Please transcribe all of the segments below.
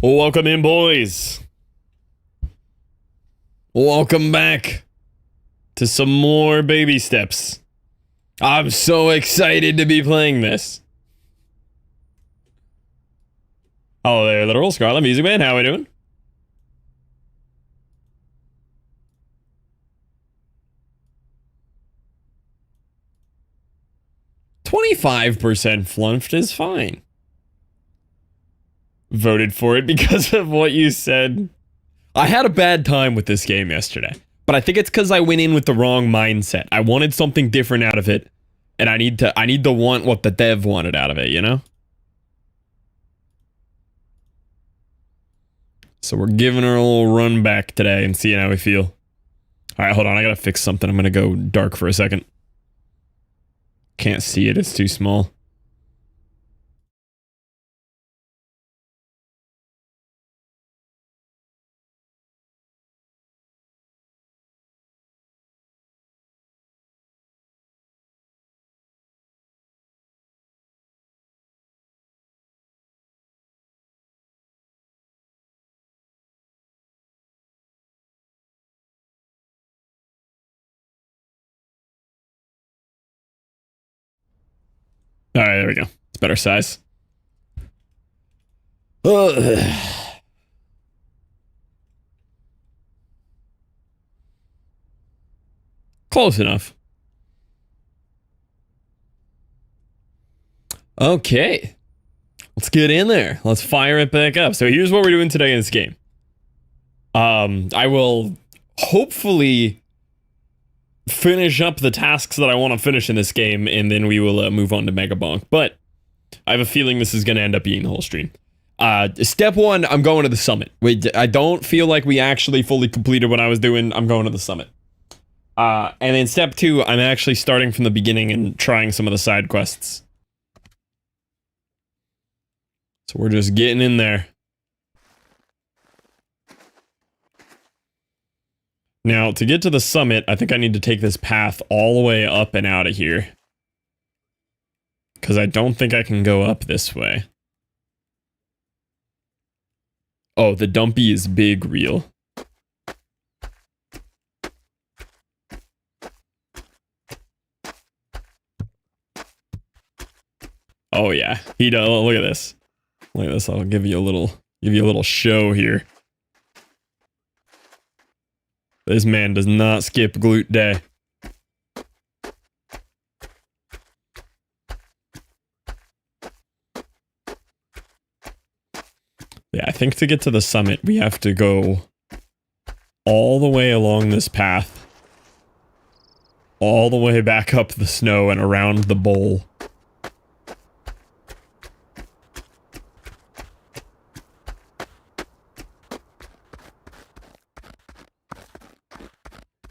Welcome in, boys. Welcome back to some more baby steps. I'm so excited to be playing this. Hello there, literal Scarlet Music Man. How are we doing? $25% flunked is fine. Voted for it because of what you said. I had a bad time with this game yesterday, but I think it's because I went in with the wrong mindset. I wanted something different out of it, and I need to want what the dev wanted out of it, you know? So we're giving her a little run back today and seeing how we feel. Alright, hold on, I gotta fix something. I'm gonna go dark for a second. Can't see it, it's too small. Alright, there we go. It's better size. Ugh. Close enough. Okay. Let's get in there. Let's fire it back up. So here's what we're doing today in this game. I will hopefully finish up the tasks that I want to finish in this game, and then we will move on to Mega Bonk. But I have a feeling this is going to end up being the whole stream. Step one, I'm going to the summit. I don't feel like we actually fully completed what I was doing. I'm going to the summit. And then step two, I'm actually starting from the beginning and trying some of the side quests. So we're just getting in there. Now, to get to the summit, I think I need to take this path all the way up and out of here. Because I don't think I can go up this way. Oh, the dumpy is big real. Oh yeah, he does. Look at this. Look at this. I'll give you a little show here. This man does not skip glute day. Yeah, I think to get to the summit, we have to go all the way along this path. All the way back up the snow and around the bowl.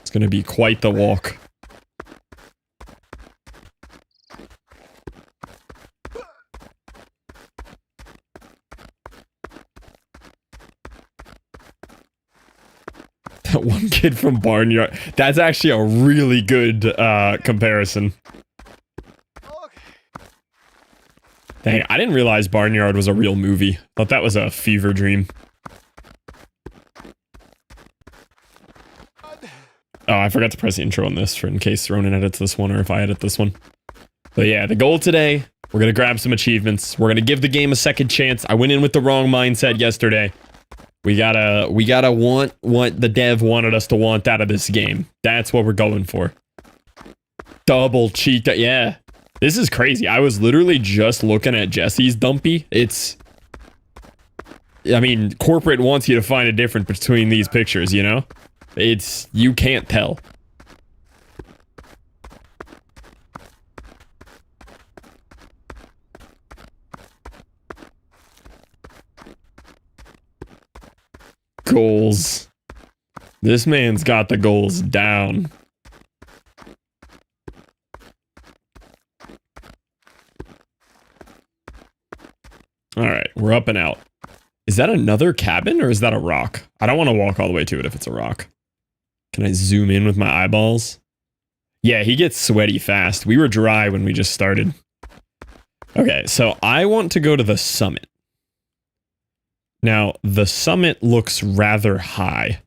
It's gonna be quite the walk. That one kid from Barnyard. That's actually a really good comparison. Dang, I didn't realize Barnyard was a real movie. Thought that was a fever dream. Oh, I forgot to press the intro on this for in case Ronan edits this one or if I edit this one. But yeah, the goal today, we're gonna grab some achievements. We're gonna give the game a second chance. I went in with the wrong mindset yesterday. We gotta want what the dev wanted us to want out of this game. That's what we're going for. Double cheat. Yeah. This is crazy. I was literally just looking at Jesse's dumpy. I mean, corporate wants you to find a difference between these pictures, you know? You can't tell. Goals. This man's got the goals down. Alright, we're up and out. Is that another cabin or is that a rock? I don't want to walk all the way to it if it's a rock. Can I zoom in with my eyeballs? Yeah, he gets sweaty fast. We were dry when we just started. Okay, so I want to go to the summit. Now, the summit looks rather high.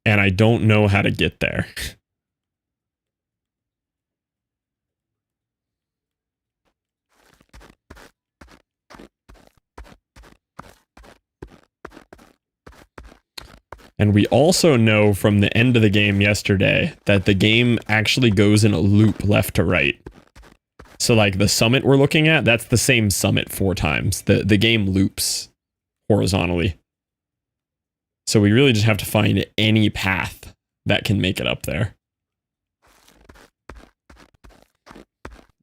And I don't know how to get there. And we also know from the end of the game yesterday that the game actually goes in a loop left to right. So like the summit we're looking at, that's the same summit 4 times. The game loops horizontally. So we really just have to find any path that can make it up there.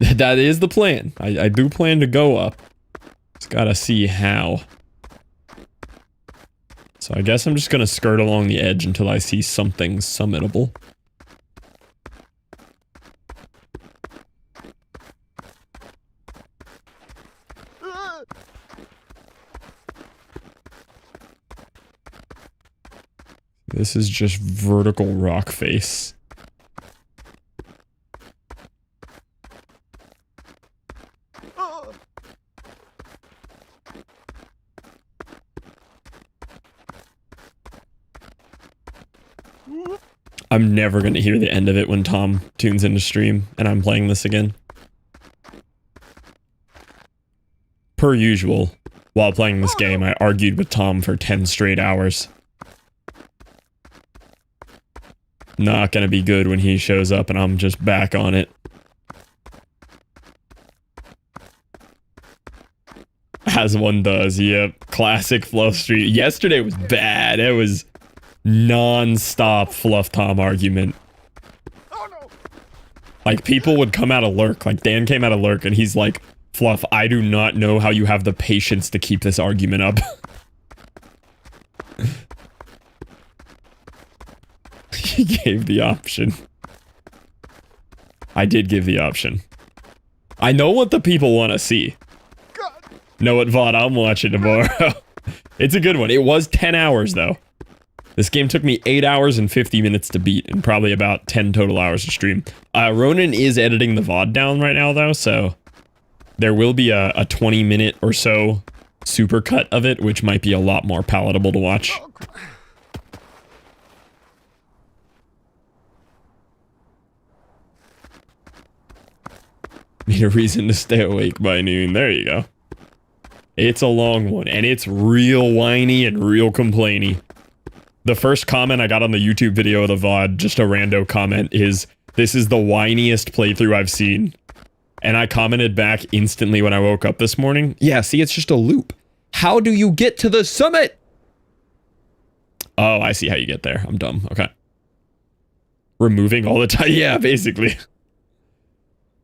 That is the plan. I do plan to go up. Just gotta see how. So I guess I'm just gonna skirt along the edge until I see something summitable. This is just vertical rock face. I'm never going to hear the end of it when Tom tunes into stream and I'm playing this again. Per usual, while playing this game, I argued with Tom for 10 straight hours. Not going to be good when he shows up and I'm just back on it. As one does, yep. Classic fluff stream. Yesterday was bad. It was non-stop fluff Tom argument. Like, people would come out of lurk. Like, Dan came out of lurk and he's like, Fluff, I do not know how you have the patience to keep this argument up. He gave the option. I did give the option. I know what the people want to see. Know what VOD I'm watching tomorrow. It's a good one. It was 10 hours, though. This game took me 8 hours and 50 minutes to beat, and probably about 10 total hours to stream. Ronan is editing the VOD down right now, though, so there will be a 20-minute or so supercut of it, which might be a lot more palatable to watch. Need a reason to stay awake by noon. There you go. It's a long one, and it's real whiny and real complainy. The first comment I got on the YouTube video of the VOD, just a rando comment, is, "This is the whiniest playthrough I've seen." And I commented back instantly when I woke up this morning, "Yeah, see, it's just a loop. How do you get to the summit?" Oh, I see how you get there. I'm dumb. Okay. Removing all the time. Yeah, basically.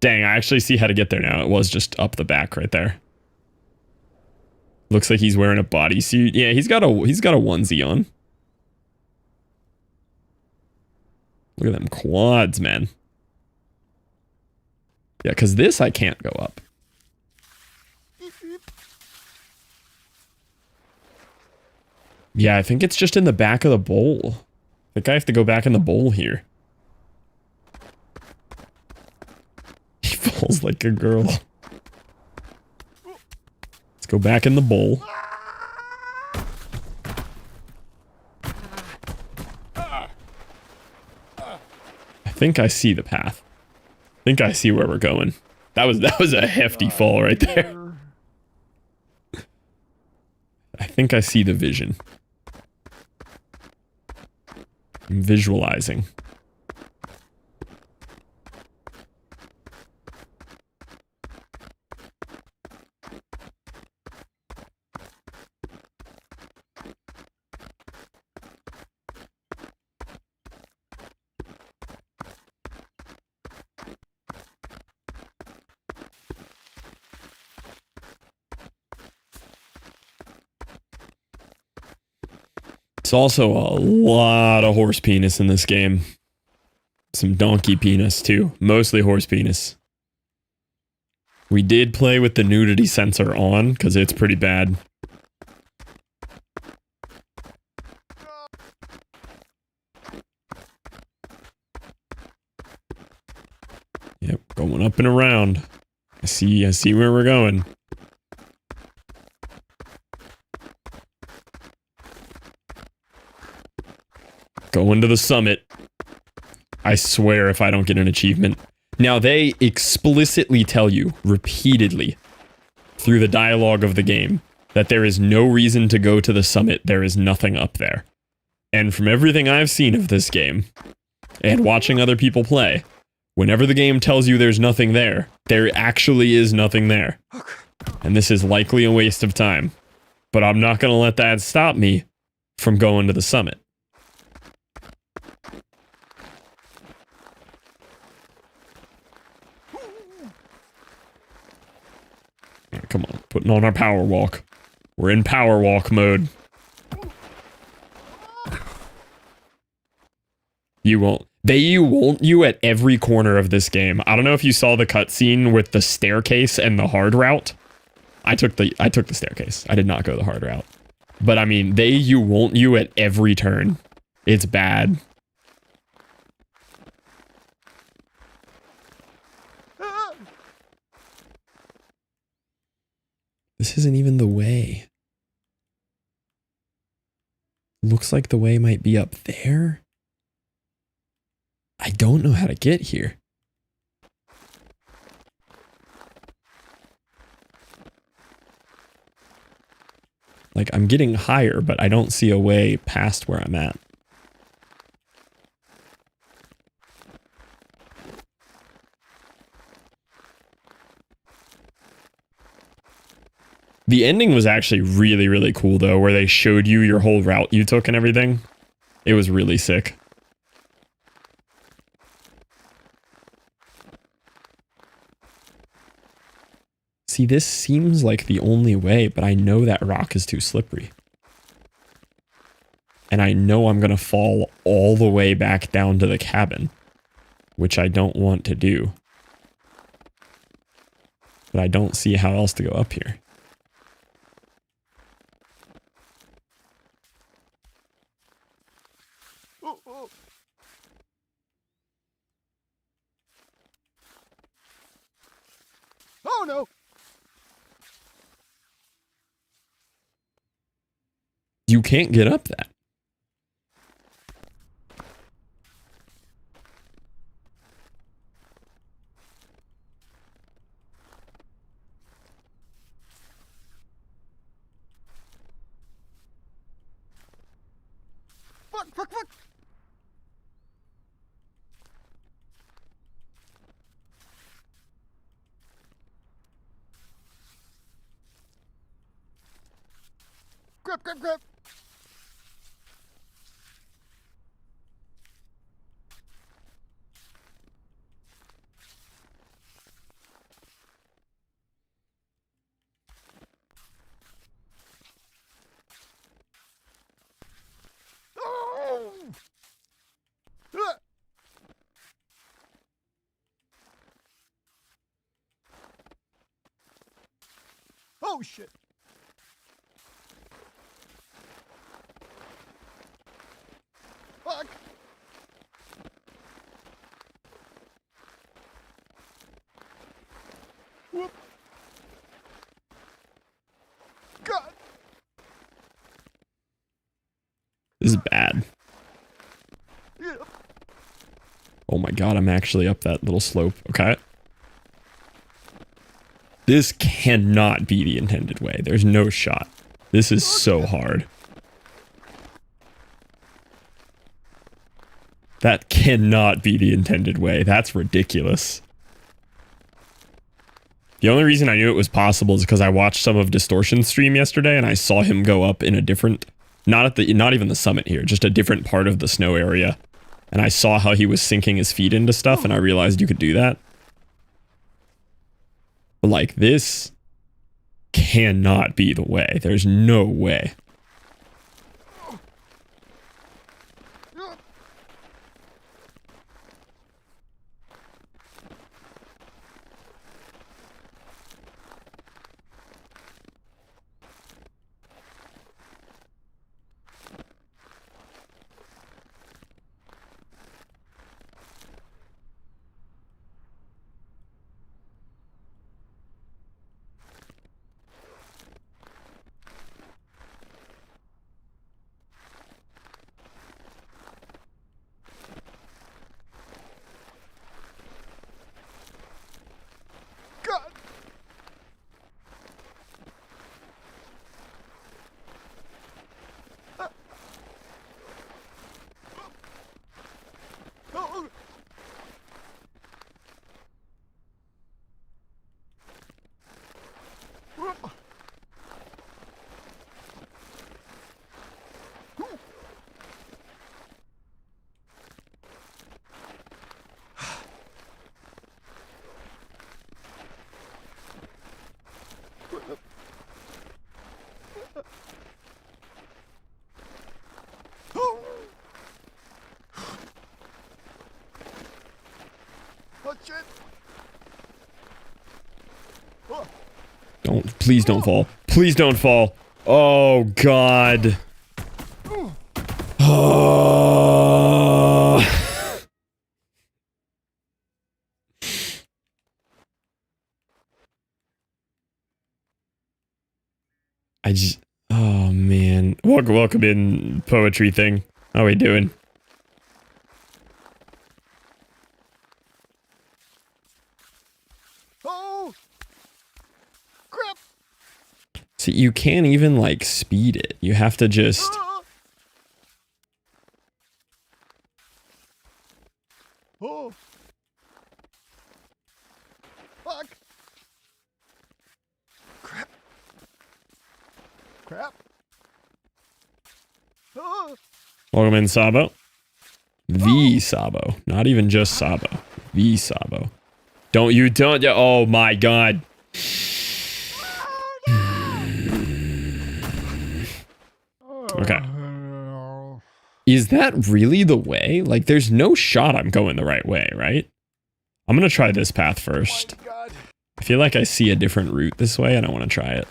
Dang, I actually see how to get there now. It was just up the back right there. Looks like he's wearing a bodysuit. Yeah, he's got a onesie on. Look at them quads, man. Yeah, because this I can't go up. Yeah, I think it's just in the back of the bowl. I think I have to go back in the bowl here. He falls like a girl. Let's go back in the bowl. I think I see the path. I think I see where we're going. That was a hefty fall right there. I think I see the vision. I'm visualizing. It's also a lot of horse penis in this game. Some donkey penis too. Mostly horse penis. We did play with the nudity sensor on, because it's pretty bad. Yep, going up and around. I see where we're going. Going to the summit. I swear if I don't get an achievement. Now, they explicitly tell you, repeatedly, through the dialogue of the game, that there is no reason to go to the summit. There is nothing up there. And from everything I've seen of this game, and watching other people play, whenever the game tells you there's nothing there, there actually is nothing there. And this is likely a waste of time. But I'm not going to let that stop me from going to the summit. Come on, putting on our power walk. We're in power walk mode. You won't. They won't you at every corner of this game. I don't know if you saw the cutscene with the staircase and the hard route. I took the staircase. I did not go the hard route. But I mean, you won't you at every turn. It's bad. This isn't even the way. Looks like the way might be up there. I don't know how to get here. Like, I'm getting higher, but I don't see a way past where I'm at. The ending was actually really, really cool, though, where they showed you your whole route you took and everything. It was really sick. See, this seems like the only way, but I know that rock is too slippery. And I know I'm going to fall all the way back down to the cabin, which I don't want to do. But I don't see how else to go up here. Oh no! You can't get up that. Fuck! Grip! Oh! Oh shit! Fuck! Whoop! God! This is bad. Yeah. Oh my god, I'm actually up that little slope. Okay. This cannot be the intended way. There's no shot. This is so hard. That cannot be the intended way. That's ridiculous. The only reason I knew it was possible is because I watched some of Distortion's stream yesterday and I saw him go up in a different, not even the summit here, just a different part of the snow area. And I saw how he was sinking his feet into stuff and I realized you could do that. But like, this cannot be the way. There's no way. Please don't fall. Please don't fall. Oh, God. Oh. Oh, man. Welcome in, poetry thing. How we doing? Oh! Crap! See, you can't even, like, speed it. You have to just... Oh! Fuck! Crap! Crap! Oh! Welcome in, Sabo. The Sabo. Not even just Sabo. The Sabo. Don't. Oh my God. Okay. Is that really the way? Like, there's no shot I'm going the right way, right? I'm gonna try this path first. Oh my God. I feel like I see a different route this way and I want to try it.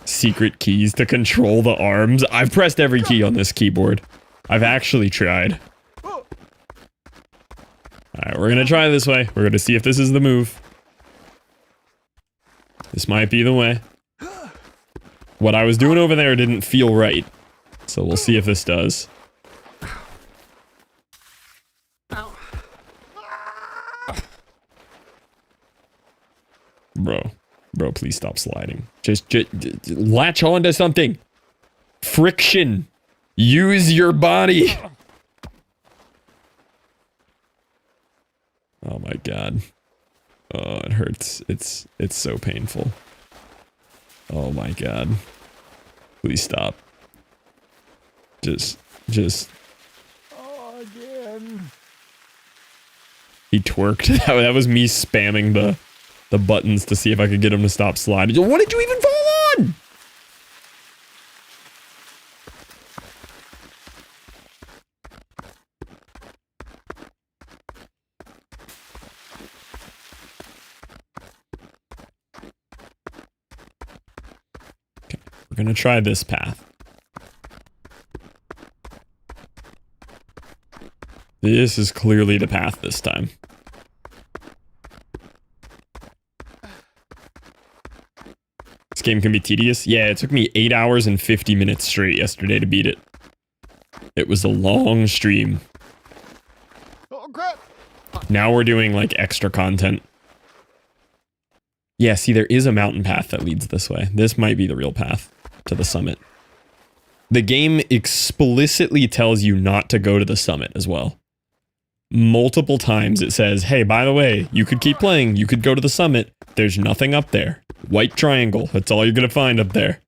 Secret keys to control the arms. I've pressed every key on this keyboard. I've actually tried. Alright, we're gonna try this way. We're gonna see if this is the move. This might be the way. What I was doing over there didn't feel right. So we'll see if this does. Bro, please stop sliding. Just latch on to something. Friction. Use your body. Oh my God. Oh, it hurts. It's so painful. Oh my God. Please stop. Just. Oh, again. He twerked. That was me spamming the buttons to see if I could get him to stop sliding. What did you even fall on? Okay, we're gonna try this path. This is clearly the path this time. This game can be tedious. Yeah, it took me 8 hours and 50 minutes straight yesterday to beat it. It was a long stream. Oh, crap! Now we're doing, like, extra content. Yeah, see, there is a mountain path that leads this way. This might be the real path to the summit. The game explicitly tells you not to go to the summit as well. Multiple times it says, hey, by the way, you could keep playing. You could go to the summit. There's nothing up there. White triangle. That's all you're gonna find up there.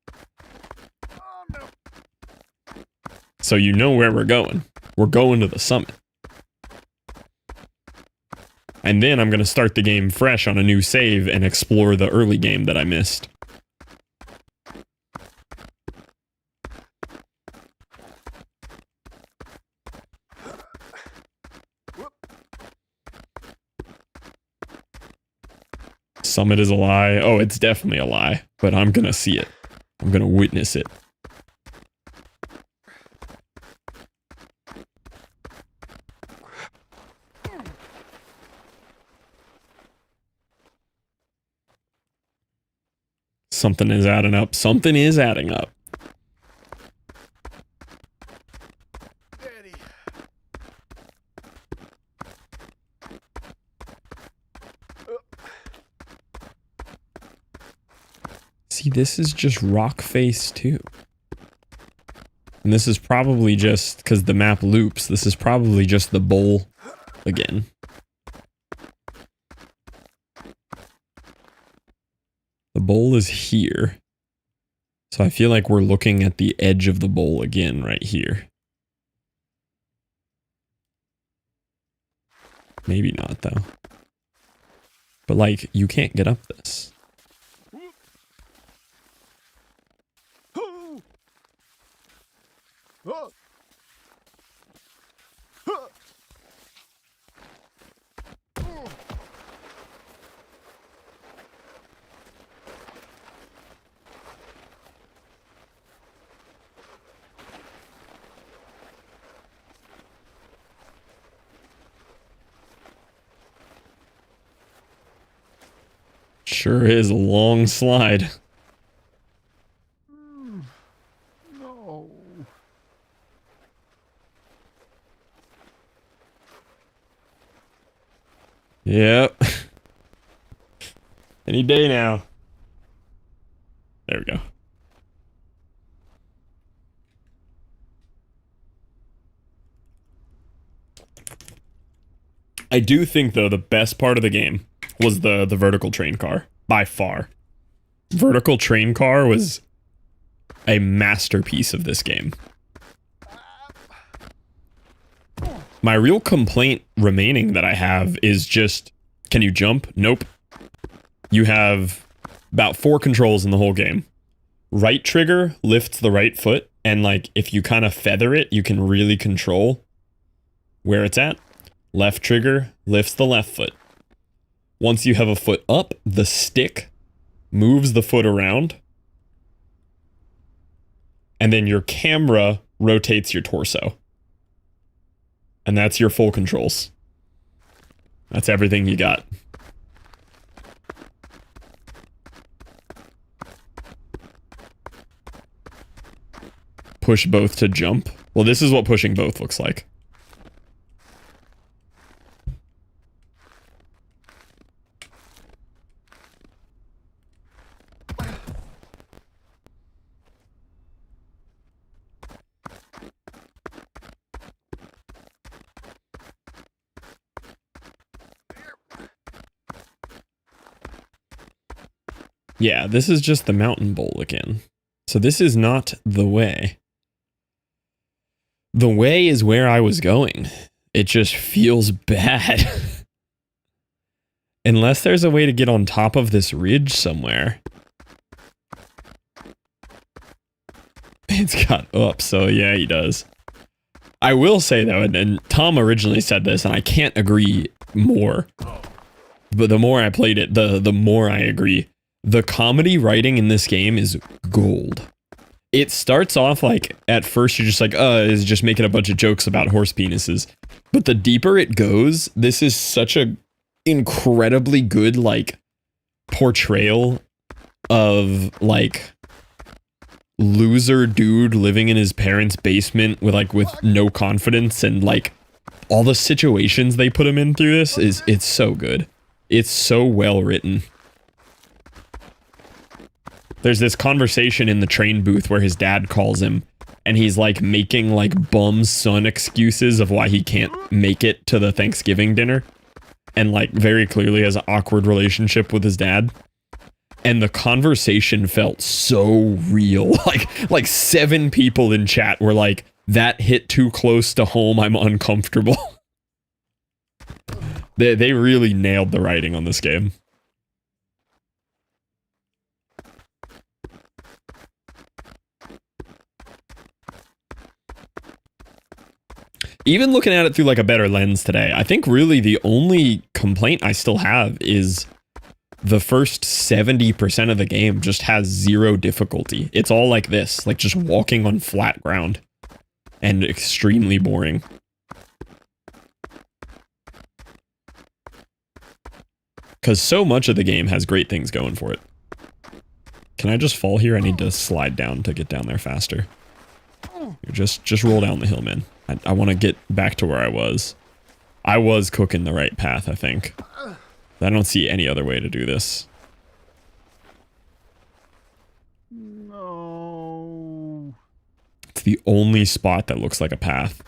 Oh, no. So you know where we're going. We're going to the summit. And then I'm gonna start the game fresh on a new save and explore the early game that I missed. Summit is a lie. Oh, it's definitely a lie. But I'm gonna see it. I'm gonna witness it. Something is adding up. Something is adding up. Daddy. See, this is just rock face too. And this is probably just, because the map loops, this is probably just the bowl again. The bowl is here. So I feel like we're looking at the edge of the bowl again right here. Maybe not though. But like, you can't get up this. Oh. Sure is a long slide. No. Yep. Any day now. There we go. I do think, though, the best part of the game was the vertical train car. By far. Vertical train car was a masterpiece of this game. My real complaint remaining that I have is just, can you jump? Nope. You have about 4 controls in the whole game. Right trigger lifts the right foot, and like if you kind of feather it, you can really control where it's at. Left trigger lifts the left foot. Once you have a foot up, the stick moves the foot around, and then your camera rotates your torso. And that's your full controls. That's everything you got. Push both to jump. Well, this is what pushing both looks like. Yeah, this is just the mountain bowl again. So this is not the way. The way is where I was going. It just feels bad. Unless there's a way to get on top of this ridge somewhere. It's got up, so yeah, he does. I will say though, and Tom originally said this, and I can't agree more. But the more I played it, the more I agree. The comedy writing in this game is gold. It starts off like, at first you're just like, it's just making a bunch of jokes about horse penises. But the deeper it goes, this is such a incredibly good, like, portrayal of, like, loser dude living in his parents' basement with no confidence, and, like, all the situations they put him in through this it's so good. It's so well written. There's this conversation in the train booth where his dad calls him, and he's like making like bum son excuses of why he can't make it to the Thanksgiving dinner, and like very clearly has an awkward relationship with his dad. And the conversation felt so real. Like 7 people in chat were like, that hit too close to home, I'm uncomfortable. They really nailed the writing on this game. Even looking at it through like a better lens today, I think really the only complaint I still have is the first 70% of the game just has 0 difficulty. It's all like this, like just walking on flat ground, and extremely boring. Because so much of the game has great things going for it. Can I just fall here? I need to slide down to get down there faster. Just roll down the hill, man. I want to get back to where I was. I was cooking the right path, I think. I don't see any other way to do this. No. It's the only spot that looks like a path.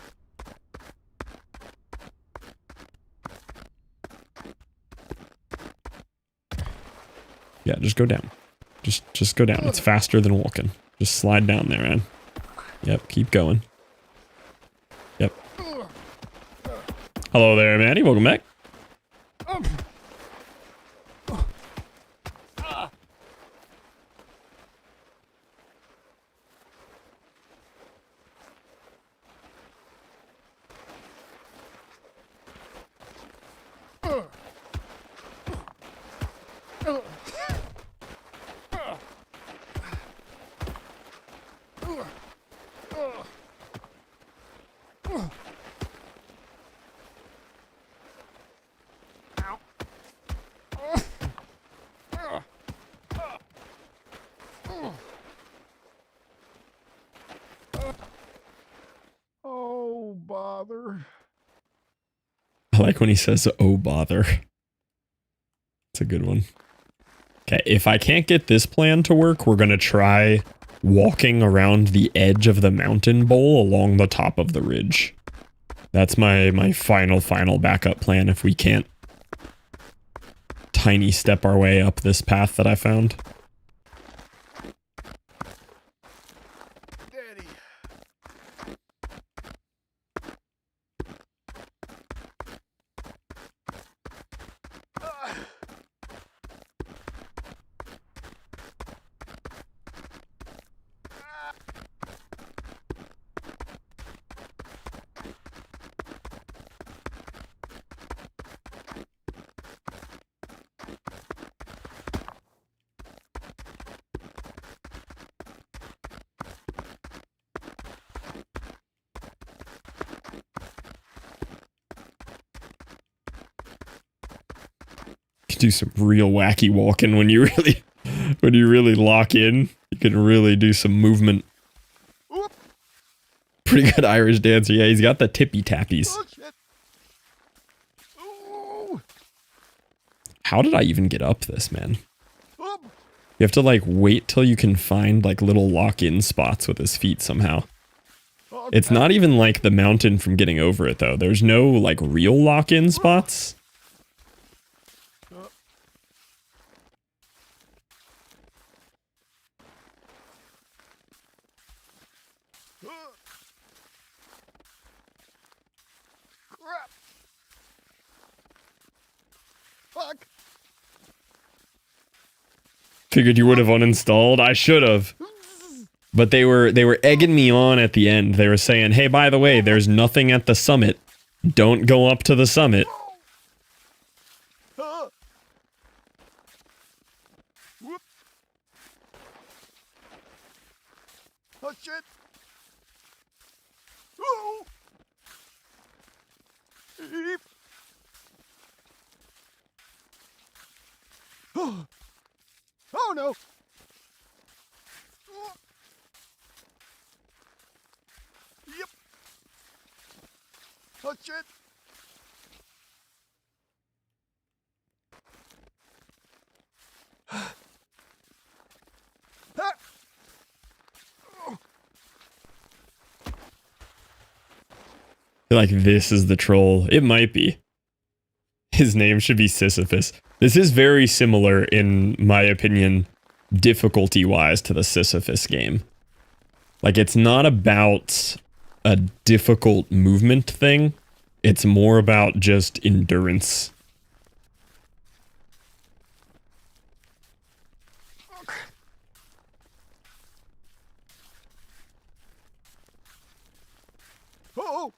Yeah, just go down. Just go down. It's faster than walking. Just slide down there, man. Yep, keep going. Yep. Hello there, Manny. Welcome back. I like when he says, "Oh, bother." It's a good one. Okay, if I can't get this plan to work, we're going to try walking around the edge of the mountain bowl along the top of the ridge. That's my final backup plan if we can't tiny step our way up this path that I found. Daddy. Do some real wacky walking when you really lock in. You can really do some movement. Oop. Pretty good Irish dancer. Yeah, he's got the tippy tappies. Oh, shit. Ooh. How did I even get up this, man? Oop. You have to like wait till you can find like little lock-in spots with his feet somehow. Oh, It's not even like the mountain from getting over it though. There's no like real lock-in spots. Crap. Fuck. Figured you would have uninstalled. I should have. But they were egging me on at the end. They were saying, "Hey, by the way, there's nothing at the summit. Don't go up to the summit." Whoop. Oh shit. Ooh. Eep. Oh no. Yep. Oh shit. Ah. Oh. They're like, this is the troll. It might be. His name should be Sisyphus. This is very similar, in my opinion, difficulty-wise to the Sisyphus game. Like, it's not about a difficult movement thing. It's more about just endurance. Oh.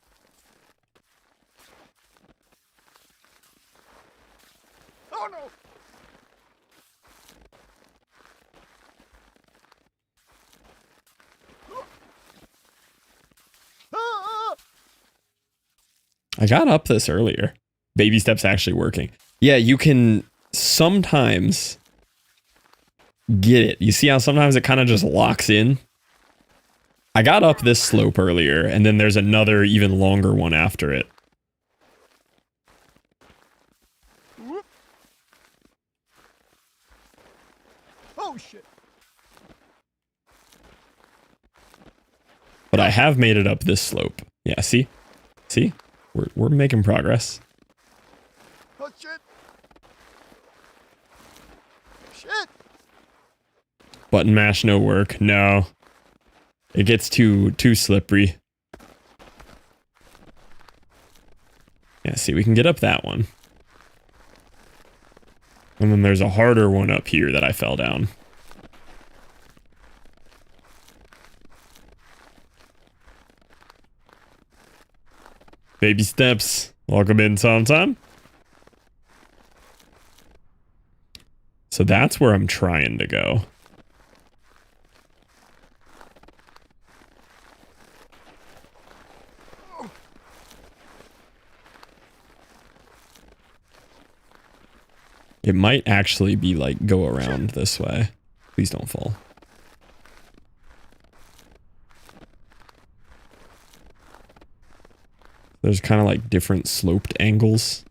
Oh no. Ah. I got up this earlier. Baby steps actually working. Yeah, you can sometimes get it. You see how sometimes it kind of just locks in? I got up this slope earlier, and then there's another even longer one after it. Whoop. Oh shit. But I have made it up this slope. Yeah, see? See? We're making progress. Oh shit. Shit. Button mash no work. No. It gets too slippery. Yeah, see, we can get up that one. And then there's a harder one up here that I fell down. Baby steps. Welcome in, Tom. So that's where I'm trying to go. It might actually be like go around this way. Please don't fall. There's kind of like different sloped angles.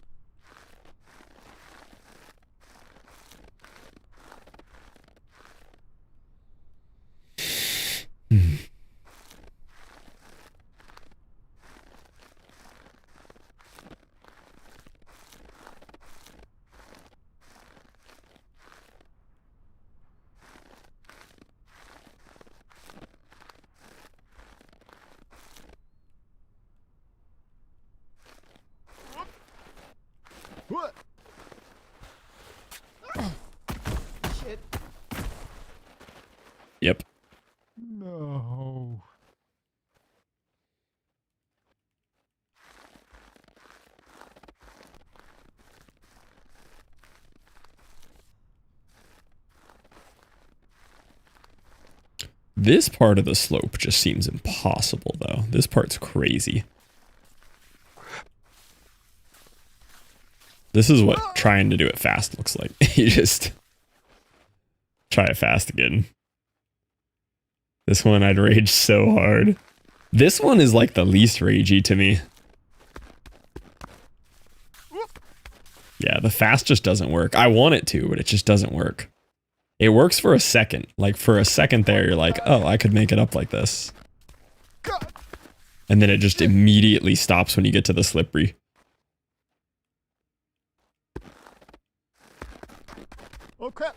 What? Shit. Yep. No. This part of the slope just seems impossible, though. This part's crazy. This is what trying to do it fast looks like. You just try it fast again. This one I'd rage so hard. This one is like the least ragey to me. Yeah, the fast just doesn't work. I want it to, but it just doesn't work. It works for a second. Like for a second there, you're like, oh, I could make it up like this. And then it just immediately stops when you get to the slippery. Oh crap.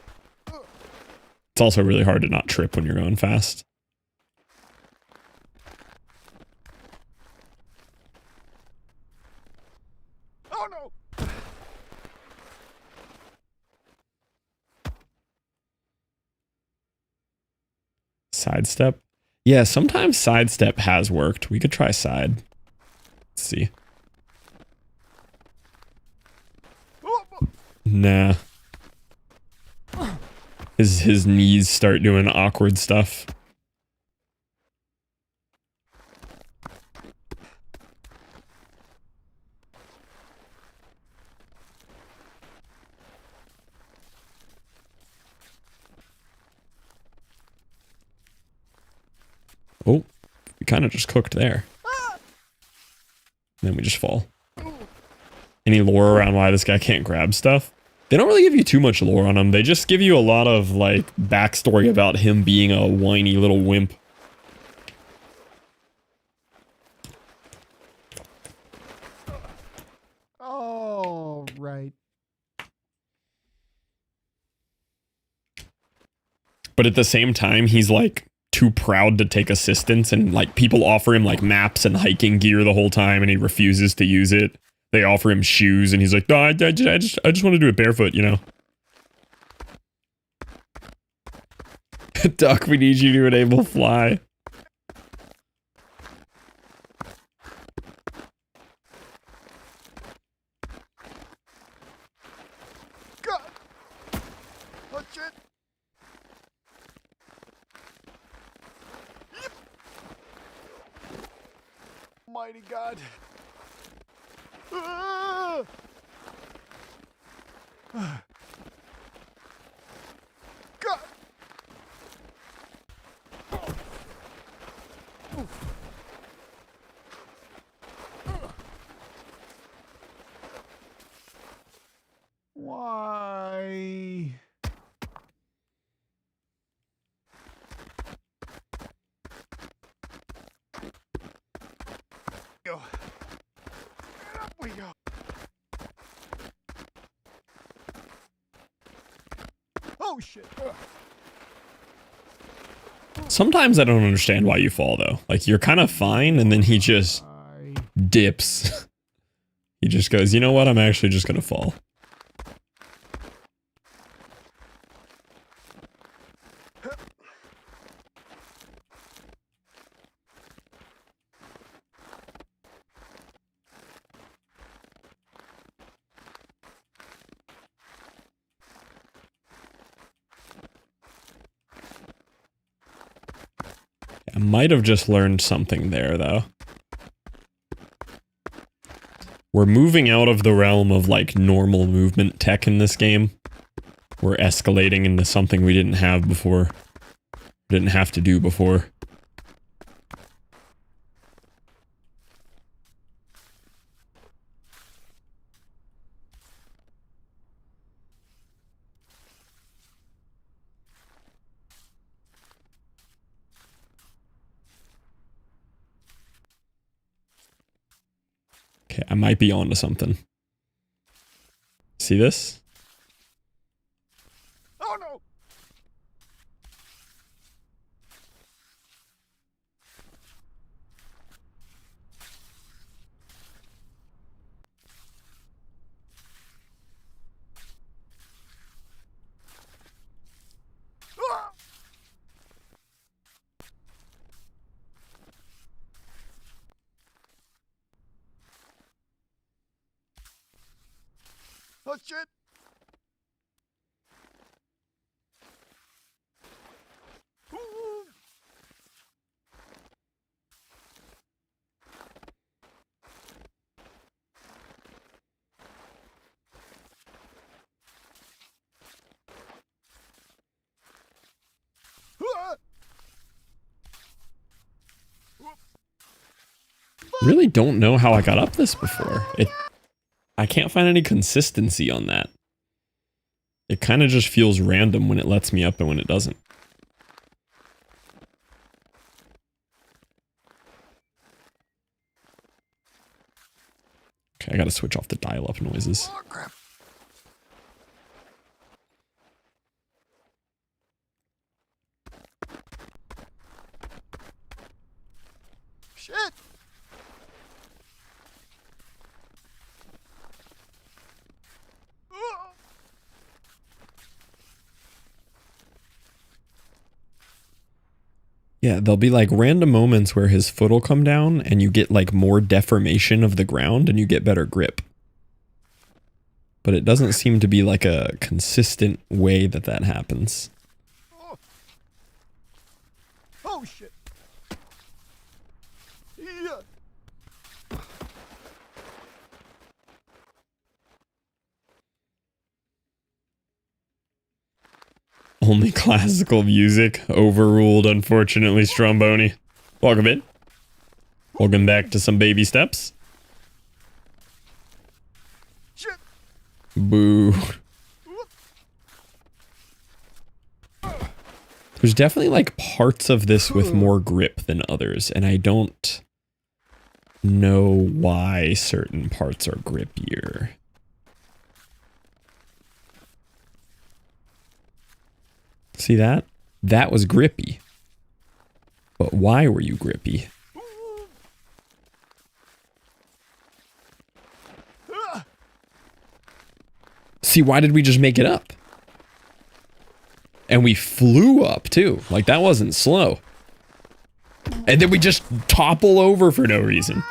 It's also really hard to not trip when you're going fast. Oh no. Sidestep? Yeah, sometimes sidestep has worked. We could try side. Let's see. Nah. His knees start doing awkward stuff. Oh, we kind of just cooked there. Then we just fall. Any lore around why this guy can't grab stuff? They don't really give you too much lore on him. They just give you a lot of, like, backstory about him being a whiny little wimp. Oh, right. But at the same time, he's, like, too proud to take assistance, and, like, people offer him, like, maps and hiking gear the whole time, and he refuses to use it. They offer him shoes, and he's like, no, I just want to do it barefoot, you know? Duck, we need you to enable fly. God. Oh shit. Yep. Mighty God. Ah! God. Why? Go. And up we go. Oh shit. Sometimes I don't understand why you fall, though. Like, you're kind of fine, and then he just dips. He just goes, you know what? I'm actually just gonna fall. I might have just learned something there, though. We're moving out of the realm of, like, normal movement tech in this game. We're escalating into something we didn't have before. Didn't have to do before. Okay, I might be onto something. See this? Oh no! Ah! Oh shit! Ooh. Ah! Really don't know how I got up this before. I can't find any consistency on that. It kind of just feels random when it lets me up and when it doesn't. Okay, I gotta switch off the dial-up noises. Oh crap! Shit! Ah! Yeah, there'll be like random moments where his foot will come down and you get like more deformation of the ground and you get better grip. But it doesn't seem to be like a consistent way that that happens. Oh. Oh shit! Yeah. Only classical music. Overruled, unfortunately, Stromboni. Welcome in. Welcome back to some baby steps. Shit! Boo. There's definitely like parts of this with more grip than others, and I don't know why certain parts are grippier. See that? That was grippy. But why were you grippy? Ah! See, why did we just make it up? And we flew up too. Like that wasn't slow. And then we just topple over for no reason.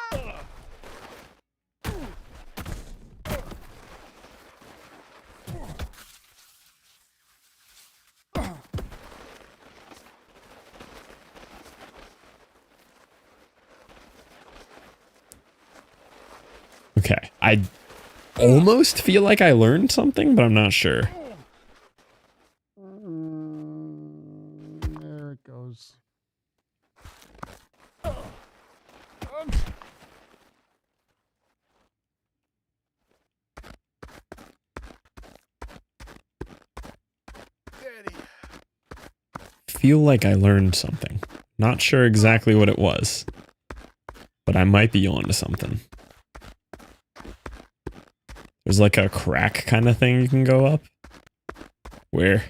Okay, I almost feel like I learned something, but I'm not sure. There it goes. Daddy. Feel like I learned something. Not sure exactly what it was, but I might be onto something. There's like a crack kind of thing you can go up. Where?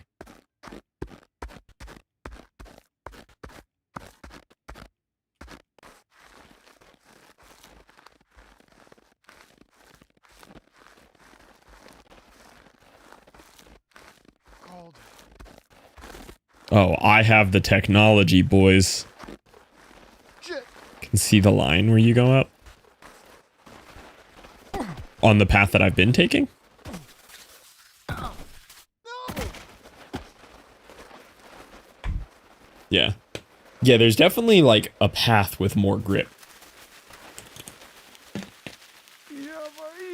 Cold. Oh, I have the technology, boys. Shit. Can see the line where you go up? On the path that I've been taking? No. Yeah. Yeah, there's definitely like a path with more grip. Yeah, buddy.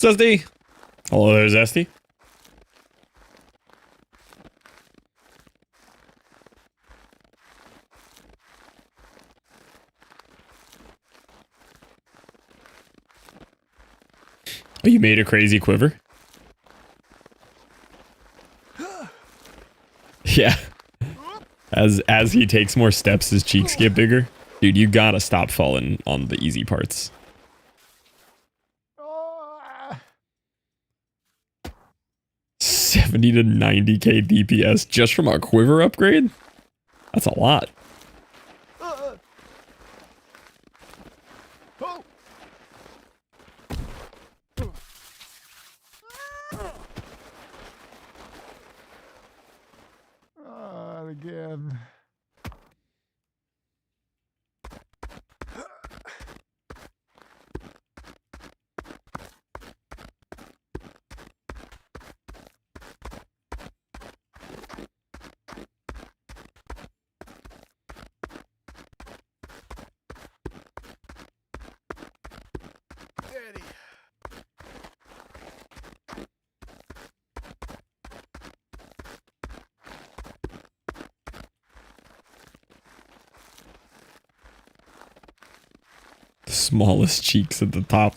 Zesty. Hello there, Zesty. Oh, you made a crazy quiver? Yeah. As he takes more steps, his cheeks get bigger. Dude, you gotta stop falling on the easy parts. Ah. 70 to 90k DPS just from a quiver upgrade? That's a lot. Oh. Again. Daddy. The smallest cheeks at the top.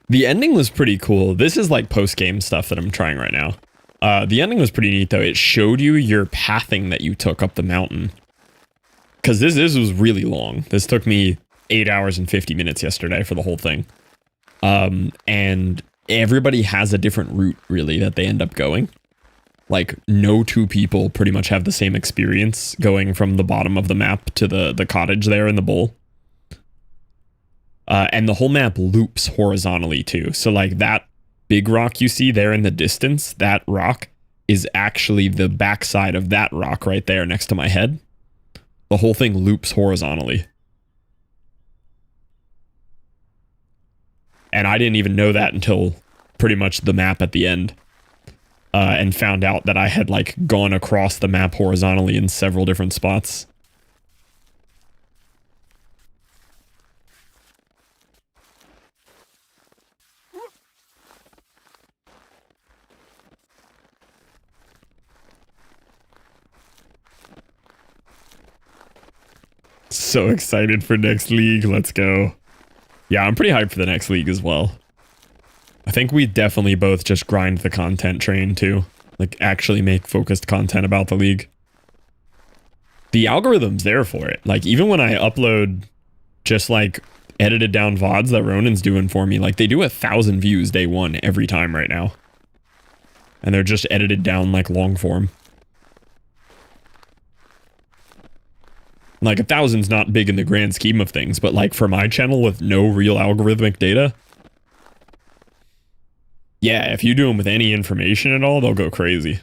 The ending was pretty cool. This is like post-game stuff that I'm trying right now. The ending was pretty neat though. It showed you your pathing that you took up the mountain. Because this was really long. This took me 8 hours and 50 minutes yesterday for the whole thing. And everybody has a different route, really, that they end up going. Like, no two people pretty much have the same experience going from the bottom of the map to the cottage there in the bowl. And the whole map loops horizontally, too. So, like, that big rock you see there in the distance, that rock is actually the backside of that rock right there next to my head. The whole thing loops horizontally. And I didn't even know that until pretty much the map at the end. And found out that I had, like, gone across the map horizontally in several different spots. So excited for next league. Let's go. Yeah, I'm pretty hyped for the next league as well. I think we definitely both just grind the content train too. Like, actually make focused content about the league. The algorithm's there for it. Like, even when I upload just like edited down VODs that Ronan's doing for me, like, they do 1,000 views day one every time right now. And they're just edited down like long form. Like, 1,000's not big in the grand scheme of things, but like for my channel with no real algorithmic data, yeah, if you do them with any information at all, they'll go crazy.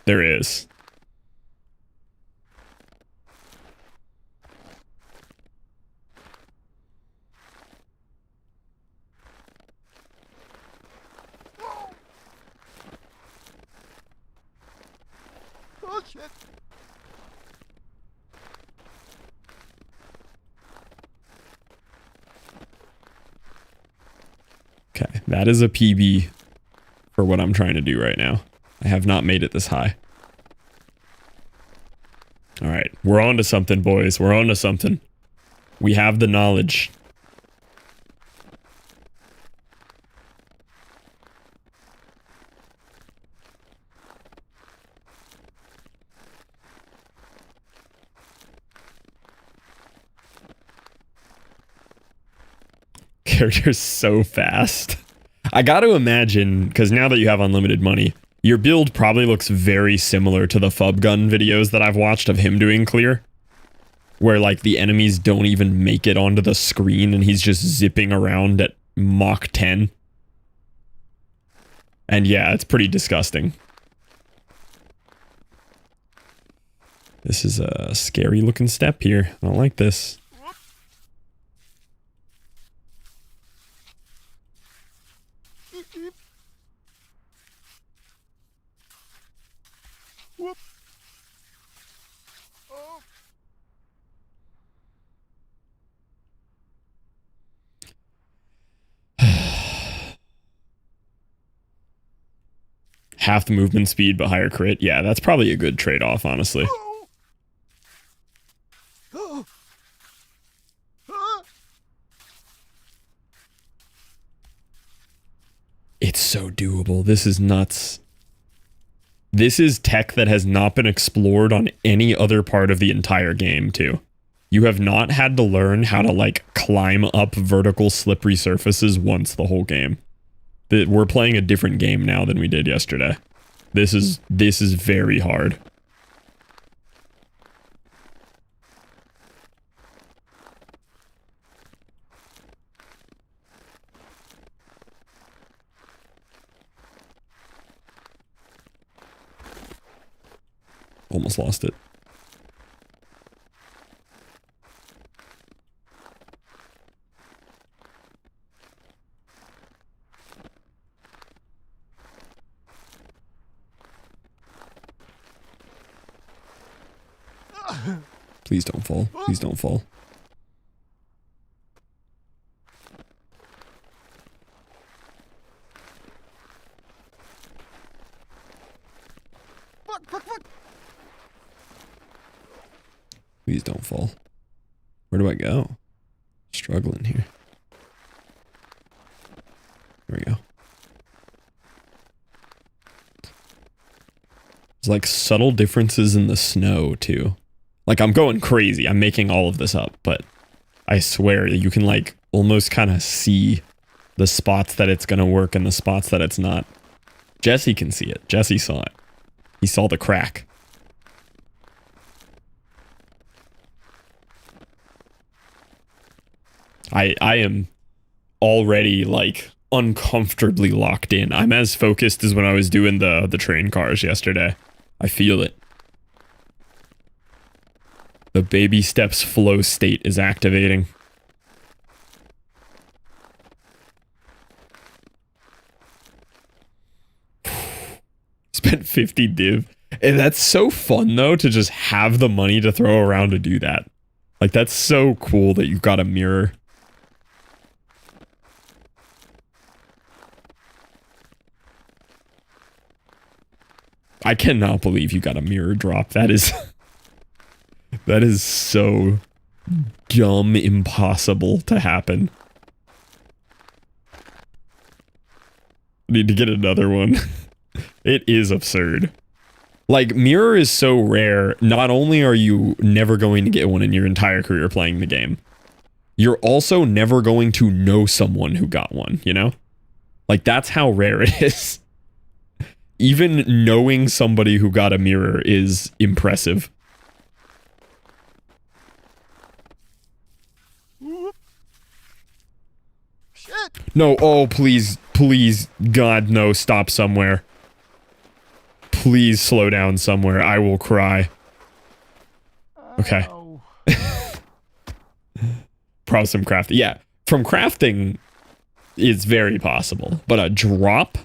There is. Oh shit. Okay, that is a PB for what I'm trying to do right now. I have not made it this high. All right, we're on to something, boys. We're on to something. We have the knowledge. Character's so fast. I got to imagine, because now that you have unlimited money, your build probably looks very similar to the Fub Gun videos that I've watched of him doing clear. Where, like, the enemies don't even make it onto the screen and he's just zipping around at Mach 10. And yeah, it's pretty disgusting. This is a scary looking step here. I don't like this. Whoop. Oh. Half the movement speed, but higher crit. Yeah, that's probably a good trade-off, honestly. Oh. Oh. Ah. It's so doable. This is nuts. This is tech that has not been explored on any other part of the entire game, too. You have not had to learn how to, like, climb up vertical slippery surfaces once the whole game. We're playing a different game now than we did yesterday. This is very hard. Almost lost it. Please don't fall. Please don't fall. Fuck. Please don't fall. Where do I go? Struggling here. There we go. There's like subtle differences in the snow too. Like I'm going crazy. I'm making all of this up, but I swear you can like almost kind of see the spots that it's going to work and the spots that it's not. Jesse can see it. Jesse saw it. He saw the crack. I am already like uncomfortably locked in. I'm as focused as when I was doing the train cars yesterday. I feel it. The baby steps flow state is activating. Spent 50 div. And that's so fun though to just have the money to throw around to do that. Like that's so cool that you've got a mirror. I cannot believe you got a mirror drop. That is that is so dumb impossible to happen. Need to get another one. It is absurd. Like, mirror is so rare, not only are you never going to get one in your entire career playing the game, you're also never going to know someone who got one, you know? Like, that's how rare it is. Even knowing somebody who got a mirror is impressive. Whoop. Shit. No, oh, please, please, God, no, stop somewhere. Please slow down somewhere. I will cry. Okay. Ow. Probably some crafting. Yeah, from crafting, it's very possible. But a drop?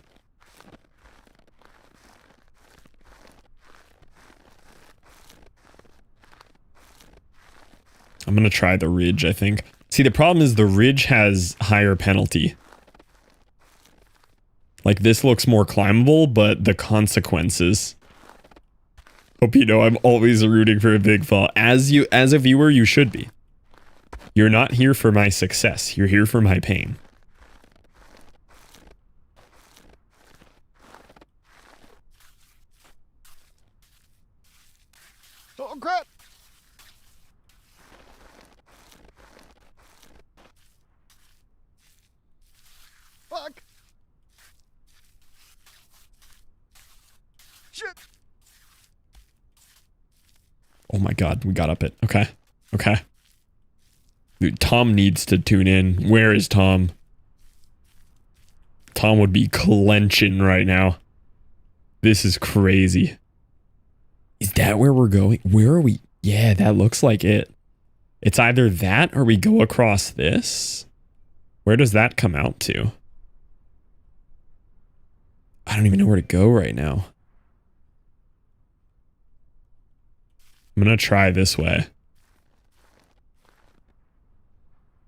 I'm gonna try the ridge, I think. See, the problem is the ridge has higher penalty. Like, this looks more climbable, but the consequences. Hope you know I'm always rooting for a big fall. As a viewer, you should be. You're not here for my success. You're here for my pain. Oh, crap. Fuck. Shit. Oh my god, we got up it. Okay. Okay. Dude, Tom needs to tune in. Where is Tom? Tom would be clenching right now. This is crazy. Is that where we're going? Where are we? Yeah, that looks like it. It's either that or we go across this. Where does that come out to? I don't even know where to go right now. I'm gonna try this way.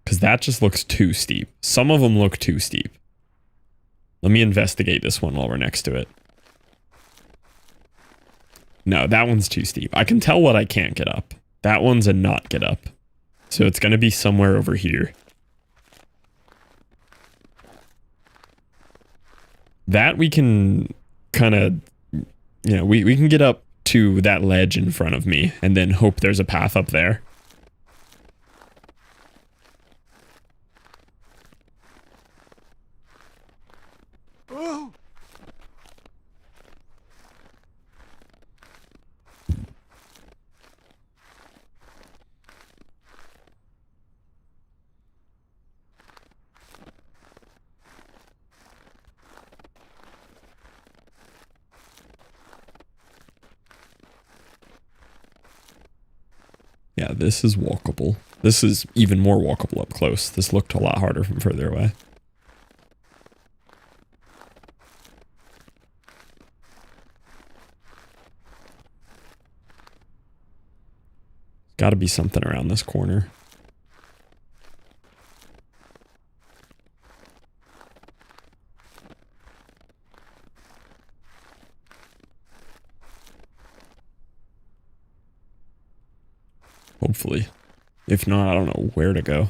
Because that just looks too steep. Some of them look too steep. Let me investigate this one while we're next to it. No, that one's too steep. I can tell what I can't get up. That one's a not get up. So it's going to be somewhere over here. That we can kind of, you know, we can get up to that ledge in front of me and then hope there's a path up there. Oh. Yeah, this is walkable. This is even more walkable up close. This looked a lot harder from further away. Got to be something around this corner. Hopefully. If not, I don't know where to go.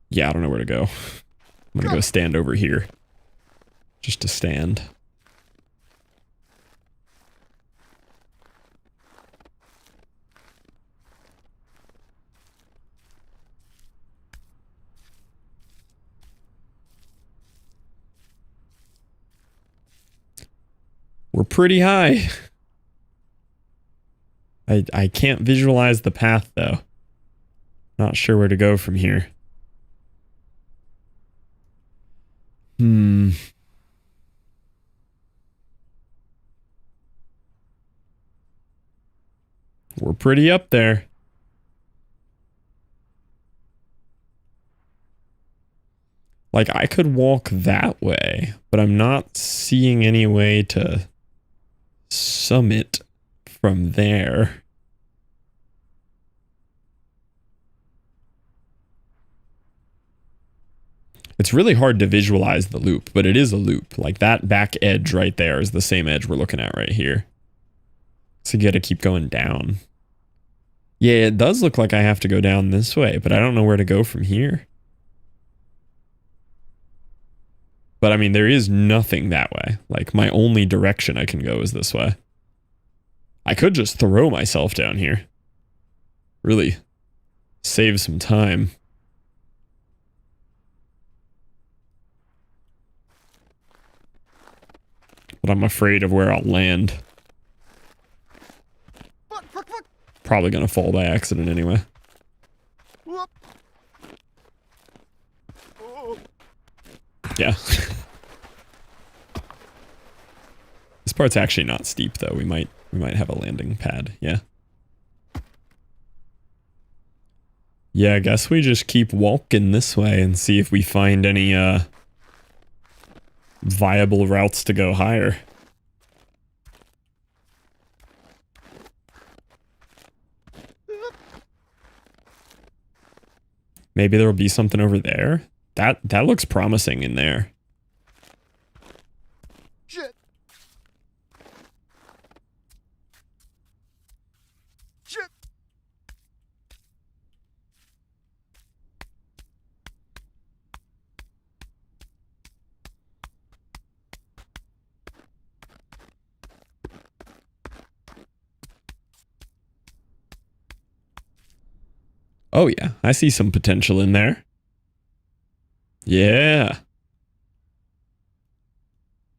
Yeah, I don't know where to go. I'm gonna go stand over here. Just to stand. We're pretty high. I can't visualize the path though. Not sure where to go from here. We're pretty up there. Like, I could walk that way, but I'm not seeing any way to summit from there. It's really hard to visualize the loop, but it is a loop. Like, that back edge right there is the same edge we're looking at right here. So you gotta keep going down. Yeah, it does look like I have to go down this way, but I don't know where to go from here. But I mean, there is nothing that way. Like, my only direction I can go is this way. I could just throw myself down here. Really save some time. But I'm afraid of where I'll land. Fuck, fuck, fuck. Probably gonna fall by accident anyway. Whoop. Oh. Yeah. This part's actually not steep though. We might have a landing pad. Yeah. Yeah, I guess we just keep walking this way and see if we find any viable routes to go higher. Maybe there'll be something over there. That looks promising in there. Shit. Shit. Oh yeah, I see some potential in there. Yeah.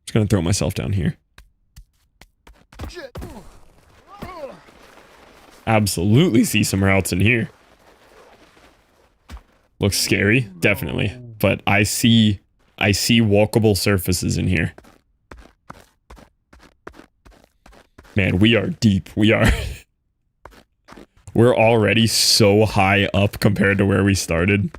Just gonna throw myself down here. Shit. Absolutely see some routes in here. Looks scary, definitely. But I see walkable surfaces in here. Man, we are deep. We are. We're already so high up compared to where we started.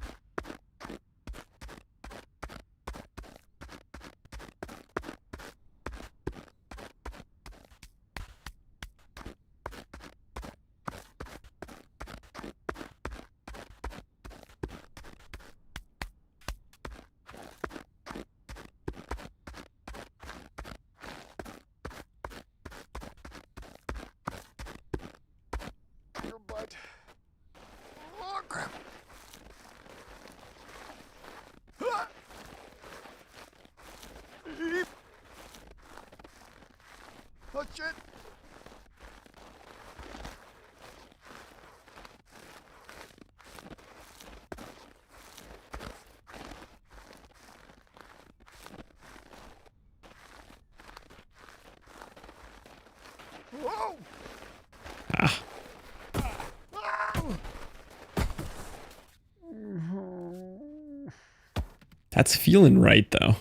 Shit. Whoa. Ah. That's feeling right, though.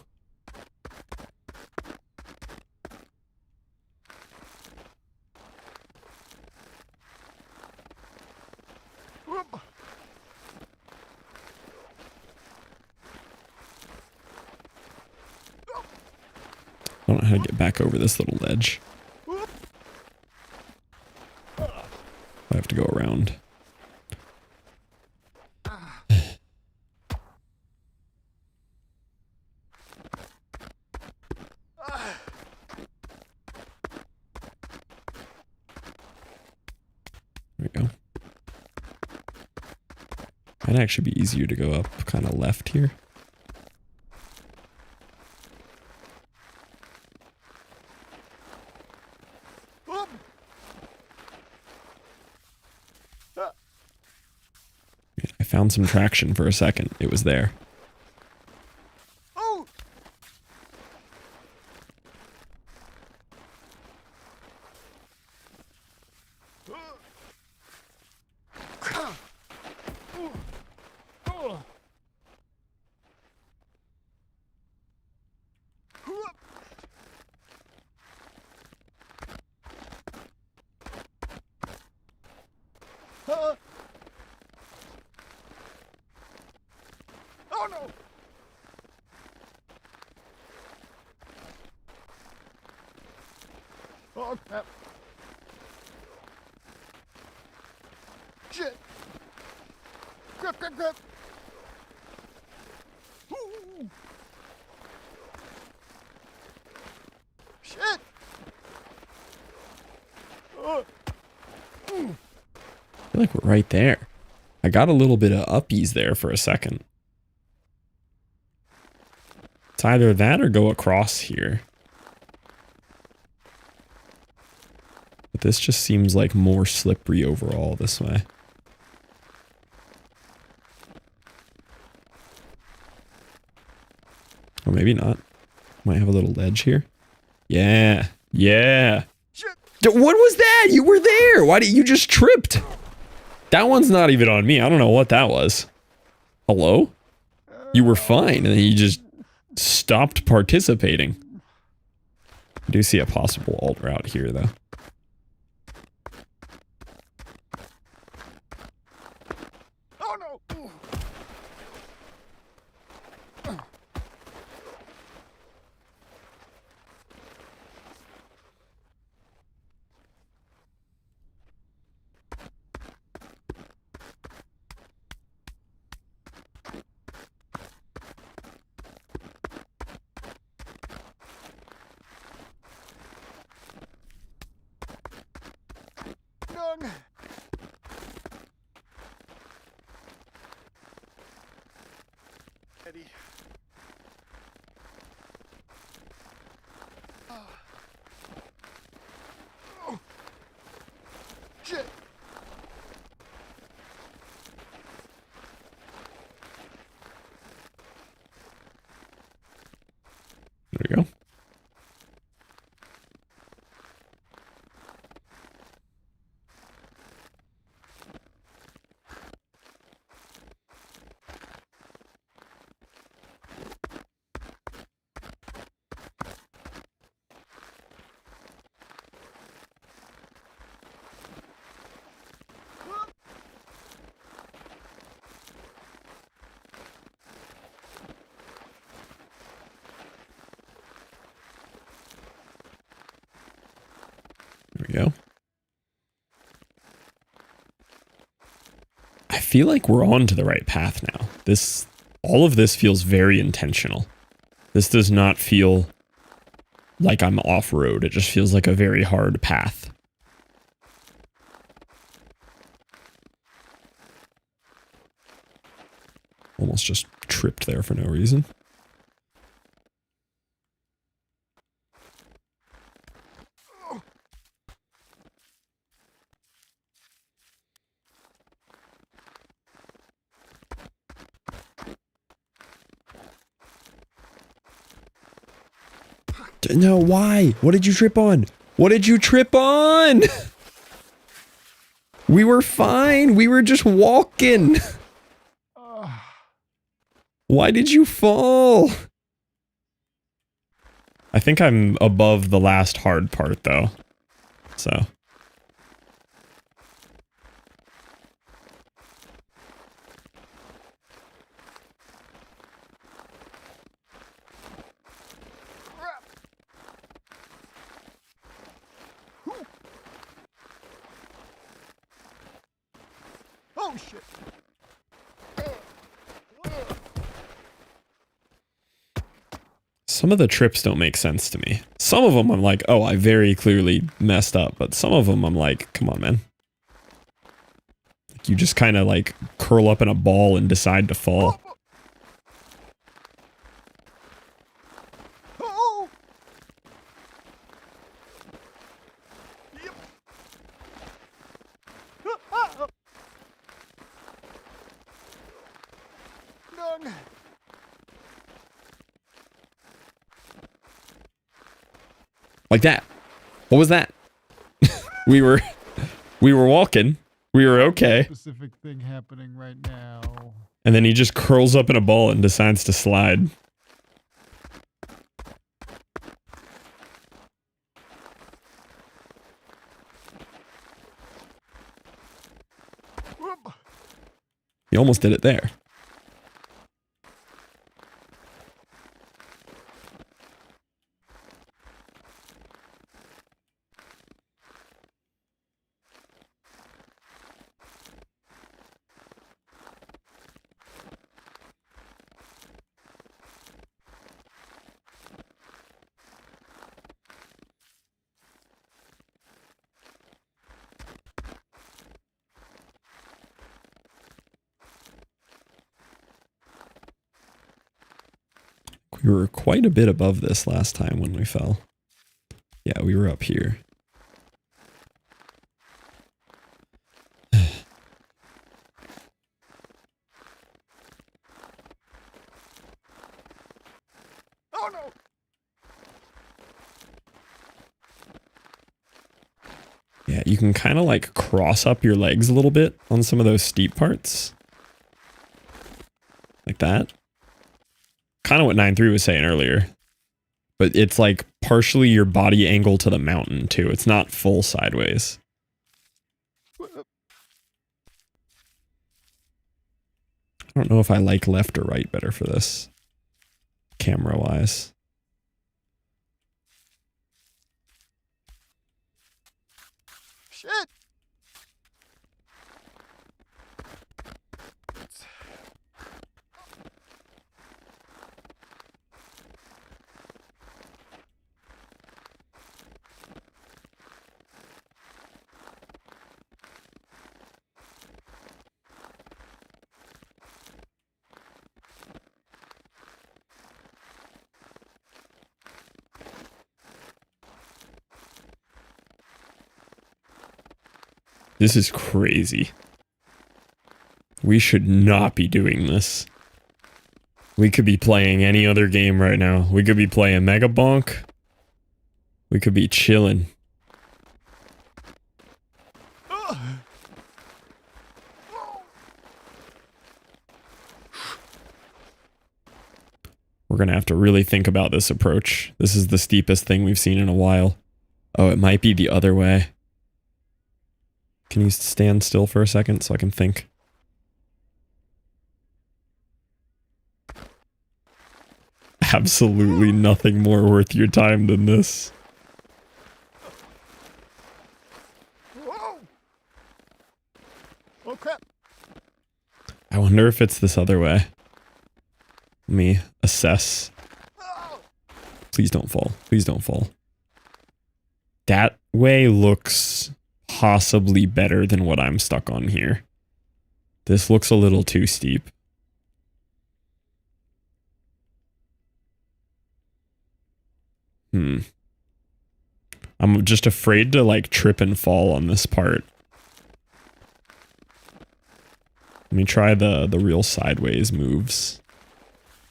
Whoop. I don't know how to get back over this little ledge. Whoop. I have to go around. There we go. Might actually be easier to go up kind of left here. Whoop. I found some traction for a second. It was there. Oh. Whoop. Oh no. Oh crap. Shit. Grip, grip, grip. Ooh. Shit. I feel like we're right there. I got a little bit of uppies there for a second. It's either that or go across here. But this just seems like more slippery overall this way. Or maybe not. Might have a little ledge here. Yeah. Yeah. Shit. What was that? You were there. Why did you just tripped? That one's not even on me. I don't know what that was. Hello? You were fine, and then you just stopped participating. I do see a possible alt route here, though. Oh no. Done. Eddie. Oh. Shit. There we go. There we go. I feel like we're on to the right path now. All of this feels very intentional. This does not feel like I'm off-road. It just feels like a very hard path. Almost just tripped there for no reason. No, why? What did you trip on? What did you trip on? We were fine. We were just walking. Why did you fall? I think I'm above the last hard part, though. So. Oh shit. Some of the trips don't make sense to me. Some of them I'm like, oh, I very clearly messed up. But some of them I'm like, come on, man. You just kind of like curl up in a ball and decide to fall. Oh. Yep. Done. Like that. What was that? we were walking. We were okay. Specific thing happening right now. And then he just curls up in a ball and decides to slide. Whoop. He almost did it there. We were quite a bit above this last time when we fell. Yeah, we were up here. Oh no. Yeah, you can kind of like cross up your legs a little bit on some of those steep parts. Like that. Kind of what 9.3 was saying earlier. But it's like partially your body angle to the mountain too. It's not full sideways. I don't know if I like left or right better for this. Camera wise. Shit. This is crazy. We should not be doing this. We could be playing any other game right now. We could be playing Mega Bonk. We could be chilling. We're gonna have to really think about this approach. This is the steepest thing we've seen in a while. Oh, it might be the other way. Can you stand still for a second so I can think? Absolutely nothing more worth your time than this. Whoa. Oh crap. I wonder if it's this other way. Let me assess. Oh. Please don't fall. Please don't fall. That way looks possibly better than what I'm stuck on here. This looks a little too steep. I'm just afraid to like trip and fall on this part. Let me try the real sideways moves.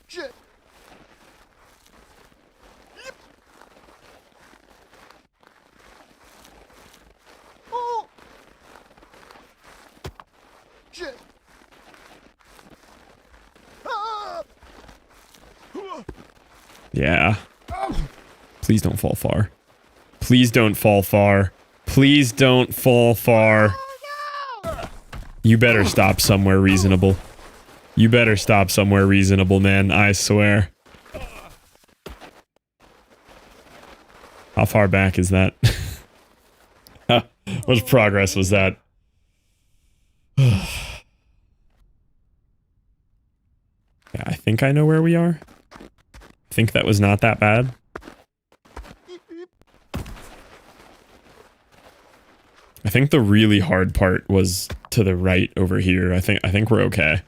Shit. Yep. Yeah. Please don't fall far. Please don't fall far. Please don't fall far. You better stop somewhere reasonable. You better stop somewhere reasonable, man. I swear. How far back is that? How much progress was that? Yeah, I think I know where we are. I think that was not that bad. I think the really hard part was to the right over here. I think we're okay.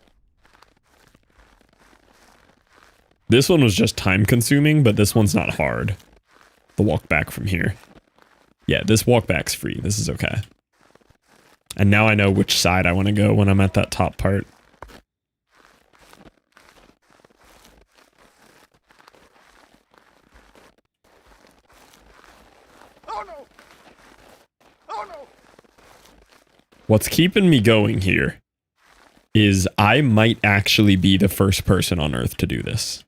This one was just time consuming, but this one's not hard. The walk back from here. Yeah, this walk back's free. This is okay. And now I know which side I want to go when I'm at that top part. Oh no! Oh no! What's keeping me going here is I might actually be the first person on Earth to do this.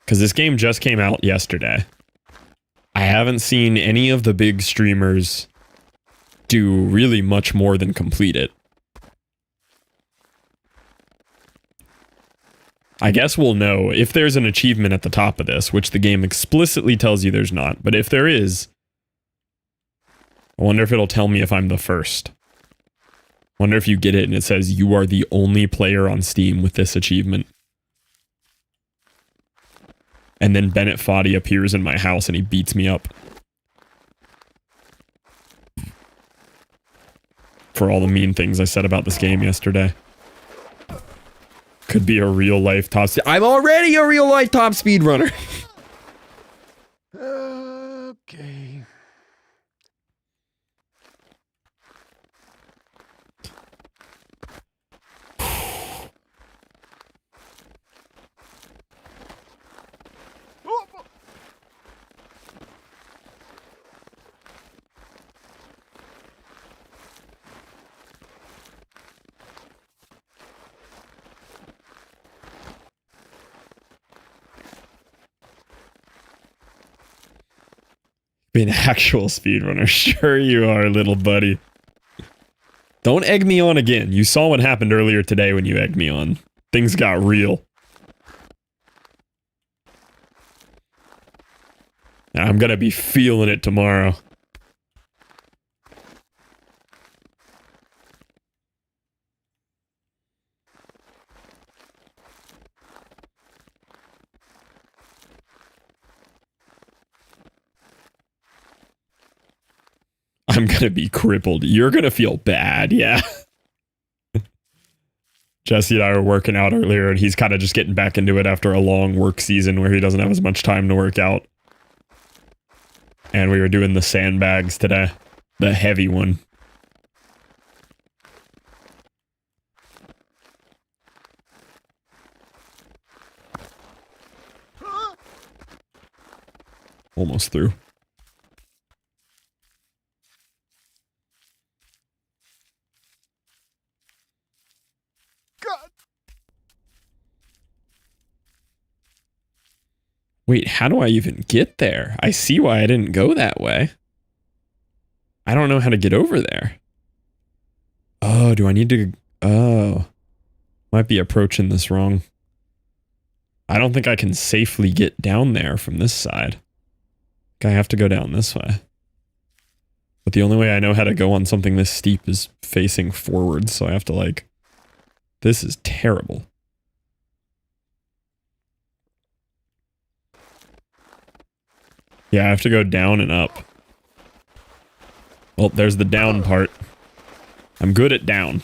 Because this game just came out yesterday. I haven't seen any of the big streamers do really much more than complete it. I guess we'll know if there's an achievement at the top of this, which the game explicitly tells you there's not. But if there is, I wonder if it'll tell me if I'm the first. I wonder if you get it and it says you are the only player on Steam with this achievement. And then Bennet Foddy appears in my house and he beats me up. For all the mean things I said about this game yesterday. Could be a real life top speed. I'm already a real life top speedrunner. Okay. Be an actual speedrunner. Sure you are, little buddy. Don't egg me on again. You saw what happened earlier today when you egged me on. Things got real. I'm gonna be feeling it tomorrow. I'm gonna be crippled. You're gonna feel bad, yeah. Jesse and I were working out earlier, and he's kind of just getting back into it after a long work season where he doesn't have as much time to work out. And we were doing the sandbags today. The heavy one. Almost through. God. Wait, how do I even get there? I see why I didn't go that way. I don't know how to get over there. Oh, do I need to... Oh. Might be approaching this wrong. I don't think I can safely get down there from this side. I have to go down this way. But the only way I know how to go on something this steep is facing forwards, so I have to like... This is terrible. Yeah, I have to go down and up. Well, there's the down part. I'm good at down.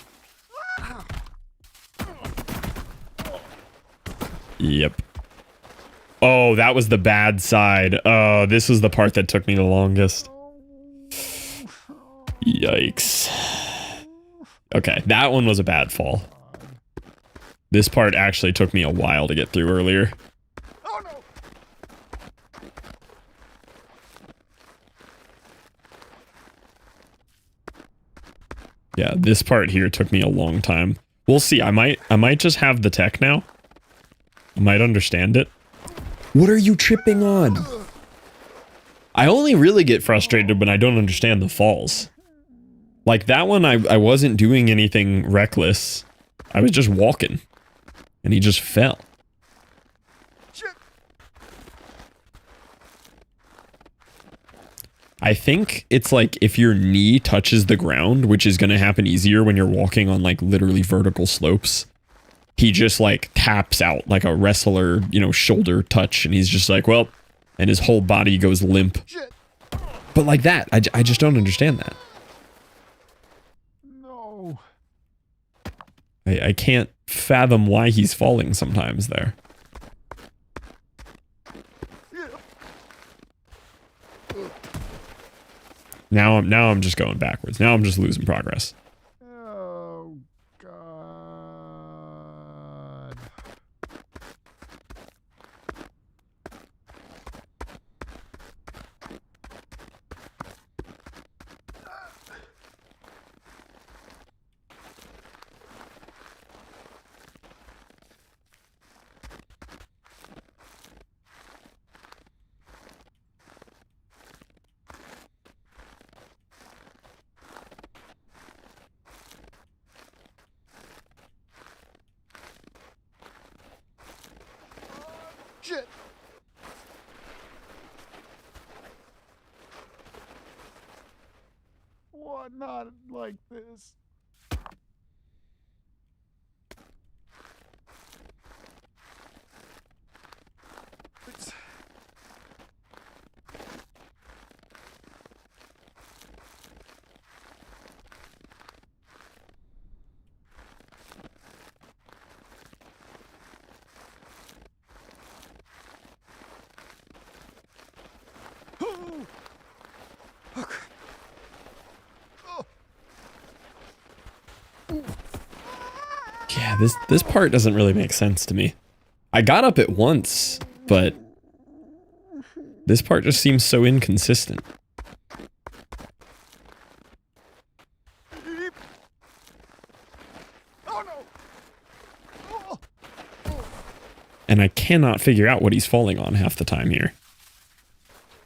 Yep. Oh, that was the bad side. Oh, this was the part that took me the longest. Yikes. Okay, that one was a bad fall. This part actually took me a while to get through earlier. Oh no! Yeah, this part here took me a long time. We'll see. I might just have the tech now. I might understand it. What are you tripping on? I only really get frustrated when I don't understand the falls. Like that one, I wasn't doing anything reckless. I was just walking. And he just fell. Shit. I think it's like if your knee touches the ground, which is going to happen easier when you're walking on like literally vertical slopes. He just like taps out like a wrestler, you know, shoulder touch. And he's just like, well, and his whole body goes limp. Shit. But like that, I just don't understand that. No. I can't fathom why he's falling sometimes there. Now I'm just going backwards. Now I'm just losing progress. Oh, God. Shit. What? Not like this. It's... Oh. Okay. Oh. Yeah, this part doesn't really make sense to me. I got up at once, but this part just seems so inconsistent. Oh no. Oh. And I cannot figure out what he's falling on half the time here.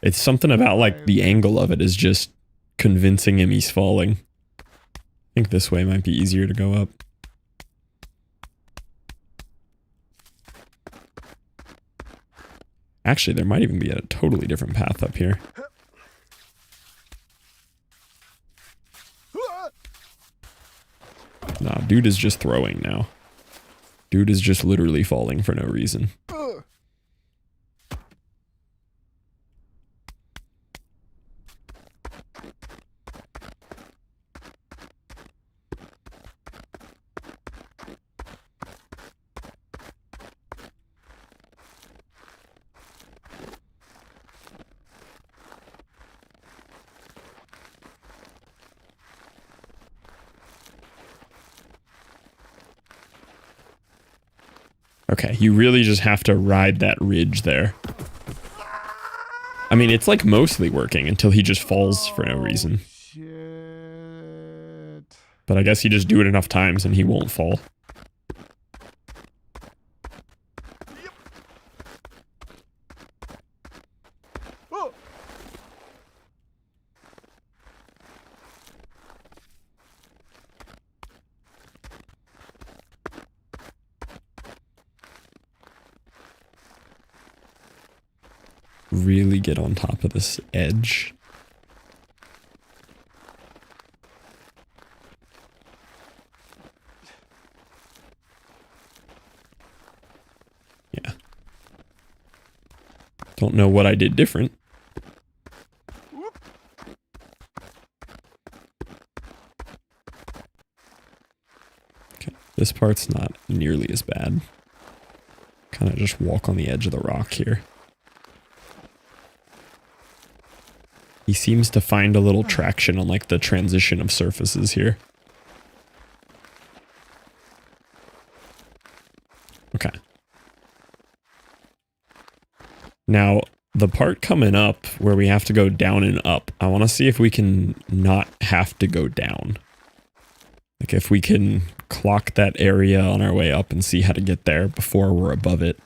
It's something about like the angle of it is just convincing him he's falling. I think this way might be easier to go up. Actually, there might even be a totally different path up here. Nah, dude is just throwing now. Dude is just literally falling for no reason. Okay, you really just have to ride that ridge there. I mean, it's like mostly working until he just falls for no reason. Shit. But I guess you just do it enough times and he won't fall. Oh. Really get on top of this edge. Yeah. Don't know what I did different. Okay, this part's not nearly as bad. Kind of just walk on the edge of the rock here. He seems to find a little traction on like the transition of surfaces here. Okay. Now, the part coming up where we have to go down and up, I want to see if we can not have to go down. Like if we can clock that area on our way up and see how to get there before we're above it.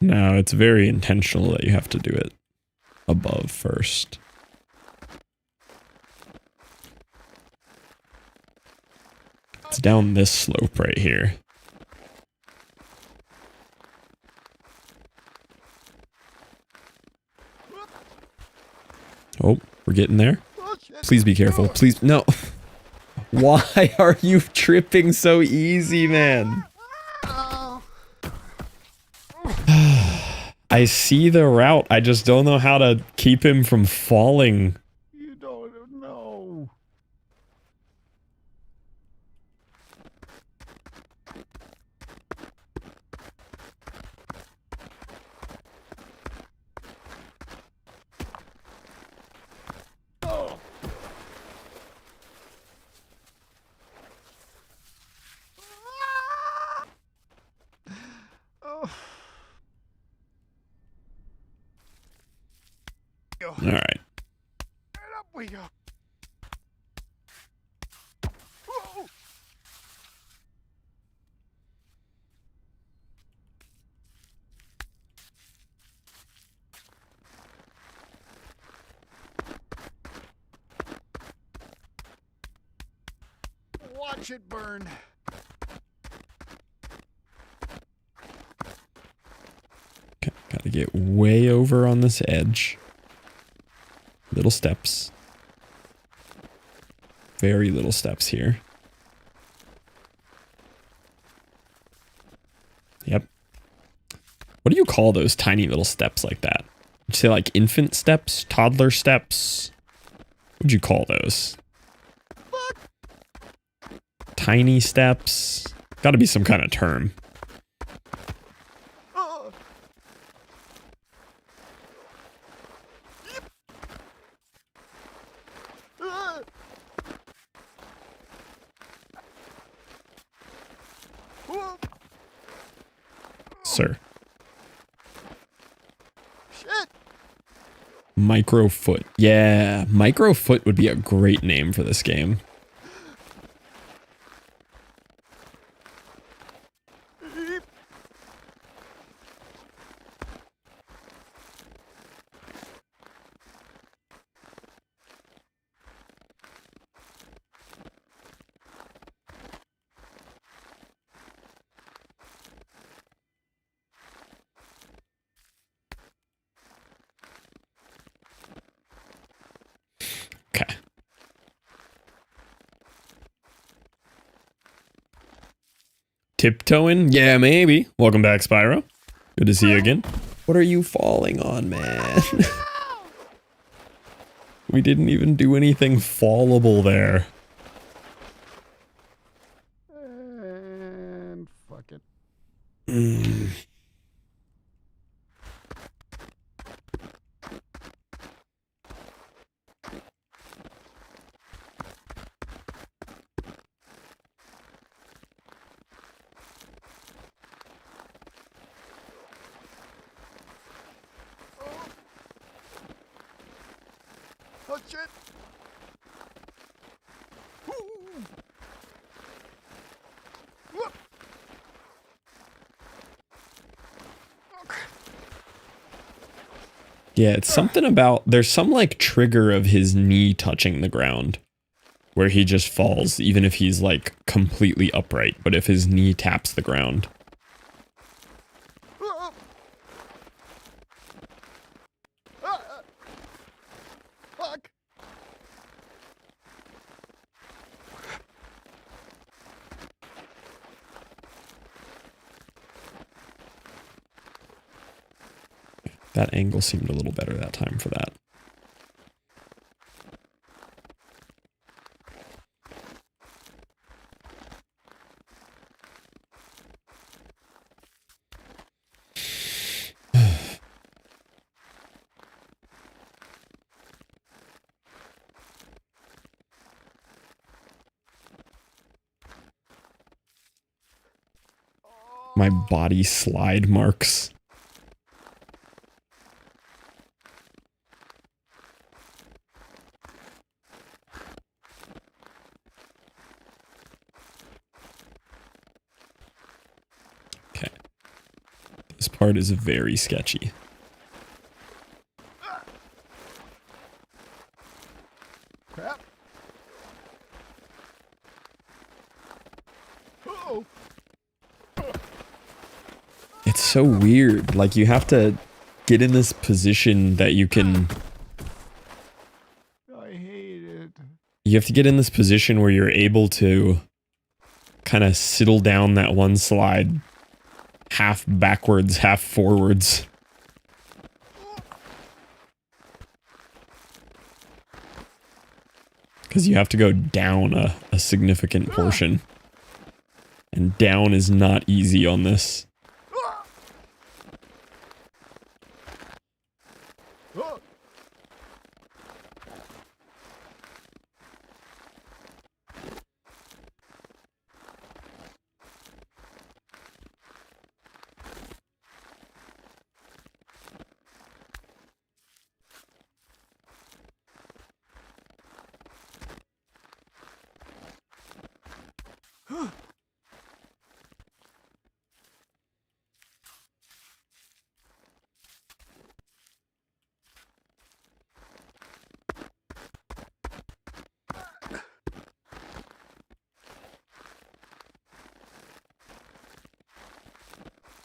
No, it's very intentional that you have to do it above first. It's down this slope right here. Oh, we're getting there. Oh, shit. Please be careful. Please, no. Why are you tripping so easy, man? Oh. I see the route. I just don't know how to keep him from falling. You don't know. Oh. Oh. All right. And up we go. Oh. Watch it burn. Okay, gotta get way over on this edge. Little steps. Very little steps here. Yep. What do you call those tiny little steps like that? Would you say like infant steps? Toddler steps? What would you call those? Tiny steps? Gotta be some kind of term. Oh. Ah. Oh. Sir. Shit. Microfoot. Yeah, Microfoot would be a great name for this game. Eep. Okay. Tiptoeing? Yeah, maybe. Welcome back, Spyro. Good to see you again. What are you falling on, man? We didn't even do anything fallable there. And fuck it. Mm. Oh, shit. Ooh. Whoop. Okay. Yeah, it's something about, there's some like trigger of his knee touching the ground where he just falls, even if he's like completely upright, but if his knee taps the ground. Oh. Ah. Fuck. That angle seemed a little better that time for that. My body slide marks. This part is very sketchy. Crap. Uh-oh. It's so weird. Like, you have to get in this position that you can... I hate it. You have to get in this position where you're able to kind of settle down that one slide half backwards, half forwards. Because you have to go down a significant portion. And down is not easy on this.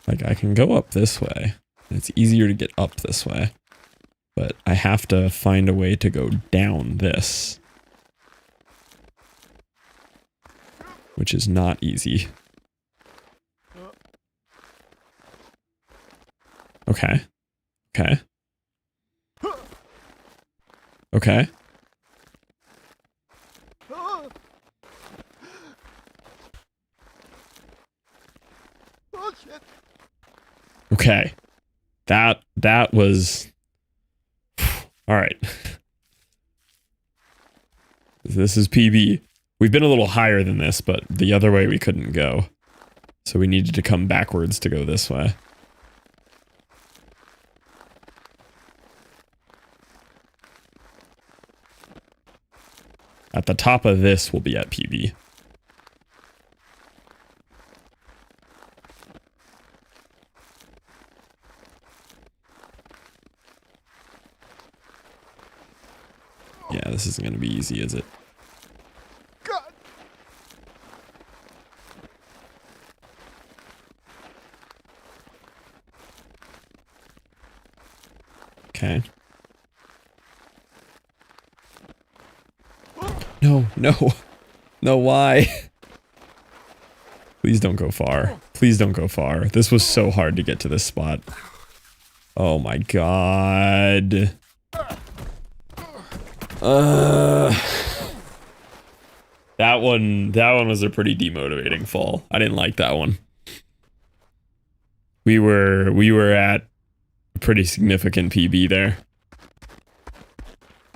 Like, I can go up this way. It's easier to get up this way. But I have to find a way to go down this. Which is not easy. Okay. Okay. Okay. Oh, shit. Okay. That was... Alright. This is PB. We've been a little higher than this, but the other way we couldn't go. So we needed to come backwards to go this way. At the top of this, we'll be at PB. Yeah, this isn't going to be easy, is it? God. Okay. No, no. No, why? Please don't go far. Please don't go far. This was so hard to get to this spot. Oh my god. That one was a pretty demotivating fall. I didn't like that one. We were at a pretty significant PB there.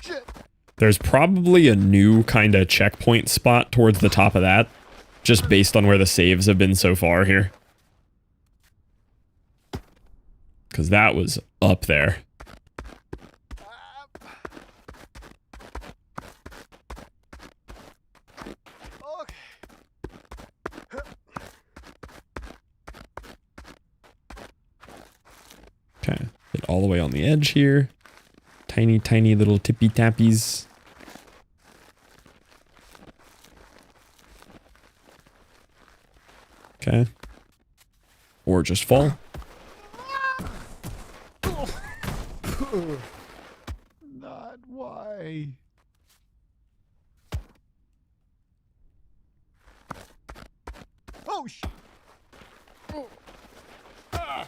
Shit. There's probably a new kind of checkpoint spot towards the top of that, just based on where the saves have been so far here. Because that was up there. Okay, get all the way on the edge here. Tiny, tiny little tippy tappies. Okay. Or just fall. Not why. Oh, shit. Oh. Ah.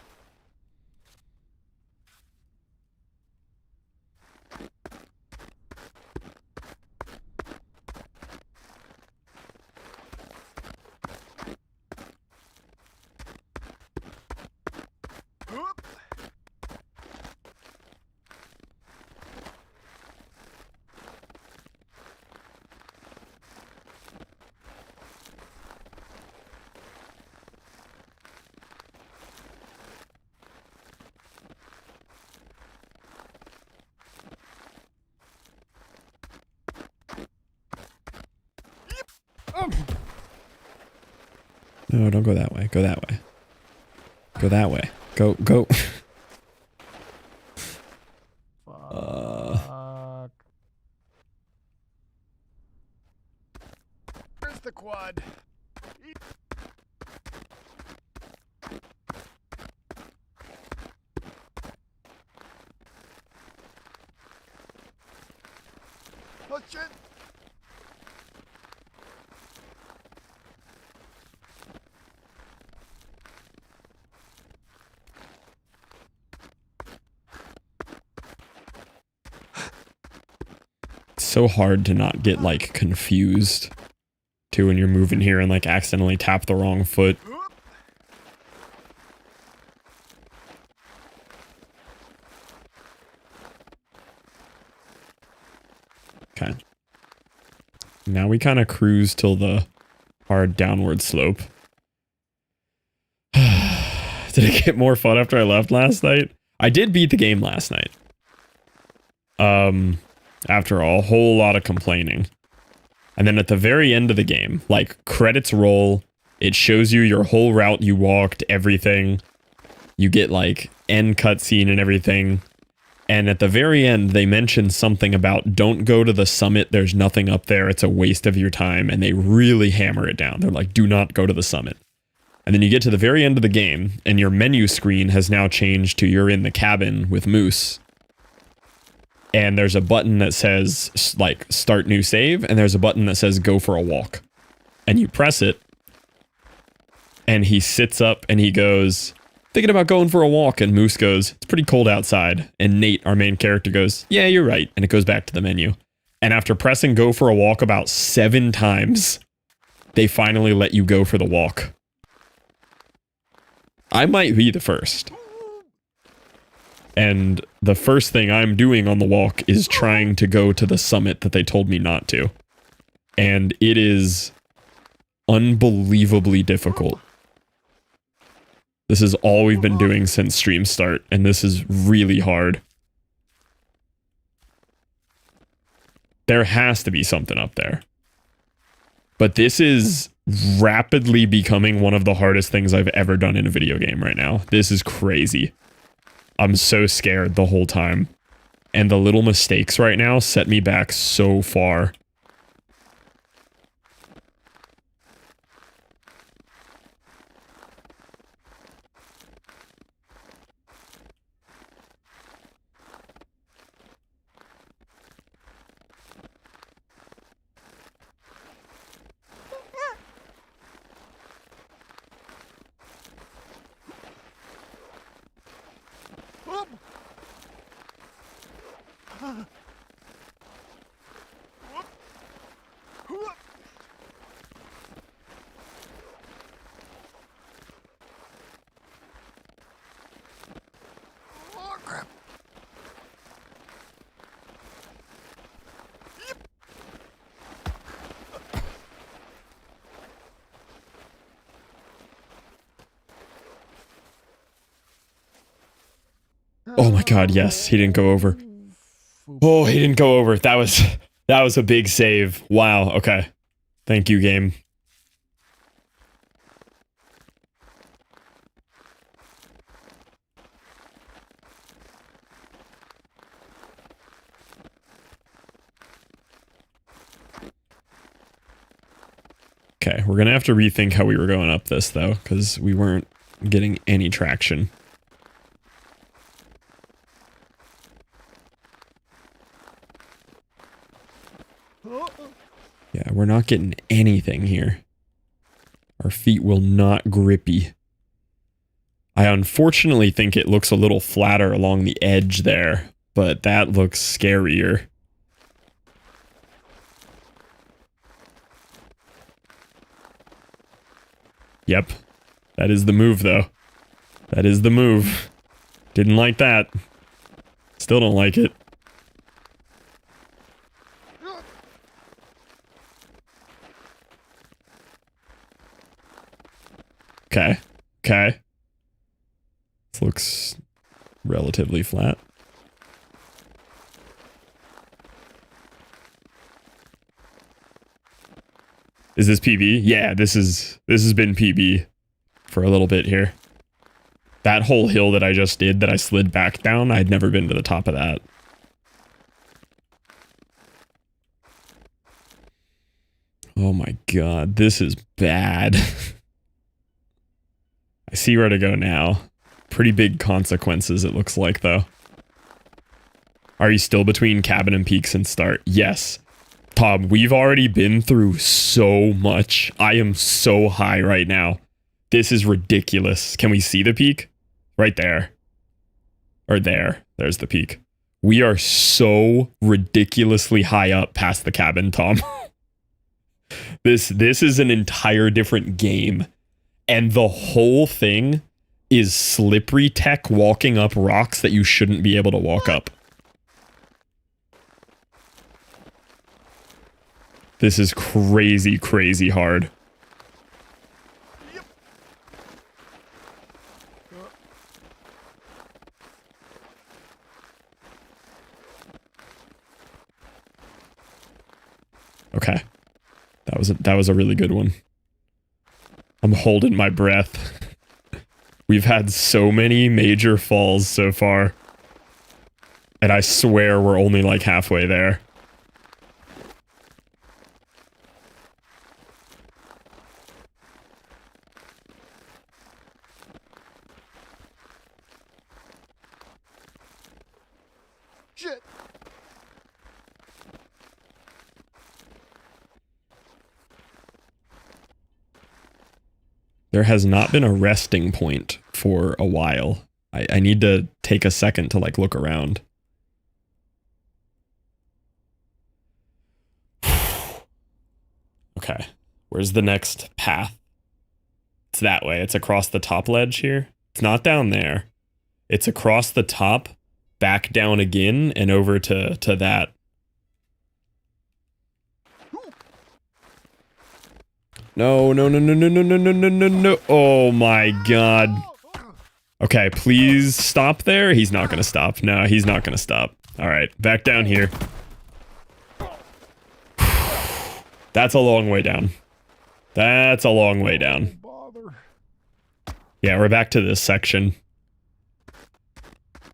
Whoop. No, don't go that way. Go that way. Go that way. Go, go. Fuck. Where's the quad? Oh shit! It's so hard to not get like confused too when you're moving here and like accidentally tap the wrong foot. Whoop. Okay. Now we kind of cruise till the hard downward slope. Did it get more fun after I left last night? I did beat the game last night. After a whole lot of complaining. And then at the very end of the game, like credits roll, it shows you your whole route you walked, everything. You get like end cutscene and everything. And at the very end, they mention something about don't go to the summit. There's nothing up there. It's a waste of your time. And they really hammer it down. They're like, do not go to the summit. And then you get to the very end of the game and your menu screen has now changed to you're in the cabin with Moose. And there's a button that says like start new save. And there's a button that says go for a walk. And you press it. And he sits up and he goes, thinking about going for a walk. And Moose goes, it's pretty cold outside. And Nate, our main character, goes, yeah, you're right. And it goes back to the menu. And after pressing go for a walk about 7 times, they finally let you go for the walk. I might be the first. And the first thing I'm doing on the walk is trying to go to the summit that they told me not to. And it is unbelievably difficult. This is all we've been doing since stream start, and this is really hard. There has to be something up there. But this is rapidly becoming one of the hardest things I've ever done in a video game right now. This is crazy. I'm so scared the whole time. And the little mistakes right now set me back so far. Whoop. Whoop. Whoop. Oh crap. Oh my god, yes, he didn't go over. Oh, he didn't go over. That was a big save. Wow, okay. Thank you, game. Okay, we're gonna have to rethink how we were going up this, though, because we weren't getting any traction. Yeah, we're not getting anything here. Our feet will not grippy. I unfortunately think it looks a little flatter along the edge there, but that looks scarier. Yep. That is the move, though. That is the move. Didn't like that. Still don't like it. Okay. Okay. This looks relatively flat. Is this PB? Yeah, this has been PB for a little bit here. That whole hill that I just did that I slid back down, I'd never been to the top of that. Oh my god, this is bad. I see where to go now. Pretty big consequences, it looks like, though. Are you still between cabin and peaks and start? Yes. Tom, we've already been through so much. I am so high right now. This is ridiculous. Can we see the peak? Right there. Or there. There's the peak. We are so ridiculously high up past the cabin, Tom. This is an entire different game. And the whole thing is slippery tech walking up rocks that you shouldn't be able to walk up. This is crazy, crazy hard. Okay. That was a really good one. I'm holding my breath. We've had so many major falls so far. And I swear we're only like halfway there. Shit. There has not been a resting point for a while. I need to take a second to like look around. Okay, where's the next path? It's that way. It's across the top ledge here. It's not down there. It's across the top, back down again, and over to that. No, no, no, no, no, no, no, no, no, no, no. Oh my god. Okay, please stop there. He's not gonna stop. No, he's not gonna stop. Alright, back down here. That's a long way down. That's a long way down. Yeah, we're back to this section.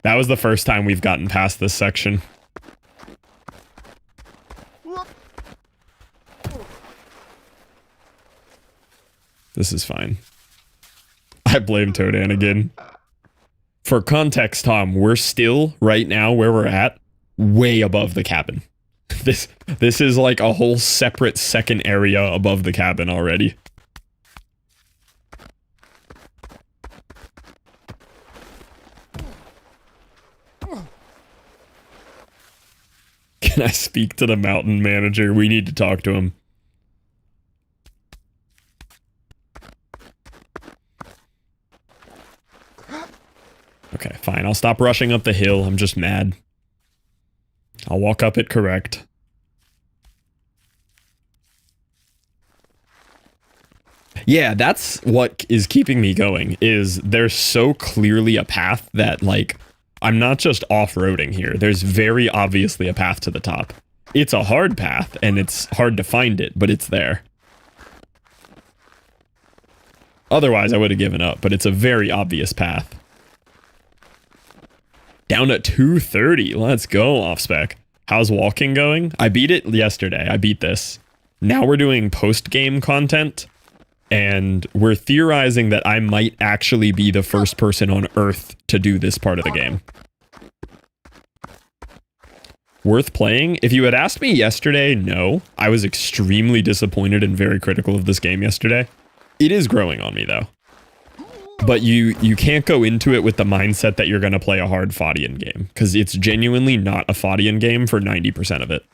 That was the first time we've gotten past this section. This is fine. I blame Toadan again. For context, Tom, we're still, right now, where we're at, way above the cabin. This is like a whole separate second area above the cabin already. Can I speak to the mountain manager? We need to talk to him. Okay, fine. I'll stop rushing up the hill. I'm just mad. I'll walk up it correct. Yeah, that's what is keeping me going, is there's so clearly a path that, like, I'm not just off-roading here. There's very obviously a path to the top. It's a hard path, and it's hard to find it, but it's there. Otherwise, I would have given up, but it's a very obvious path. Down at 230. Let's go, off-spec. How's walking going? I beat it yesterday. I beat this. Now we're doing post-game content, and we're theorizing that I might actually be the first person on Earth to do this part of the game. Worth playing? If you had asked me yesterday, no. I was extremely disappointed and very critical of this game yesterday. It is growing on me, though. But you can't go into it with the mindset that you're going to play a hard foddian game, because it's genuinely not a foddian game for 90% of it.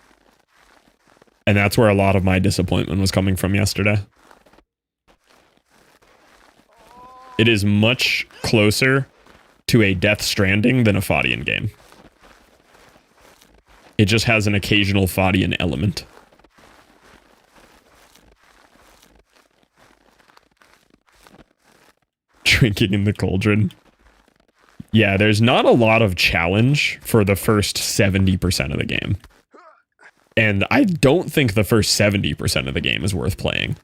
And that's where a lot of my disappointment was coming from yesterday. It is much closer to a Death Stranding than a foddian game. It just has an occasional foddian element. Drinking in the cauldron. Yeah, there's not a lot of challenge for the first 70% of the game. And I don't think the first 70% of the game is worth playing.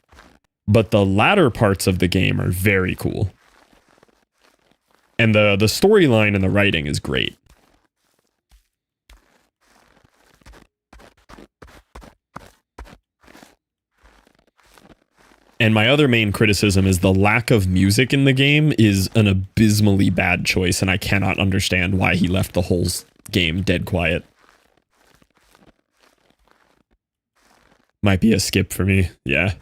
But the latter parts of the game are very cool. And the storyline and the writing is great. And my other main criticism is the lack of music in the game is an abysmally bad choice, and I cannot understand why he left the whole game dead quiet. Might be a skip for me, yeah.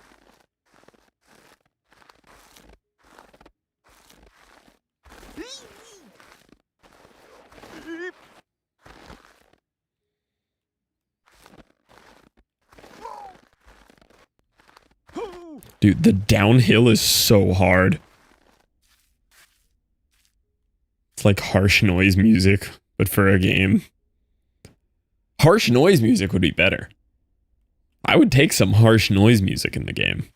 Dude, the downhill is so hard. It's like harsh noise music, but for a game. Harsh noise music would be better. I would take some harsh noise music in the game.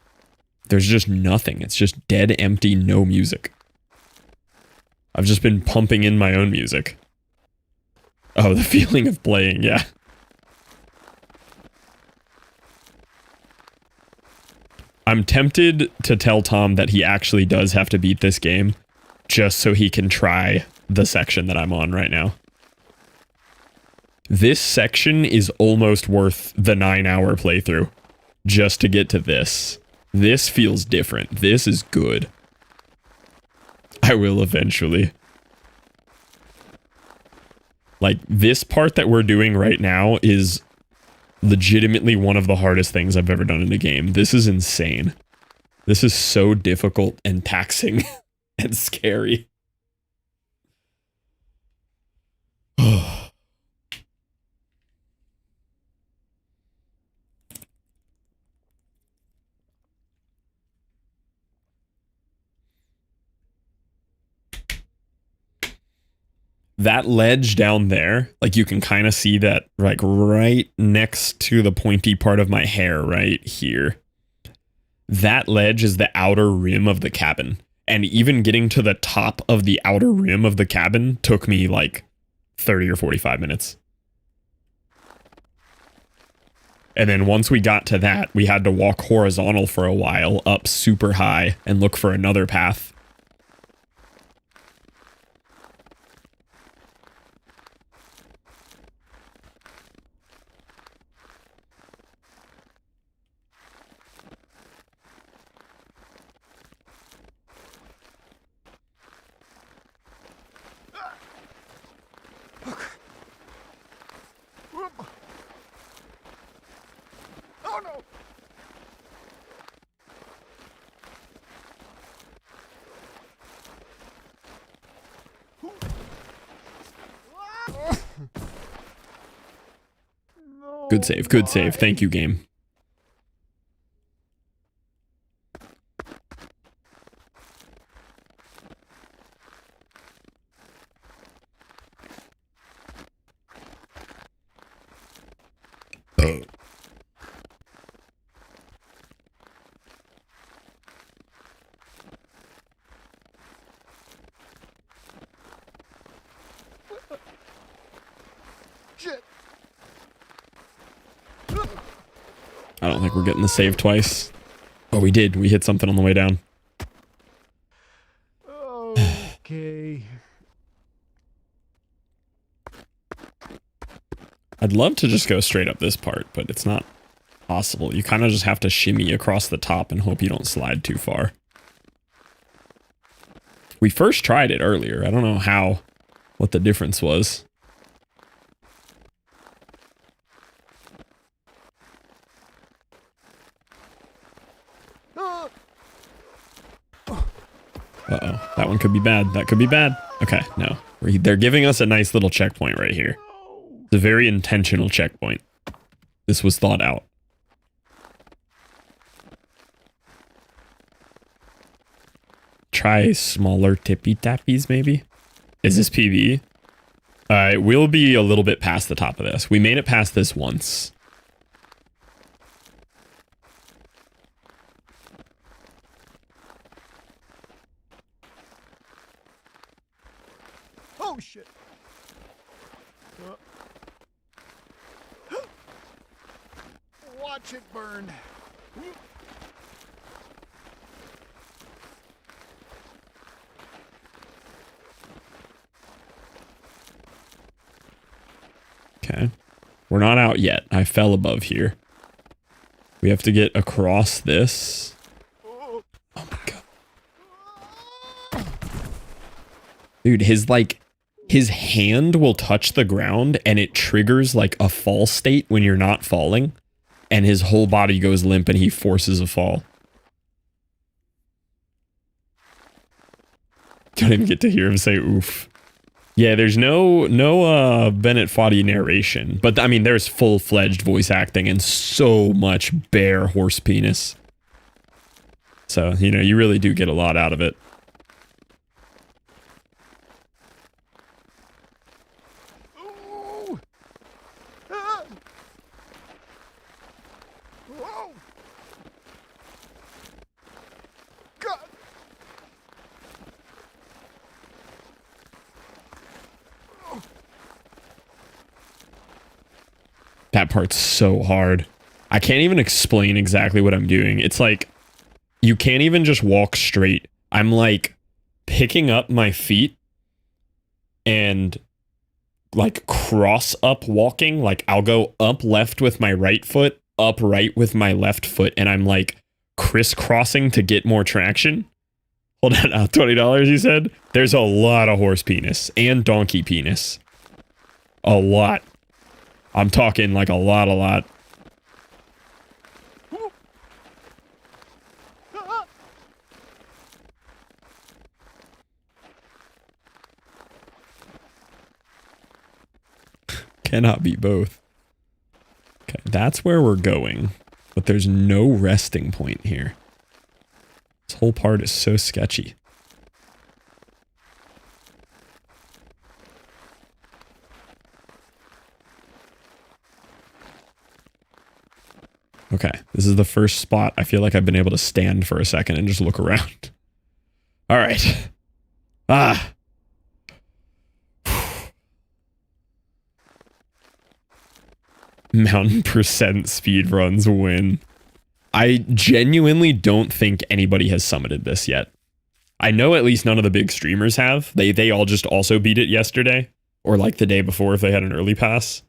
There's just nothing. It's just dead empty, no music. I've just been pumping in my own music. Oh, the feeling of playing, yeah. I'm tempted to tell Tom that he actually does have to beat this game just so he can try the section that I'm on right now. This section is almost worth the 9-hour playthrough just to get to this. This feels different. This is good. I will eventually. Like, this part that we're doing right now is legitimately one of the hardest things I've ever done in a game. This is insane. This is so difficult and taxing and scary. That ledge down there, like you can kind of see that like right next to the pointy part of my hair right here. That ledge is the outer rim of the cabin. And even getting to the top of the outer rim of the cabin took me like 30 or 45 minutes. And then once we got to that, we had to walk horizontal for a while up super high and look for another path. Oh no! No, Good save, good why? save. Thank you, game. Shit! I don't think we're getting the save twice. Oh, we did. We hit something on the way down. Okay. I'd love to just go straight up this part, but it's not possible. You kind of just have to shimmy across the top and hope you don't slide too far. We first tried it earlier. I don't know what the difference was. Uh-oh. That one could be bad. That could be bad. Okay, no. They're giving us a nice little checkpoint right here. It's a very intentional checkpoint. This was thought out. Try smaller tippy-tappies, maybe? Is this PvE? It will be a little bit past the top of this. We made it past this once. Oh shit! Watch it burn. We're not out yet. I fell above here. We have to get across this. Oh my god. Dude, his hand will touch the ground and it triggers like a fall state when you're not falling. And his whole body goes limp and he forces a fall. Don't even get to hear him say oof. Yeah, there's no Bennet foddy narration. But I mean, there's full-fledged voice acting and so much bare horse penis. So, you know, you really do get a lot out of it. Ooh. Ah. Whoa. God. That part's so hard. I can't even explain exactly what I'm doing. It's like, you can't even just walk straight. I'm like picking up my feet and like cross up walking. Like I'll go up left with my right foot, up right with my left foot. And I'm like crisscrossing to get more traction. Hold on, $20 you said? There's a lot of horse penis and donkey penis. A lot. I'm talking like a lot. Cannot be both. Okay, that's where we're going. But there's no resting point here. This whole part is so sketchy. Okay, this is the first spot I feel like I've been able to stand for a second and just look around. All right. Ah. Mountain percent speedruns win. I genuinely don't think anybody has summited this yet. I know at least none of the big streamers have. They all just also beat it yesterday or like the day before if they had an early pass.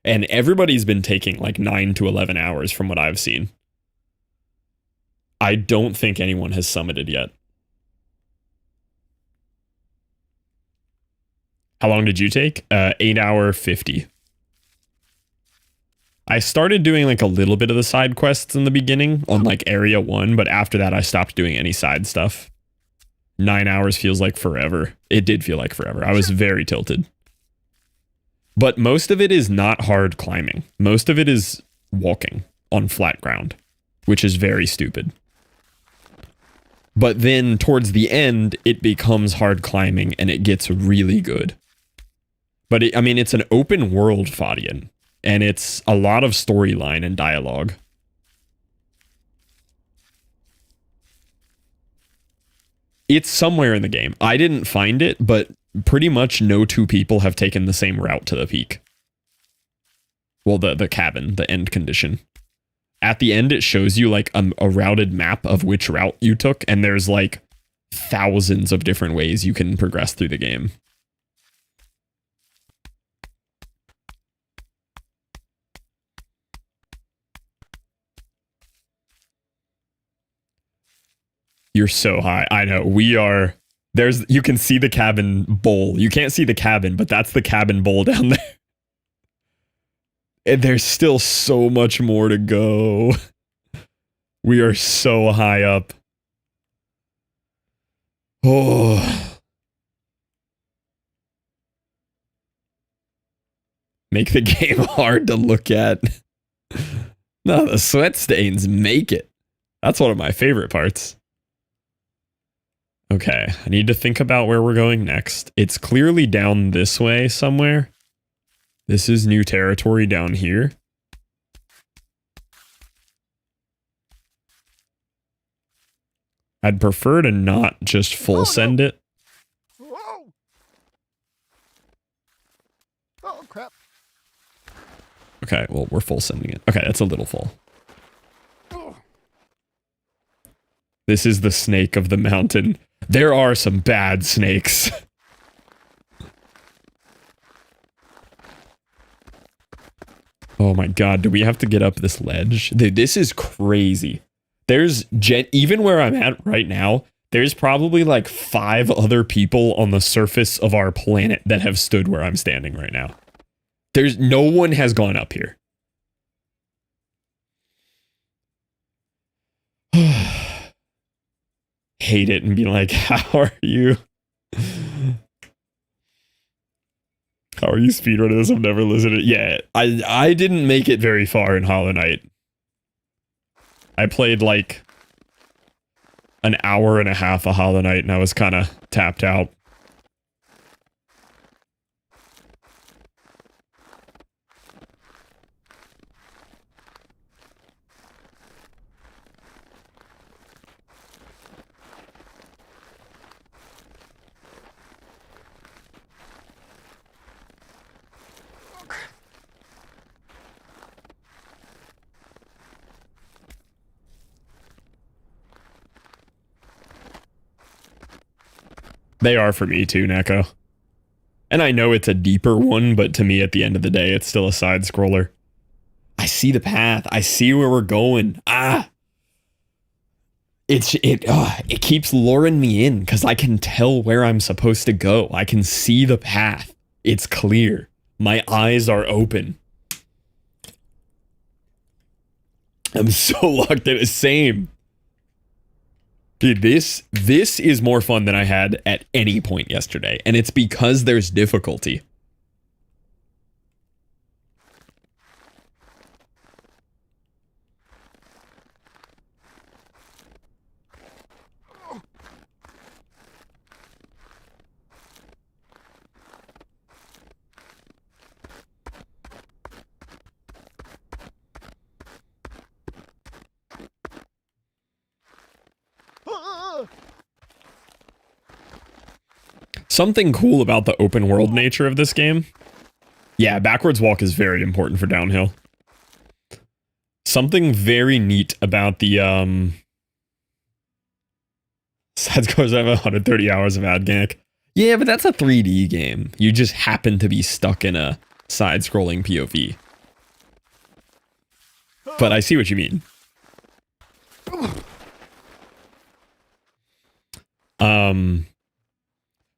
And everybody's been taking like 9 to 11 hours from what I've seen. I don't think anyone has summited yet. How long did you take? 8 hour 50. I started doing like a little bit of the side quests in the beginning on like area 1, but after that I stopped doing any side stuff. 9 hours feels like forever. It did feel like forever. I was very tilted. But most of it is not hard climbing. Most of it is walking on flat ground, which is very stupid. But then towards the end, it becomes hard climbing and it gets really good. But I mean, it's an open world foddian, and it's a lot of storyline and dialogue. It's somewhere in the game. I didn't find it, but pretty much no two people have taken the same route to the peak. Well, the cabin, the end condition. At the end, it shows you like a routed map of which route you took, and there's like thousands of different ways you can progress through the game. You're so high. I know. We are... you can see the cabin bowl. You can't see the cabin, but that's the cabin bowl down there. And there's still so much more to go. We are so high up. Oh. Make the game hard to look at. No, the sweat stains make it. That's one of my favorite parts. Okay, I need to think about where we're going next. It's clearly down this way somewhere. This is new territory down here. I'd prefer to not just full send it. Whoa. Oh, crap. Okay, well, we're full sending it. Okay, that's a little full. Oh. This is the snake of the mountain. There are some bad snakes. Oh my god, do we have to get up this ledge? Dude, this is crazy. There's even where I'm at right now, there's probably like 5 other people on the surface of our planet that have stood where I'm standing right now. There's no one has gone up here. Hate it and be like, how are you? How are you speedrunning this? I've never listened to it. Yeah, I didn't make it very far in Hollow Knight. I played like an hour and a half of Hollow Knight and I was kind of tapped out. They are for me too, Neko. And I know it's a deeper one, but to me at the end of the day, it's still a side scroller. I see the path. I see where we're going. It keeps luring me in because I can tell where I'm supposed to go. I can see the path. It's clear. My eyes are open. I'm so locked in. Same. Dude, this is more fun than I had at any point yesterday, and it's because there's difficulty. Something cool about the open world nature of this game. Yeah, backwards walk is very important for downhill. Something very neat about the letsgo's have 130 hours of adgac. Yeah, but that's a 3D game. You just happen to be stuck in a side-scrolling POV. But I see what you mean.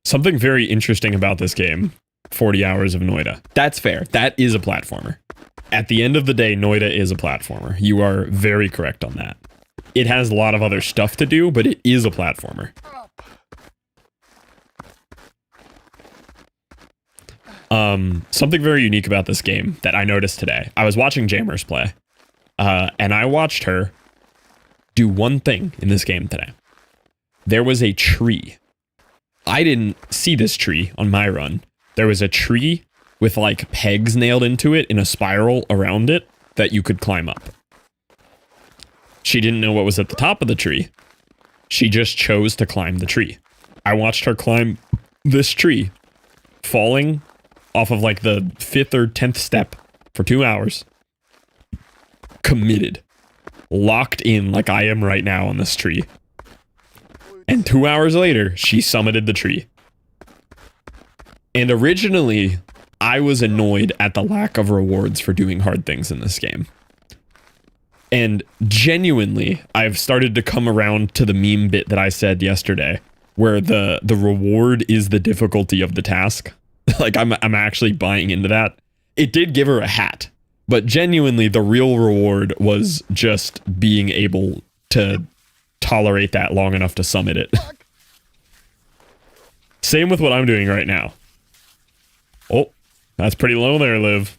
Something very interesting about this game, 40 hours of Noida. That's fair. That is a platformer. At the end of the day, Noida is a platformer. You are very correct on that. It has a lot of other stuff to do, but it is a platformer. Something very unique about this game that I noticed today. I was watching Jammers play, and I watched her do one thing in this game today. There was a tree. I didn't see this tree on my run. There was a tree with like pegs nailed into it in a spiral around it that you could climb up. She didn't know what was at the top of the tree. She just chose to climb the tree. I watched her climb this tree, falling off of like the 5th or 10th step for 2 hours. Committed. Locked in like I am right now on this tree. And 2 hours later, she summited the tree. And originally, I was annoyed at the lack of rewards for doing hard things in this game. And genuinely, I've started to come around to the meme bit that I said yesterday, where the reward is the difficulty of the task. Like, I'm actually buying into that. It did give her a hat, but genuinely, the real reward was just being able to tolerate that long enough to summit it. Same with what I'm doing right now. Oh, that's pretty low there, Liv.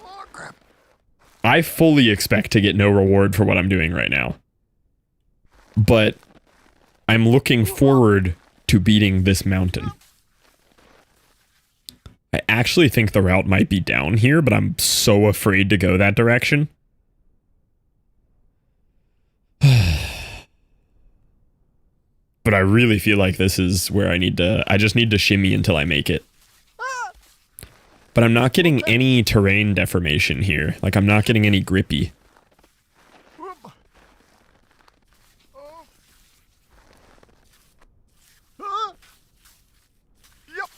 Oh, crap. I fully expect to get no reward for what I'm doing right now. But I'm looking forward to beating this mountain. I actually think the route might be down here, but I'm so afraid to go that direction. But I really feel like this is where I just need to shimmy until I make it. But I'm not getting any terrain deformation here. Like, I'm not getting any grippy. Oh. Yep.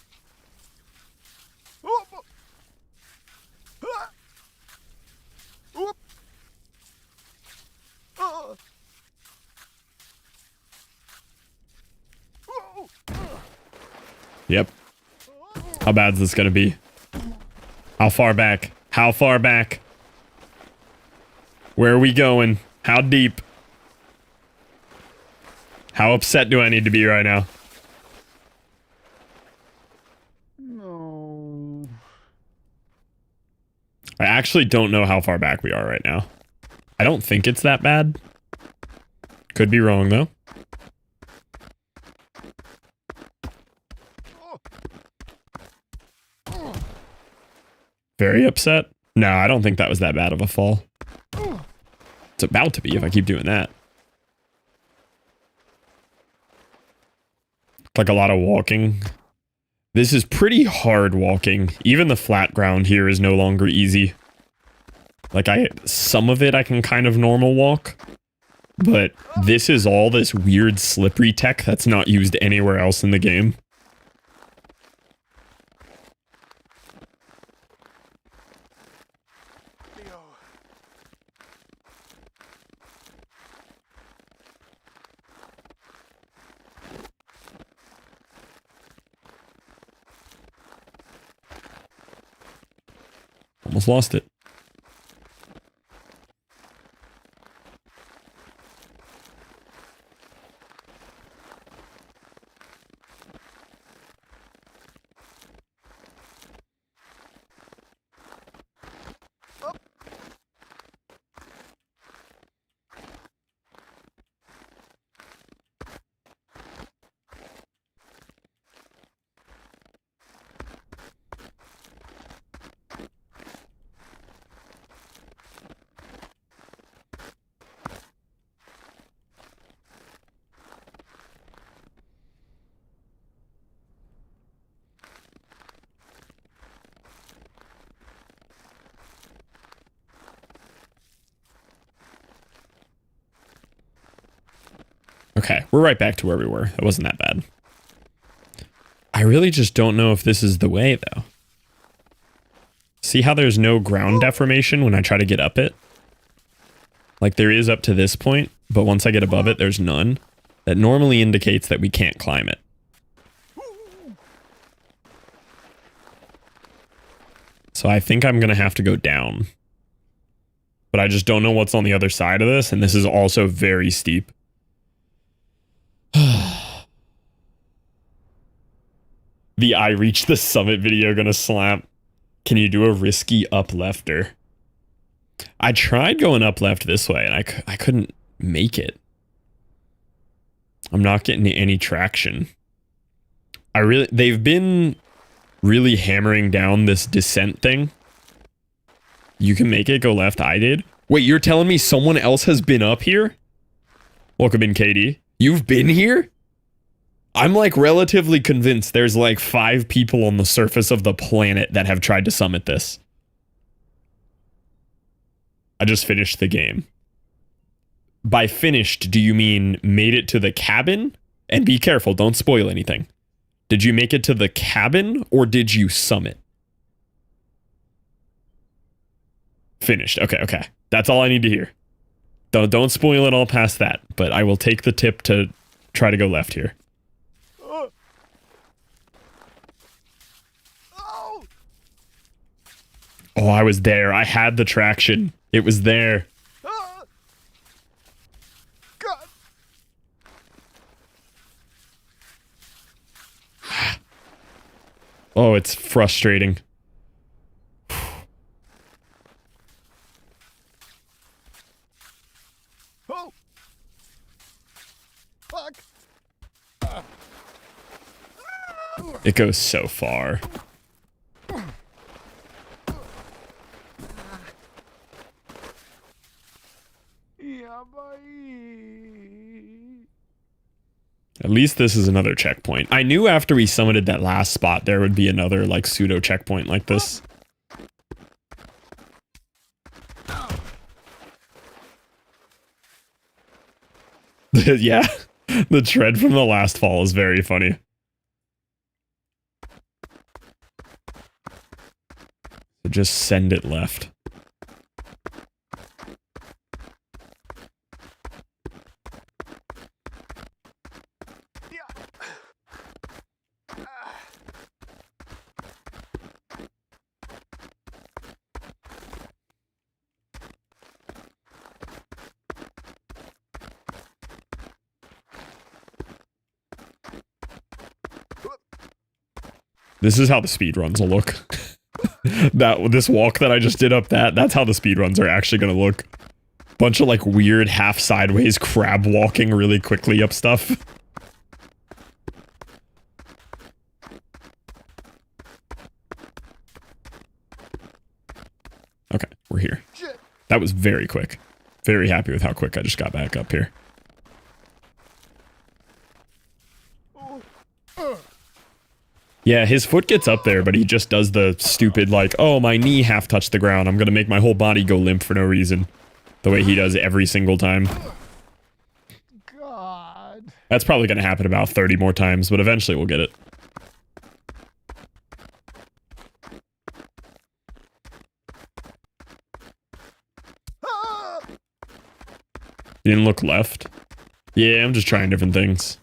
How bad is this gonna be? How far back? How far back? Where are we going? How deep? How upset do I need to be right now? No. I actually don't know how far back we are right now. I don't think it's that bad. Could be wrong, though. Very upset? No, I don't think that was that bad of a fall. It's about to be if I keep doing that. Like a lot of walking. This is pretty hard walking. Even the flat ground here is no longer easy. Like some of it I can kind of normal walk. But this is all this weird slippery tech that's not used anywhere else in the game. Almost lost it. Okay, we're right back to where we were. It wasn't that bad. I really just don't know if this is the way, though. See how there's no ground deformation when I try to get up it? Like, there is up to this point, but once I get above it, there's none. That normally indicates that we can't climb it. So I think I'm going to have to go down. But I just don't know what's on the other side of this, and this is also very steep. The I reached the summit video gonna slap. Can you do a risky up lefter? I tried going up left this way and I couldn't make it. I'm not getting any traction. They've been really hammering down this descent thing. You can make it go left. I did. Wait, you're telling me someone else has been up here? Welcome in, KD. You've been here? I'm like relatively convinced there's like 5 people on the surface of the planet that have tried to summit this. I just finished the game. By finished, do you mean made it to the cabin? And be careful, don't spoil anything. Did you make it to the cabin or did you summit? Finished. Okay. That's all I need to hear. Don't spoil it all past that, but I will take the tip to try to go left here. Oh, I was there. I had the traction. It was there. God. Oh, it's frustrating. Oh. Fuck. It goes so far. Yeah, boy. At least this is another checkpoint. I knew after we summited that last spot, there would be another, like, pseudo checkpoint like this. Yeah, the tread from the last fall is very funny. So just send it left. This is how the speed runs will look. This walk that I just did up that's how the speed runs are actually gonna look. Bunch of like weird half sideways crab walking really quickly up stuff. Okay, we're here. That was very quick. Very happy with how quick I just got back up here. Yeah, his foot gets up there, but he just does the stupid, like, oh, my knee half touched the ground. I'm gonna make my whole body go limp for no reason. The way he does every single time. God. That's probably gonna happen about 30 more times, but eventually we'll get it. You didn't look left? Yeah, I'm just trying different things.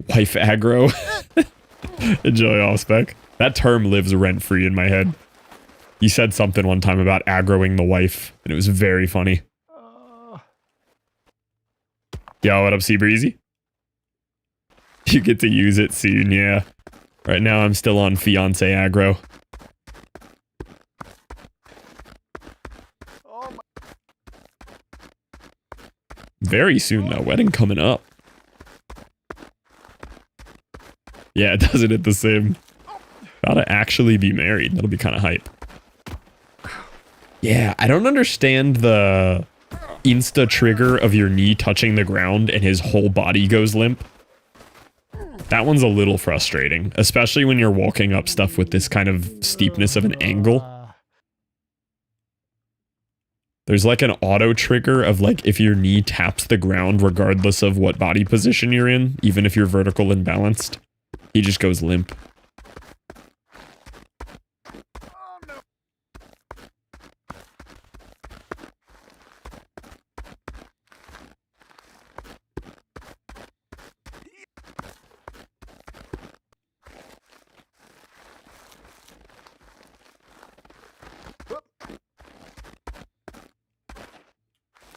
Wife aggro. Enjoy Allspec. That term lives rent-free in my head. You said something one time about aggroing the wife, and it was very funny. Yo, what up, Seabreezy? You get to use it soon, yeah. Right now I'm still on fiance aggro. Very soon though, wedding coming up. Yeah, it doesn't hit the same. Gotta actually be married. That'll be kind of hype. Yeah, I don't understand the insta trigger of your knee touching the ground and his whole body goes limp. That one's a little frustrating, especially when you're walking up stuff with this kind of steepness of an angle. There's like an auto trigger of like if your knee taps the ground regardless of what body position you're in, even if you're vertical and balanced. He just goes limp.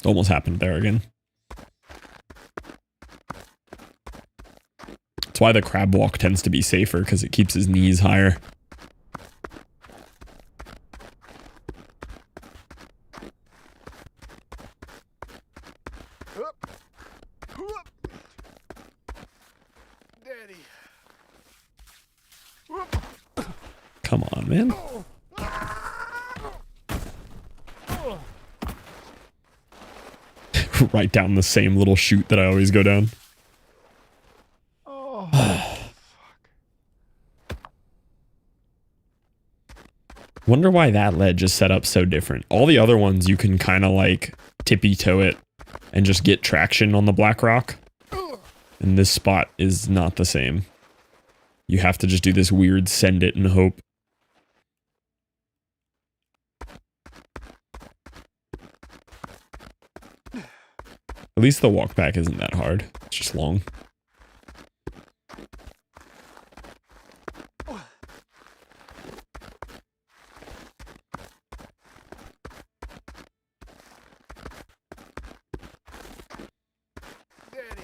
Almost happened there again. That's why the crab walk tends to be safer, because it keeps his knees higher. Daddy. Come on, man. Right down the same little chute that I always go down. Oh, Wonder why that ledge is set up so different. All the other ones you can kind of like tippy toe it and just get traction on the black rock. And this spot is not the same. You have to just do this weird send it and hope. At least the walk back isn't that hard. It's just long. Daddy.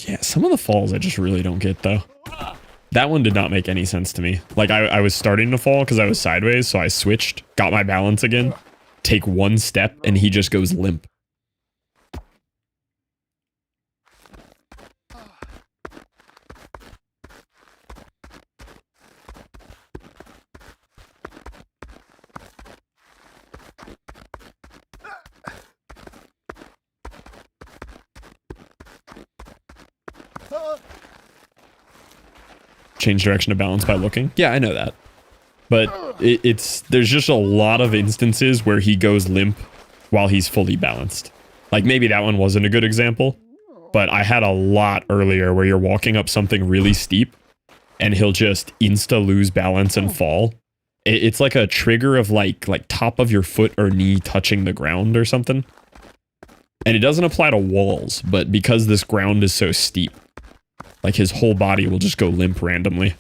Yeah, some of the falls I just really don't get, though. That one did not make any sense to me. Like, I was starting to fall because I was sideways, so I switched, got my balance again, take one step, and he just goes limp. Change direction of balance by looking. Yeah, I know that. But there's just a lot of instances where he goes limp while he's fully balanced. Like maybe that one wasn't a good example, but I had a lot earlier where you're walking up something really steep and he'll just insta lose balance and fall. It's like a trigger of like top of your foot or knee touching the ground or something. And it doesn't apply to walls, but because this ground is so steep, like his whole body will just go limp randomly.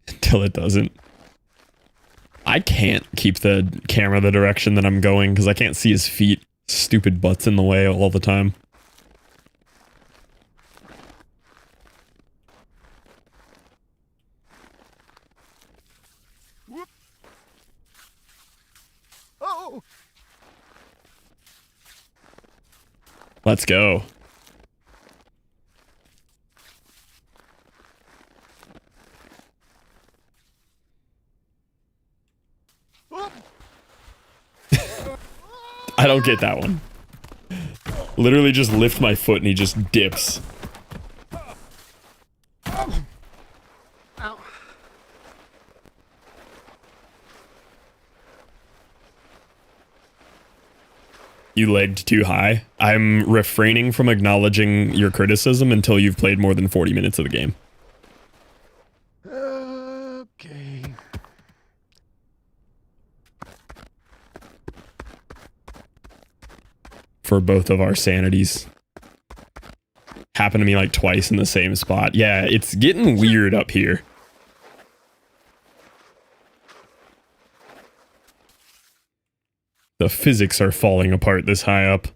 Until it doesn't. I can't keep the camera the direction that I'm going because I can't see his feet. Stupid butts in the way all the time. Whoop. Oh. Let's go. I don't get that one. Literally just lift my foot and he just dips. Ow. You legged too high. I'm refraining from acknowledging your criticism until you've played more than 40 minutes of the game. Okay. For both of our sanities. Happened to me like twice in the same spot. Yeah, it's getting weird up here. The physics are falling apart this high up.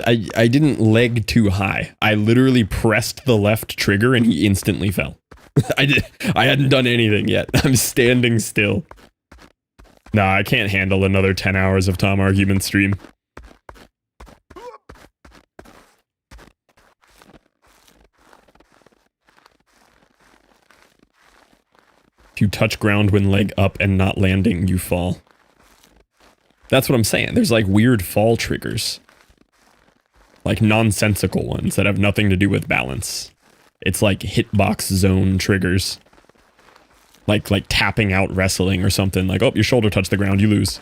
I didn't leg too high. I literally pressed the left trigger and he instantly fell. I hadn't done anything yet. I'm standing still. Nah, I can't handle another 10 hours of Tom Argument stream. If you touch ground when leg up and not landing, you fall. That's what I'm saying. There's like weird fall triggers. Like nonsensical ones that have nothing to do with balance. It's like hitbox zone triggers. Like tapping out wrestling or something. Like, oh, your shoulder touched the ground, you lose.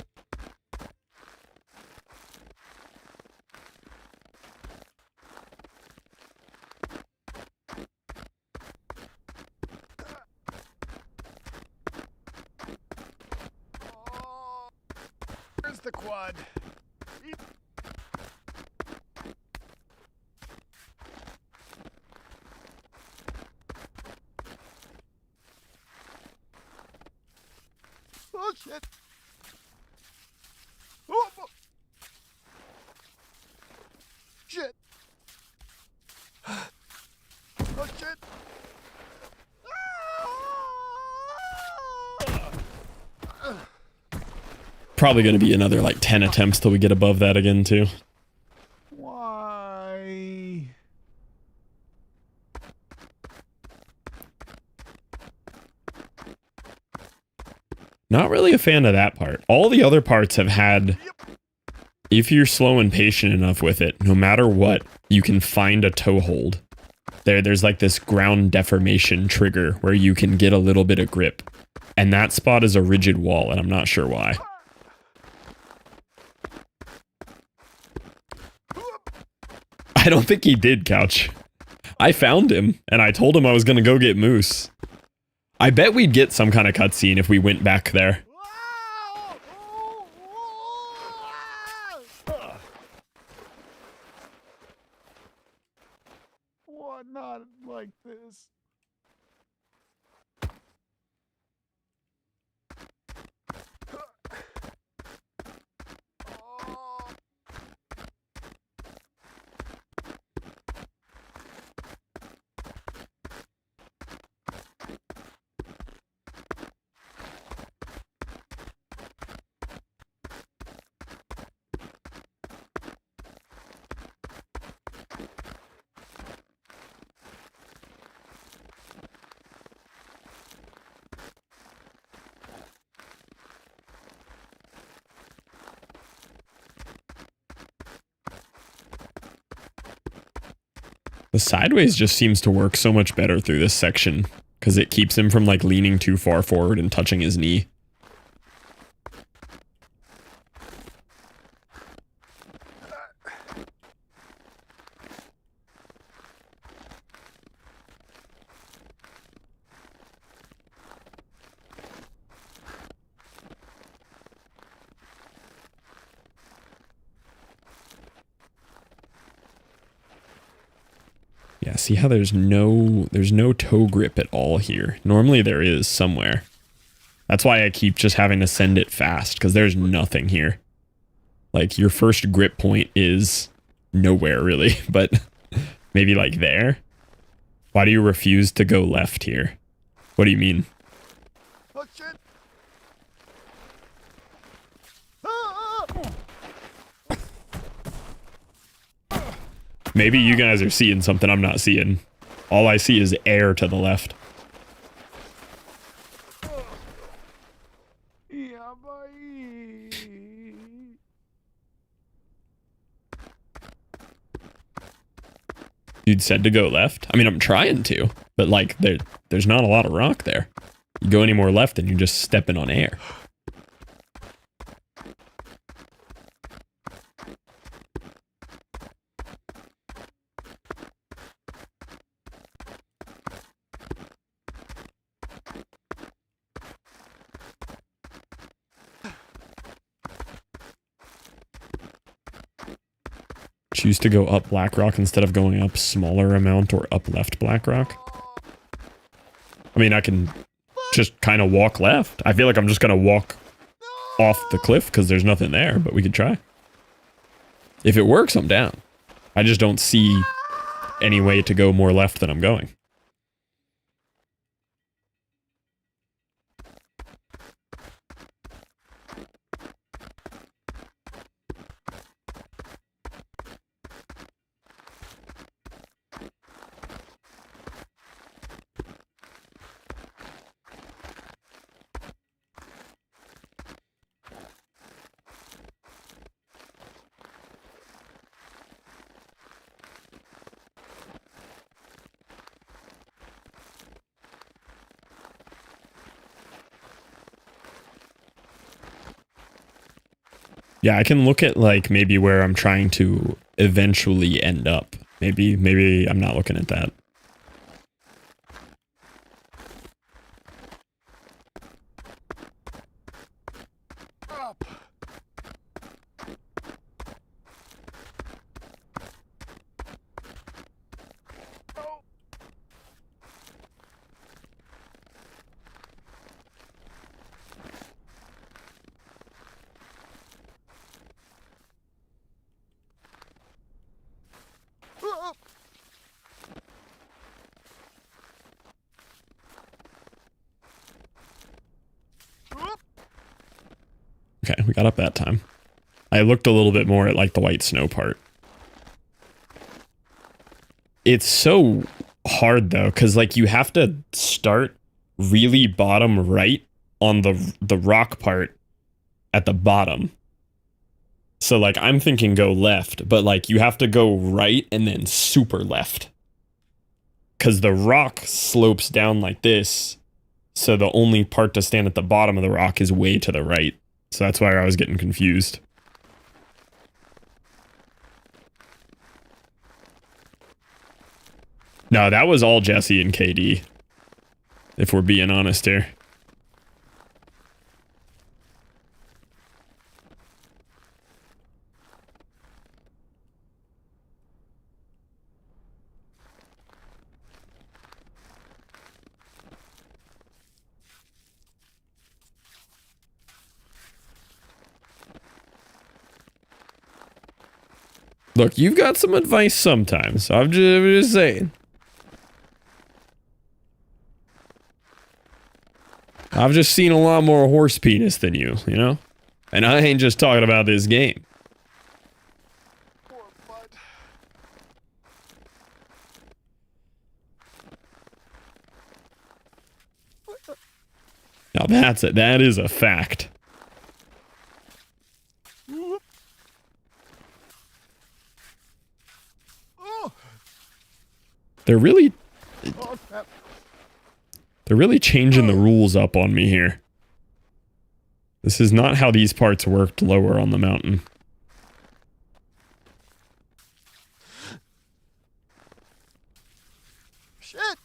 Oh, where's the quad? Oh shit! Oh, shit! Oh shit! Probably going to be another like 10 attempts till we get above that again too. Why? Not really a fan of that part. All the other parts have had, if you're slow and patient enough with it, no matter what, you can find a toe hold. There's like this ground deformation trigger where you can get a little bit of grip. And that spot is a rigid wall, and I'm not sure why. I don't think he did, Couch. I found him, and I told him I was gonna go get Moose. I bet we'd get some kind of cutscene if we went back there. What? Not like this. The sideways just seems to work so much better through this section because it keeps him from like leaning too far forward and touching his knee. Yeah, see how there's no toe grip at all here. Normally there is somewhere. That's why I keep just having to send it fast, because there's nothing here. Like, your first grip point is nowhere, really, but maybe like there? Why do you refuse to go left here? What do you mean? Oh shit! Ah! Maybe you guys are seeing something I'm not seeing. All I see is air to the left. Yeah, boy. You'd said to go left? I mean, I'm trying to, but like there's not a lot of rock there. You go any more left and you're just stepping on air. Choose to go up black rock instead of going up smaller amount or up left black rock. I mean, I can just kind of walk left. I feel like I'm just going to walk off the cliff because there's nothing there, but we could try. If it works, I'm down. I just don't see any way to go more left than I'm going. Yeah, I can look at like maybe where I'm trying to eventually end up. Maybe I'm not looking at that. Up. Oh. Ah. Oop. Okay, we got up that time. I looked a little bit more at like the white snow part. It's so hard though, because like you have to start really bottom right on the rock part at the bottom. So like I'm thinking go left, but like you have to go right and then super left. Because the rock slopes down like this, so the only part to stand at the bottom of the rock is way to the right. So that's why I was getting confused. No, that was all Jesse and KD. If we're being honest here. Look, you've got some advice sometimes. I'm just saying. I've just seen a lot more horse penis than you know? And I ain't just talking about this game. Poor butt. Now that is a fact. Oop. Oh. They're really Oh, crap. changing the rules up on me here. This is not how these parts worked lower on the mountain. Shit.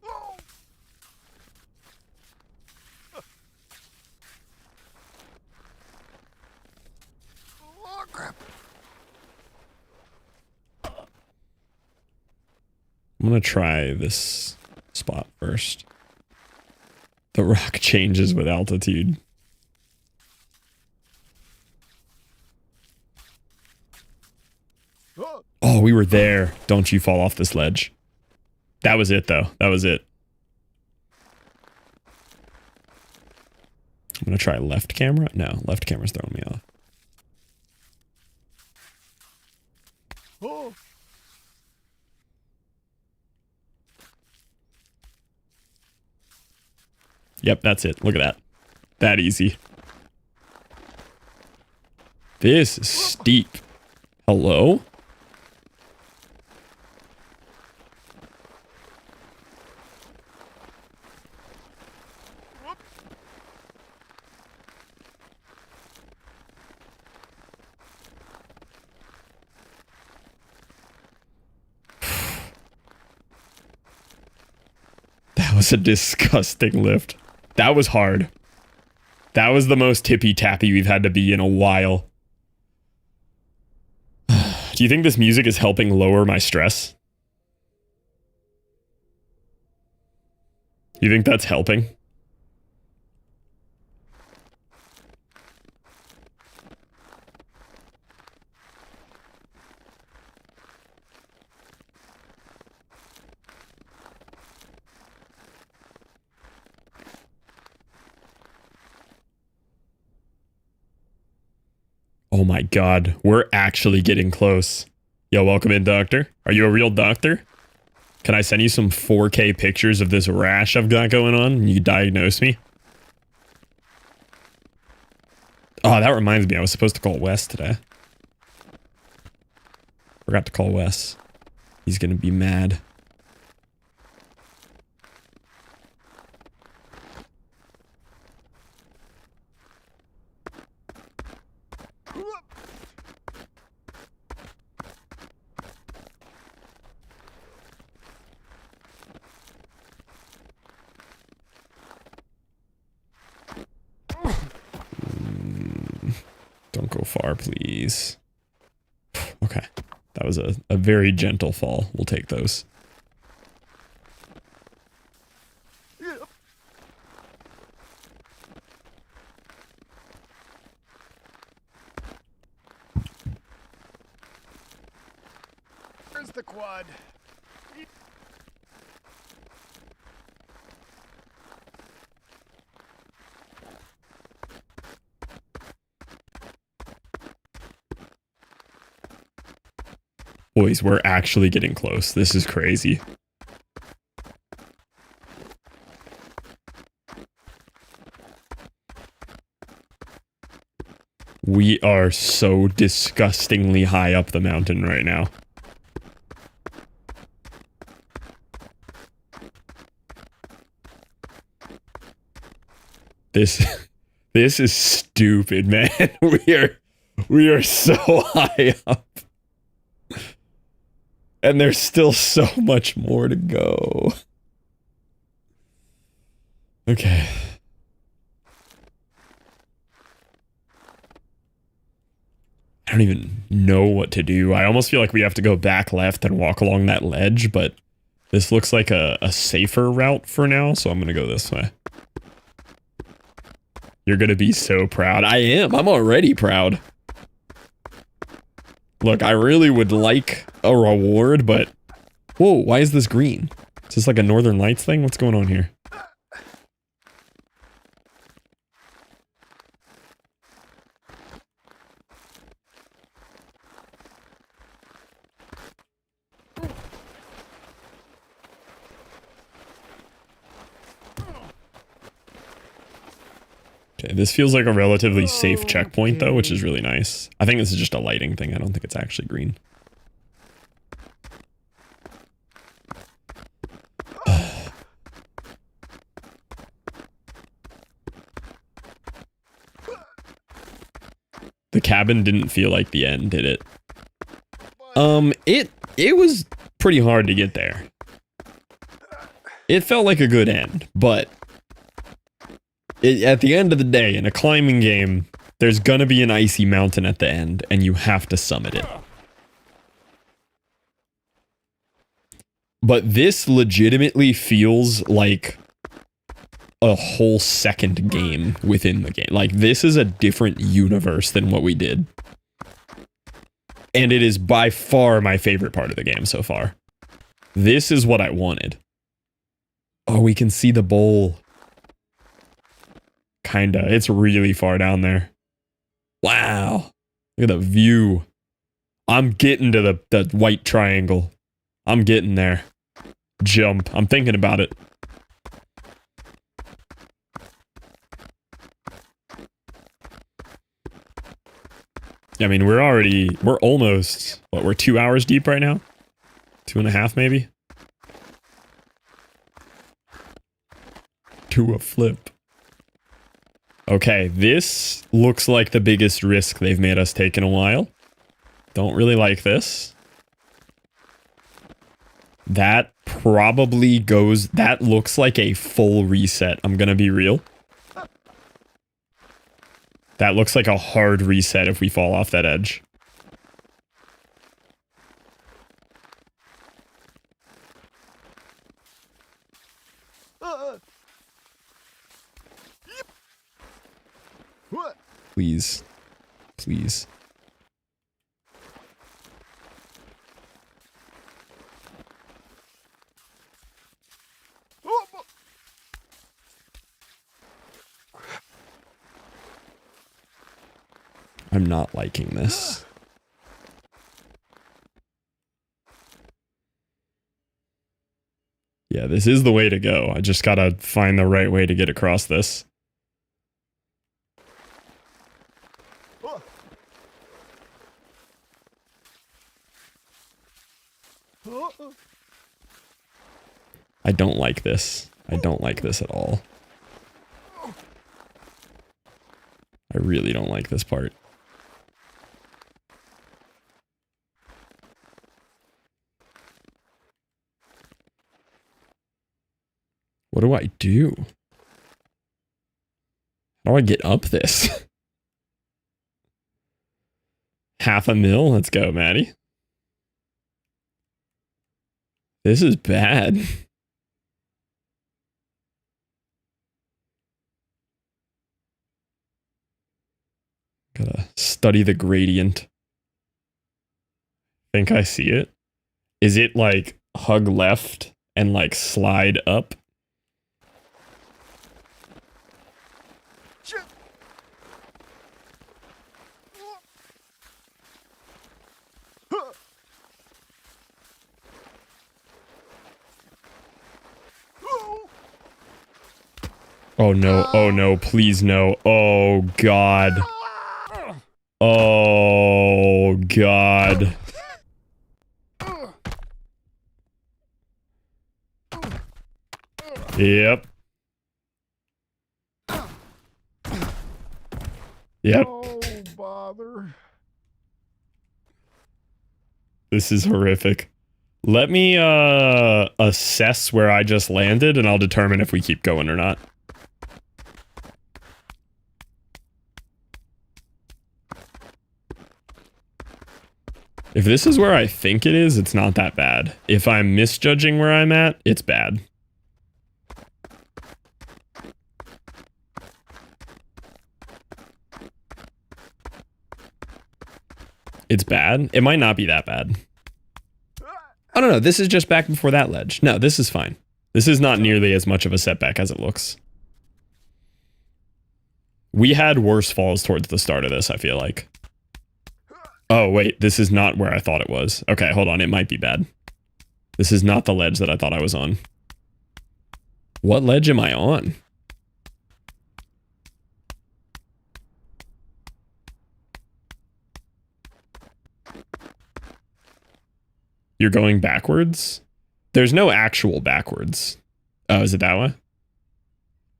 Oh. Oh, crap. I'm gonna try this spot first. The rock changes with altitude. Oh. Oh, we were there. Don't you fall off this ledge. That was it, though. That was it. I'm gonna try left camera. No, left camera's throwing me off. Oh. Yep, that's it. Look at that. That easy. This is steep. Hello? That was a disgusting lift. That was hard. That was the most tippy-tappy we've had to be in a while. Do you think this music is helping lower my stress? You think that's helping? Oh my god, we're actually getting close. Yo, welcome in, doctor. Are you a real doctor? Can I send you some 4K pictures of this rash I've got going on and you diagnose me? Oh, that reminds me, I was supposed to call Wes today. Forgot to call Wes. He's gonna be mad. Don't go far, please. Okay. That was a very gentle fall. We'll take those. Yep. Where's the quad? Boys, we're actually getting close. This is crazy. We are so disgustingly high up the mountain right now. This is stupid, man. We are so high up. And there's still so much more to go. Okay. I don't even know what to do. I almost feel like we have to go back left and walk along that ledge, but this looks like a safer route for now, so I'm gonna go this way. You're gonna be so proud. I am. I'm already proud. Look, I really would like a reward, but... Whoa, why is this green? Is this like a Northern Lights thing? What's going on here? Okay, this feels like a relatively safe checkpoint, though, which is really nice. I think this is just a lighting thing. I don't think it's actually green. The cabin didn't feel like the end, did it? It was pretty hard to get there. It felt like a good end, but at the end of the day, in a climbing game, there's gonna be an icy mountain at the end, and you have to summit it. But this legitimately feels like a whole second game within the game. Like, this is a different universe than what we did. And it is by far my favorite part of the game so far. This is what I wanted. Oh, we can see the bowl. Kinda. It's really far down there. Wow. Look at the view. I'm getting to the white triangle. I'm getting there. Jump. I'm thinking about it. I mean, we're almost, what, we're 2 hours deep right now? 2.5 maybe? To a flip. Okay, this looks like the biggest risk they've made us take in a while. Don't really like this. That probably goes, that looks like a full reset, I'm gonna be real. That looks like a hard reset if we fall off that edge. What? Please. Please. I'm not liking this. Yeah, this is the way to go. I just gotta find the right way to get across this. I don't like this. I don't like this at all. I really don't like this part. What do I do? How do I get up this? 500,000? Let's go, Maddie. This is bad. Gotta study the gradient. Think I see it. Is it like hug left and like slide up? Oh no, please no. Oh god. Oh god. Yep. Yep. Oh, bother. This is horrific. Let me assess where I just landed and I'll determine if we keep going or not. If this is where I think it is, it's not that bad. If I'm misjudging where I'm at, it's bad. It's bad? It might not be that bad. I don't know, this is just back before that ledge. No, this is fine. This is not nearly as much of a setback as it looks. We had worse falls towards the start of this, I feel like. Oh, wait, this is not where I thought it was. Okay, hold on, it might be bad. This is not the ledge that I thought I was on. What ledge am I on? You're going backwards? There's no actual backwards. Oh, is it that way?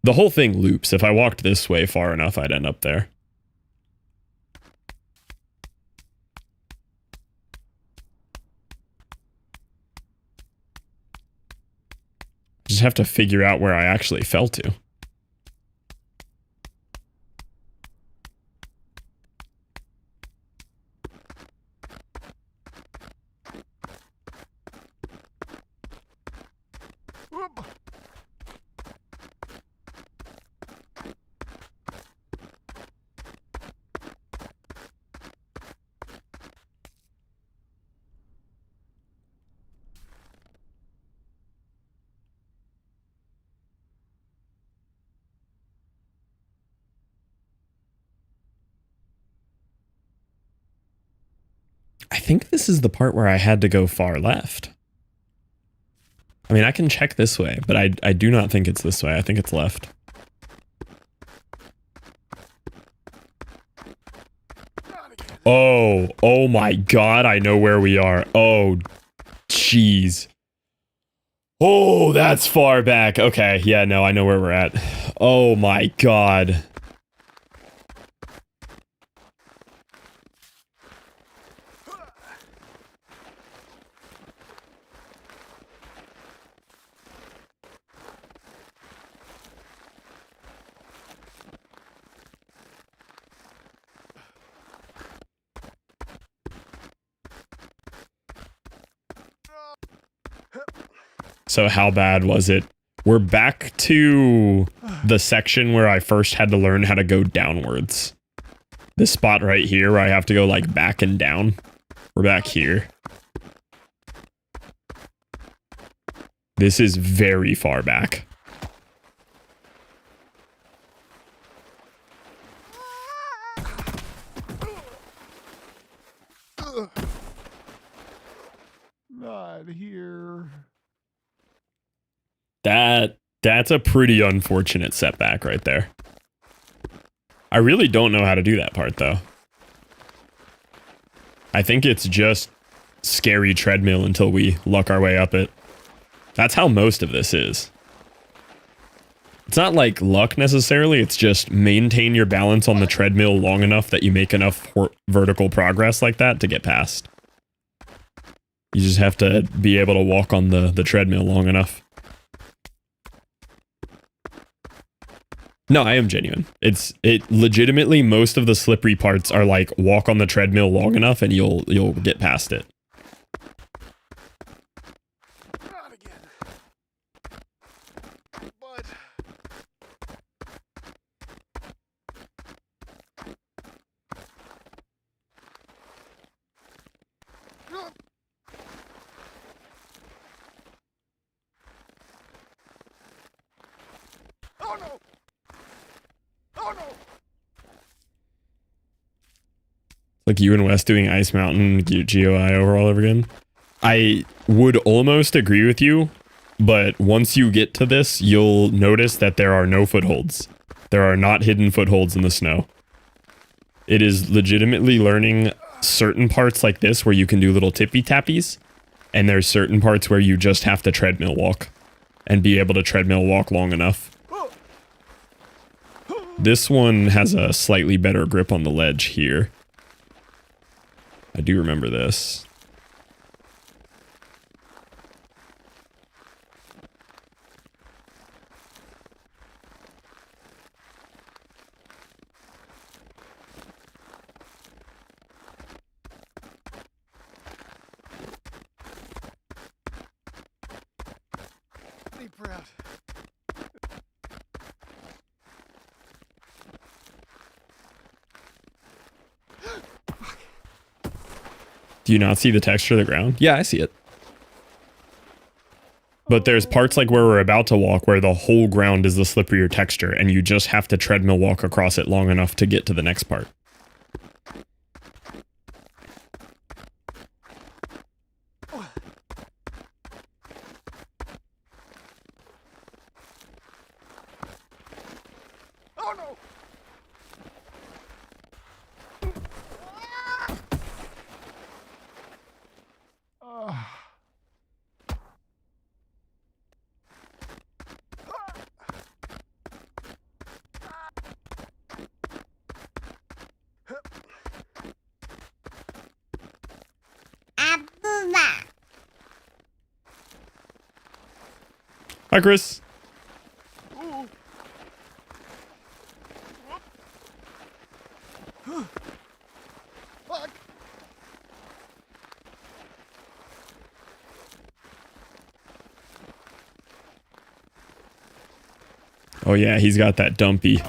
The whole thing loops. If I walked this way far enough, I'd end up there. just have to figure out where I actually fell to. Whoop. I think this is the part where I had to go far left. I mean, I can check this way, but I do not think it's this way. I think it's left. Oh my God, I know where we are. Oh, jeez. Oh, that's far back. Okay, yeah, no, I know where we're at. Oh my God. So how bad was it? We're back to the section where I first had to learn how to go downwards. This spot right here where I have to go like back and down. We're back here. This is very far back. Not here. That's a pretty unfortunate setback right there. I really don't know how to do that part though. I think it's just scary treadmill until we luck our way up it. That's how most of this is. It's not like luck necessarily, it's just maintain your balance on the treadmill long enough that you make enough vertical progress like that to get past. You just have to be able to walk on the treadmill long enough. No, I am genuine. It legitimately, most of the slippery parts are like walk on the treadmill long enough and you'll get past it. Not again. But oh no! Oh no! Like you and Wes doing Ice Mountain GOI over all over again. I would almost agree with you, but once you get to this, you'll notice that there are no footholds. There are not hidden footholds in the snow. It is legitimately learning certain parts like this where you can do little tippy tappies, and there's certain parts where you just have to treadmill walk and be able to treadmill walk long enough. This one has a slightly better grip on the ledge here. I do remember this. Deep breath. Do you not see the texture of the ground? Yeah, I see it. But there's parts like where we're about to walk where the whole ground is the slipperier texture and you just have to treadmill walk across it long enough to get to the next part. Oh no! Hi, Chris. Ooh. Fuck. Oh yeah, he's got that dumpy.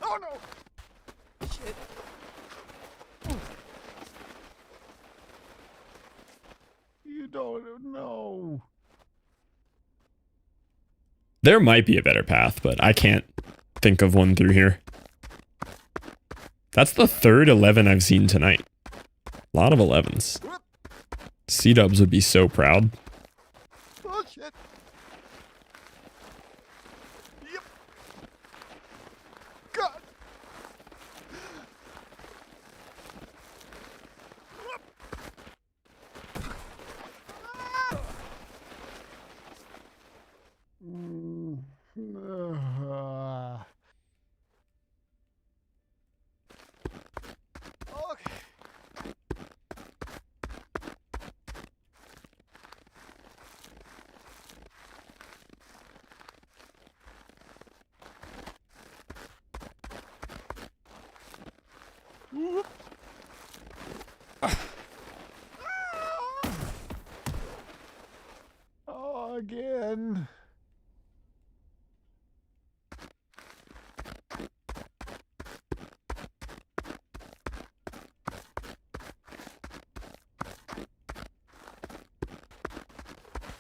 Oh no! Shit. You don't know. There might be a better path, but I can't think of one through here. That's the third 11 I've seen tonight. A lot of 11s. C-dubs would be so proud. Oh shit. Yep. God. Mm, Okay. Whoop. oh, again.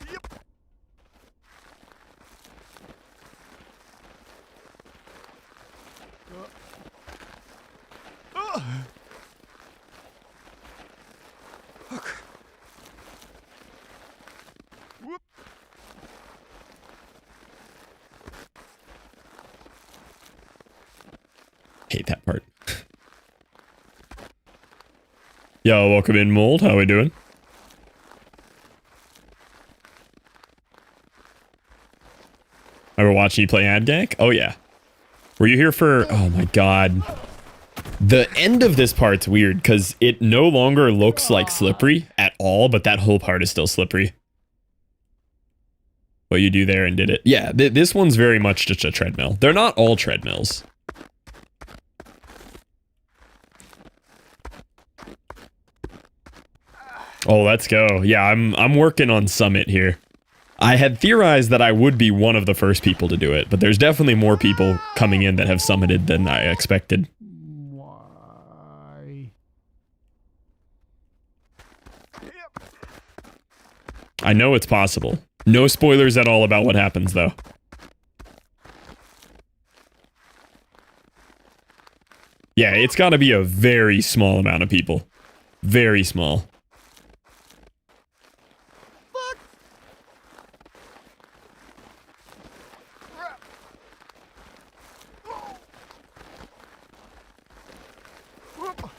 Yep. Uh. Okay. Whoop. Hate that part. Yo, welcome in, Mold. How we doing? Ever watching you play adgac? Oh yeah. Were you here for... Oh my god. The end of this part's weird because it no longer looks like slippery at all, but that whole part is still slippery. What you do there and did it. Yeah, this one's very much just a treadmill. They're not all treadmills. Oh, let's go. Yeah, I'm working on Summit here. I had theorized that I would be one of the first people to do it, but there's definitely more people coming in that have summited than I expected. Why? Yep. I know it's possible. No spoilers at all about what happens, though. Yeah, it's got to be a very small amount of people. Very small. Fuck. Crap. Oh. Whoop.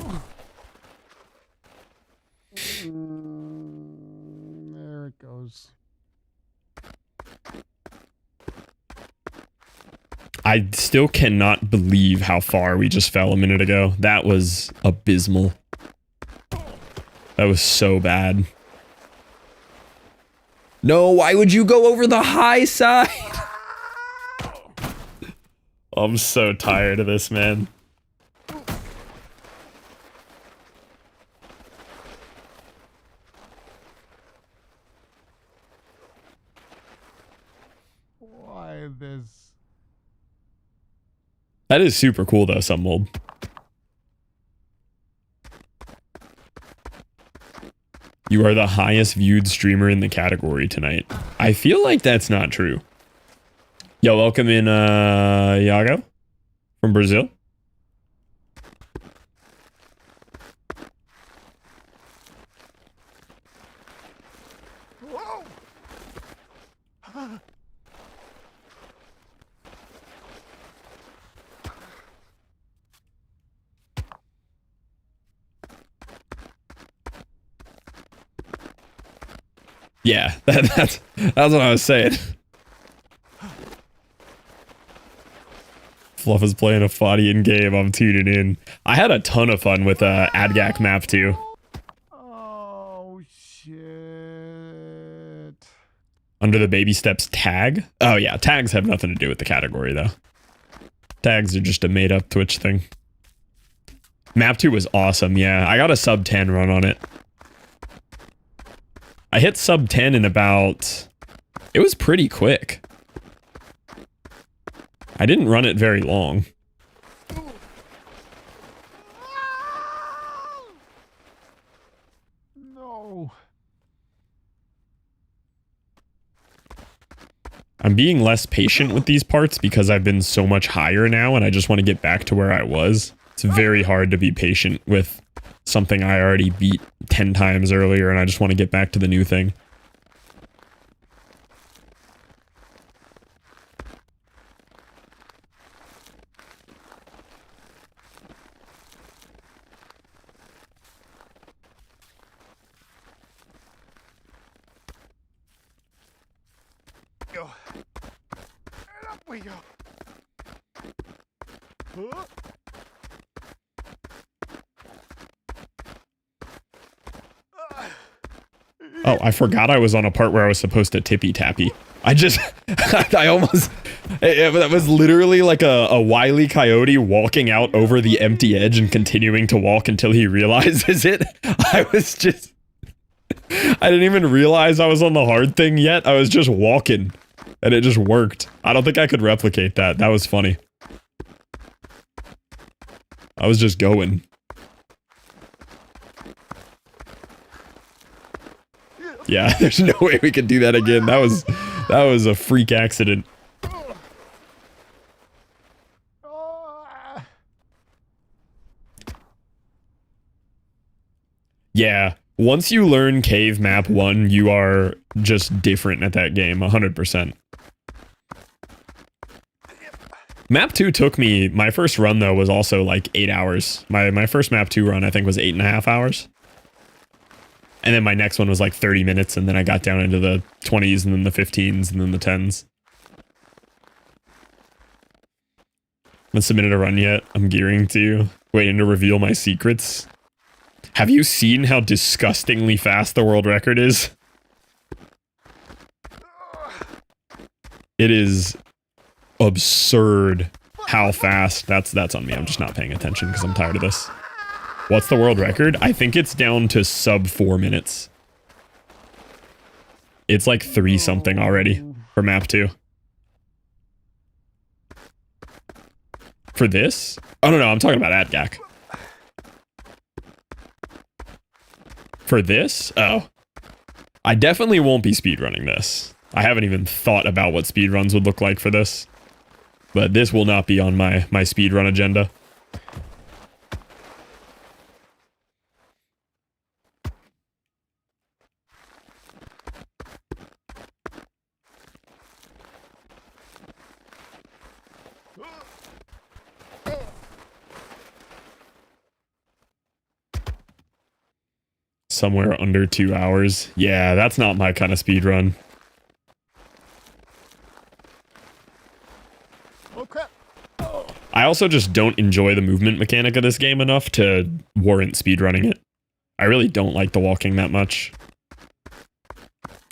Ah. There it goes. I still cannot believe how far we just fell a minute ago. That was abysmal. That was so bad. No, why would you go over the high side? I'm so tired of this, man. Why this? That is super cool, though, some mold. You are the highest viewed streamer in the category tonight. I feel like that's not true. Yo, welcome in, Iago from Brazil. Whoa. Yeah, that's what I was saying. Fluff is playing a foddian game. I'm tuning in. I had a ton of fun with adgac map too. Oh, shit. Under the baby steps tag? Oh yeah, tags have nothing to do with the category though. Tags are just a made up Twitch thing. Map 2 was awesome, yeah. I got a sub 10 run on it. I hit sub 10 in about... It was pretty quick. I didn't run it very long. No. I'm being less patient with these parts because I've been so much higher now and I just want to get back to where I was. It's very hard to be patient with something I already beat 10 times earlier and I just want to get back to the new thing. Go. And up we go. Huh? Oh, I forgot I was on a part where I was supposed to tippy tappy. I just, I almost, that was literally like a wily coyote walking out over the empty edge and continuing to walk until he realizes it. I was just, I didn't even realize I was on the hard thing yet. I was just walking and it just worked. I don't think I could replicate that. That was funny. I was just going. Yeah, there's no way we could do that again. That was a freak accident. Yeah, once you learn Cave Map 1, you are just different at that game, 100%. Map 2 took me, my first run though was also like 8 hours. My first Map 2 run I think was 8.5 hours. And then my next one was like 30 minutes, and then I got down into the 20s, and then the 15s, and then the 10s. Haven't submitted a run yet. I'm gearing to. Waiting to reveal my secrets. Have you seen how disgustingly fast the world record is? It is absurd how fast. That's on me. I'm just not paying attention because I'm tired of this. What's the world record? I think it's down to sub 4 minutes. It's like 3 something already for map 2. For this? Oh, no, I'm talking about adgac. For this? Oh. I definitely won't be speedrunning this. I haven't even thought about what speedruns would look like for this. But this will not be on my speedrun agenda. Somewhere under 2 hours. Yeah, that's not my kind of speed run. Oh crap. Oh. I also just don't enjoy the movement mechanic of this game enough to warrant speedrunning it. I really don't like the walking that much.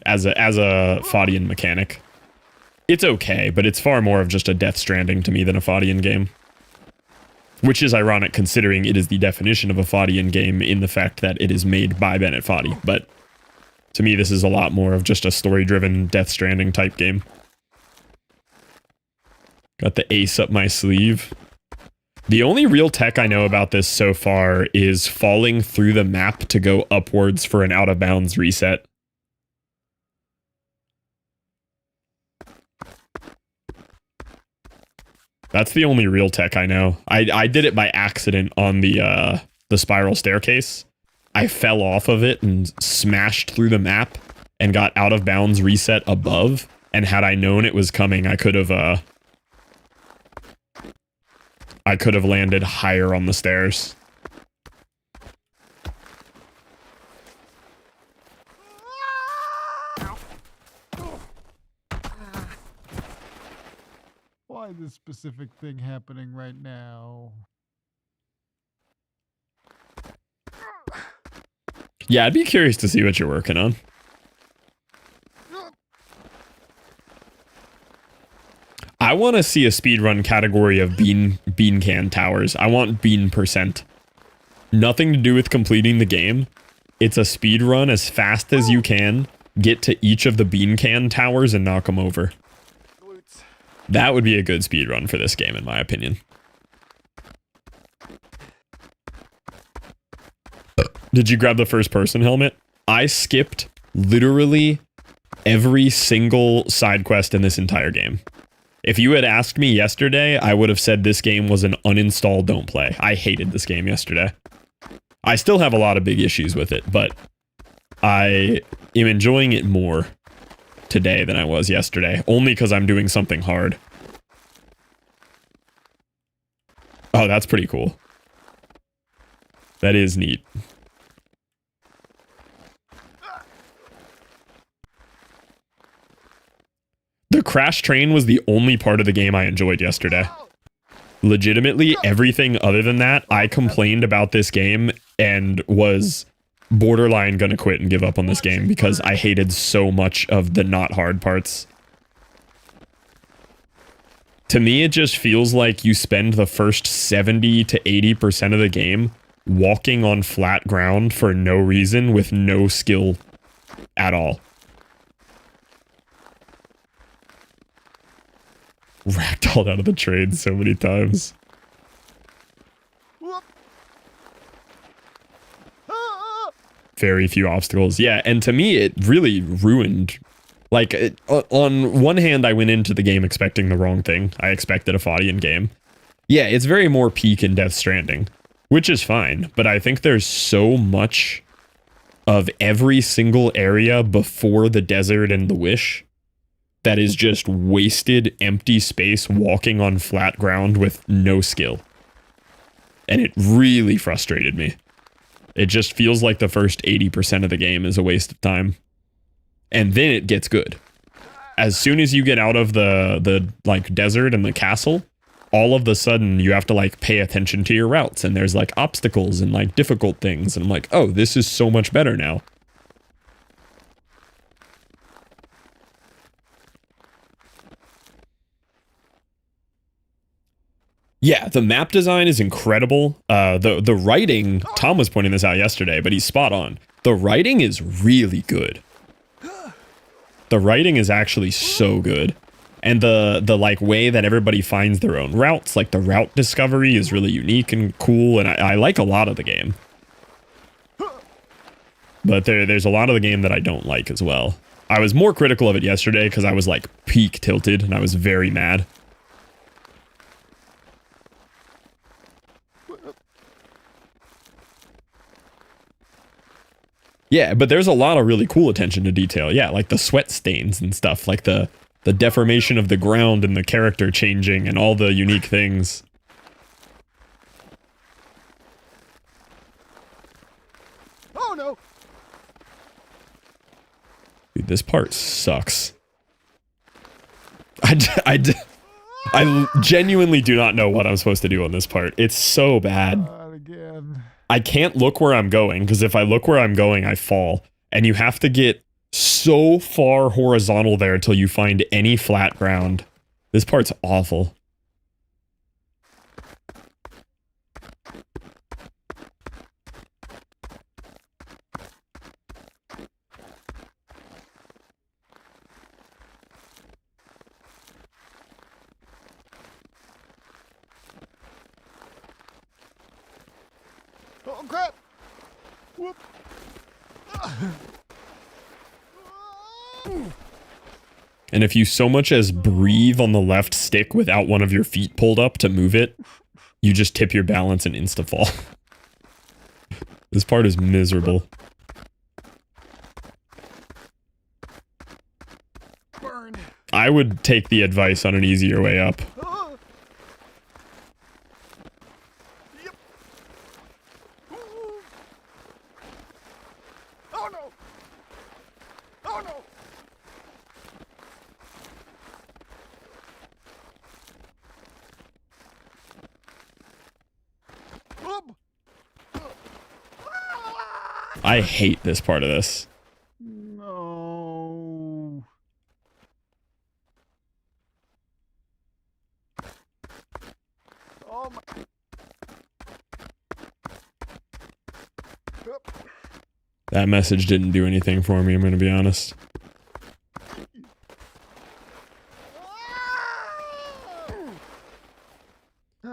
As a foddian mechanic. It's okay, but it's far more of just a Death Stranding to me than a foddian game. Which is ironic considering it is the definition of a foddian game in the fact that it is made by Bennet Foddy, but to me this is a lot more of just a story-driven Death Stranding type game. Got the ace up my sleeve. The only real tech I know about this so far is falling through the map to go upwards for an out-of-bounds reset. That's the only real tech I know. I did it by accident on the spiral staircase. I fell off of it and smashed through the map and got out of bounds reset above. And had I known it was coming, I could have landed higher on the stairs. Why this specific thing happening right now? Yeah, I'd be curious to see what you're working on. I want to see a speedrun category of bean can towers. I want bean percent. Nothing to do with completing the game. It's a speedrun as fast as you can. Get to each of the bean can towers and knock them over. That would be a good speedrun for this game, in my opinion. Did you grab the first person helmet? I skipped literally every single side quest in this entire game. If you had asked me yesterday, I would have said this game was an uninstall, don't play. I hated this game yesterday. I still have a lot of big issues with it, but I am enjoying it more today than I was yesterday, only because I'm doing something hard. Oh, that's pretty cool. That is neat. The crash train was the only part of the game I enjoyed yesterday. Legitimately, everything other than that, I complained about this game and was borderline gonna quit and give up on this game because I hated so much of the not hard parts. To me, it just feels like you spend the first 70 to 80% of the game walking on flat ground for no reason with no skill at all. Ragdolled out of the train so many times. Very few obstacles. Yeah, and to me, it really ruined. Like, on one hand, I went into the game expecting the wrong thing. I expected a foddian game. Yeah, it's very more peak in Death Stranding, which is fine, but I think there's so much of every single area before the desert and the wish that is just wasted, empty space walking on flat ground with no skill. And it really frustrated me. It just feels like the first 80% of the game is a waste of time. And then it gets good. As soon as you get out of the like desert and the castle, all of a sudden you have to like pay attention to your routes and there's like obstacles and like difficult things and I'm like, oh, this is so much better now. Yeah, the map design is incredible. The writing, Tom was pointing this out yesterday, but he's spot on. The writing is really good. The writing is actually so good. And the like way that everybody finds their own routes, like the route discovery is really unique and cool, and I like a lot of the game. But there's a lot of the game that I don't like as well. I was more critical of it yesterday because I was like peak tilted and I was very mad. Yeah, but there's a lot of really cool attention to detail. Yeah, like the sweat stains and stuff, like the deformation of the ground and the character changing and all the unique things. Oh no! Dude, this part sucks. I genuinely do not know what I'm supposed to do on this part. It's so bad. Not again. I can't look where I'm going, because if I look where I'm going, I fall. And you have to get so far horizontal there until you find any flat ground. This part's awful. Oh crap! Whoop! And if you so much as breathe on the left stick without one of your feet pulled up to move it, you just tip your balance and insta-fall. This part is miserable. Burn! I would take the advice on an easier way up. Yep. Ooh. Oh no! Oh no! I hate this part of this. No. Oh my. Hup. That message didn't do anything for me, I'm gonna be honest.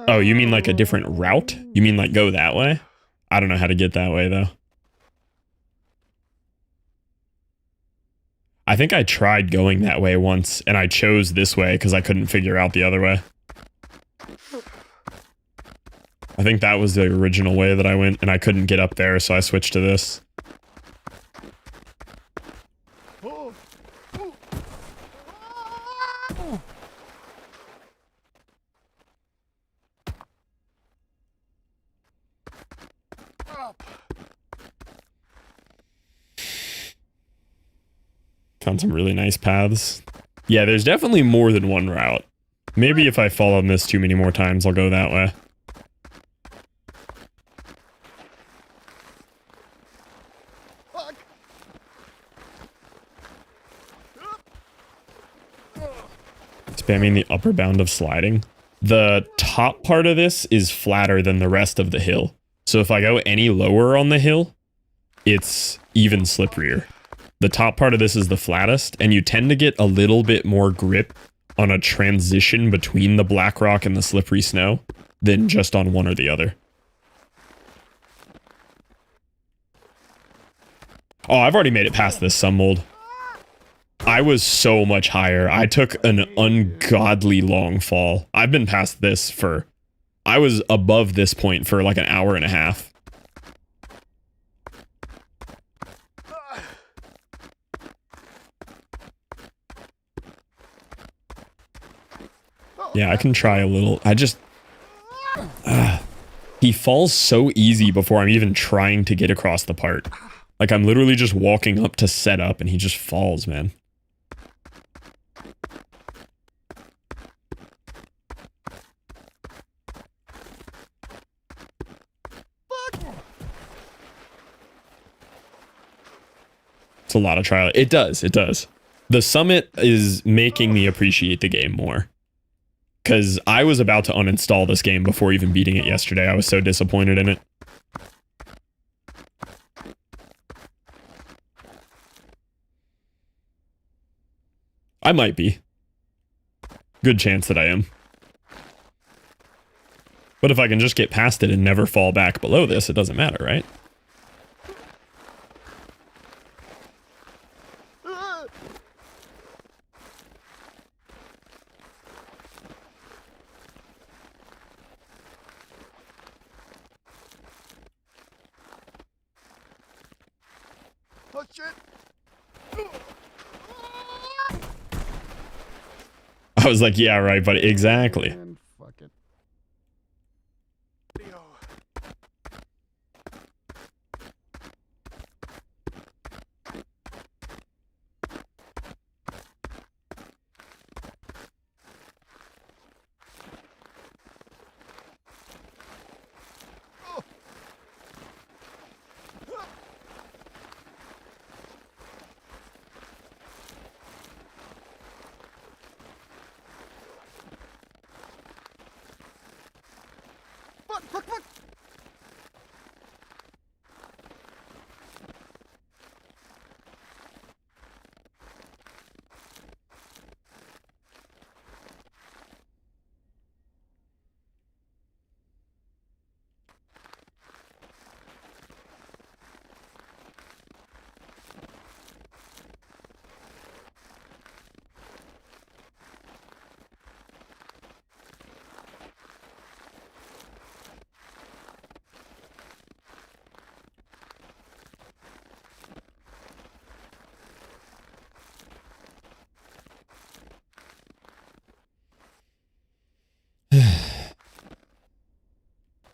Oh, you mean like a different route? You mean like go that way? I don't know how to get that way though. I think I tried going that way once and I chose this way because I couldn't figure out the other way. I think that was the original way that I went and I couldn't get up there, so I switched to this. Oh. Ooh. Up. Found some really nice paths. Yeah, there's definitely more than one route. Maybe if I fall on this too many more times, I'll go that way. Fuck. Spamming the upper bound of sliding. The top part of this is flatter than the rest of the hill. So if I go any lower on the hill, it's even slipperier. The top part of this is the flattest, and you tend to get a little bit more grip on a transition between the black rock and the slippery snow than just on one or the other. Oh, I've already made it past this some mold. I was so much higher. I took an ungodly long fall. I've been past this for... I was above this point for like an hour and a half. Yeah, I can try a little. I just... he falls so easy before I'm even trying to get across the part. Like, I'm literally just walking up to set up and he just falls, man. It's a lot of trial. It does. It does. The summit is making me appreciate the game more. Because I was about to uninstall this game before even beating it yesterday. I was so disappointed in it. I might be. Good chance that I am. But if I can just get past it and never fall back below this, it doesn't matter, right? Oh shit. I was like, yeah, right, but exactly. And fuck it. Yo. Fuck, fuck, fuck.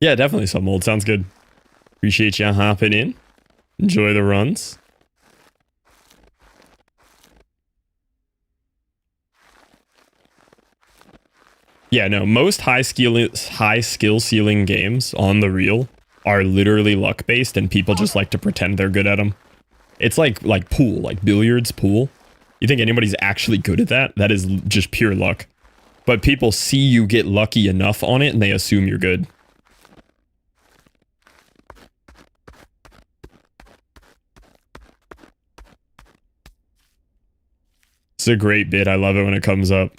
Yeah, definitely some mold. Sounds good. Appreciate you hopping in. Enjoy the runs. Yeah, no, most high skill ceiling games on the reel are literally luck based, and people just like to pretend they're good at them. It's like pool, like billiards, pool. You think anybody's actually good at that? That is just pure luck. But people see you get lucky enough on it, and they assume you're good. It's a great bit. I love it when it comes up.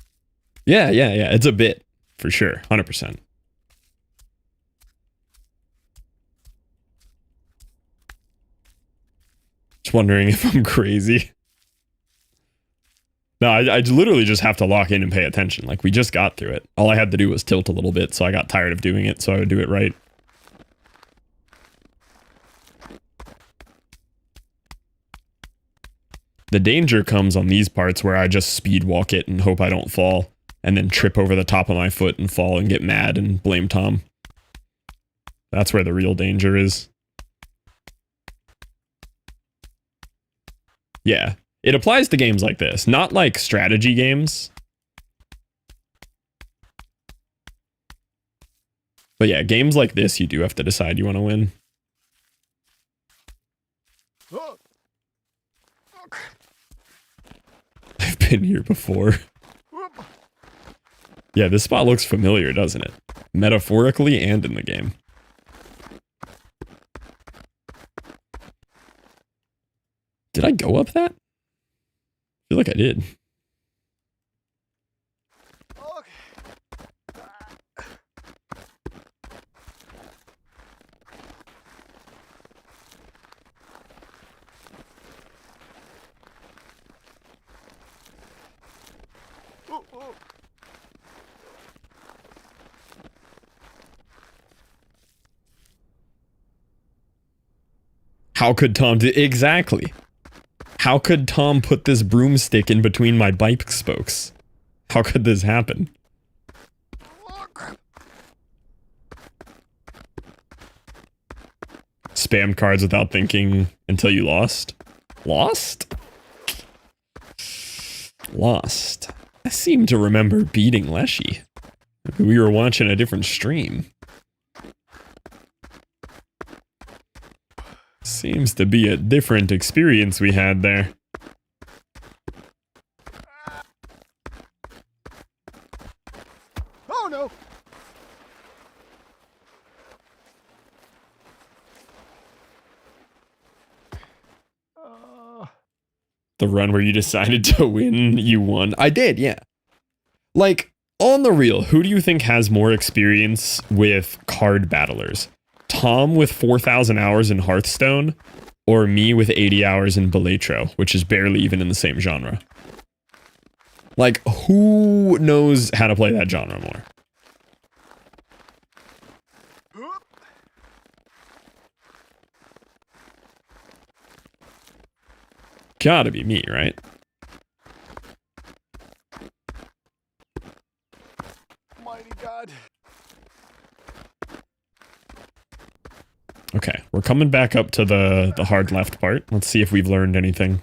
Yeah. It's a bit, for sure. 100%. Just wondering if I'm crazy. No, I literally just have to lock in and pay attention. Like, we just got through it. All I had to do was tilt a little bit, so I got tired of doing it, so I would do it right. The danger comes on these parts where I just speed walk it and hope I don't fall, and then trip over the top of my foot and fall and get mad and blame Tom. That's where the real danger is. Yeah. It applies to games like this, not like strategy games. But yeah, games like this, you do have to decide you want to win. I've been here before. Yeah, this spot looks familiar, doesn't it? Metaphorically and in the game. Did I go up that? I feel like I did. How could Tom do exactly? How could Tom put this broomstick in between my bike spokes? How could this happen? Spam cards without thinking until you lost? Lost? Lost. I seem to remember beating Leshy. Maybe we were watching a different stream. Seems to be a different experience we had there. Oh no! The run where you decided to win, you won. I did, yeah. Like, on the real, who do you think has more experience with card battlers? Tom with 4,000 hours in Hearthstone, or me with 80 hours in Belatro, which is barely even in the same genre? Like, who knows how to play that genre more? Gotta be me, right? Mighty God. Okay, we're coming back up to the hard left part. Let's see if we've learned anything.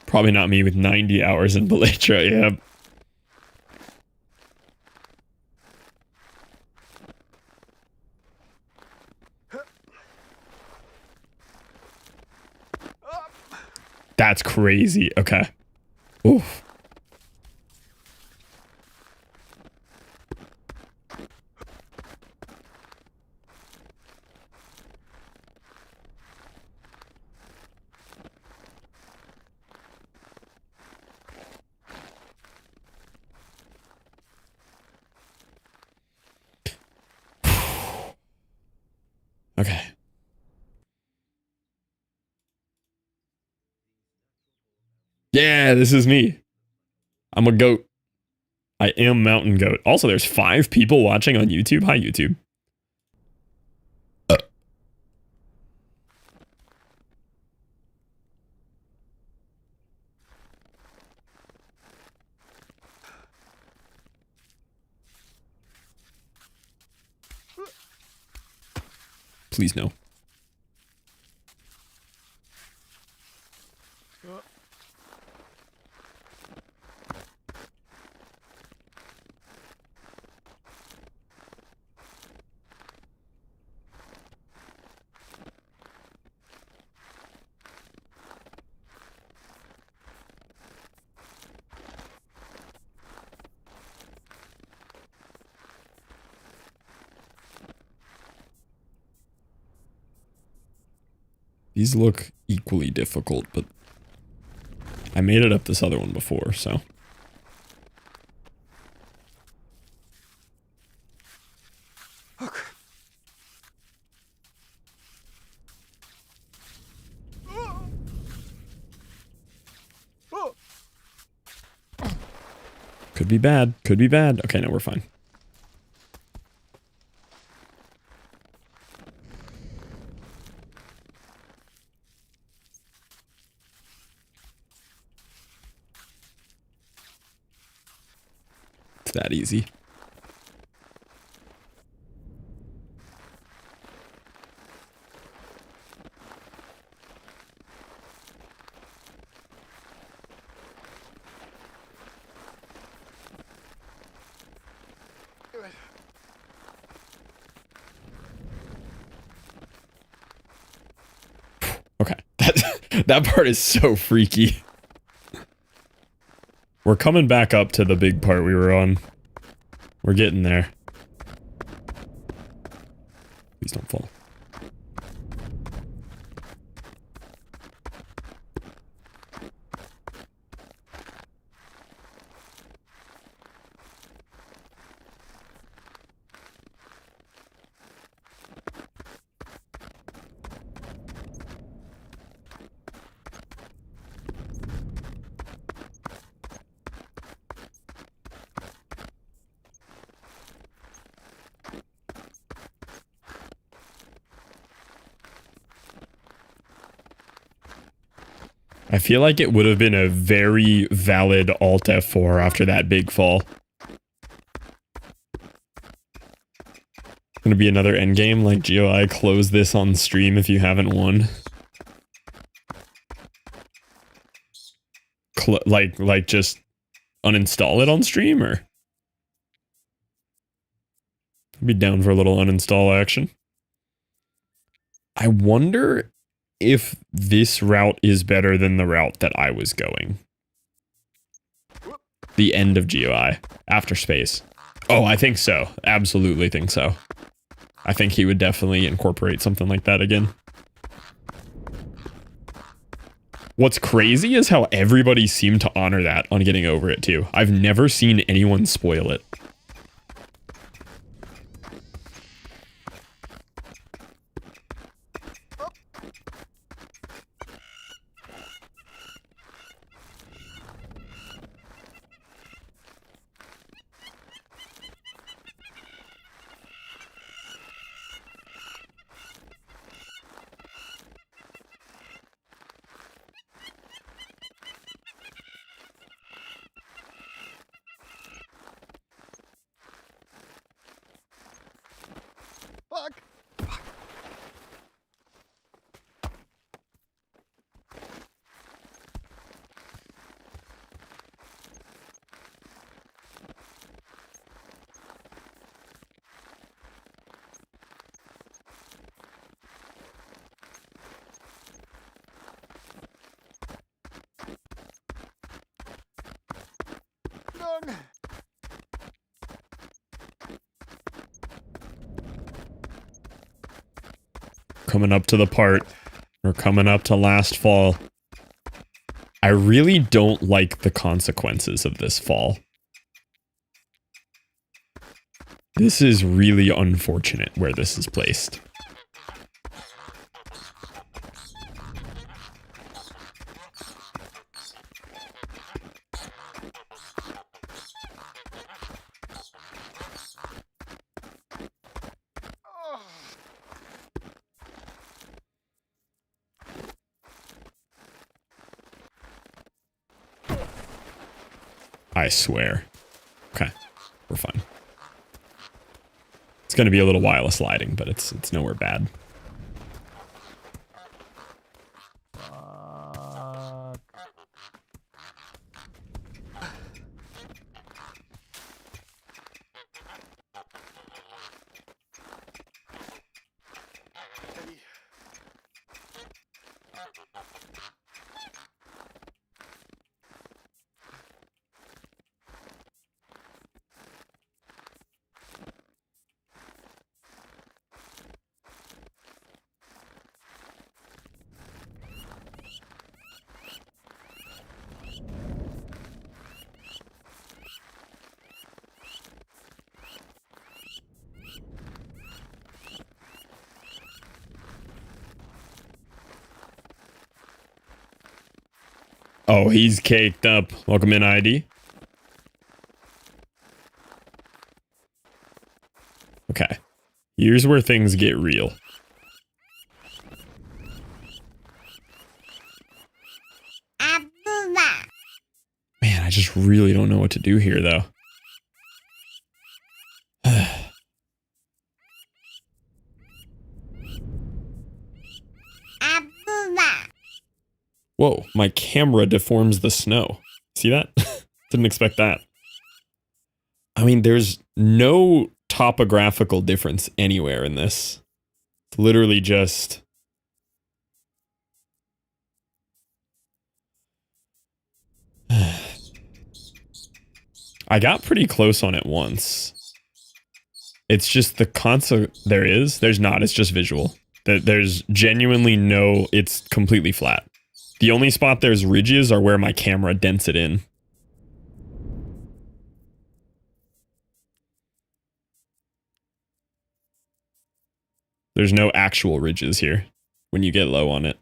Probably not me with 90 hours in Belatro, yeah. That's crazy. Okay. Oof. Okay. Yeah, this is me. I'm a goat. I am Mountain Goat. Also, there's 5 people watching on YouTube. Hi, YouTube. Please no. These look equally difficult, but I made it up this other one before, so. Okay. Oh. Could be bad. Could be bad. Okay, no, we're fine. It's that easy. Good. Okay, that part is so freaky. We're coming back up to the big part we were on. We're getting there. Please don't fall. I feel like it would have been a very valid Alt F4 after that big fall. Gonna be another endgame like GOI. Close this on stream if you haven't won. Like just uninstall it on stream, or I'd be down for a little uninstall action. I wonder if this route is better than the route that I was going. The end of GOI after space. Oh, I think so. Absolutely think so. I think he would definitely incorporate something like that again. What's crazy is how everybody seemed to honor that on getting over it too. I've never seen anyone spoil it. Fuck. Done. Coming up to the part. We're coming up to last fall. I really don't like the consequences of this fall. This is really unfortunate where this is placed. Oh. I swear. Okay, we're fine. It's gonna be a little while of sliding, but it's nowhere bad. Fuck. Eddie. Oh, he's caked up. Welcome in, ID. Okay. Here's where things get real. Man, I just really don't know what to do here, though. Whoa, my camera deforms the snow. See that? Didn't expect that. I mean, there's no topographical difference anywhere in this. It's literally just... I got pretty close on it once. It's just the concept there's not, it's just visual. There's genuinely no, it's completely flat. The only spot there's ridges are where my camera dents it in. There's no actual ridges here when you get low on it.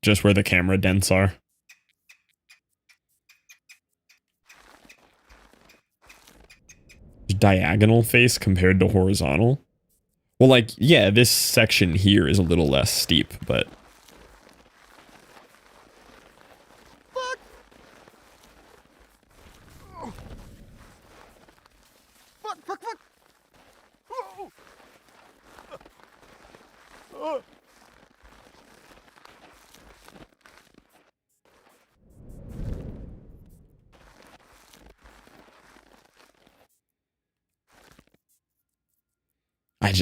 Just where the camera dents are. Diagonal face compared to horizontal. Well, like, yeah, this section here is a little less steep, but... Fuck! Oh. Fuck! Oh.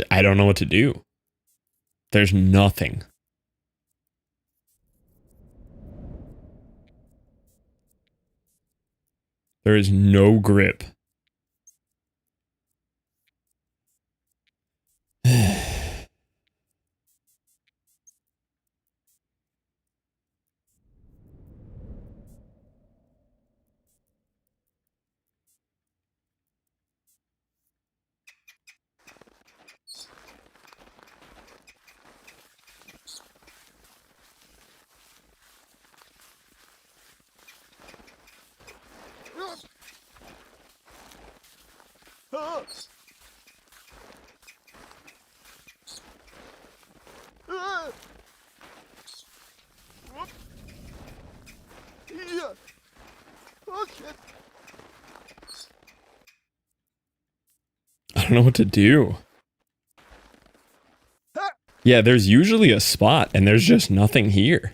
I don't know what to do. There's nothing. There is no grip. Yeah. Oh shit. I don't know what to do. Yeah, there's usually a spot, and there's just nothing here.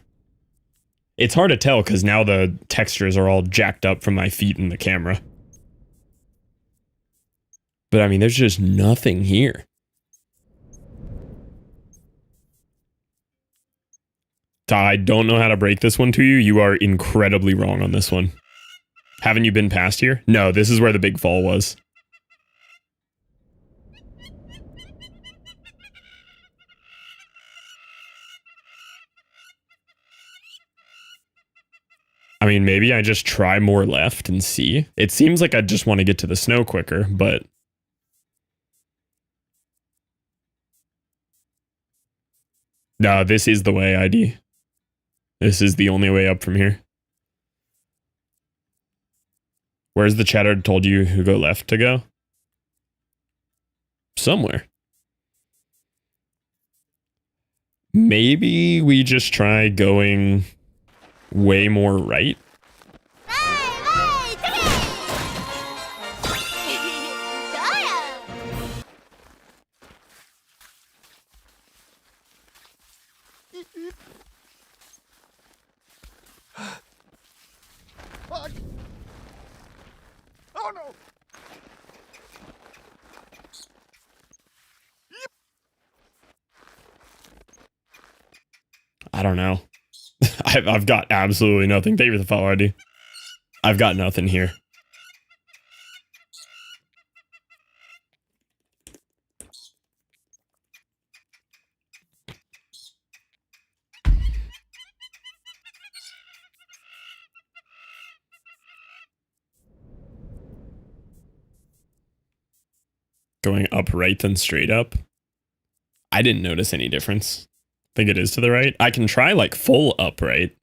It's hard to tell, because now the textures are all jacked up from my feet in the camera. But, I mean, there's just nothing here. I don't know how to break this one to you. You are incredibly wrong on this one. Haven't you been past here? No, this is where the big fall was. I mean, maybe I just try more left and see. It seems like I just want to get to the snow quicker, but... No, this is the way, ID. This is the only way up from here. Where's the chatter told you to go left to go? Somewhere. Maybe we just try going way more right. Fuck! Oh no! I don't know. I've got absolutely nothing. Thank you for the follow, ID. I've got nothing here. Going upright and straight up. I didn't notice any difference. I think it is to the right. I can try like full upright.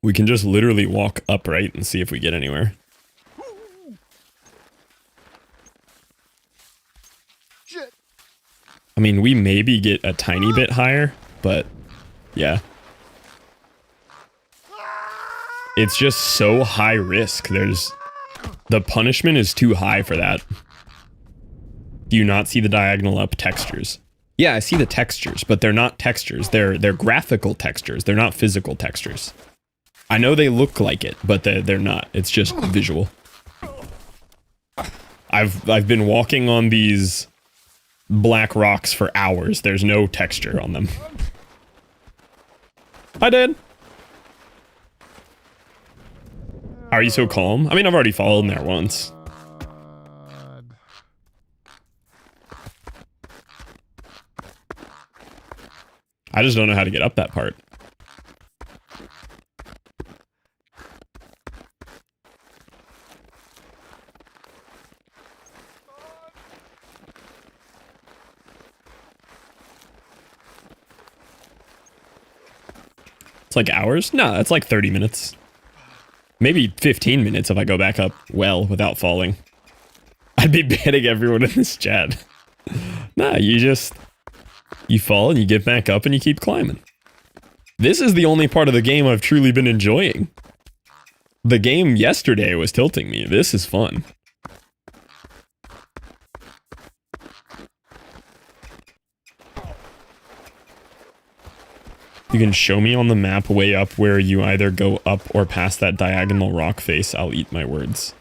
We can just literally walk upright and see if we get anywhere. Shit. I mean, we maybe get a tiny bit higher, but yeah. It's just so high risk. The punishment is too high for that. Do you not see the diagonal up textures? Yeah, I see the textures, but they're not textures. They're graphical textures. They're not physical textures. I know they look like it, but they're not. It's just visual. I've been walking on these black rocks for hours. There's no texture on them. Hi, Dad. How are you so calm? I mean, I've already fallen there once. I just don't know how to get up that part. It's like hours? No, it's like 30 minutes. Maybe 15 minutes if I go back up well without falling. I'd be banning everyone in this chat. Nah, you fall and you get back up and you keep climbing. This is the only part of the game I've truly been enjoying. The game yesterday was tilting me. This is fun. You can show me on the map way up where you either go up or past that diagonal rock face. I'll eat my words.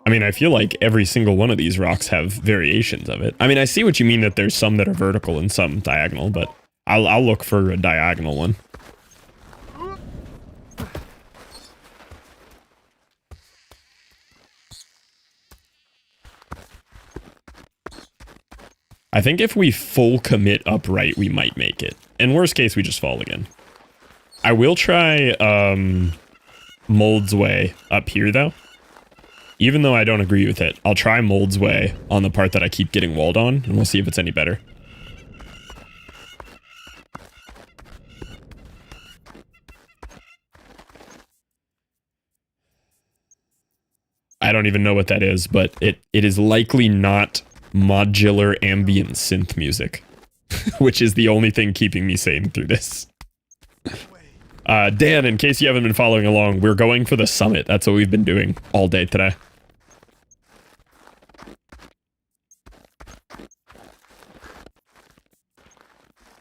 I mean, I feel like every single one of these rocks have variations of it. I mean, I see what you mean that there's some that are vertical and some diagonal, but I'll look for a diagonal one. I think if we full commit upright, we might make it. In worst case, we just fall again. I will try Mold's Way up here, though. Even though I don't agree with it, I'll try Mold's Way on the part that I keep getting walled on, and we'll see if it's any better. I don't even know what that is, but it is likely not modular ambient synth music, which is the only thing keeping me sane through this. Dan, in case you haven't been following along, we're going for the summit. That's what we've been doing all day today.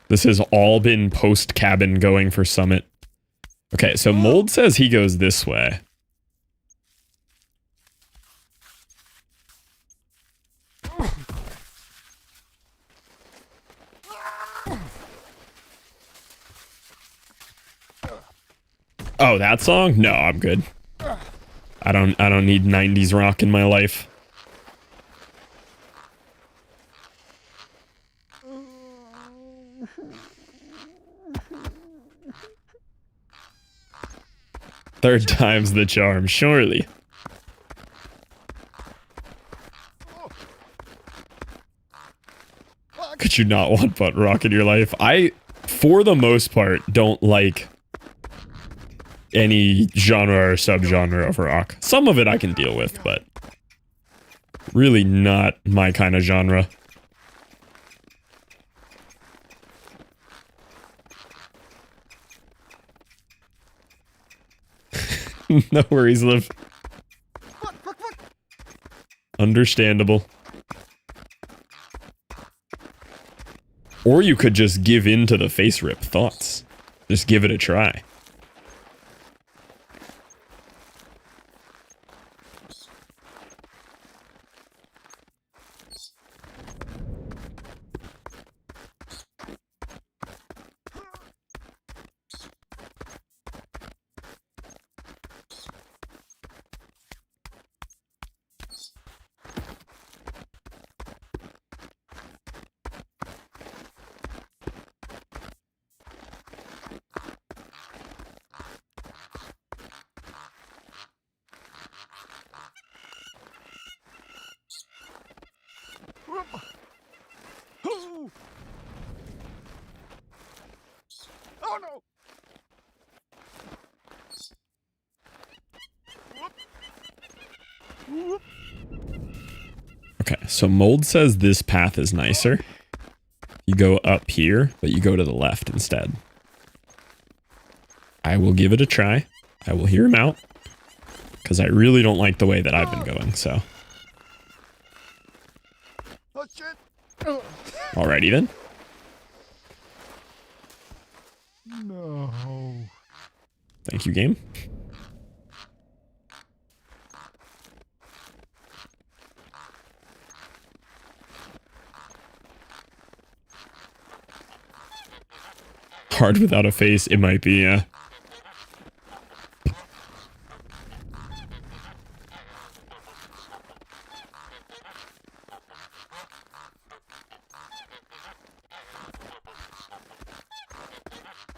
This has all been post-cabin going for summit. Okay, so Mold says he goes this way. Oh, that song? No, I'm good. I don't need 90s rock in my life. Third time's the charm, surely. Could you not want butt rock in your life? I, for the most part, don't like any genre or subgenre of rock. Some of it I can deal with, but really not my kind of genre. No worries, Liv. Understandable. Or you could just give in to the face rip thoughts. Just give it a try. Okay, so Mold says this path is nicer. You go up here, but you go to the left instead. I will give it a try. I will hear him out. Because I really don't like the way that I've been going, so. Oh, shit. Alrighty then. No. Thank you, game. Hard without a face, it might be, yeah.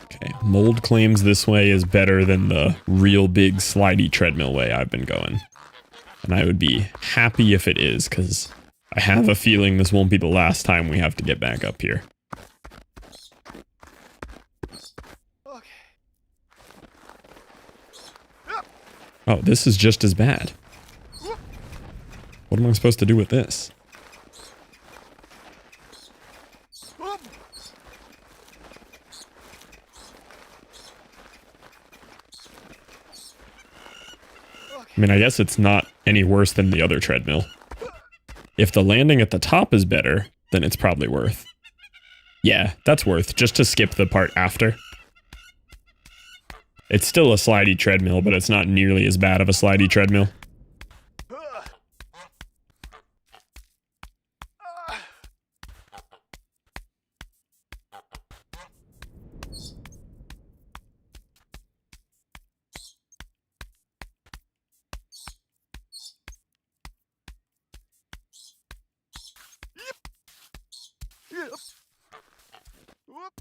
Okay, Mold claims this way is better than the real big slidey treadmill way I've been going. And I would be happy if it is, because I have a feeling this won't be the last time we have to get back up here. Okay. Oh, this is just as bad. What am I supposed to do with this? I mean, I guess it's not any worse than the other treadmill. If the landing at the top is better, then it's probably worth. Yeah, that's worth, just to skip the part after. It's still a slidey treadmill, but it's not nearly as bad of a slidey treadmill. Yep. Whoop.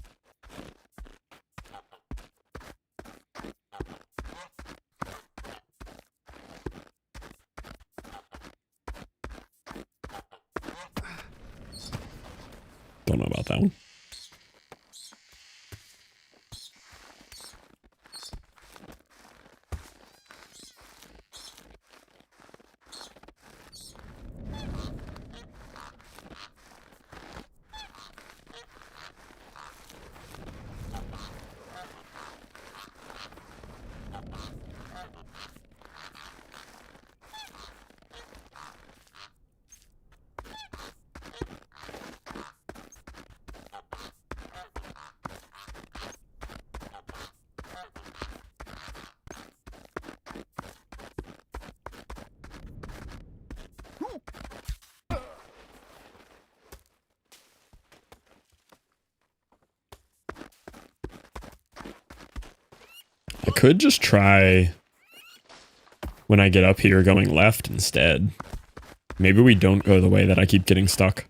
Don't know about that one. I could just try when I get up here going left instead. Maybe we don't go the way that I keep getting stuck.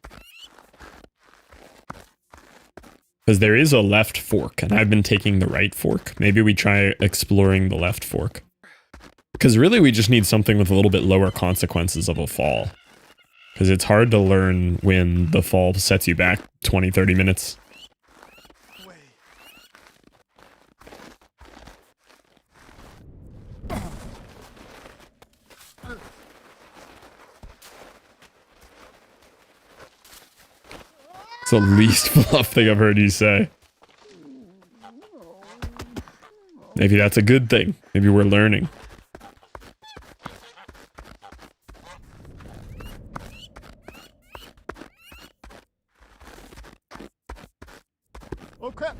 Because there is a left fork, and I've been taking the right fork. Maybe we try exploring the left fork. Because really we just need something with a little bit lower consequences of a fall. Because it's hard to learn when the fall sets you back 20, 30 minutes. It's the least fluff thing I've heard you say. Maybe that's a good thing. Maybe we're learning. Oh crap!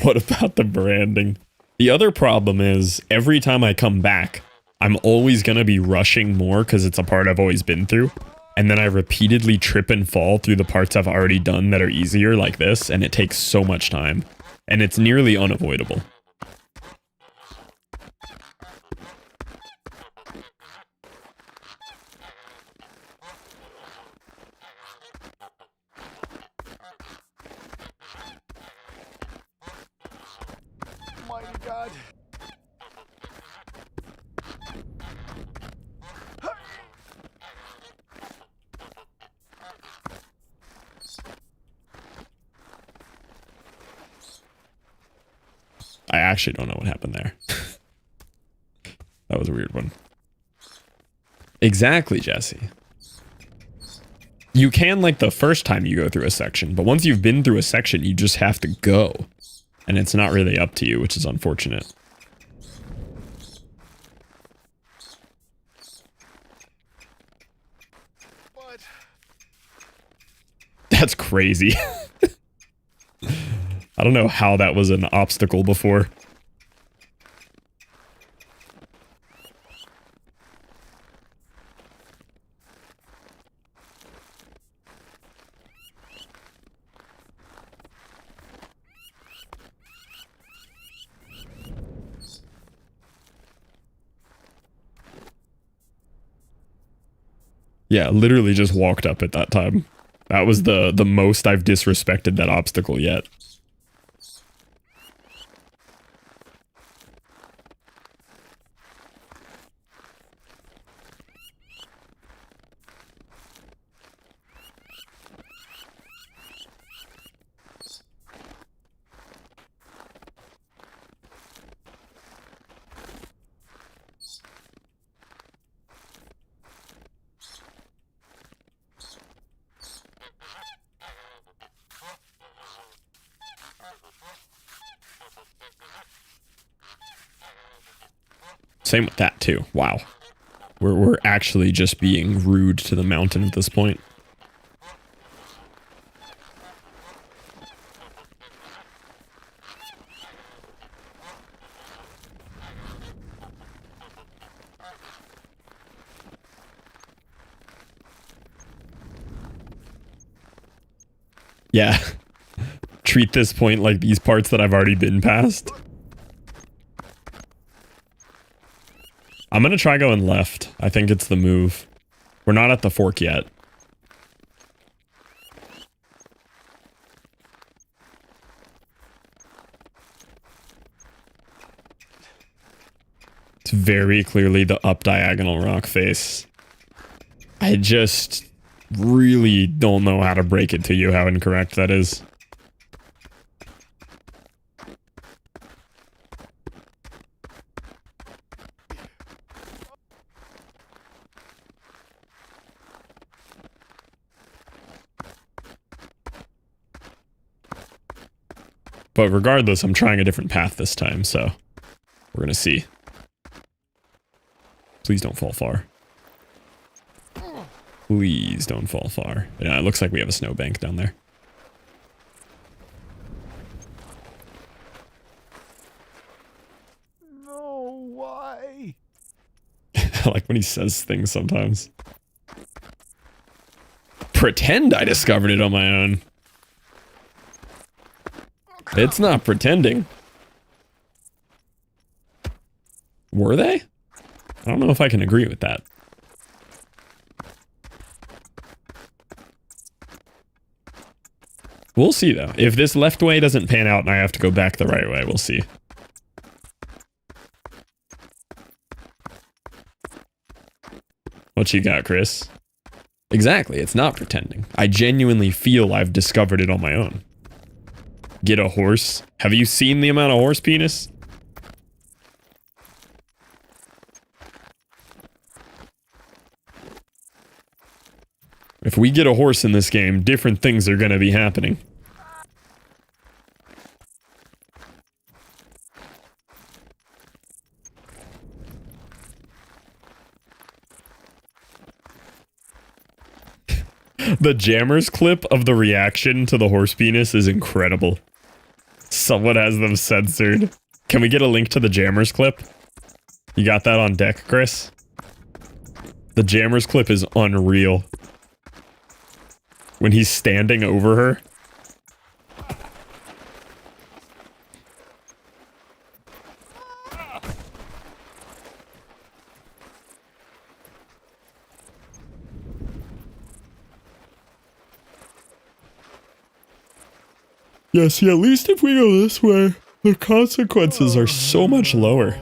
What about the branding? The other problem is every time I come back, I'm always going to be rushing more because it's a part I've always been through. And then I repeatedly trip and fall through the parts I've already done that are easier like this, and it takes so much time. And it's nearly unavoidable. Mighty God. I actually don't know what happened there. That was a weird one. Exactly, Jesse. You can, like, the first time you go through a section, but once you've been through a section, you just have to go. And it's not really up to you, which is unfortunate. But That's crazy. I don't know how that was an obstacle before. Yeah, literally just walked up at that time. That was the most I've disrespected that obstacle yet. Same with that too. Wow. We're actually just being rude to the mountain at this point. Yeah. Treat this point like these parts that I've already been past. I'm gonna try going left. I think it's the move. We're not at the fork yet. It's very clearly the up diagonal rock face. I just really don't know how to break it to you how incorrect that is. But regardless, I'm trying a different path this time, so we're gonna see. Please don't fall far. Please don't fall far. Yeah, it looks like we have a snowbank down there. no, why? I like when he says things sometimes. Pretend I discovered it on my own. It's not pretending. Were they? I don't know if I can agree with that. We'll see, though. If this left way doesn't pan out and I have to go back the right way, we'll see. What you got, Chris? Exactly, it's not pretending. I genuinely feel I've discovered it on my own. Get a horse? Have you seen the amount of horse penis? If we get a horse in this game, different things are gonna be happening. The Jammers clip of the reaction to the horse penis is incredible. Someone has them censored. Can we get a link to the Jammers clip? You got that on deck, Chris? The Jammers clip is unreal. When he's standing over her. Yeah, see, at least if we go this way, the consequences are so much lower.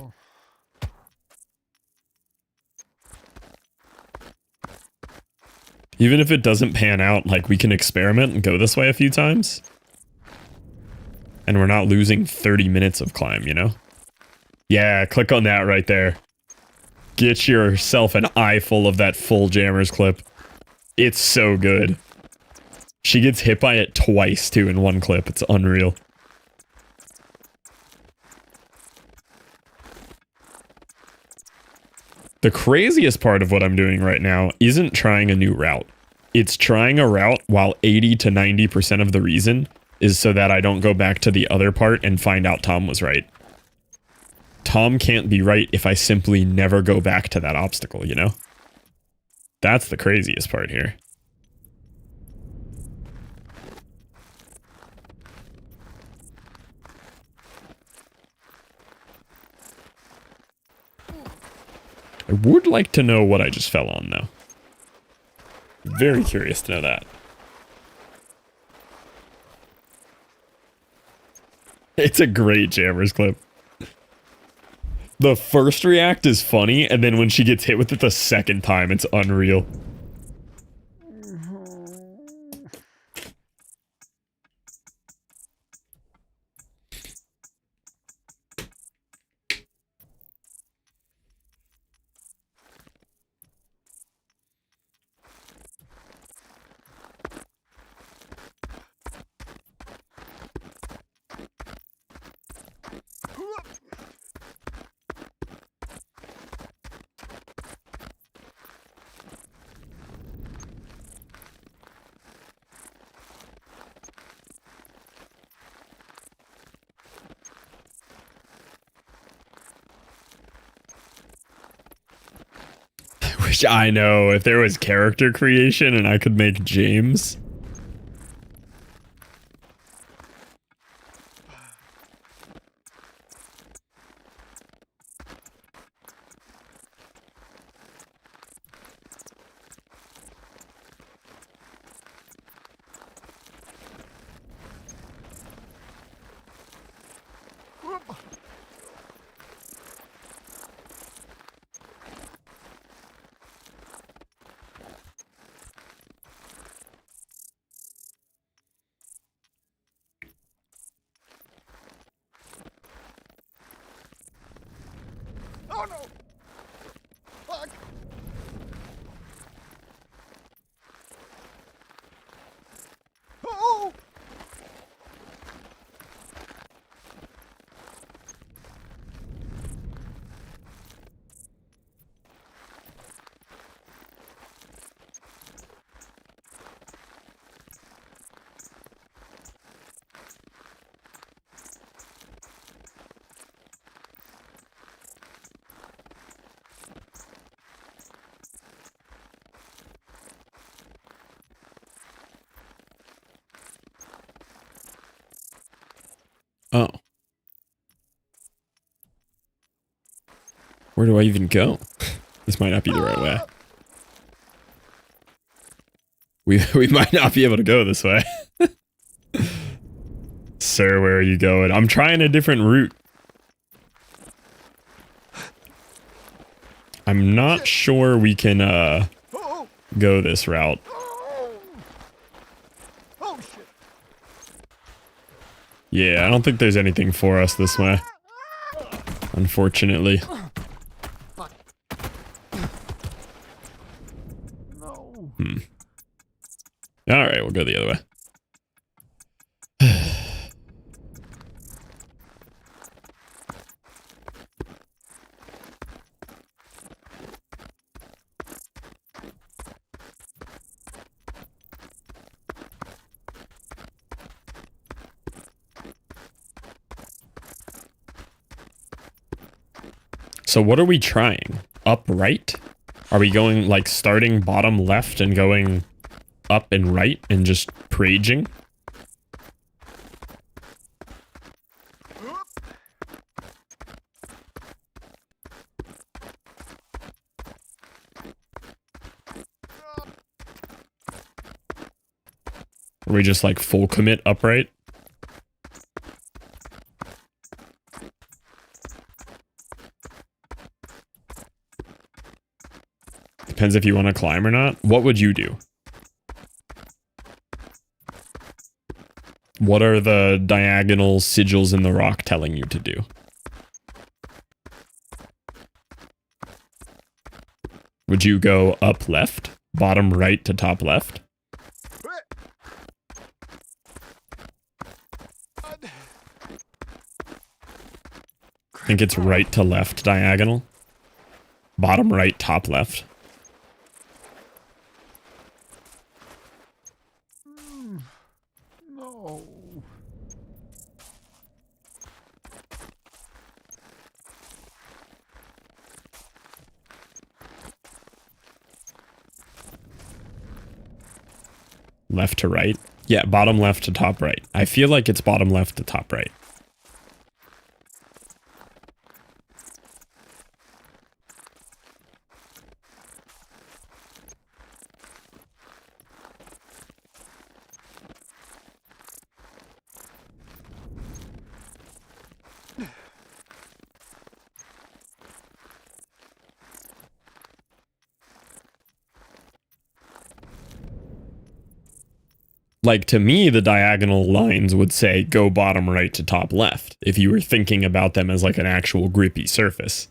Even if it doesn't pan out, like, we can experiment and go this way a few times. And we're not losing 30 minutes of climb, you know? Yeah, click on that right there. Get yourself an eyeful of that full jammers clip. It's so good. She gets hit by it twice, too, in one clip. It's unreal. The craziest part of what I'm doing right now isn't trying a new route. It's trying a route while 80 to 90% of the reason is so that I don't go back to the other part and find out Tom was right. Tom can't be right if I simply never go back to that obstacle, you know? That's the craziest part here. I would like to know what I just fell on, though. Very curious to know that. It's a great jammers clip. The first react is funny, and then when she gets hit with it the second time, it's unreal. I know, if there was character creation and I could make James. Oh no! Fuck! Oh! Oh. Where do I even go? This might not be the right way. We might not be able to go this way. Sir, where are you going? I'm trying a different route. I'm not sure we can go this route. Oh shit! Yeah, I don't think there's anything for us this way. Unfortunately. Fuck! No! Alright, we'll go the other way. So what are we trying? Upright? Are we going, like, starting bottom left and going up and right and just praging? Are we just, like, full commit upright? Depends if you want to climb or not. What would you do? What are the diagonal sigils in the rock telling you to do? Would you go up left, bottom right to top left? I think it's right to left diagonal. Bottom right, top left. No. Left to right. Yeah, bottom left to top right. I feel like it's bottom left to top right. Like, to me, the diagonal lines would say go bottom right to top left, if you were thinking about them as like an actual grippy surface.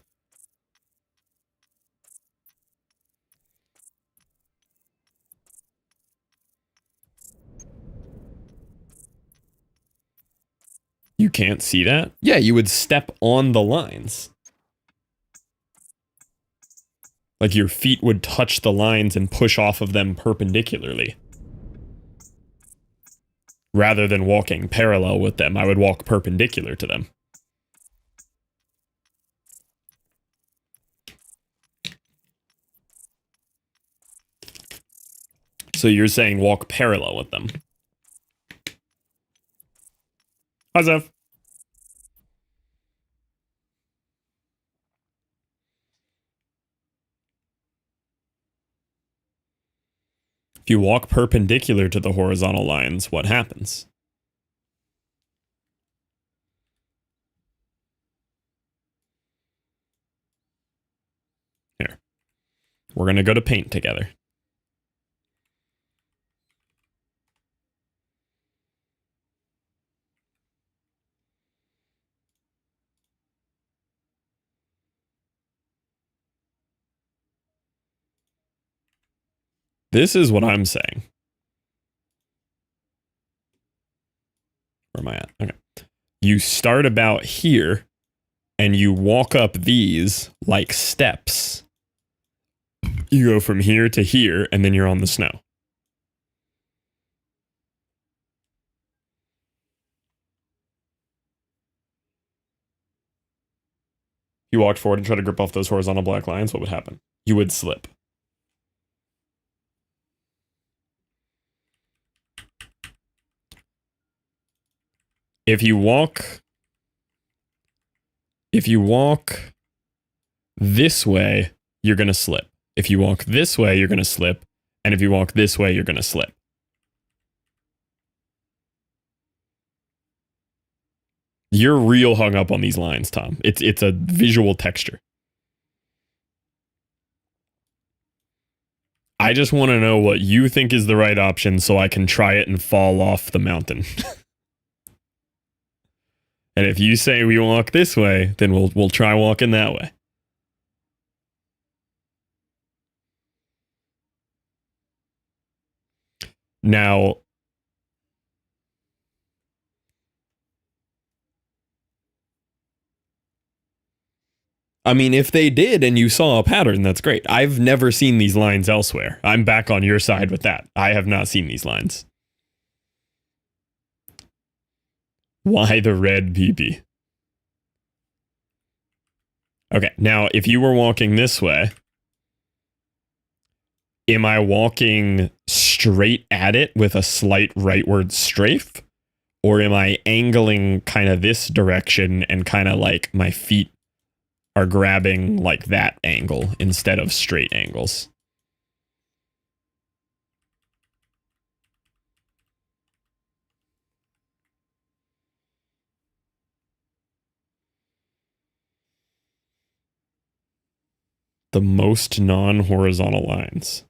You can't see that? Yeah, you would step on the lines. Like your feet would touch the lines and push off of them perpendicularly. Rather than walking parallel with them, I would walk perpendicular to them. So you're saying walk parallel with them. Hi, Zev. If you walk perpendicular to the horizontal lines, what happens? Here. We're going to go to paint together. This is what I'm saying. Where am I at? Okay. You start about here, and you walk up these like steps. You go from here to here, and then you're on the snow. You walked forward and tried to grip off those horizontal black lines, what would happen? You would slip. If you walk this way, you're going to slip. If you walk this way, you're going to slip. And if you walk this way, you're going to slip. You're real hung up on these lines, Tom. It's a visual texture. I just want to know what you think is the right option so I can try it and fall off the mountain. And if you say we walk this way, then we'll try walking that way. Now, I mean, if they did and you saw a pattern, that's great. I've never seen these lines elsewhere. I'm back on your side with that. I have not seen these lines. Why the red PP? Okay, now if you were walking this way, am I walking straight at it with a slight rightward strafe? Or am I angling kind of this direction and kind of like my feet are grabbing like that angle instead of straight angles? The most non-horizontal lines.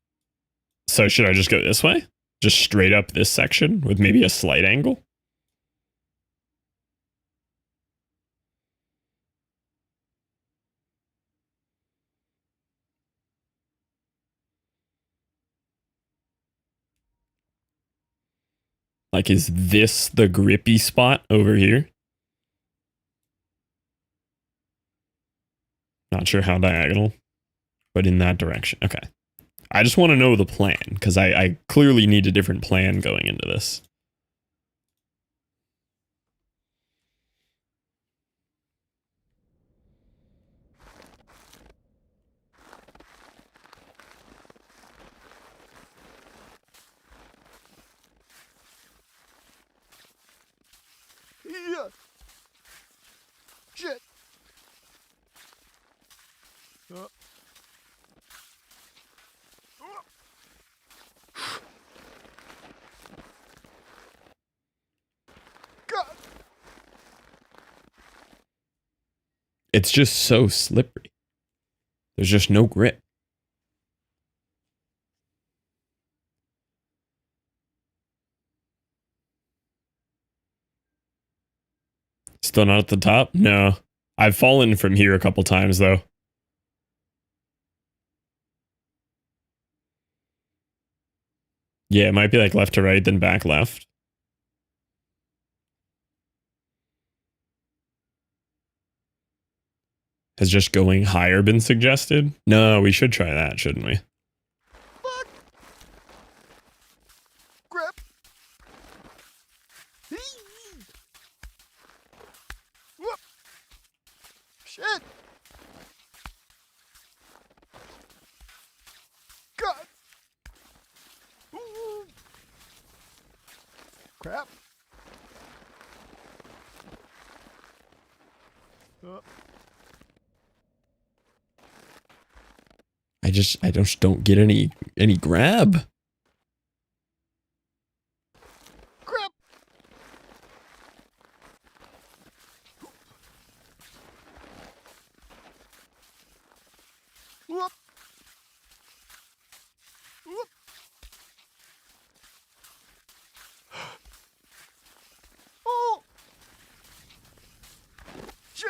So should I just go this way? Just straight up this section with maybe a slight angle? Like, is this the grippy spot over here? Not sure how diagonal, but in that direction. Okay. I just want to know the plan, because I clearly need a different plan going into this. Yeah. Shit. Uh. God. It's just so slippery. There's just no grip. Still not at the top? No. I've fallen from here a couple times, though. Yeah, it might be like left to right, then back left. Has just going higher been suggested? No, we should try that, shouldn't we? Fuck. Grip. Whoop. Shit. God. Ooh. Crap. I just don't get any grab. Crap. Whoop. Whoop. Oh. Shit.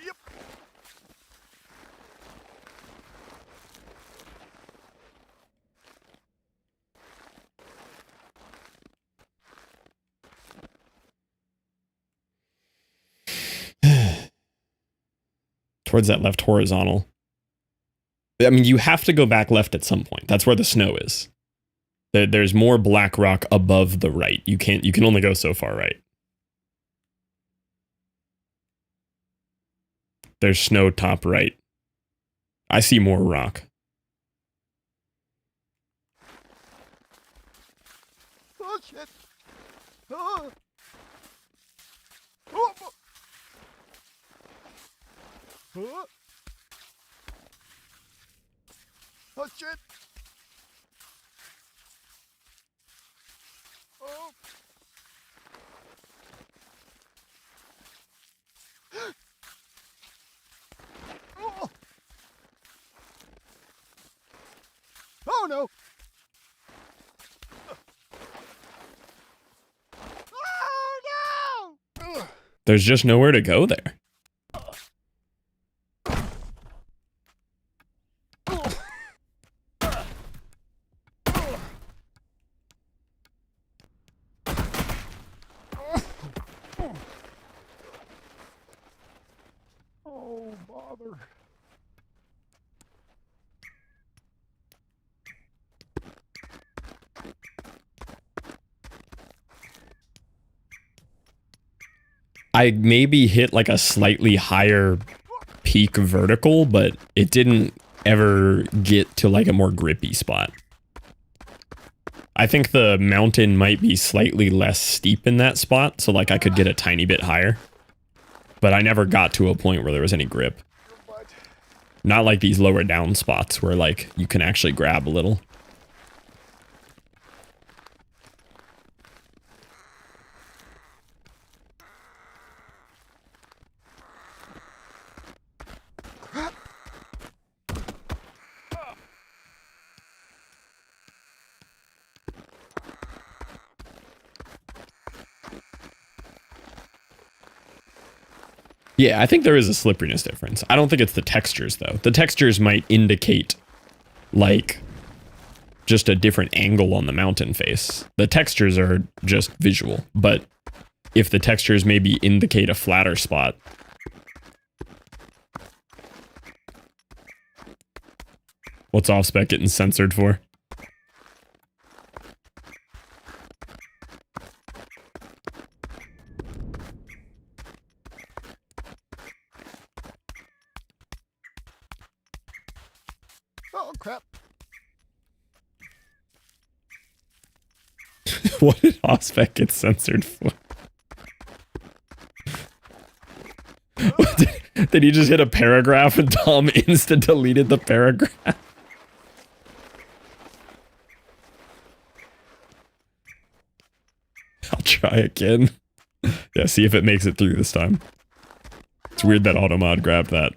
Yep. Towards that left horizontal. I mean, you have to go back left at some point. That's where the snow is. There's more black rock above the right. You can only go so far right. There's snow top right. I see more rock. Oh shit. Oh. Oh. Oh. Oh shit. Oh. Oh. Oh no. Oh no. There's just nowhere to go there. Oh bother. I maybe hit like a slightly higher peak vertical, but it didn't ever get to like a more grippy spot. I think the mountain might be slightly less steep in that spot, so like I could get a tiny bit higher. But I never got to a point where there was any grip. Not like these lower down spots where like you can actually grab a little. Yeah, I think there is a slipperiness difference. I don't think it's the textures, though. The textures might indicate, like, just a different angle on the mountain face. The textures are just visual, but if the textures maybe indicate a flatter spot. What's off spec getting censored for? Oh, crap. What did off spec get censored for? Did he just hit a paragraph and Tom insta deleted the paragraph? I'll try again. Yeah, see if it makes it through this time. It's weird that automod grabbed that.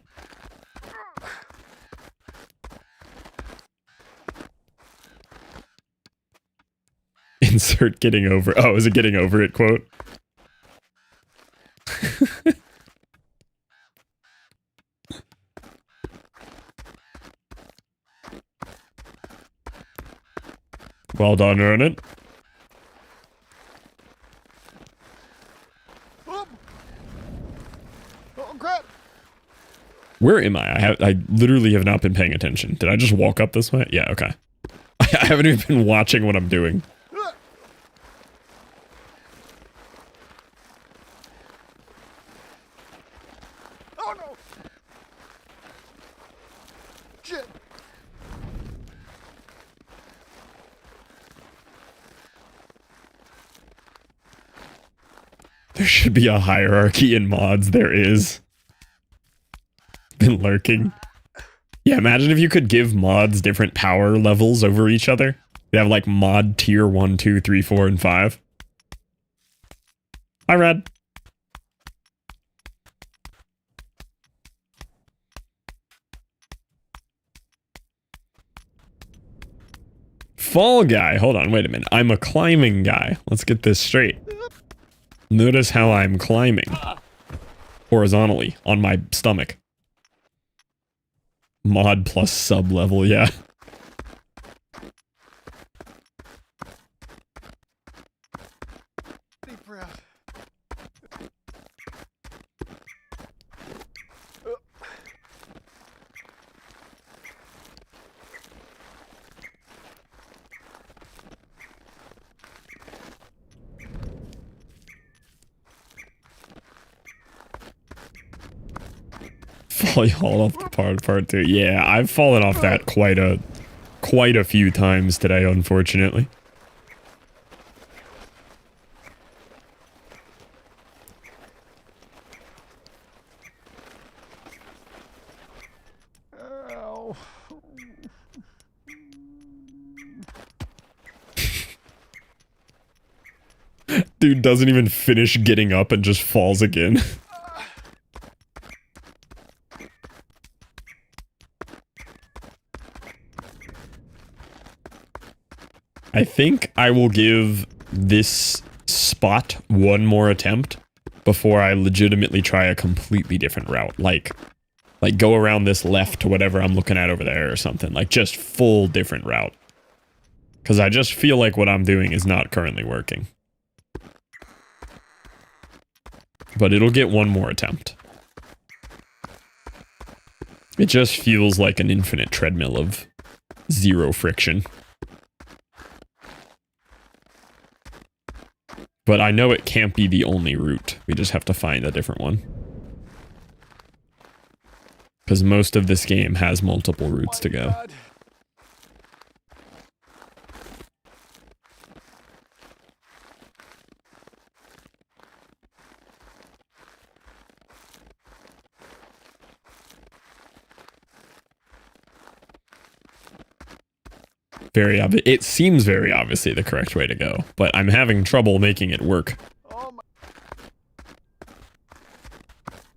Insert getting over. Oh, is it getting over it quote? Well done, Ernest. Oh, crap. Where am I? I literally have not been paying attention. Did I just walk up this way? Yeah, okay. I haven't even been watching what I'm doing. Oh, no. Shit. There should be a hierarchy in mods. There is. Been lurking. Yeah, imagine if you could give mods different power levels over each other. You have like mod tier 1, 2, 3, 4, and 5. Hi, Red. Fall guy. Hold on, wait a minute. I'm a climbing guy. Let's get this straight. Notice how I'm climbing. Horizontally on my stomach. Mod plus sub level, yeah. Deep breath. Fall y'all off the part 2. Yeah, I've fallen off that quite a few times today, unfortunately. Ow. Dude doesn't even finish getting up and just falls again. I think I will give this spot one more attempt before I legitimately try a completely different route. Like go around this left to whatever I'm looking at over there or something. Like just full different route. Because I just feel like what I'm doing is not currently working. But it'll get one more attempt. It just feels like an infinite treadmill of zero friction. But I know it can't be the only route. We just have to find a different one. Because most of this game has multiple routes to go. God. Very obvious. It seems very obviously the correct way to go, but I'm having trouble making it work. Oh my.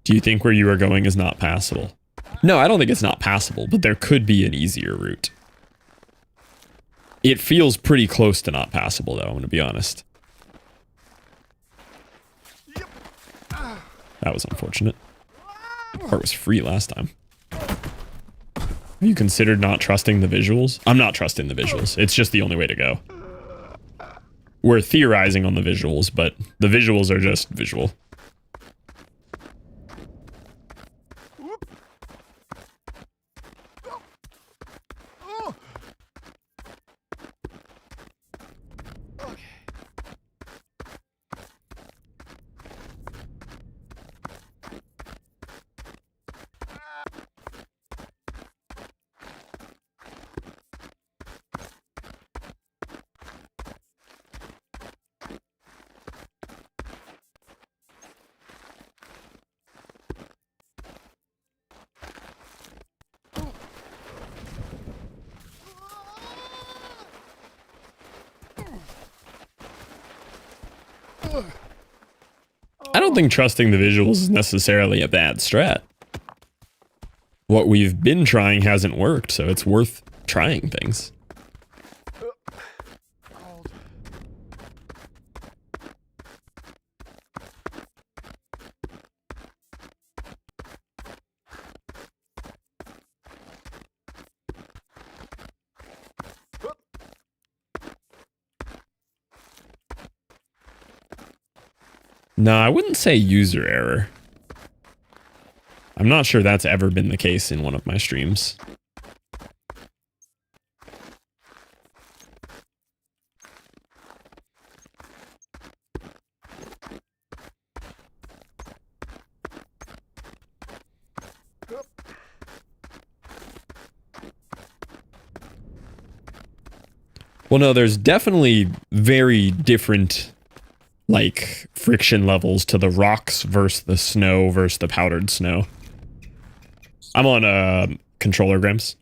Do you think where you are going is not passable? No, I don't think it's not passable, but there could be an easier route. It feels pretty close to not passable, though, I'm going to be honest. Yep. That was unfortunate. Part was free last time. Have you considered not trusting the visuals? I'm not trusting the visuals. It's just the only way to go. We're theorizing on the visuals, but the visuals are just visual. I don't think trusting the visuals is necessarily a bad strat. What we've been trying hasn't worked, so it's worth trying things. No, I wouldn't say user error. I'm not sure that's ever been the case in one of my streams. Well, no, there's definitely very different, like, friction levels to the rocks versus the snow versus the powdered snow. I'm on controller grams.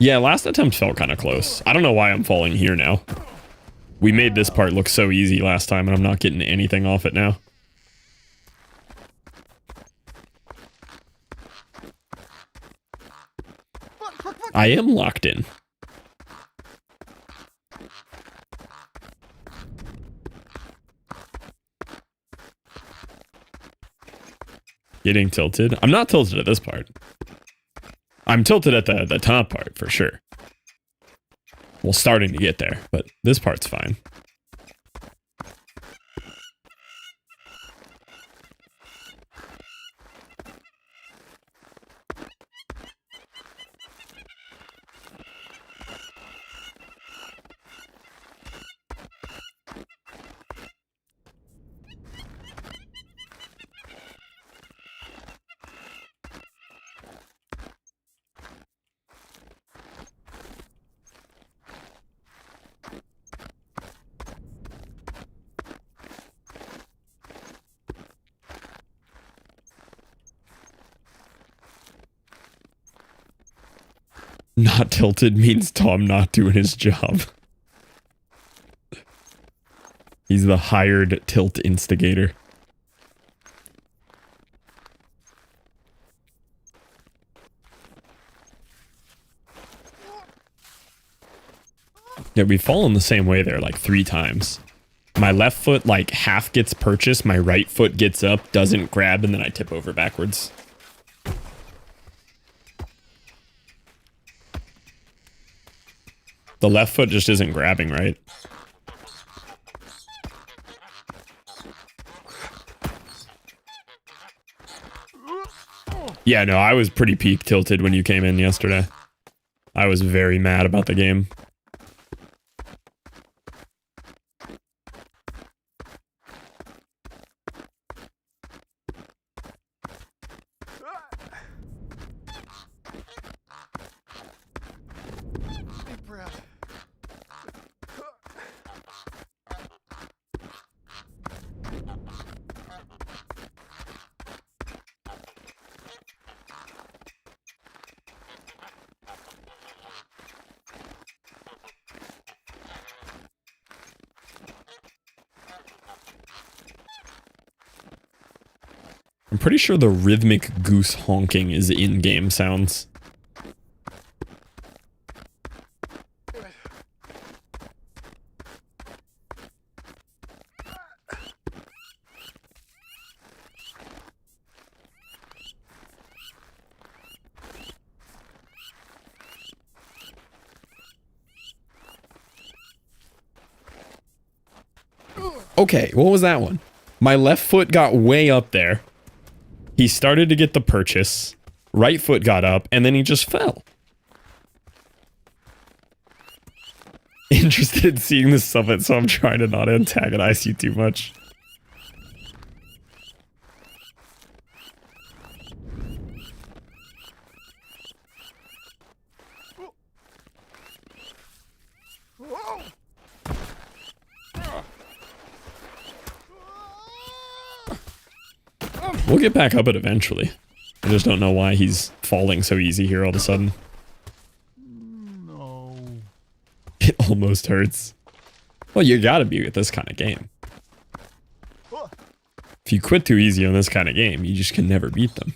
Yeah, last attempt felt kind of close. I don't know why I'm falling here now. We made this part look so easy last time, and I'm not getting anything off it now. I am locked in. Getting tilted? I'm not tilted at this part. I'm tilted at the top part, for sure. Well, starting to get there, but this part's fine. Not tilted means Tom not doing his job. He's the hired tilt instigator. Yeah, we've fallen the same way there like 3 times. My left foot like half gets purchased, my right foot gets up, doesn't grab, and then I tip over backwards. The left foot just isn't grabbing right. Yeah, no, I was pretty peak tilted when you came in yesterday. I was very mad about the game. I'm pretty sure the rhythmic goose honking is in-game sounds. Okay, what was that one? My left foot got way up there. He started to get the purchase. Right foot got up, and then he just fell. Interested in seeing the summit, so I'm trying to not antagonize you too much. Whoa. We'll get back up it eventually. I just don't know why he's falling so easy here all of a sudden. No. It almost hurts. Well, you gotta be with this kind of game. If you quit too easy on this kind of game, you just can never beat them.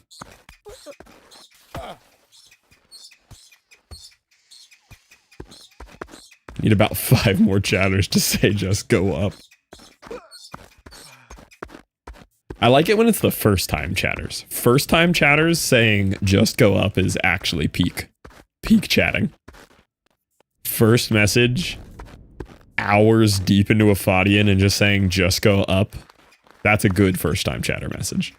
Need about 5 more chatters to say just go up. I like it when it's the first time chatters. First time chatters saying just go up is actually peak chatting. First message, hours deep into a foddian and just saying just go up. That's a good first time chatter message.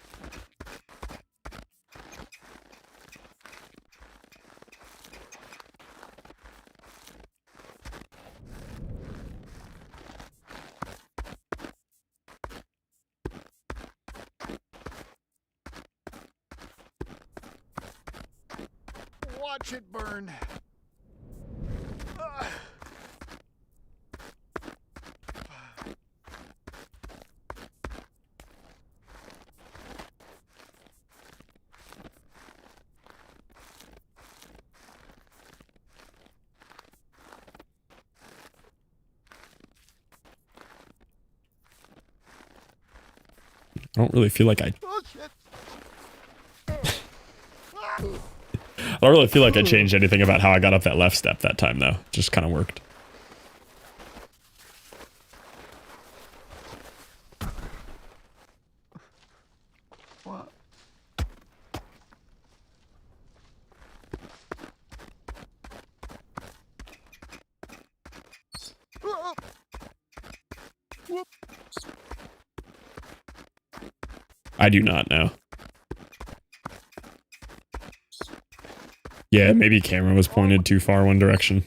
Watch it burn. I don't really feel like I Oh shit. don't really feel like I changed anything about how I got up that left step that time though. Just kind of worked. What? Oh. Whoop. I do not know. Yeah, maybe camera was pointed too far one direction.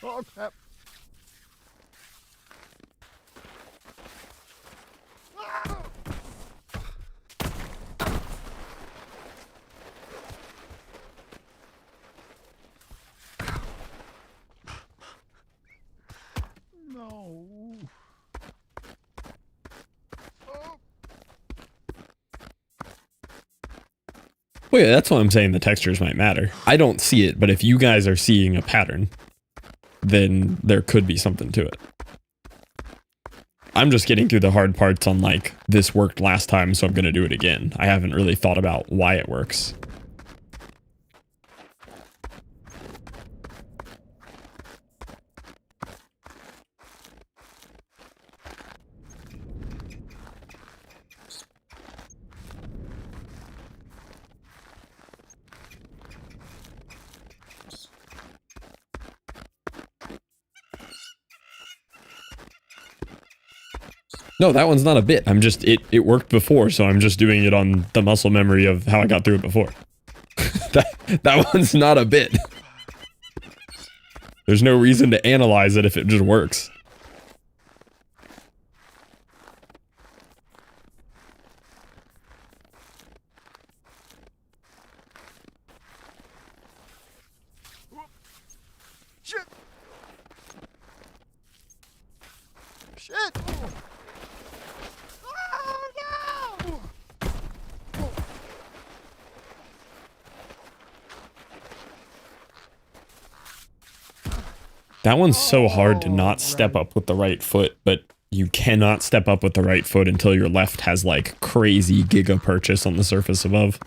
Oh crap. No. Well, yeah, that's why I'm saying the textures might matter. I don't see it, but if you guys are seeing a pattern, then there could be something to it. I'm just getting through the hard parts on like, this worked last time, so I'm going to do it again. I haven't really thought about why it works. No, that one's not a bit. I'm just, it worked before, so I'm just doing it on the muscle memory of how I got through it before. that one's not a bit. There's no reason to analyze it if it just works. That one's so hard to not step up with the right foot, but you cannot step up with the right foot until your left has like crazy giga purchase on the surface above.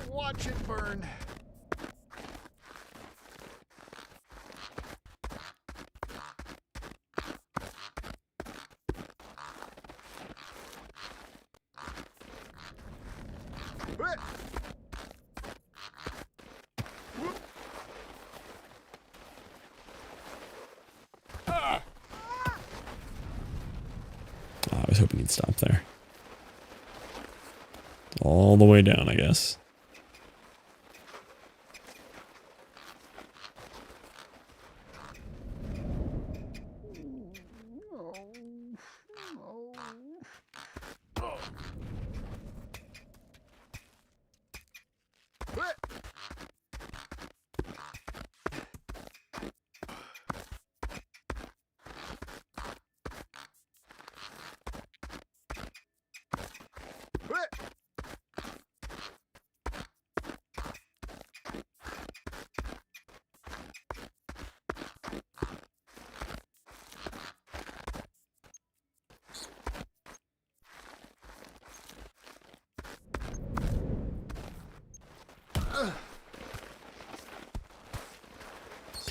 Watch it burn. Oh, I was hoping he'd stop there. All the way down, I guess.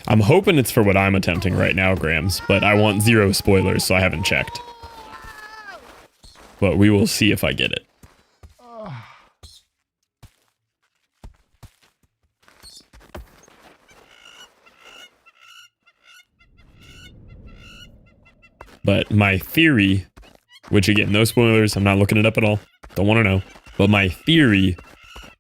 I'm hoping it's for what I'm attempting right now, Grams, but I want 0 spoilers, so I haven't checked. But we will see if I get it. But my theory, which again, no spoilers, I'm not looking it up at all, don't want to know, but my theory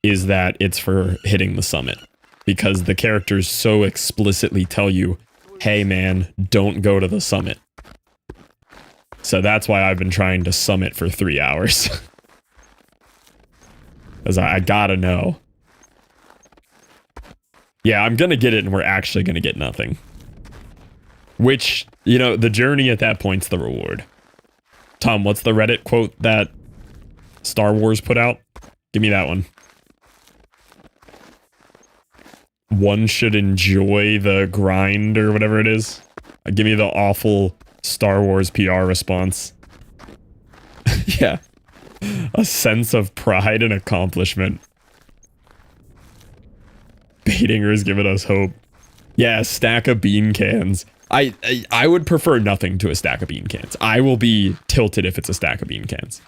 is that it's for hitting the summit. Because the characters so explicitly tell you, hey man, don't go to the summit. So that's why I've been trying to summit for 3 hours. Because I gotta know. Yeah, I'm gonna get it and we're actually gonna get nothing. Which, you know, the journey at that point's the reward. Tom, what's the Reddit quote that Star Wars put out? Give me that one. One should enjoy the grind or whatever it is. Give me the awful Star Wars PR response. Yeah. A sense of pride and accomplishment. Baitinger's giving us hope. Yeah, a stack of bean cans. I would prefer nothing to a stack of bean cans. I will be tilted if it's a stack of bean cans.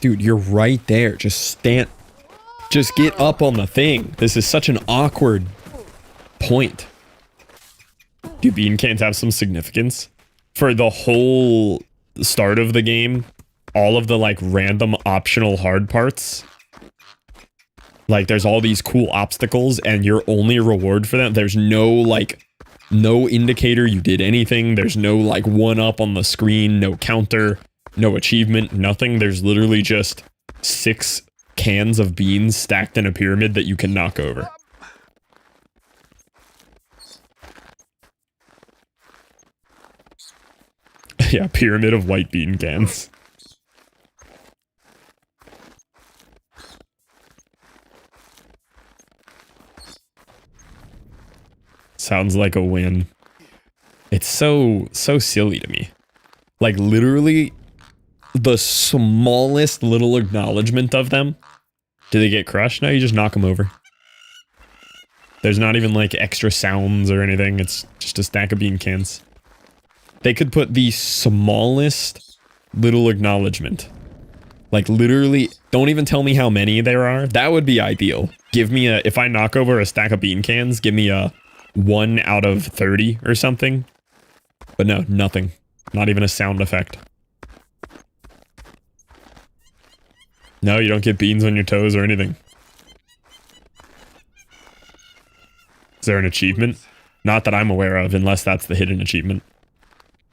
Dude, you're right there. Just stand. Just get up on the thing. This is such an awkward point. Do bean cans have some significance? For the whole start of the game, all of the like random optional hard parts, like there's all these cool obstacles and your only reward for them, there's no like, no indicator you did anything. There's no like 1-up on the screen, no counter. No achievement, nothing. There's literally just 6 cans of beans stacked in a pyramid that you can knock over. Yeah, pyramid of white bean cans. Sounds like a win. It's so silly to me. Like literally the smallest little acknowledgement of them. Do they get crushed? No, you just knock them over. There's not even like extra sounds or anything. It's just a stack of bean cans. They could put the smallest little acknowledgement. Like literally, don't even tell me how many there are. That would be ideal. Give me a, if I knock over a stack of bean cans, give me a 1 out of 30 or something. But no, nothing. Not even a sound effect. No, you don't get beans on your toes or anything. Is there an achievement? Not that I'm aware of, unless that's the hidden achievement.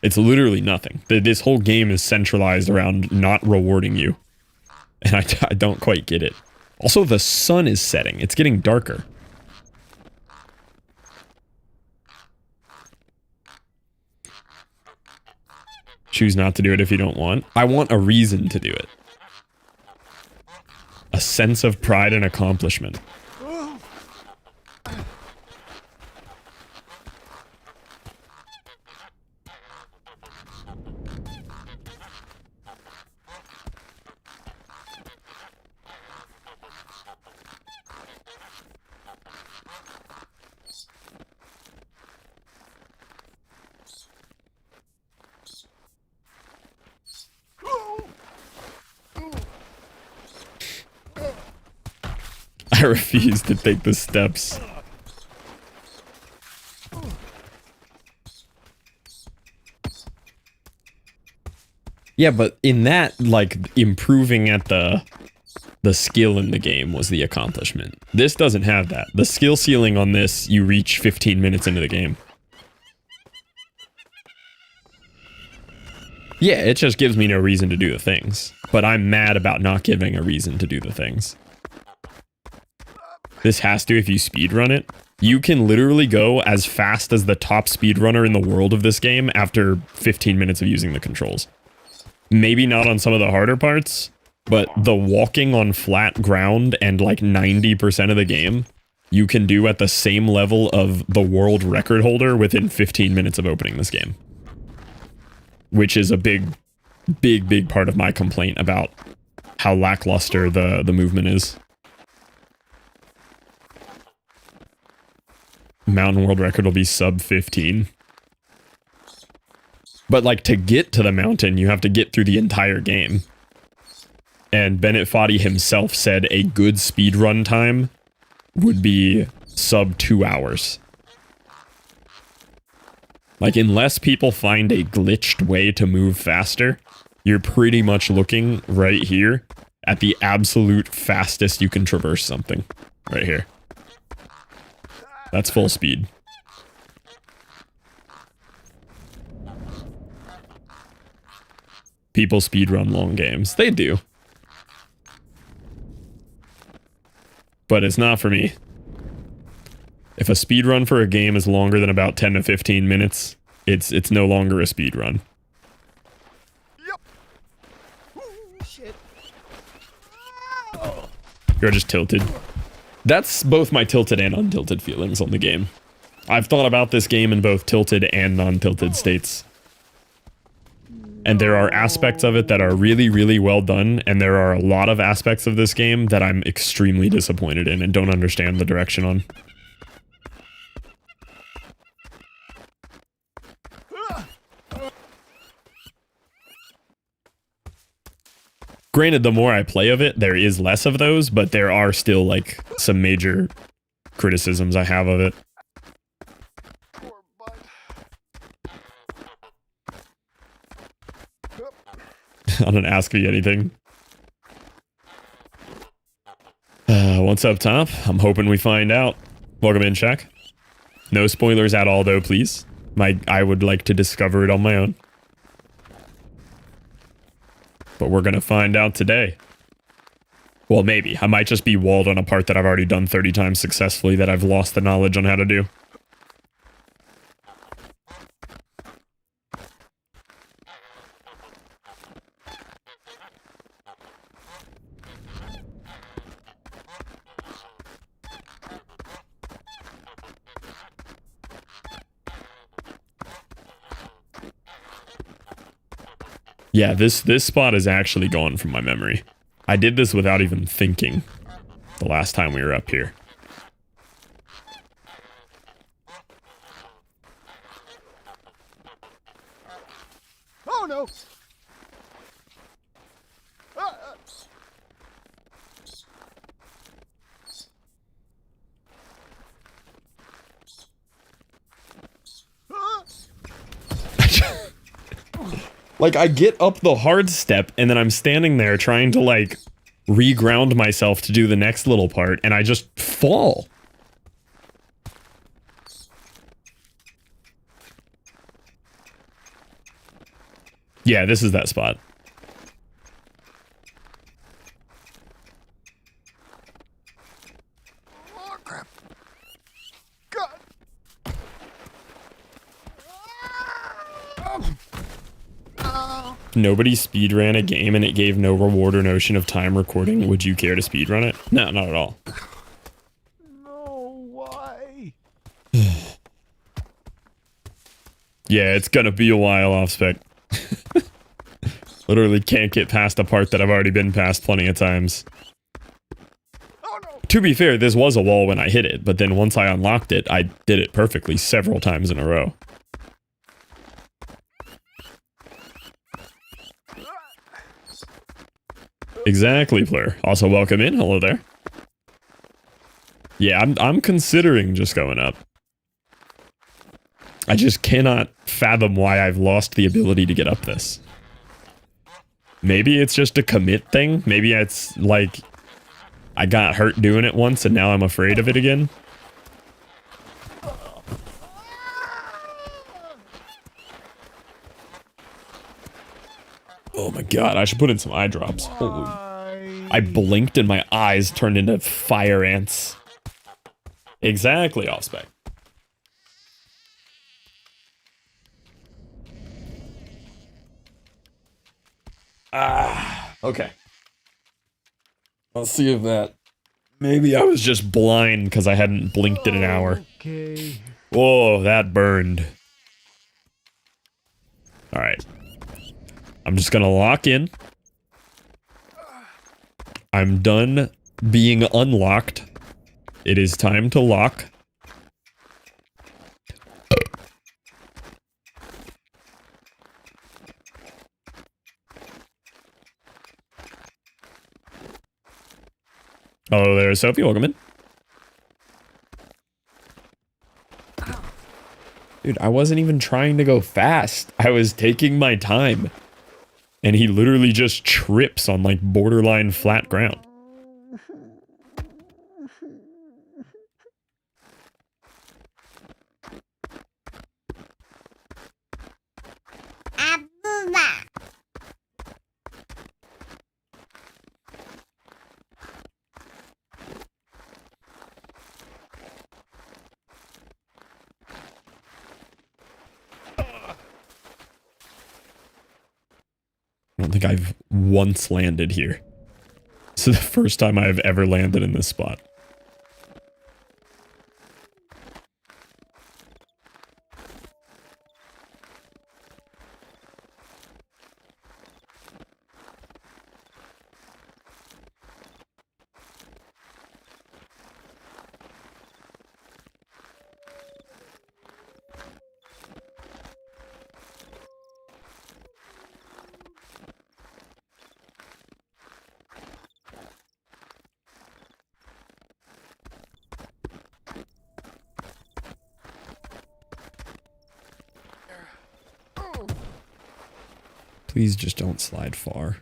It's literally nothing. This whole game is centralized around not rewarding you. And I don't quite get it. Also, the sun is setting. It's getting darker. Choose not to do it if you don't want. I want a reason to do it. A sense of pride and accomplishment. I refuse to take the steps. Yeah, but in that, like, improving at the skill in the game was the accomplishment. This doesn't have that. The skill ceiling on this, you reach 15 minutes into the game. Yeah, it just gives me no reason to do the things. But I'm mad about not giving a reason to do the things. This has to if you speedrun it. You can literally go as fast as the top speedrunner in the world of this game after 15 minutes of using the controls. Maybe not on some of the harder parts, but the walking on flat ground and like 90% of the game, you can do at the same level of the world record holder within 15 minutes of opening this game. Which is a big part of my complaint about how lackluster the movement is. Mountain world record will be sub 15. But like to get to the mountain, you have to get through the entire game. And Bennet Foddy himself said a good speedrun time would be sub 2 hours. Like unless people find a glitched way to move faster, you're pretty much looking right here at the absolute fastest you can traverse something. Right here. That's full speed. People speedrun long games. They do. But it's not for me. If a speedrun for a game is longer than about 10 to 15 minutes, it's no longer a speedrun. Yep. Ooh, shit. You're just tilted. That's both my tilted and untilted feelings on the game. I've thought about this game in both tilted and non-tilted states. And there are aspects of it that are really, really well done, and there are a lot of aspects of this game that I'm extremely disappointed in and don't understand the direction on. Granted, the more I play of it, there is less of those, but there are still, like, some major criticisms I have of it. Poor butt. I don't ask me anything. What's up top? I'm hoping we find out. Welcome in, Shaq. No spoilers at all, though, please. I would like to discover it on my own. But we're gonna find out today. Well, maybe. I might just be walled on a part that I've already done 30 times successfully that I've lost the knowledge on how to do. Yeah, this spot is actually gone from my memory. I did this without even thinking the last time we were up here. Oh no! Like, I get up the hard step, and then I'm standing there trying to, like, reground myself to do the next little part, and I just fall. Yeah, this is that spot. Oh, crap. God. Nobody speedran a game and it gave no reward or notion of time recording. Would you care to speedrun it? No, not at all. No, why? Yeah, it's gonna be a while off spec. Literally can't get past a part that I've already been past plenty of times. Oh, no. To be fair, this was a wall when I hit it, but then once I unlocked it, I did it perfectly several times in a row. Exactly, Fleur. Also, welcome in. Hello there. Yeah, I'm considering just going up. I just cannot fathom why I've lost the ability to get up this. Maybe it's just a commit thing. Maybe it's like I got hurt doing it once and now I'm afraid of it again. Oh my god, I should put in some eye drops. Holy. I blinked and my eyes turned into fire ants. Exactly, off spec. Okay. Let's see if that... Maybe I was just blind because I hadn't blinked in an hour. Okay. Whoa, that burned. Alright. I'm just gonna lock in. I'm done being unlocked. It is time to lock. Hello there, Sophie. Welcome in. Dude, I wasn't even trying to go fast. I was taking my time. And he literally just trips on, like, borderline flat ground. I don't think I've once landed here. This is the first time I've ever landed in this spot. Please just don't slide far.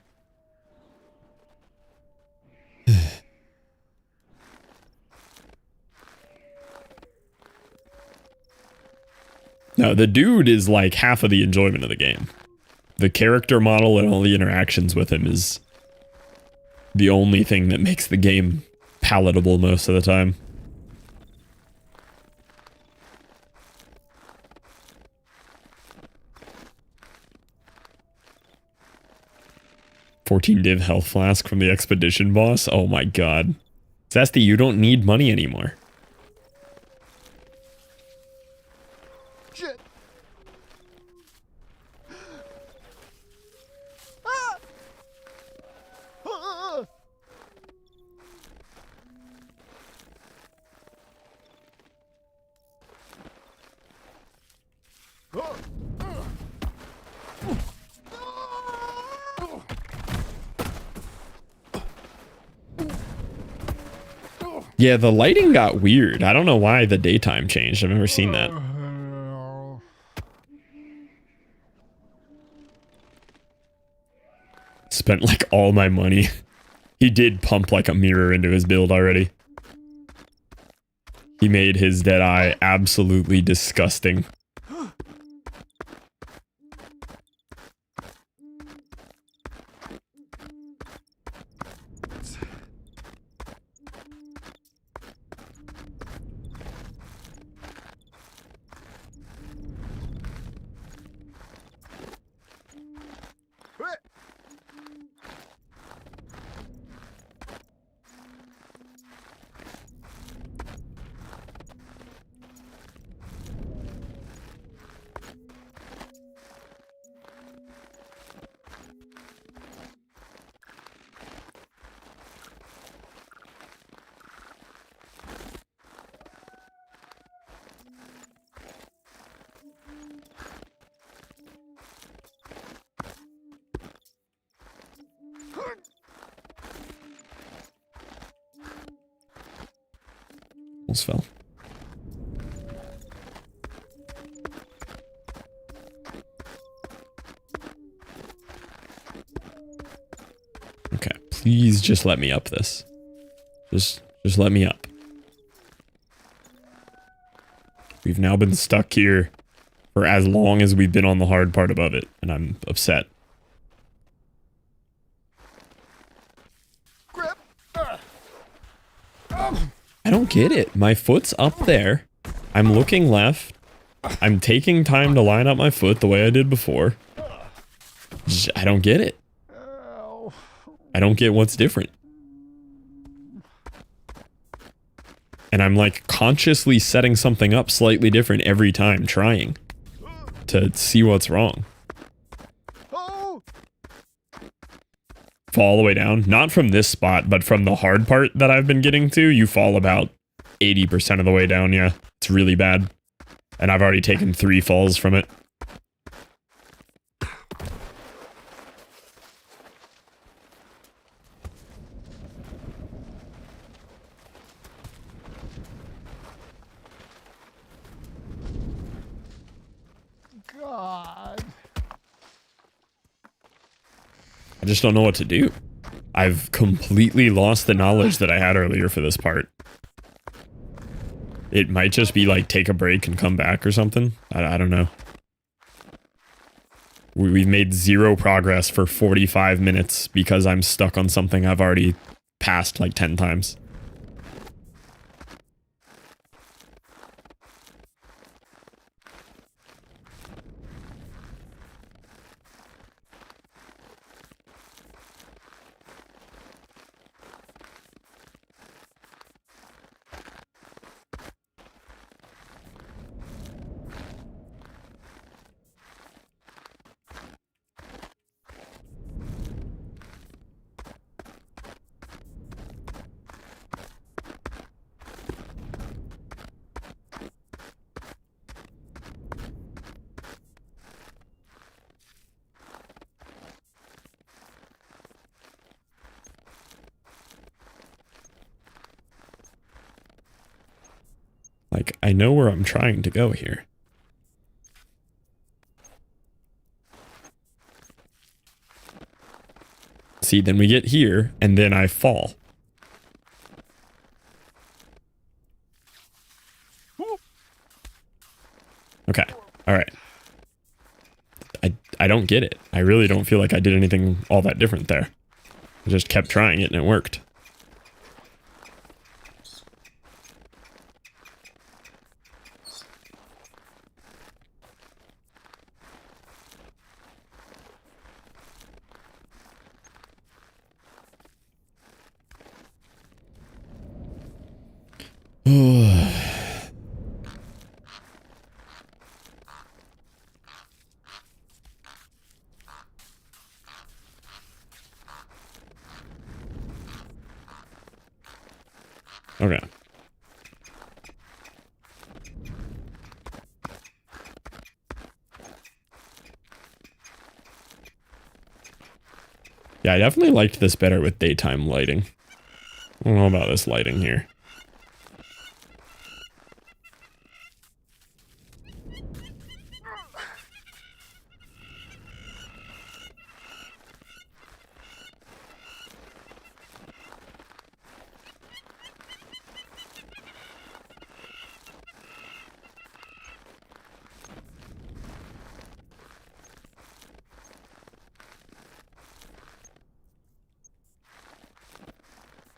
No, the dude is like half of the enjoyment of the game. The character model and all the interactions with him is the only thing that makes the game palatable most of the time. $14 health flask from the expedition boss. Oh my god. Zesty, you don't need money anymore. Shit. Ah! Ah! Ah! Yeah, the lighting got weird. I don't know why the daytime changed. I've never seen that. Oh. spent like all my money. He did pump like a mirror into his build already. He made his Deadeye absolutely disgusting. Almost fell. Okay, please just let me up this. Just let me up. We've now been stuck here for as long as we've been on the hard part above it, and I'm upset. Grip. I don't get it. My foot's up there. I'm looking left. I'm taking time to line up my foot the way I did before. I don't get it. Ow. I don't get what's different. And I'm like consciously setting something up slightly different every time trying to see what's wrong. Oh. Fall all the way down. Not from this spot, but from the hard part that I've been getting to, you fall about 80% of the way down, yeah. It's really bad. And I've already taken 3 falls from it. God. I just don't know what to do. I've completely lost the knowledge that I had earlier for this part. It might just be like take a break and come back or something. I don't know. We've made 0 progress for 45 minutes because I'm stuck on something I've already passed like 10 times. Like, I know where I'm trying to go here. See, then we get here, and then I fall. Okay, alright. I don't get it. I really don't feel like I did anything all that different there. I just kept trying it and it worked. Okay. Yeah, I definitely liked this better with daytime lighting. I don't know about this lighting here.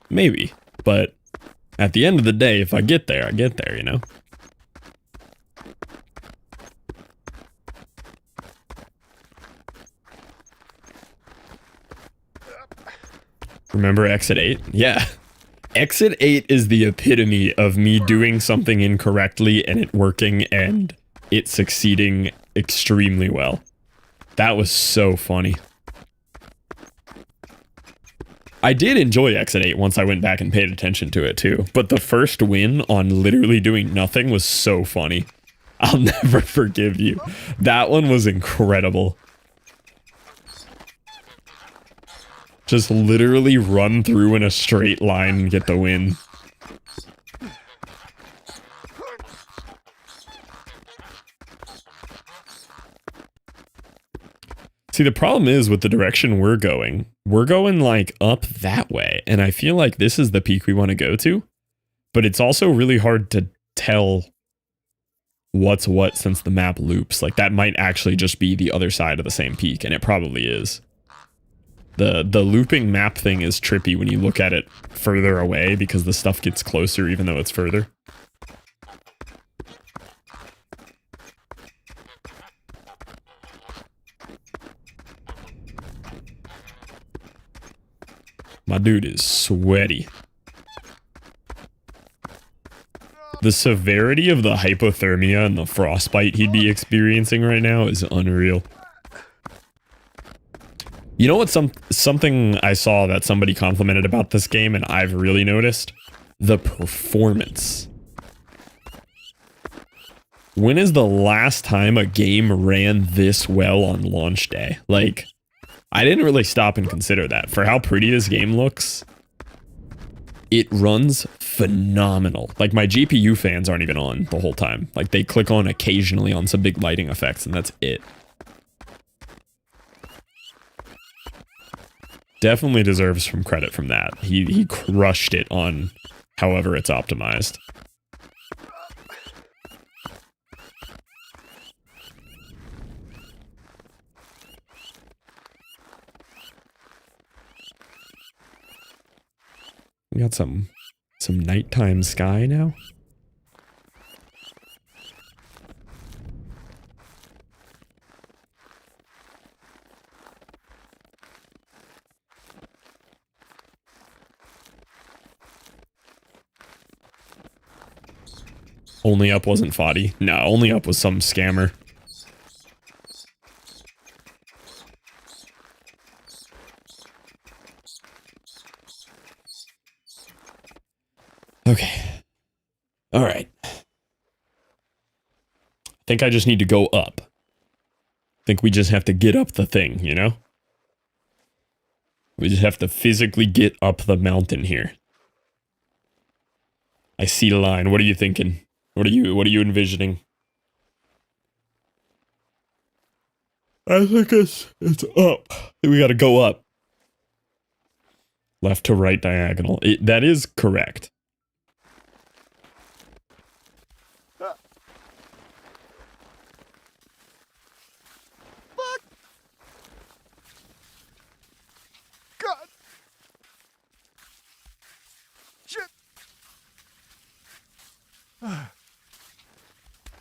Maybe. But at the end of the day, if I get there, I get there, you know? Remember exit 8? Yeah. Exit 8 is the epitome of me doing something incorrectly and it working and it succeeding extremely well. That was so funny. I did enjoy exit 8 once I went back and paid attention to it too, but the first win on literally doing nothing was so funny. I'll never forgive you. That one was incredible. Just literally run through in a straight line and get the win. See, the problem is with the direction we're going like up that way. And I feel like this is the peak we want to go to. But it's also really hard to tell what's what since the map loops. Like that might actually just be the other side of the same peak. And it probably is. The looping map thing is trippy when you look at it further away because the stuff gets closer even though it's further. My dude is sweaty. The severity of the hypothermia and the frostbite he'd be experiencing right now is unreal. You know what something I saw that somebody complimented about this game and I've really noticed? The performance. When is the last time a game ran this well on launch day? Like, I didn't really stop and consider that. For how pretty this game looks, it runs phenomenal. Like, my GPU fans aren't even on the whole time. Like, they click on occasionally on some big lighting effects and that's it. Definitely deserves some credit from that. He crushed it on however it's optimized. We got some nighttime sky now. Only Up wasn't foddy. No, Only Up was some scammer. Okay. Alright. I think I just need to go up. I think we just have to get up the thing, you know? We just have to physically get up the mountain here. I see the line. What are you thinking? What are you envisioning? I think it's up. We gotta go up. Left to right diagonal. That is correct. Fuck. God. Shit.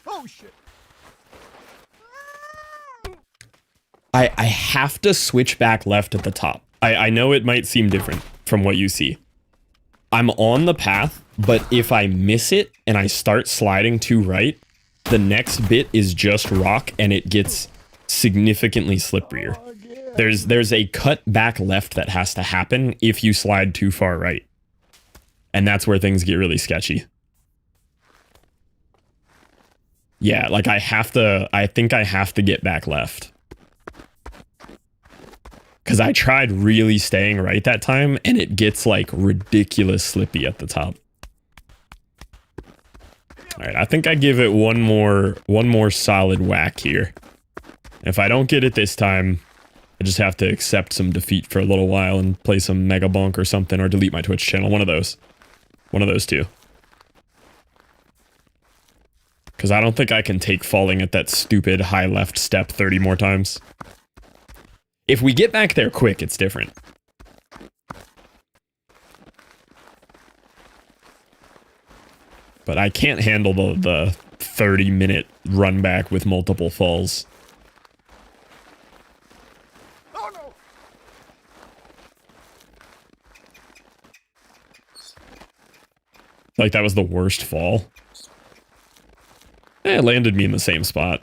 Oh shit. I have to switch back left at the top. I know it might seem different from what you see. I'm on the path, but if I miss it and I start sliding to right, the next bit is just rock and it gets significantly slipperier. There's a cut back left that has to happen if you slide too far right. And that's where things get really sketchy. Yeah, like I think I have to get back left. Because I tried really staying right that time, and it gets, like, ridiculous slippy at the top. Alright, I think I give it one more solid whack here. If I don't get it this time, I just have to accept some defeat for a little while and play some Mega Bonk or something, or delete my Twitch channel. One of those. One of those two. Because I don't think I can take falling at that stupid high left step 30 more times. If we get back there quick, it's different. But I can't handle the 30-minute run back with multiple falls. Oh no! Like, that was the worst fall. It landed me in the same spot.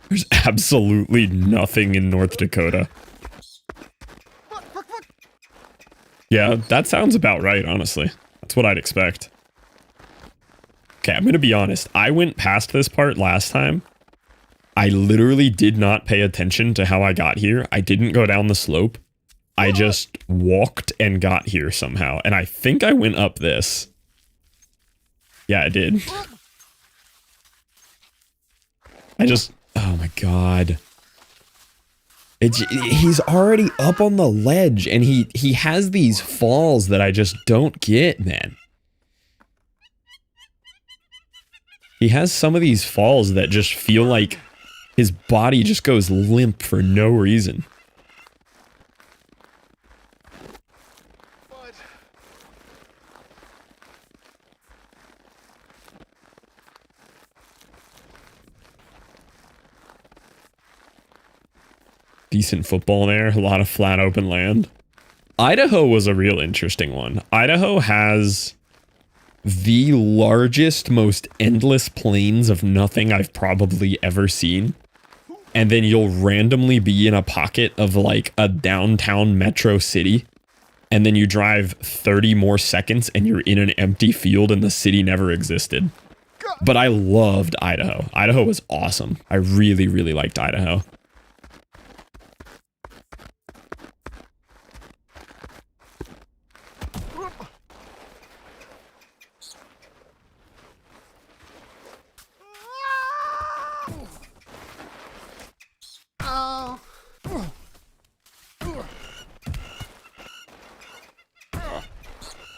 There's absolutely nothing in North Dakota. Yeah, that sounds about right, honestly. That's what I'd expect. Okay, I'm gonna be honest. I went past this part last time. I literally did not pay attention to how I got here. I didn't go down the slope. I just walked and got here somehow. And I think I went up this. Yeah, I did. Oh my god. He's already up on the ledge, and he has these falls that I just don't get, man. He has some of these falls that just feel like his body just goes limp for no reason. What? Decent football there, a lot of flat open land. Idaho was a real interesting one. Idaho has the largest, most endless plains of nothing I've probably ever seen. And then you'll randomly be in a pocket of like a downtown metro city. And then you drive 30 more seconds and you're in an empty field and the city never existed. But I loved Idaho. Idaho was awesome. I really, really liked Idaho.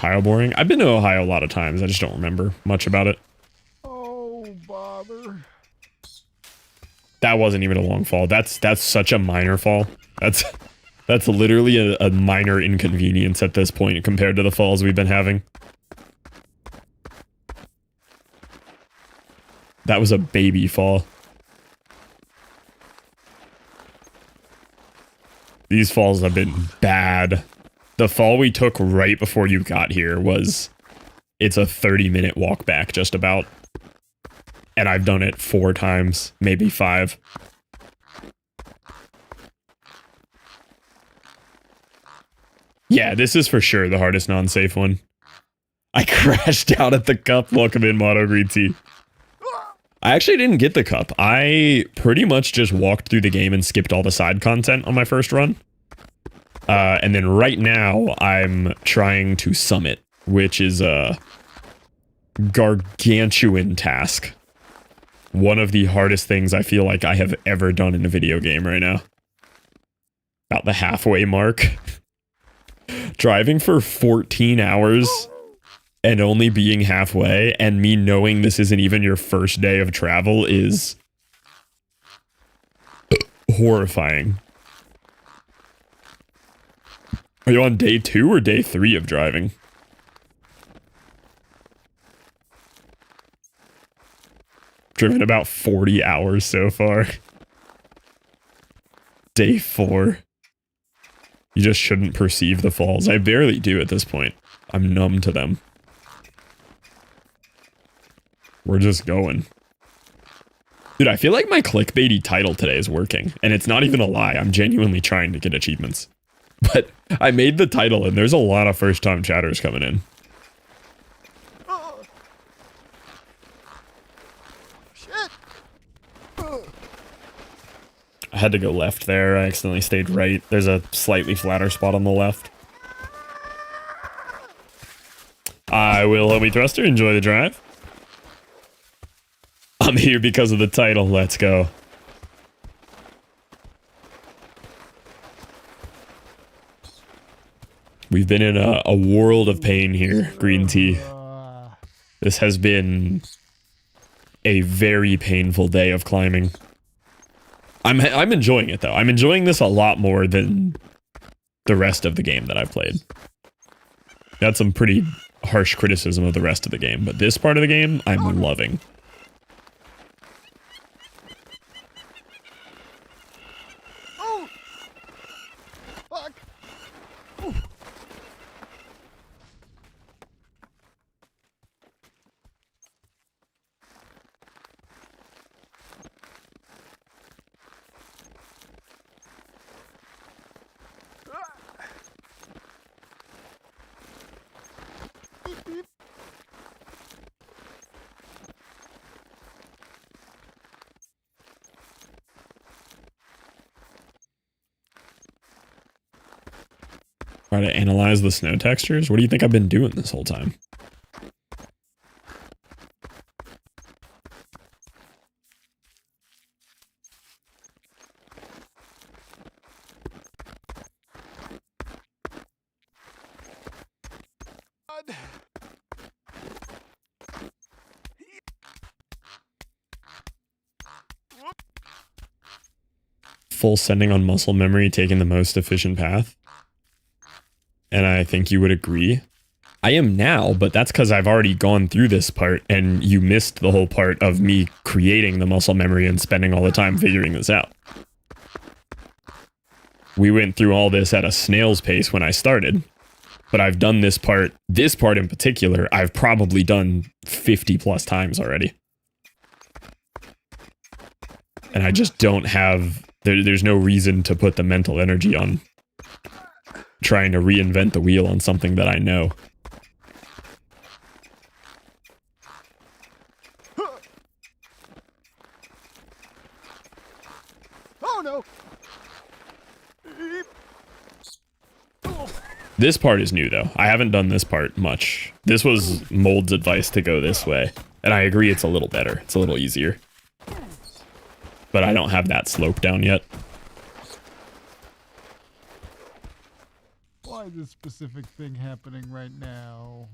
Ohio boring? I've been to Ohio a lot of times. I just don't remember much about it. Oh, bother. That wasn't even a long fall. That's such a minor fall. That's literally a minor inconvenience at this point compared to the falls we've been having. That was a baby fall. These falls have been bad. The fall we took right before you got here it's a 30-minute walk back just about. And I've done it 4 times, maybe 5. Yeah, this is for sure the hardest non-safe one. I crashed out at the cup. Welcome in, Moto Green Tea. I actually didn't get the cup. I pretty much just walked through the game and skipped all the side content on my first run. And then right now, I'm trying to summit, which is a gargantuan task. One of the hardest things I feel like I have ever done in a video game right now. About the halfway mark. Driving for 14 hours and only being halfway, and me knowing this isn't even your first day of travel is horrifying. Are you on day 2 or day 3 of driving? Driven about 40 hours so far. Day 4. You just shouldn't perceive the falls. I barely do at this point. I'm numb to them. We're just going. Dude, I feel like my clickbaity title today is working. And it's not even a lie. I'm genuinely trying to get achievements. But I made the title and there's a lot of first-time chatters coming in. Shit! I had to go left there. I accidentally stayed right. There's a slightly flatter spot on the left. I will help me thruster. Enjoy the drive. I'm here because of the title. Let's go. We've been in a world of pain here, Green Tea. This has been a very painful day of climbing. I'm enjoying it though. I'm enjoying this a lot more than the rest of the game that I've played. Got some pretty harsh criticism of the rest of the game, but this part of the game I'm loving. Oh! Fuck! Ooh. Beep, beep. Try to analyze the snow textures? What do you think I've been doing this whole time? God. Full sending on muscle memory taking the most efficient path. And I think you would agree. I am now, but that's because I've already gone through this part and you missed the whole part of me creating the muscle memory and spending all the time figuring this out. We went through all this at a snail's pace when I started, but I've done this part in particular, I've probably done 50 plus times already. And I just don't have, there's no reason to put the mental energy on trying to reinvent the wheel on something that I know. Oh no! Beep. This part is new though. I haven't done this part much. This was Mold's advice to go this way. And I agree it's a little better. It's a little easier. But I don't have that slope down yet. Why this specific thing happening right now?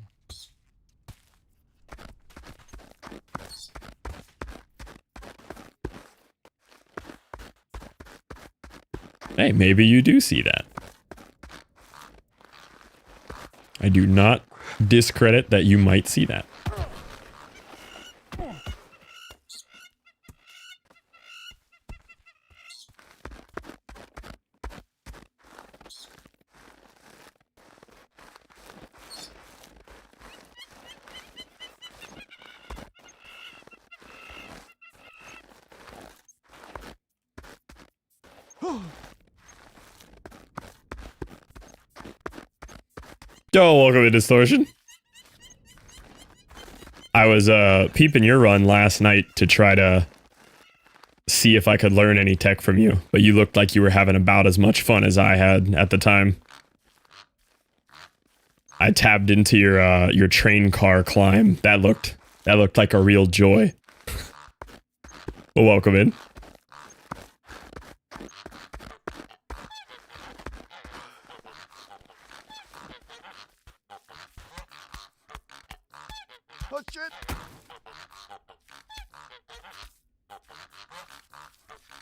Hey, maybe you do see that. I do not discredit that you might see that. Yo, welcome to Distortion. I was peeping your run last night to try to see if I could learn any tech from you, but you looked like you were having about as much fun as I had at the time. I tabbed into your train car climb. That looked like a real joy. Well, welcome in. Oh shit!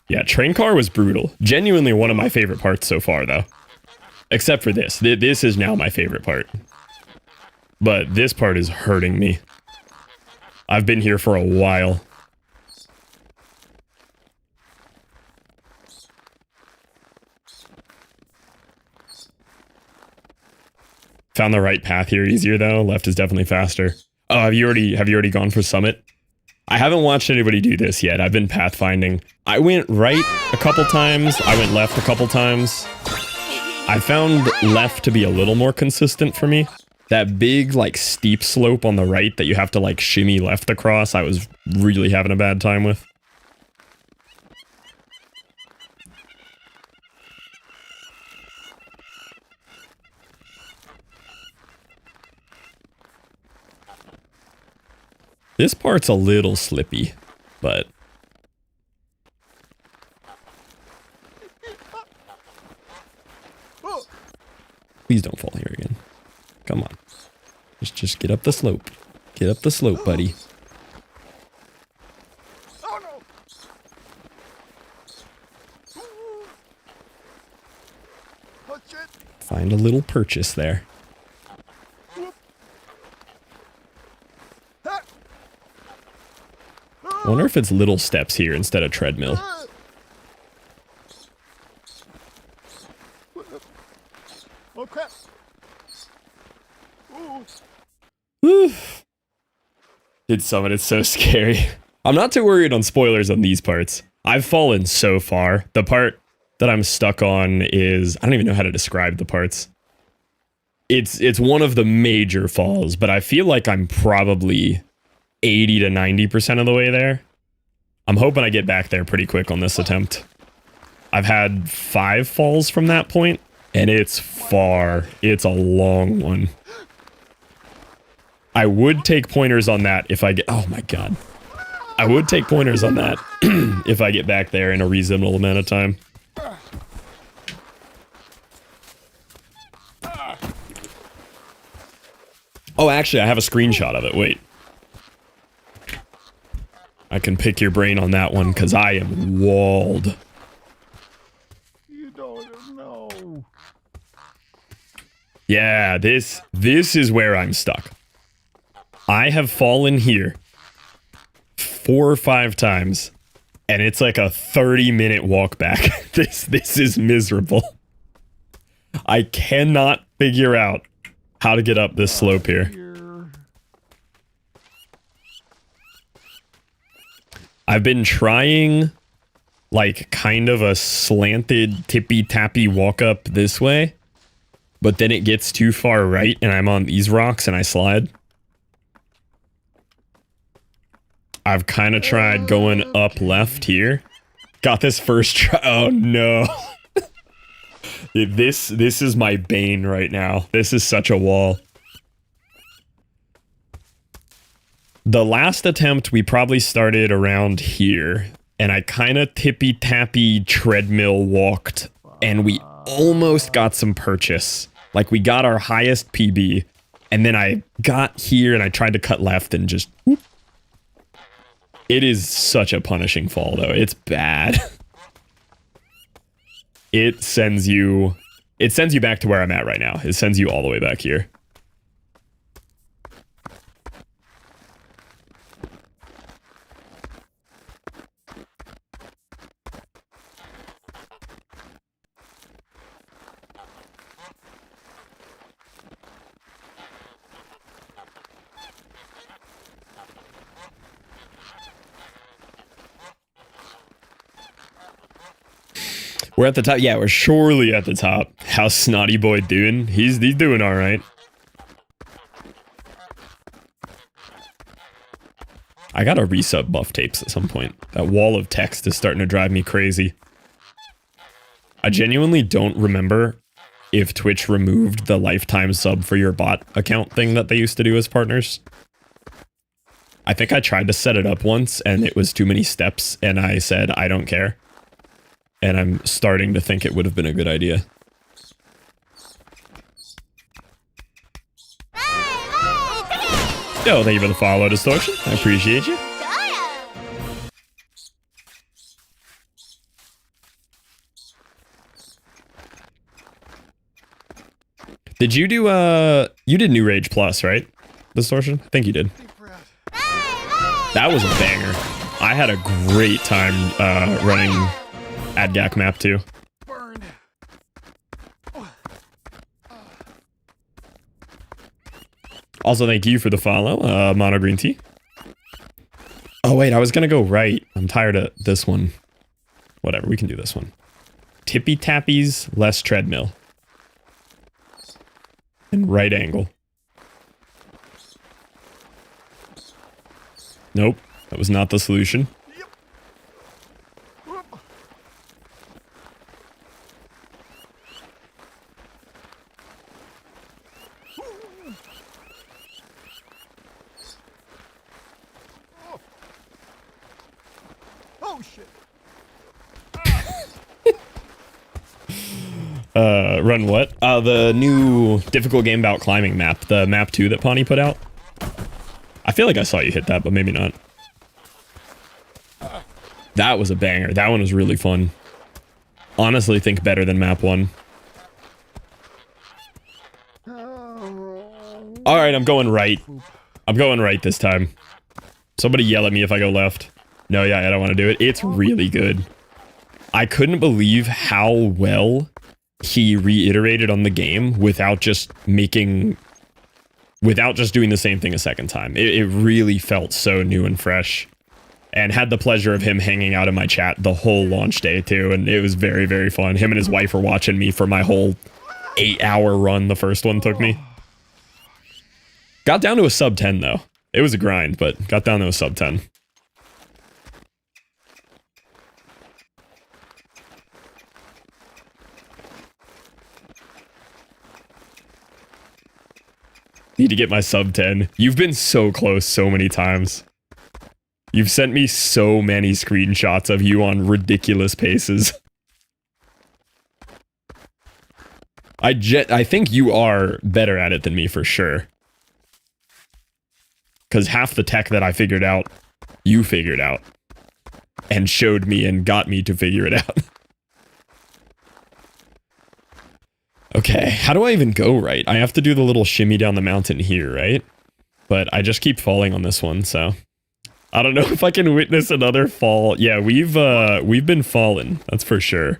Yeah, train car was brutal. Genuinely one of my favorite parts so far, though. Except for this. This is now my favorite part. But this part is hurting me. I've been here for a while. Found the right path here easier, though. Left is definitely faster. Oh, have you already gone for Summit? I haven't watched anybody do this yet. I've been pathfinding. I went right a couple times. I went left a couple times. I found left to be a little more consistent for me. That big, like, steep slope on the right that you have to, like, shimmy left across, I was really having a bad time with. This part's a little slippy, but... Please don't fall here again. Come on. Just get up the slope. Get up the slope, buddy. Oh no! Touch it! Find a little purchase there. Ha! I wonder if it's little steps here instead of treadmill. Oh crap! Ooh. Whew. Did summon, it's so scary. I'm not too worried on spoilers on these parts. I've fallen so far. The part that I'm stuck on is, I don't even know how to describe the parts. It's one of the major falls, but I feel like I'm probably 80 to 90% of the way there. I'm hoping I get back there pretty quick on this attempt. I've had 5 falls from that point, and it's far. It's a long one. I would take pointers on that if I get... Oh my god. I would take pointers on that if I get back there in a reasonable amount of time. Oh, actually, I have a screenshot of it. Wait. I can pick your brain on that one, because I am walled. You don't know. Yeah, this is where I'm stuck. I have fallen here 4 or 5 times, and it's like a 30-minute walk back. This is miserable. I cannot figure out how to get up this slope here. I've been trying, like, kind of a slanted, tippy-tappy walk up this way, but then it gets too far right, and I'm on these rocks, and I slide. I've kind of tried going up left here. Got this first try. Oh, no. This is my bane right now. This is such a wall. The last attempt, we probably started around here, and I kind of tippy-tappy treadmill walked, and we almost got some purchase. Like, we got our highest PB, and then I got here, and I tried to cut left, and just... whoop. It is such a punishing fall, though. It's bad. It sends you back to where I'm at right now. It sends you all the way back here. We're at the top. Yeah, we're surely at the top. How's Snotty Boy doing? He's doing all right. I gotta resub buff tapes at some point. That wall of text is starting to drive me crazy. I genuinely don't remember if Twitch removed the lifetime sub for your bot account thing that they used to do as partners. I think I tried to set it up once and it was too many steps and I said, I don't care. And I'm starting to think it would have been a good idea. Yo, thank you for the follow, Distortion. I appreciate you. Did you do, you did New Rage Plus, right? Distortion? I think you did. That was a banger. I had a great time, running adgac map too. Burned. Also, thank you for the follow, Mono Green Tea. Oh wait, I was gonna go right. I'm tired of this one. Whatever, we can do this one. Tippy tappies, less treadmill. And right angle. Nope, that was not the solution. Oh shit. Run what? The new difficult game about climbing map. The map 2 that Pawnee put out. I feel like I saw you hit that, but maybe not. That was a banger. That one was really fun. Honestly, think better than map 1. Alright, I'm going right. I'm going right this time. Somebody yell at me if I go left. No, yeah, I don't want to do it. It's really good. I couldn't believe how well he reiterated on the game without just doing the same thing a second time. It really felt so new and fresh. And had the pleasure of him hanging out in my chat the whole launch day too, and it was very, very fun. Him and his wife were watching me for my whole 8-hour run the first one took me. Got down to a sub 10 though. It was a grind, but got down to a sub 10. Need to get my sub 10. You've been so close so many times. You've sent me so many screenshots of you on ridiculous paces. I think you are better at it than me for sure. Because half the tech that I figured out, you figured out. And showed me and got me to figure it out. Okay, how do I even go right? I have to do the little shimmy down the mountain here, right? But I just keep falling on this one, so... I don't know if I can witness another fall. Yeah, we've been falling, that's for sure.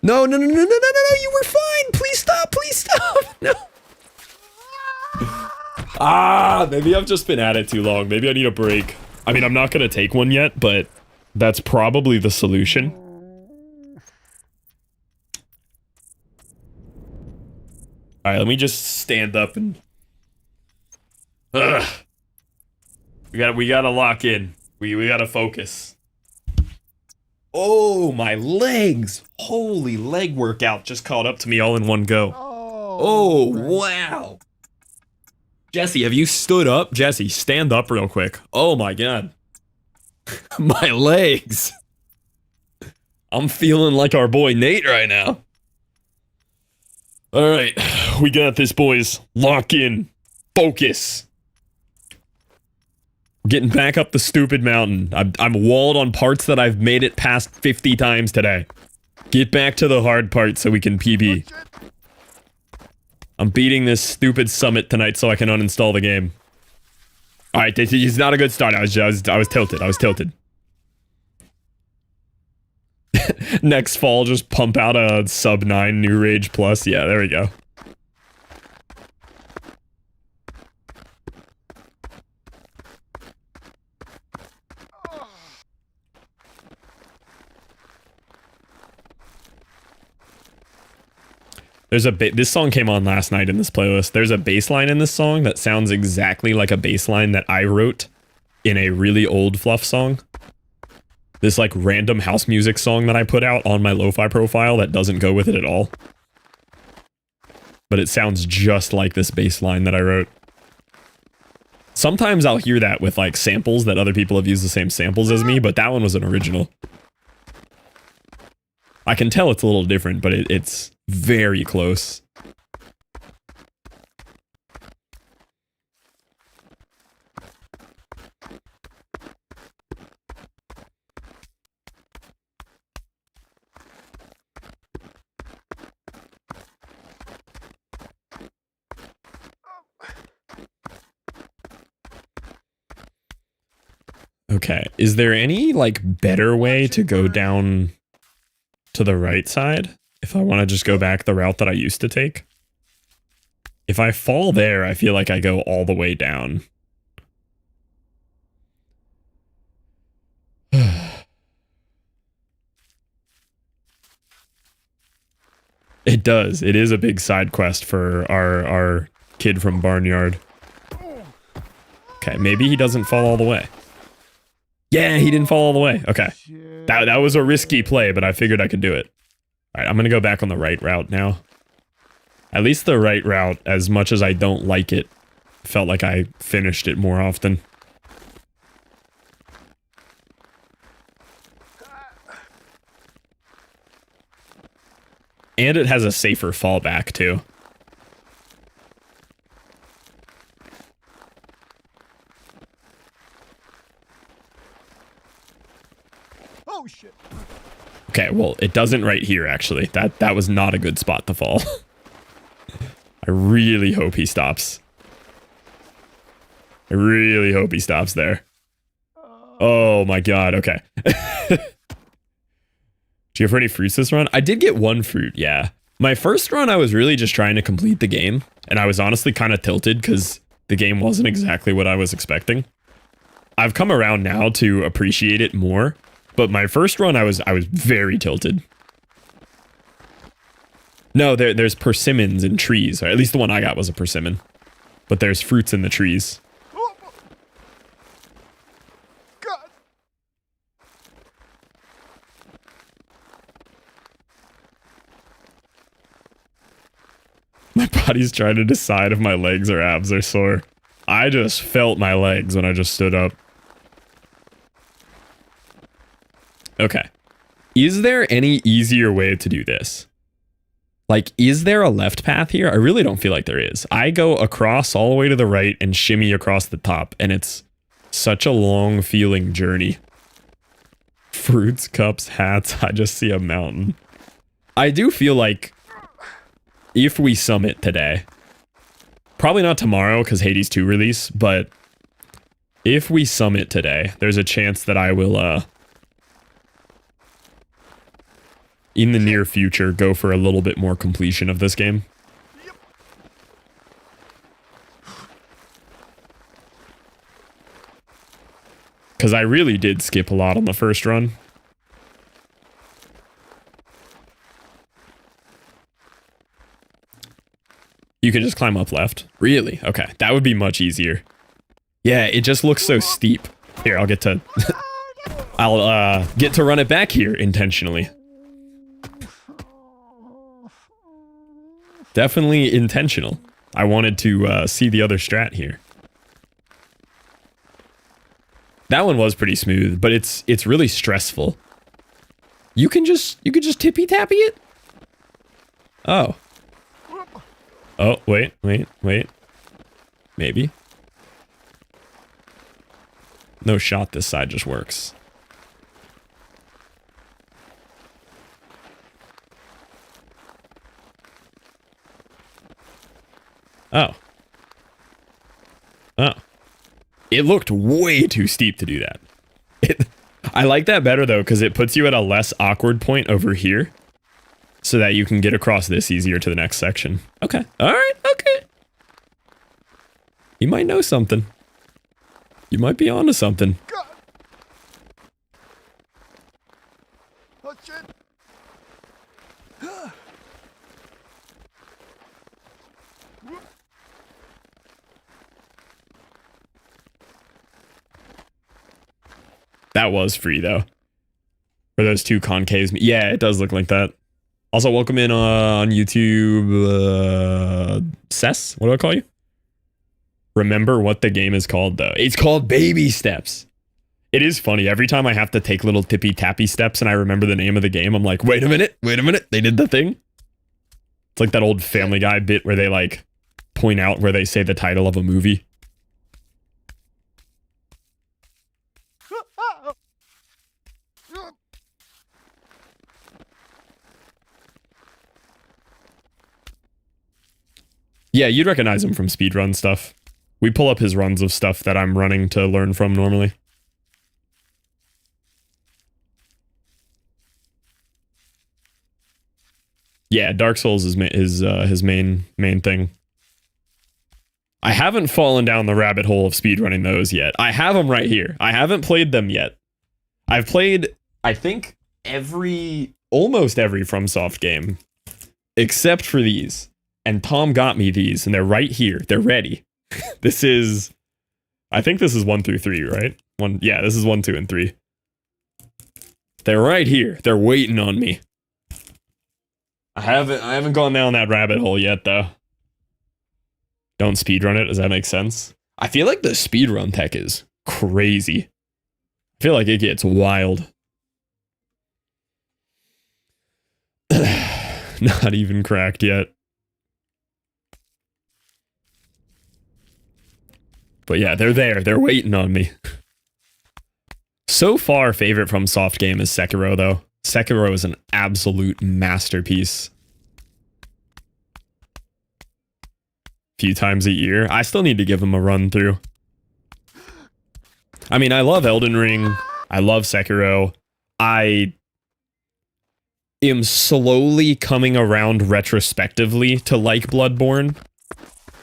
No, you were fine! Please stop! No! Maybe I've just been at it too long. Maybe I need a break. I mean, I'm not gonna take one yet, but that's probably the solution. Alright, let me just stand up and... Ugh. We gotta lock in. We gotta focus. Oh, my legs! Holy leg workout just caught up to me all in one go. Oh, wow! Jesse, have you stood up? Jesse, stand up real quick. Oh my god. My legs! I'm feeling like our boy Nate right now. Alright, we got this, boys. Lock in. Focus. Getting back up the stupid mountain. I'm walled on parts that I've made it past 50 times today. Get back to the hard part so we can PB. I'm beating this stupid summit tonight so I can uninstall the game. Alright, it's not a good start. I was tilted. Next fall, just pump out a sub 9 New Rage Plus. Yeah, there we go. There's this song came on last night in this playlist. There's a bass line in this song that sounds exactly like a bass line that I wrote in a really old Fluff song. This like random house music song that I put out on my lo-fi profile that doesn't go with it at all. But it sounds just like this bass line that I wrote. Sometimes I'll hear that with like samples that other people have used the same samples as me, but that one was an original. I can tell it's a little different, but it's very close. Okay, is there any like better way to go down to the right side? If I want to just go back the route that I used to take? If I fall there, I feel like I go all the way down. It does. It is a big side quest for our kid from Barnyard. Okay, maybe he doesn't fall all the way. Yeah, he didn't fall all the way. Okay. That was a risky play, but I figured I could do it. Alright, I'm gonna go back on the right route now. At least the right route, as much as I don't like it, felt like I finished it more often. And it has a safer fallback, too. Oh shit. Okay, well, it doesn't right here, actually. That was not a good spot to fall. I really hope he stops. I really hope he stops there. Oh my god, okay. Did you get any fruits this run? I did get one fruit, yeah. My first run, I was really just trying to complete the game, and I was honestly kind of tilted because the game wasn't exactly what I was expecting. I've come around now to appreciate it more, but my first run, I was very tilted. No, there's persimmons in trees, or at least the one I got was a persimmon. But there's fruits in the trees. Oh, God. My body's trying to decide if my legs or abs are sore. I just felt my legs when I just stood up. Okay. Is there any easier way to do this? Like, is there a left path here? I really don't feel like there is. I go across all the way to the right and shimmy across the top, and it's such a long feeling journey. Fruits, cups, hats, I just see a mountain. I do feel like if we summit today, probably not tomorrow because Hades 2 release, but if we summit today, there's a chance that I will, in the near future, go for a little bit more completion of this game. Because I really did skip a lot on the first run. You can just climb up left. Really? Okay, that would be much easier. Yeah, it just looks so steep. Here, I'll get to... I'll, get to run it back here intentionally. Definitely intentional. I wanted to see the other strat here. That one was pretty smooth, but it's really stressful. You can just tippy tappy it? Oh. Oh, wait. Maybe. No shot this side just works. Oh. Oh. It looked way too steep to do that. I like that better, though, because it puts you at a less awkward point over here so that you can get across this easier to the next section. Okay. All right. Okay. You might know something. You might be onto something. God. Oh shit. That was free, though. For those two concaves. Yeah, it does look like that. Also, welcome in on YouTube, Cess. What do I call you? Remember what the game is called, though. It's called Baby Steps. It is funny. Every time I have to take little tippy-tappy steps and I remember the name of the game, I'm like, wait a minute. They did the thing. It's like that old Family Guy bit where they, like, point out where they say the title of a movie. Yeah, you'd recognize him from speedrun stuff. We pull up his runs of stuff that I'm running to learn from normally. Yeah, Dark Souls is his main thing. I haven't fallen down the rabbit hole of speedrunning those yet. I have them right here. I haven't played them yet. I've played, I think, almost every FromSoft game, except for these. And Tom got me these, and they're right here. They're ready. This is... I think this is 1 through 3, right? Yeah, this is 1, 2, and 3. They're right here. They're waiting on me. I haven't gone down that rabbit hole yet, though. Don't speedrun it. Does that make sense? I feel like the speedrun tech is crazy. I feel like it gets wild. Not even cracked yet. But yeah, they're there. They're waiting on me. So far, favorite from soft game is Sekiro, though. Sekiro is an absolute masterpiece. Few times a year. I still need to give him a run through. I mean, I love Elden Ring. I love Sekiro. I am slowly coming around retrospectively to like Bloodborne.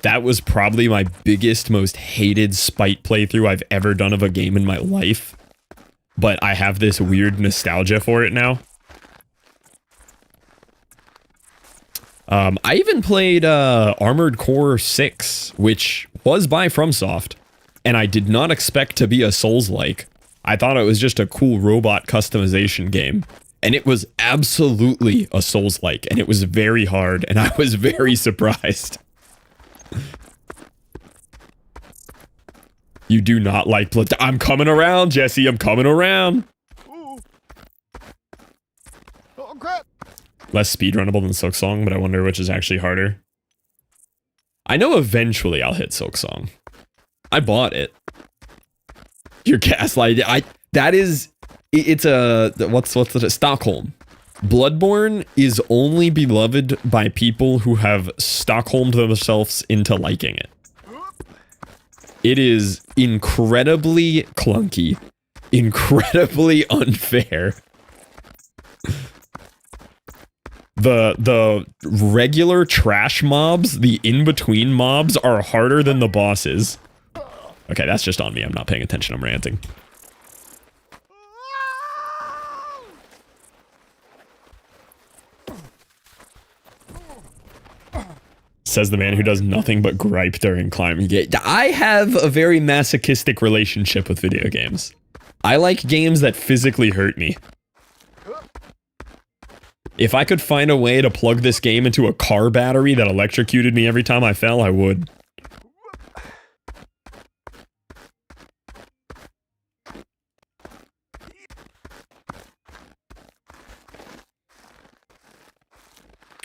That was probably my biggest, most hated spite playthrough I've ever done of a game in my life. But I have this weird nostalgia for it now. I even played Armored Core 6, which was by FromSoft, and I did not expect to be a Souls-like. I thought it was just a cool robot customization game, and it was absolutely a Souls-like, and it was very hard, and I was very surprised. You do not like blood. I'm coming around, Jesse. I'm coming around. Ooh. Oh, crap. Less speedrunnable than Silksong, but I wonder which is actually harder. I know eventually I'll hit Silksong. I bought it. You're gaslighting. That is, it's a, what's the, Stockholm. Bloodborne is only beloved by people who have Stockholmed themselves into liking it. It is incredibly clunky, incredibly unfair. The regular trash mobs, the in-between mobs, are harder than the bosses. Okay, that's just on me. I'm not paying attention. I'm ranting. Says the man who does nothing but gripe during climbing. I have a very masochistic relationship with video games. I like games that physically hurt me. If I could find a way to plug this game into a car battery that electrocuted me every time I fell, I would.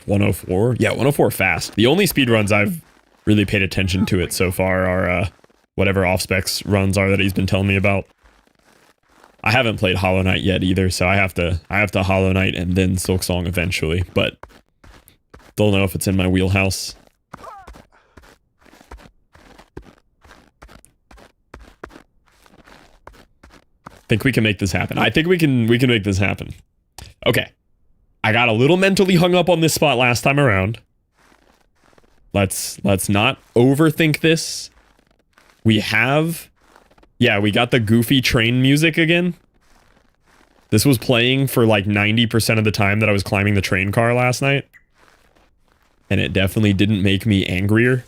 .104? Yeah, 104 fast. The only speedruns I've really paid attention to it so far are whatever off-specs runs are that he's been telling me about. I haven't played Hollow Knight yet either, so I have to Hollow Knight and then Silksong eventually, but don't know if it's in my wheelhouse. Think we can make this happen. I think we can make this happen. Okay. I got a little mentally hung up on this spot last time around. Let's not overthink this. We got the goofy train music again. This was playing for like 90% of the time that I was climbing the train car last night. And it definitely didn't make me angrier.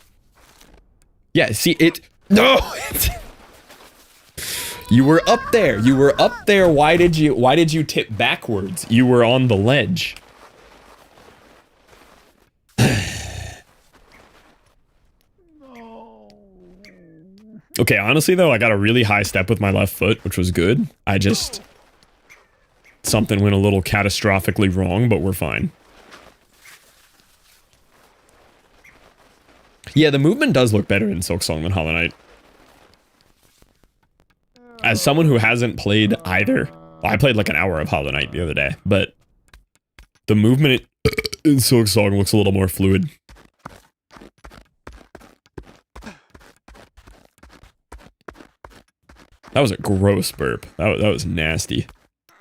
Yeah, see, no! You were up there. You were up there. Why did you tip backwards? You were on the ledge. Okay, honestly though, I got a really high step with my left foot, which was good. Something went a little catastrophically wrong, but we're fine. Yeah, the movement does look better in Silksong than Hollow Knight. As someone who hasn't played either, well, I played like an hour of Hollow Knight the other day, but the movement in Silksong looks a little more fluid. That was a gross burp. That was nasty.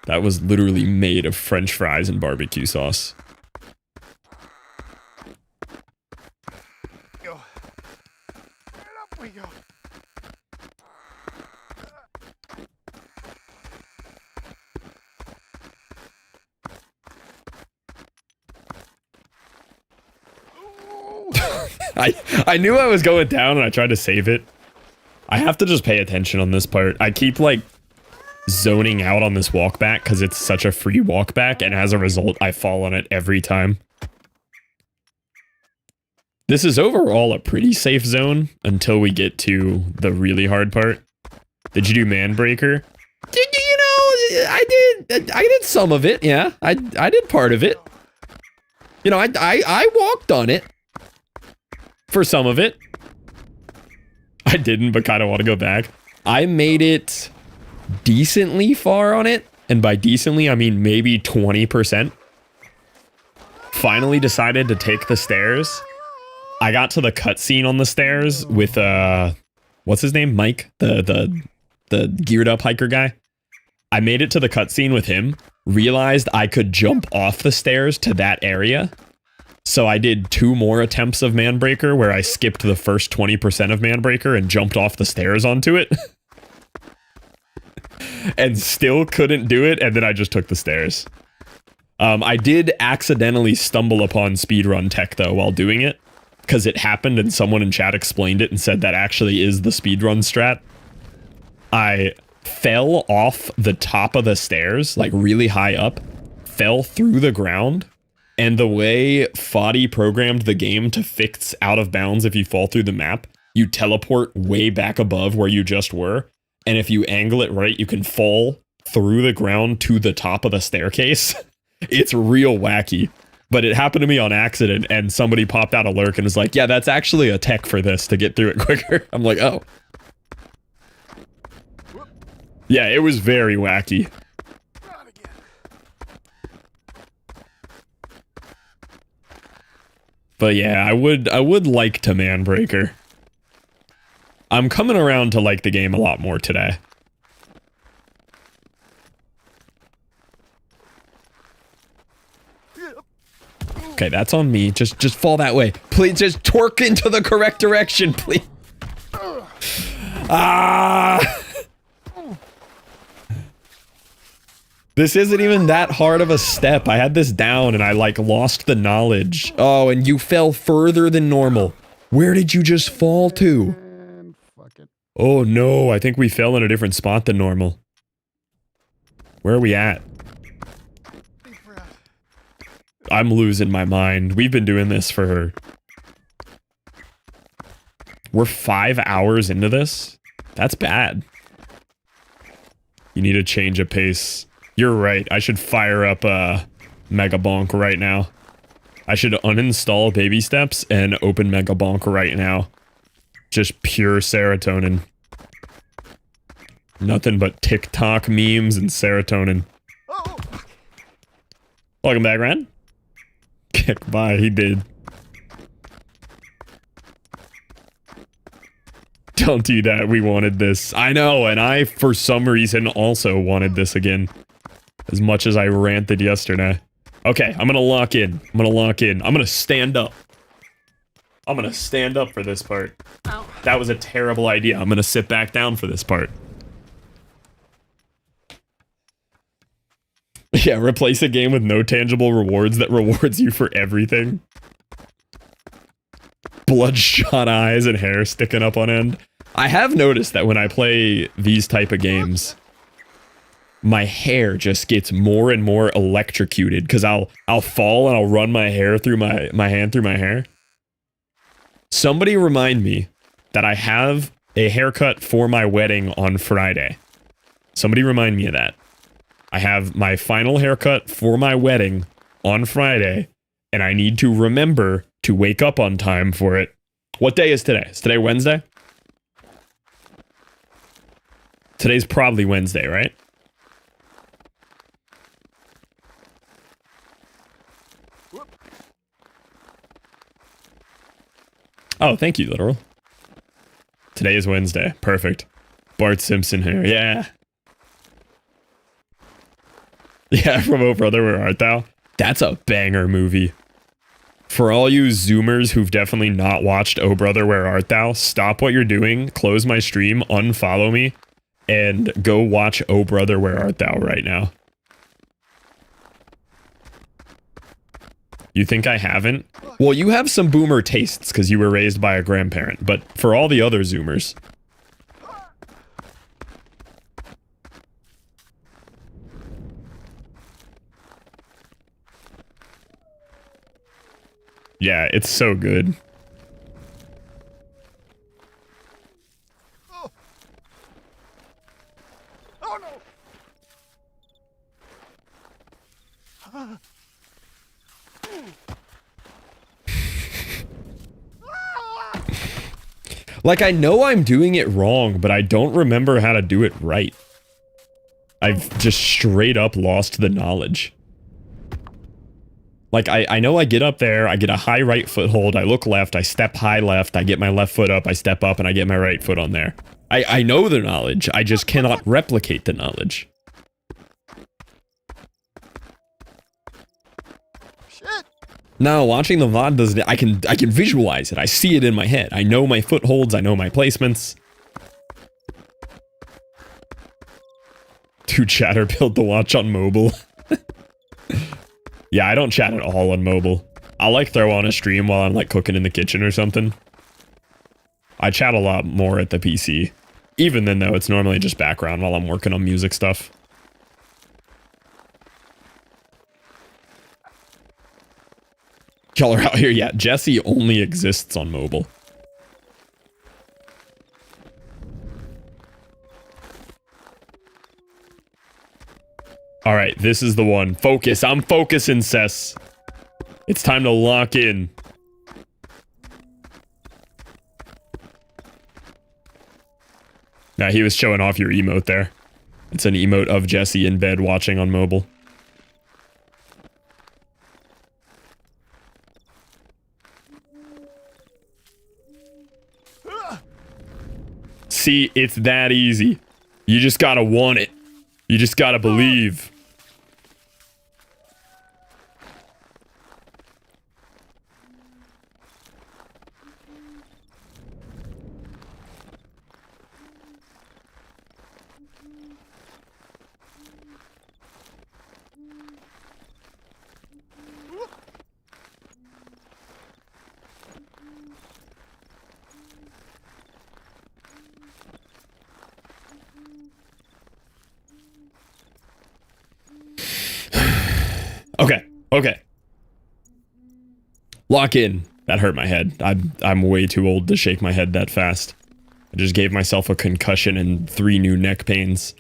That was literally made of French fries and barbecue sauce. Go. And up we go. I knew I was going down and I tried to save it. I have to just pay attention on this part. I keep like zoning out on this walk back because it's such a free walk back, and as a result I fall on it every time. This is overall a pretty safe zone until we get to the really hard part. Did you do Manbreaker? You know, I did some of it, yeah. I did part of it. You know, I walked on it. For some of it. I didn't, but kind of want to go back. I made it decently far on it, and by decently, I mean maybe 20%. Finally decided to take the stairs. I got to the cutscene on the stairs with, what's his name? Mike? The geared up hiker guy. I made it to the cutscene with him, realized I could jump off the stairs to that area. So I did 2 more attempts of Manbreaker where I skipped the first 20% of Manbreaker and jumped off the stairs onto it. And still couldn't do it, and then I just took the stairs. I did accidentally stumble upon speedrun tech though while doing it, because it happened and someone in chat explained it and said that actually is the speedrun strat. I fell off the top of the stairs, like really high up, fell through the ground, and the way Foddy programmed the game to fix out of bounds if you fall through the map, you teleport way back above where you just were, and if you angle it right, you can fall through the ground to the top of the staircase. It's real wacky, but it happened to me on accident, and somebody popped out a lurk and was like, yeah, that's actually a tech for this to get through it quicker. I'm like, oh. Yeah, it was very wacky. But yeah, I would like to Manbreaker. I'm coming around to like the game a lot more today. Okay, that's on me. Just fall that way. Please just torque into the correct direction, please. Ah! This isn't even that hard of a step. I had this down and I like lost the knowledge. Oh, and you fell further than normal. Where did you just fall to? Oh no, I think we fell in a different spot than normal. Where are we at? I'm losing my mind. We've been doing this for... We're 5 hours into this? That's bad. You need to change a pace. You're right. I should fire up Mega Bonk right now. I should uninstall Baby Steps and open Mega Bonk right now. Just pure serotonin. Nothing but TikTok memes and serotonin. Welcome back, Ren. Kick by, he did. Don't do that, we wanted this. I know, and I, for some reason, also wanted this again. As much as I ranted yesterday. Okay, I'm gonna lock in. I'm gonna stand up. I'm gonna stand up for this part. Ow. That was a terrible idea. I'm gonna sit back down for this part. Yeah, replace a game with no tangible rewards that rewards you for everything. Bloodshot eyes and hair sticking up on end. I have noticed that when I play these type of games, my hair just gets more and more electrocuted because I'll fall and I'll run my hair through my hand through my hair. Somebody remind me that I have a haircut for my wedding on Friday. Somebody remind me of that. I have my final haircut for my wedding on Friday, and I need to remember to wake up on time for it. What day is today? Is today Wednesday? Today's probably Wednesday, right? Oh, thank you, Literal. Today is Wednesday. Perfect. Bart Simpson here. Yeah. Yeah, from Oh Brother, Where Art Thou? That's a banger movie. For all you Zoomers who've definitely not watched Oh Brother, Where Art Thou, stop what you're doing, close my stream, unfollow me, and go watch Oh Brother, Where Art Thou right now. You think I haven't? Well, you have some boomer tastes because you were raised by a grandparent, but for all the other Zoomers... Yeah, it's so good. Oh, oh no! Like, I know I'm doing it wrong, but I don't remember how to do it right. I've just straight up lost the knowledge. Like, I know I get up there, I get a high right foothold, I look left, I step high left, I get my left foot up, I step up, and I get my right foot on there. I know the knowledge, I just cannot replicate the knowledge. Shit. No, watching the VOD doesn't, I can visualize it, I see it in my head. I know my footholds, I know my placements. Do chatter build the watch on mobile? Yeah, I don't chat at all on mobile. I'll like throw on a stream while I'm like cooking in the kitchen or something. I chat a lot more at the PC. Even then though, it's normally just background while I'm working on music stuff. Y'all are out here, yeah. Jesse only exists on mobile. All right, this is the one. Focus. I'm focusing, Cess. It's time to lock in. Now, he was showing off your emote there. It's an emote of Jesse in bed watching on mobile. See, it's that easy. You just gotta want it. You just gotta believe. Okay. Lock in. That hurt my head. I'm way too old to shake my head that fast. I just gave myself a concussion and 3 new neck pains.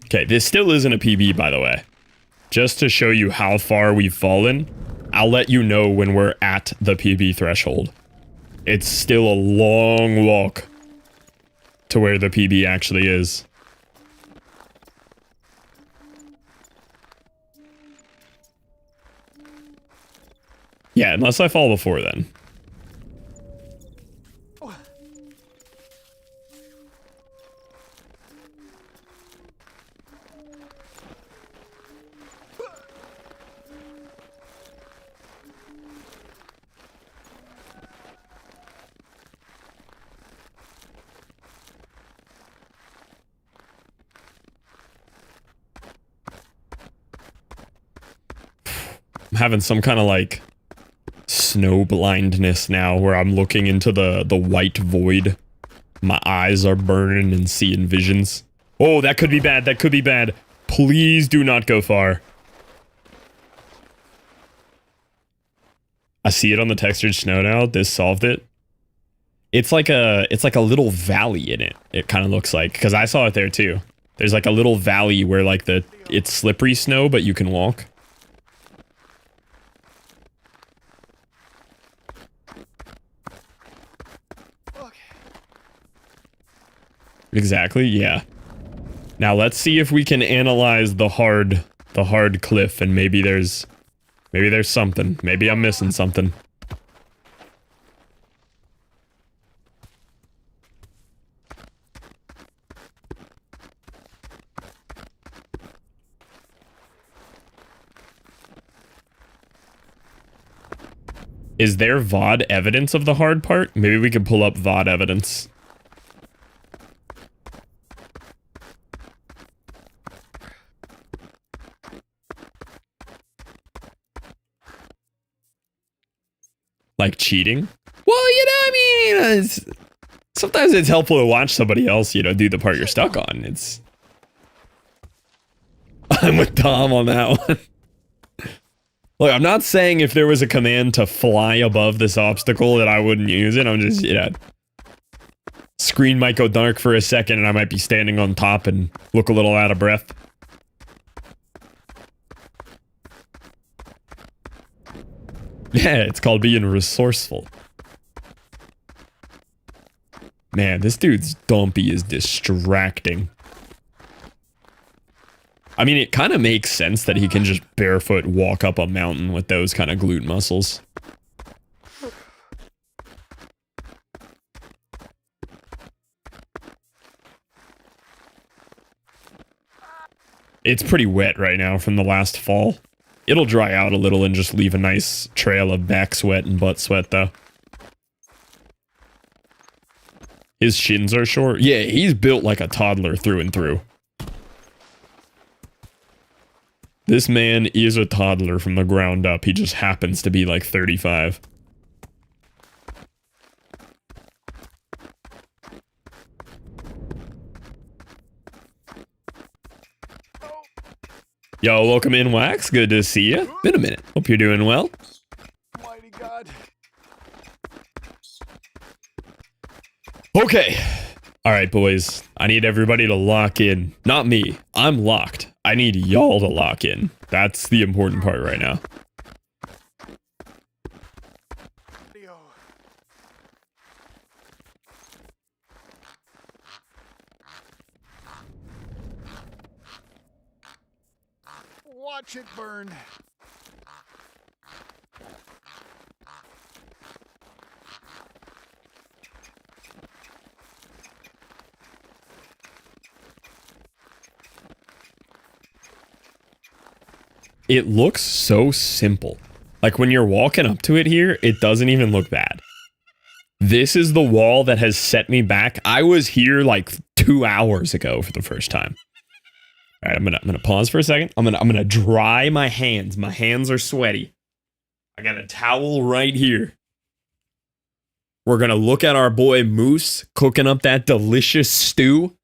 Okay, this still isn't a PB, by the way. Just to show you how far we've fallen, I'll let you know when we're at the PB threshold. It's still a long walk to where the PB actually is. Yeah, unless I fall before then. I'm having some kind of like snow blindness now where I'm looking into the white void. My eyes are burning and seeing visions. Oh, that could be bad. That could be bad. Please do not go far. I see it on the textured snow now. This solved it. It's like a little valley in it. It kind of looks like, because I saw it there too. There's like a little valley where like it's slippery snow, but you can walk. Exactly, yeah. Now let's see if we can analyze the hard cliff, and maybe there's something. Maybe I'm missing something. Is there VOD evidence of the hard part? Maybe we could pull up VOD evidence. Like cheating? Well, you know, I mean, sometimes it's helpful to watch somebody else, you know, do the part you're stuck on. I'm with Tom on that one. Look, I'm not saying if there was a command to fly above this obstacle that I wouldn't use it. I'm just, you know, screen might go dark for a second and I might be standing on top and look a little out of breath. Yeah, it's called being resourceful. Man, this dude's dumpy is distracting. I mean, it kind of makes sense that he can just barefoot walk up a mountain with those kind of glute muscles. It's pretty wet right now from the last fall. It'll dry out a little and just leave a nice trail of back sweat and butt sweat, though. His shins are short. Yeah, he's built like a toddler through and through. This man is a toddler from the ground up. He just happens to be like 35. Yo, welcome in, Wax. Good to see you. Been a minute. Hope you're doing well. Mighty God. Okay. All right, boys. I need everybody to lock in. Not me. I'm locked. I need y'all to lock in. That's the important part right now. Watch it burn. It looks so simple. Like when you're walking up to it here, it doesn't even look bad. This is the wall that has set me back. I was here like 2 hours ago for the first time. All right, I'm gonna pause for a second. I'm gonna dry my hands. My hands are sweaty. I got a towel right here. We're gonna look at our boy Moose cooking up that delicious stew.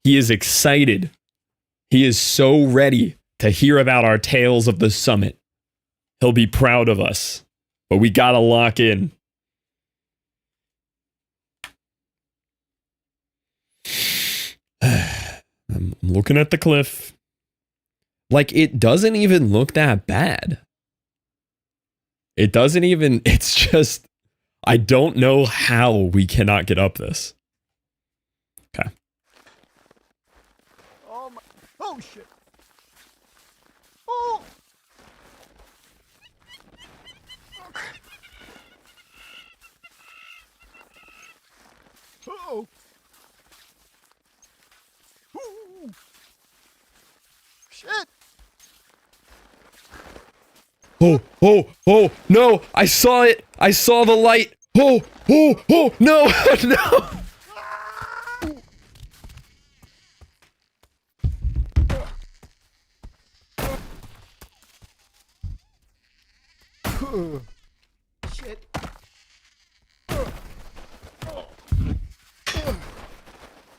He is excited. He is so ready to hear about our tales of the summit. He'll be proud of us, but we gotta lock in. I'm looking at the cliff. Like, it doesn't even look that bad. It doesn't even, it's just, I don't know how we cannot get up this. Okay. Oh my, oh shit. Oh. Uh-oh. Ooh. Shit. Oh, no, I saw it. I saw the light. Oh, no, no. Shit.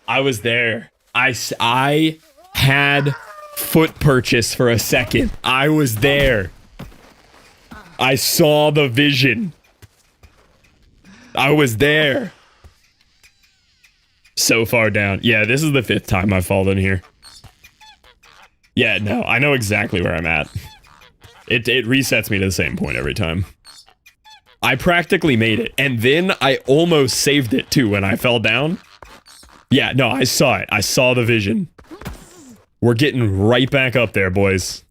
I was there. I had foot purchase for a second. I was there. I saw the vision. I was there. So far down. Yeah, this is the 5th time I've fallen here. Yeah, no, I know exactly where I'm at. It resets me to the same point every time. I practically made it. And then I almost saved it too when I fell down. Yeah, no, I saw it. I saw the vision. We're getting right back up there, boys.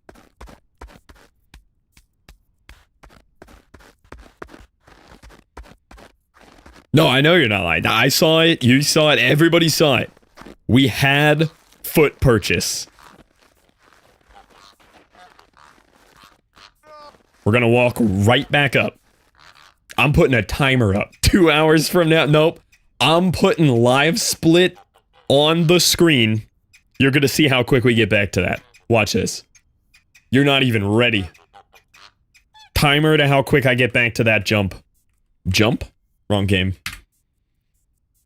No, I know you're not lying. I saw it. You saw it. Everybody saw it. We had foot purchase. We're gonna walk right back up. I'm putting a timer up. 2 hours from now. Nope. I'm putting live split on the screen. You're gonna see how quick we get back to that. Watch this. You're not even ready. Timer to how quick I get back to that jump. Jump? Wrong game.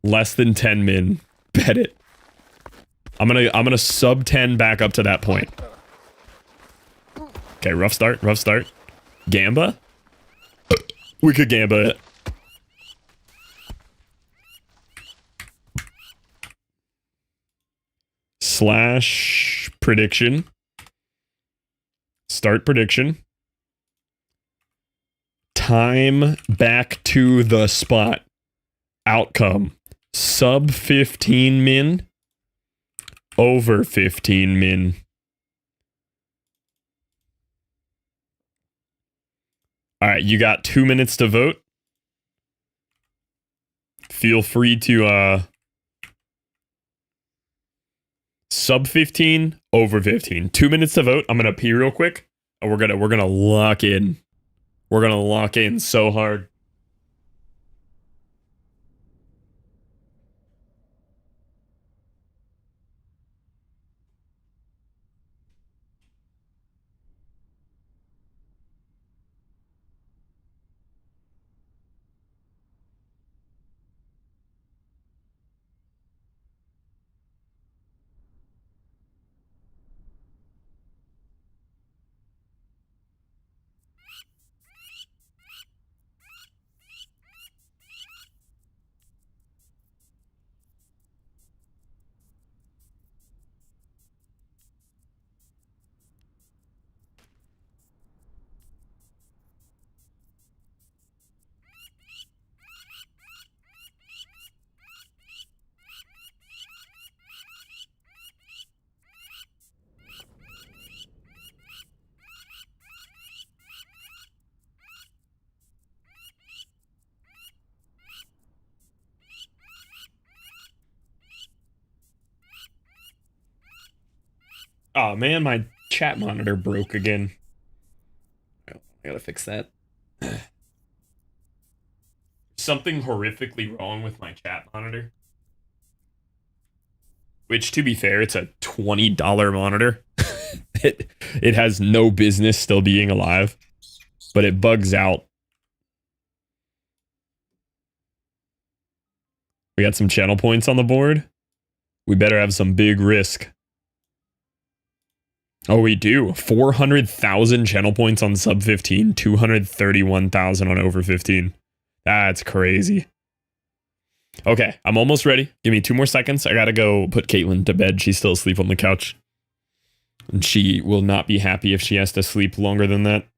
Less than 10 min. Bet it. I'm gonna sub 10 back up to that point. Okay, rough start, rough start. Gamba? We could gamba it. Slash prediction. Start prediction. Time back to the spot. Outcome. Sub 15 min. Over 15 min. All right, you got 2 minutes to vote. Feel free to sub 15, over 15. 2 minutes to vote. I'm gonna pee real quick, and we're gonna lock in. We're gonna lock in so hard. Oh man, my chat monitor broke again. Oh, I gotta fix that. Something horrifically wrong with my chat monitor. Which, to be fair, it's a $20 monitor. it has no business still being alive, but it bugs out. We got some channel points on the board. We better have some big risk. Oh, we do. 400,000 channel points on sub 15, 231,000 on over 15. That's crazy. Okay, I'm almost ready. Give me 2 more seconds. I gotta go put Caitlin to bed. She's still asleep on the couch. And she will not be happy if she has to sleep longer than that.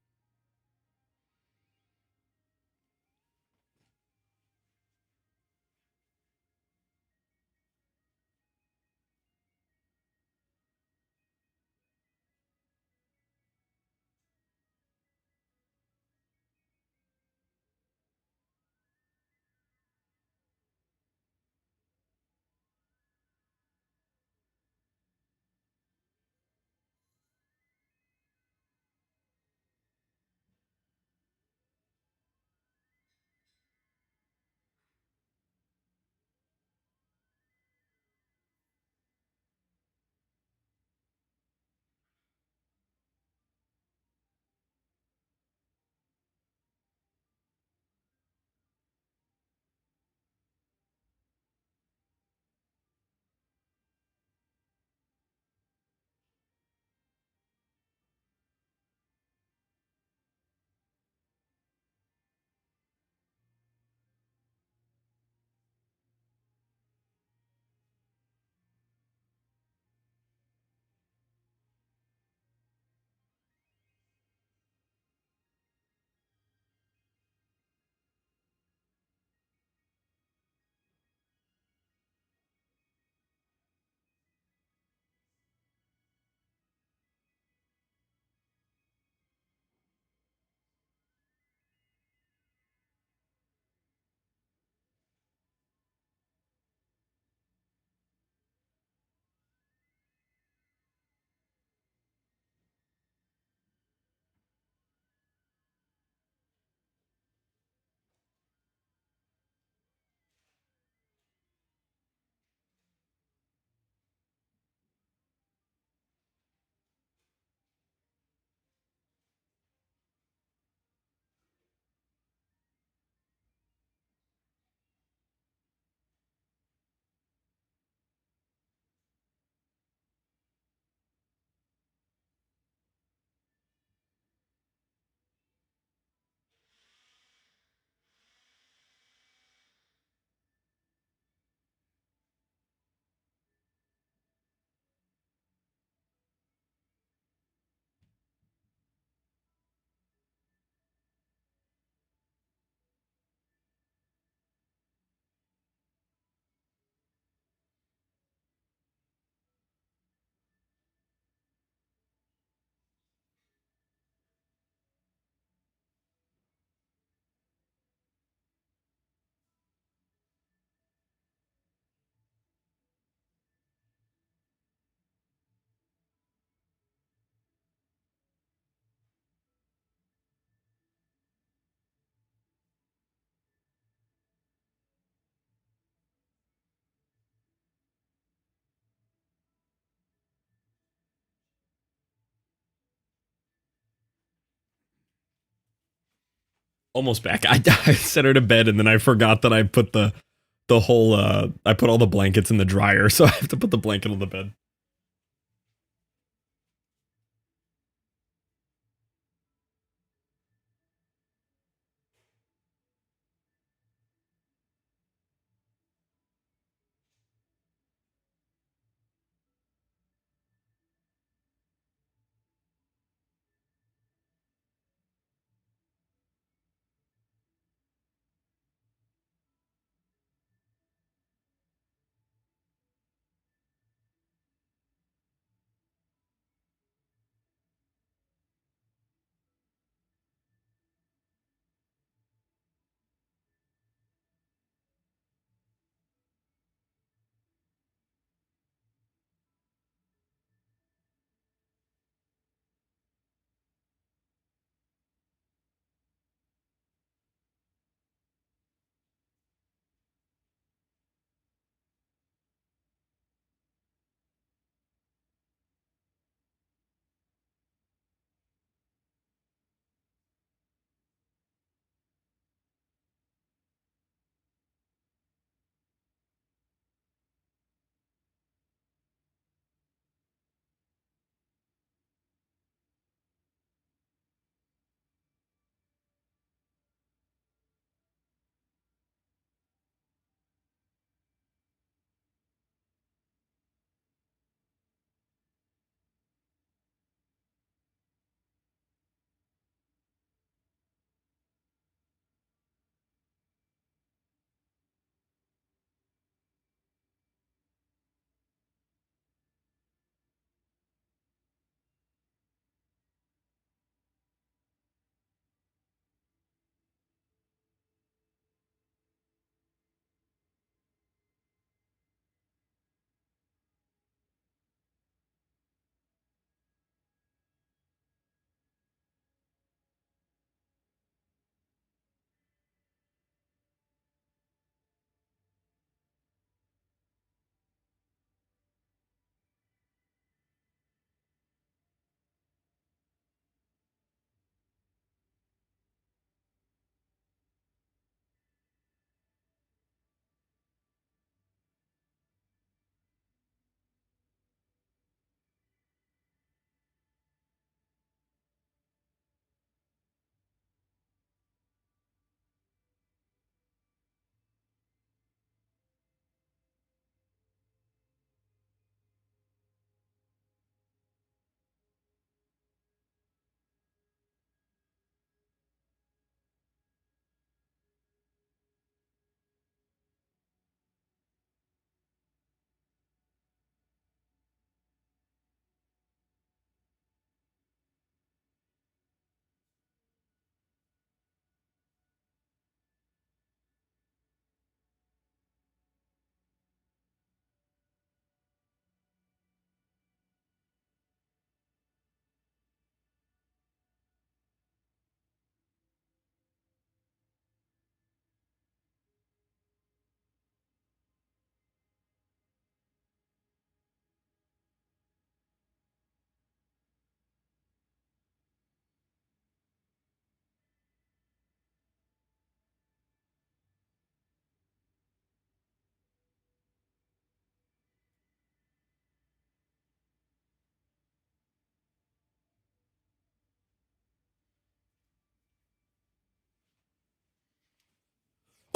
Almost back. I set her to bed and then I forgot that I put the whole I put all the blankets in the dryer, so I have to put the blanket on the bed.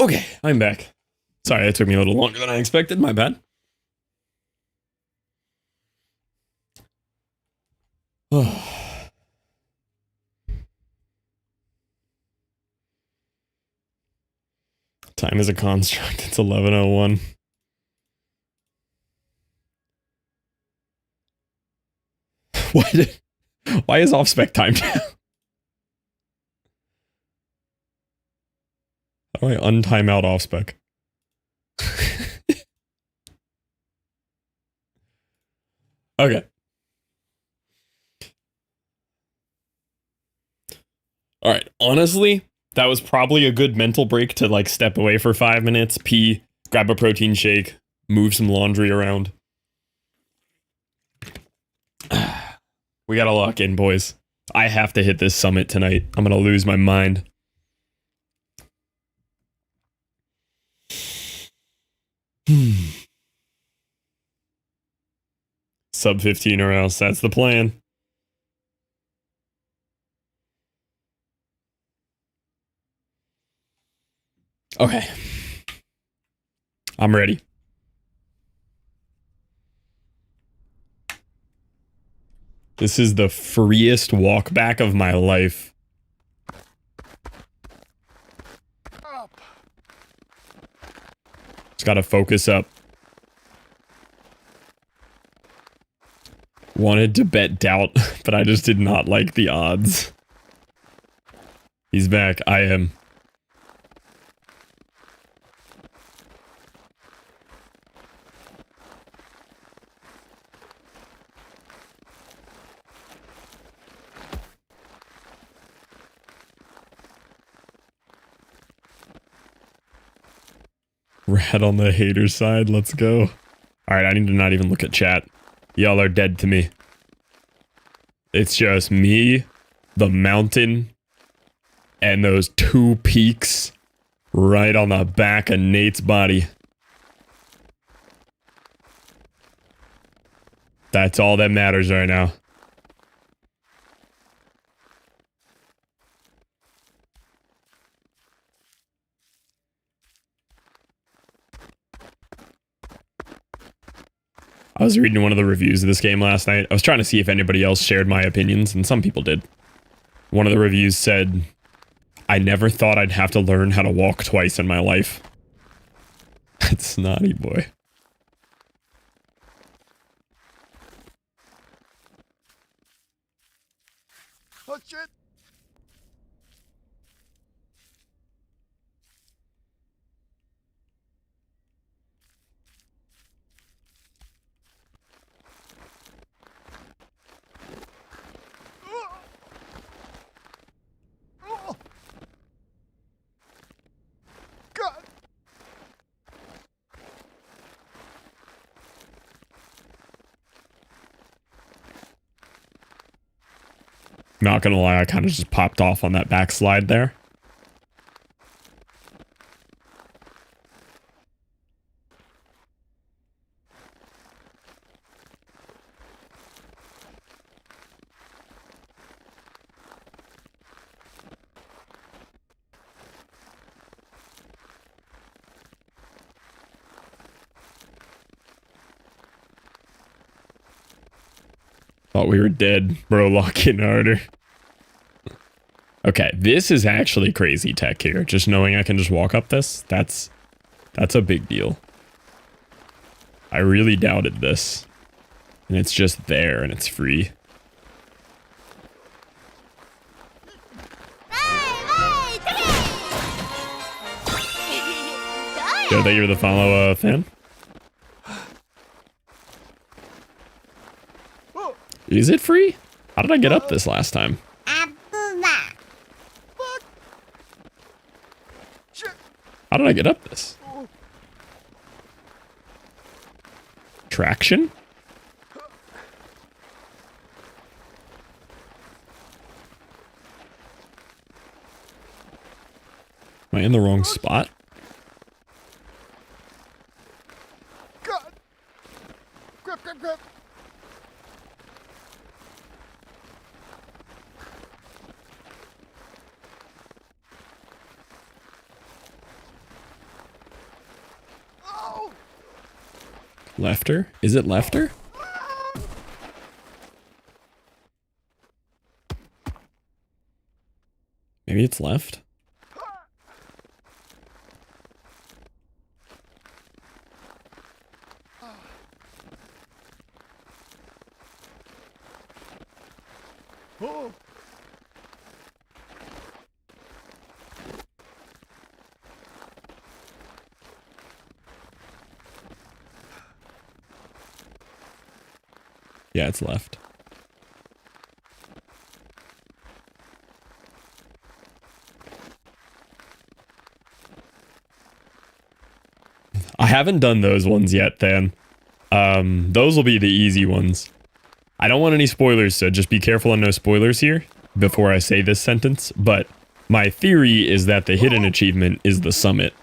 Okay, I'm back. Sorry, that took me a little longer than I expected. My bad. Time is a construct. It's 11:01. Why is off spec timed down? How do I untime out off spec? Okay. All right. Honestly, that was probably a good mental break to like step away for 5 minutes, pee, grab a protein shake, move some laundry around. We gotta lock in, boys. I have to hit this summit tonight. I'm gonna lose my mind. Sub 15 or else. That's the plan. Okay. I'm ready. This is the freest walk back of my life. Up. Just gotta focus up. Wanted to bet doubt, but I just did not like the odds. He's back. I am. Rat on the hater side, let's go. Alright, I need to not even look at chat. Y'all are dead to me. It's just me, the mountain, and those two peaks right on the back of Nate's body. That's all that matters right now. I was reading one of the reviews of this game last night. I was trying to see if anybody else shared my opinions, and some people did. One of the reviews said, I never thought I'd have to learn how to walk twice in my life. That's snotty boy. Oh shit. God. Not gonna lie, I kind of just popped off on that backslide there. Thought we were dead. Bro, lock in harder. Okay, this is actually crazy tech here. Just knowing I can just walk up this, that's a big deal. I really doubted this. And it's just there and it's free. Yo, thank you for the follow, fan. Is it free? How did I get up this last time? How did I get up this? Traction? Am I in the wrong spot? God. Grip, grip, grip. Oh. Lefter? Is it lefter? Maybe it's left. Oh. Yeah, it's left. I haven't done those ones yet, then. Those will be the easy ones. I don't want any spoilers, so just be careful on no spoilers here before I say this sentence, but my theory is that the hidden achievement is the summit.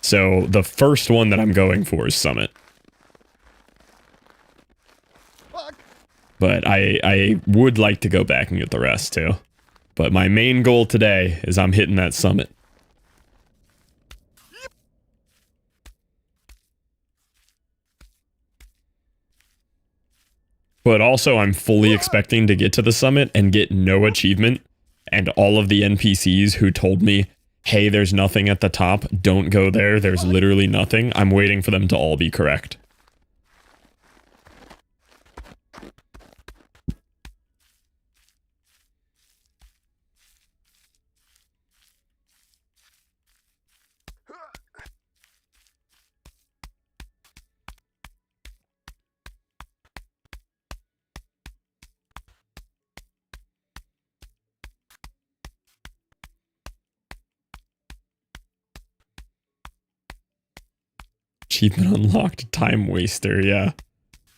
So the first one that I'm going for is summit. Fuck. But I would like to go back and get the rest too. But my main goal today is I'm hitting that summit. But also I'm fully expecting to get to the summit and get no achievement, and all of the NPCs who told me, hey, there's nothing at the top, don't go there, there's literally nothing, I'm waiting for them to all be correct. Achievement unlocked, time waster, yeah.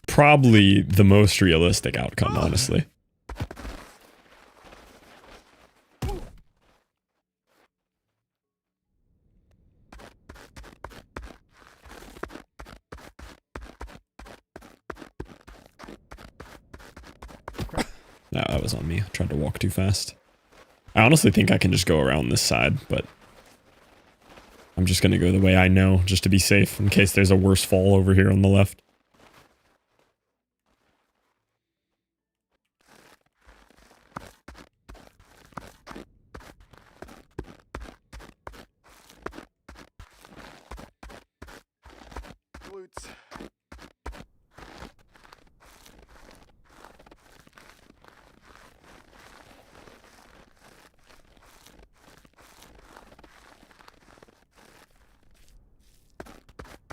Probably the most realistic outcome, honestly. No, that was on me. I tried to walk too fast. I honestly think I can just go around this side, but I'm just gonna go the way I know, just to be safe, in case there's a worse fall over here on the left. Glutes.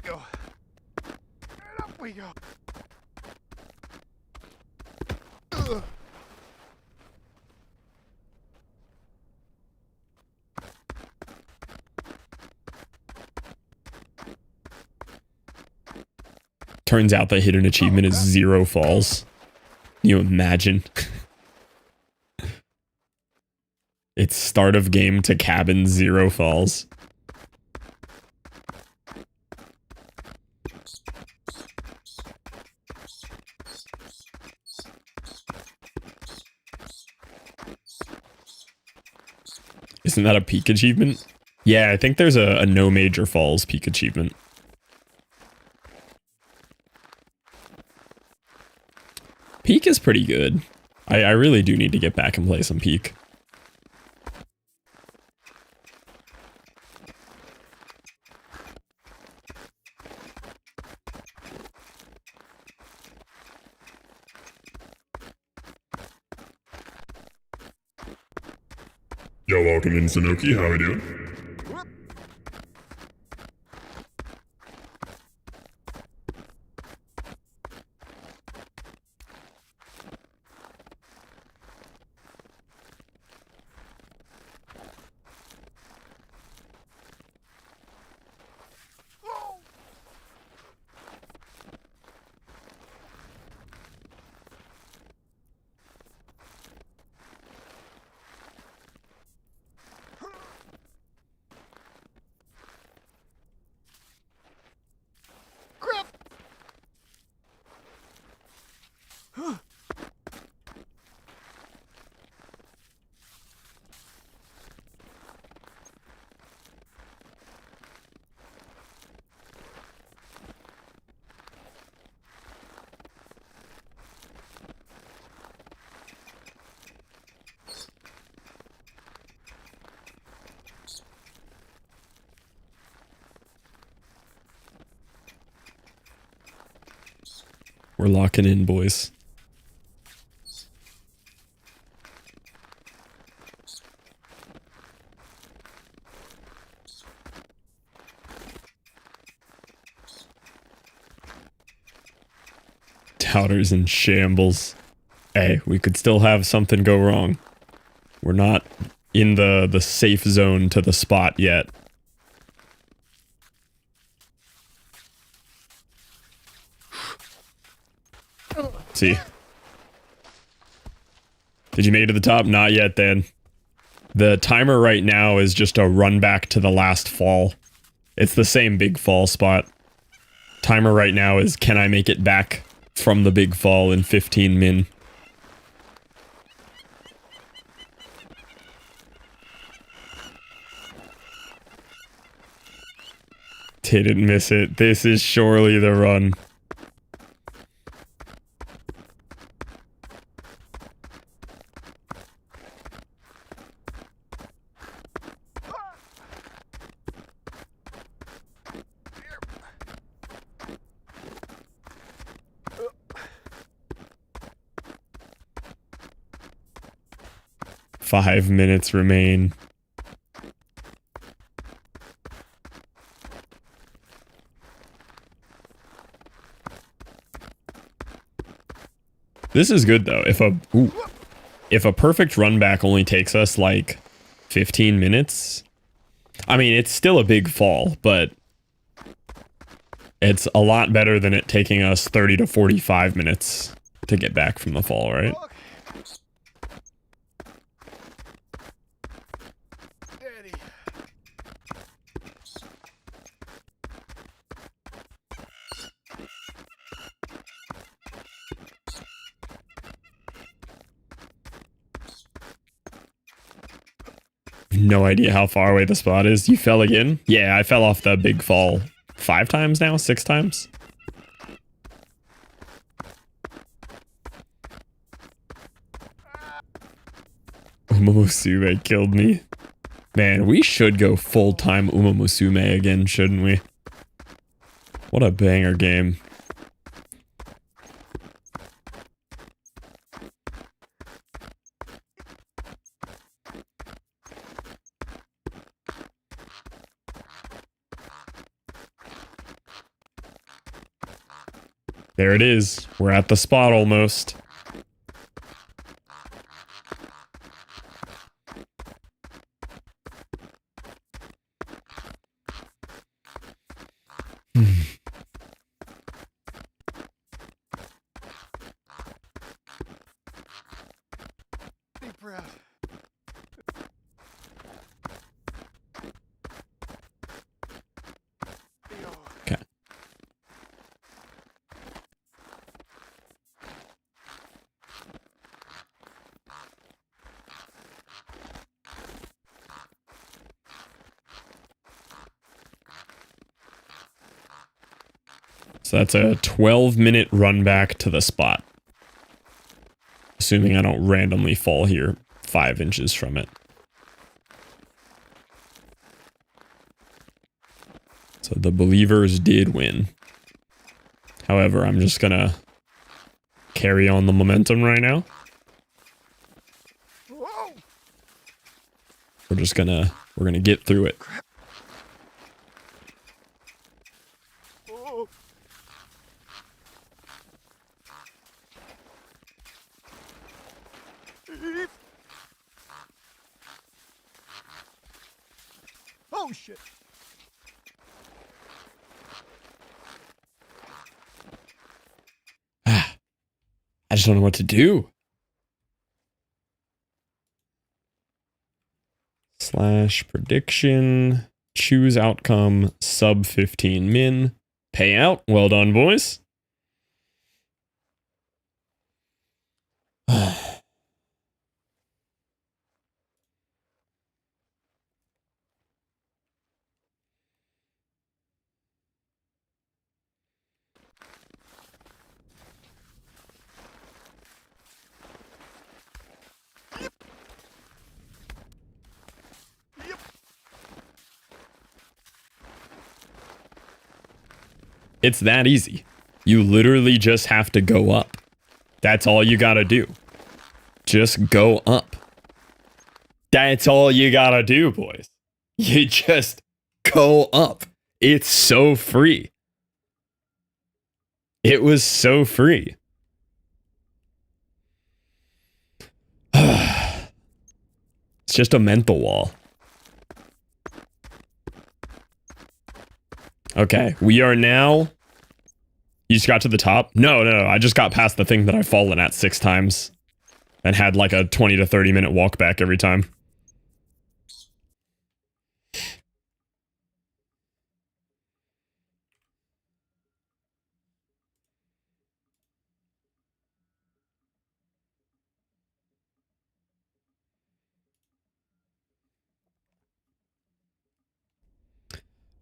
Go. And up we go. Ugh. Turns out the hidden achievement is 0 falls. Can you imagine? It's start of game to cabin, 0 falls. Isn't that a peak achievement? Yeah, I think there's a no major falls peak achievement. Peak is pretty good. I really do need to get back and play some Peak. Yo, welcome in, Sanoki. How we doing? Whoop. Oh. Crap. We're locking in, boys. Doubters in shambles. Hey, we could still have something go wrong. We're not in the safe zone to the spot yet. See. Did you make it to the top? Not yet, then. The timer right now is just a run back to the last fall. It's the same big fall spot. Timer right now is, can I make it back from the big fall in 15 min? Didn't miss it. This is surely the run. Five minutes remain. This is good though. If a perfect run back only takes us like 15 minutes, I mean, it's still a big fall, but it's a lot better than it taking us 30 to 45 minutes to get back from the fall, right? Daddy. No idea how far away the spot is. You fell again? Yeah, I fell off the big fall 5 times now? 6 times? Umamusume killed me. Man, we should go full-time Umamusume again, shouldn't we? What a banger game. There it is. We're at the spot almost. Deep breath. Okay. So that's a 12-minute run back to the spot. Assuming I don't randomly fall here 5 inches from it. So the believers did win. However, I'm just gonna carry on the momentum right now. Whoa! We're gonna get through it. Whoa! Oh shit! I just don't know what to do. Slash prediction. Choose outcome. Sub 15 min. Payout. Well done, boys. It's that easy. You literally just have to go up. That's all you gotta do. Just go up. That's all you gotta do, boys. You just go up. It's so free. It was so free. It's just a mental wall. Okay, we are now... You just got to the top? No, I just got past the thing that I've fallen at 6 times. And had like a 20 to 30 minute walk back every time.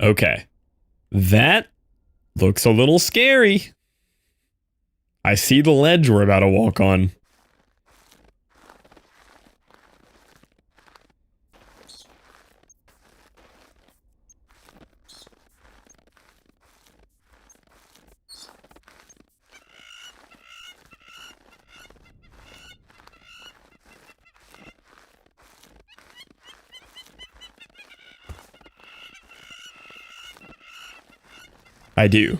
Okay. That looks a little scary. I see the ledge we're about to walk on. I do.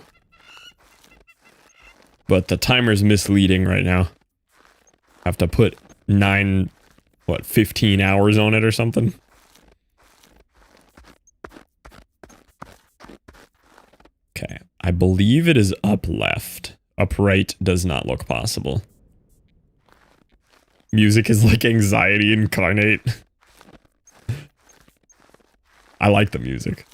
But the timer's misleading right now. I have to put 15 hours on it or something? Okay, I believe it is up left. Up right does not look possible. Music is like anxiety incarnate. I like the music.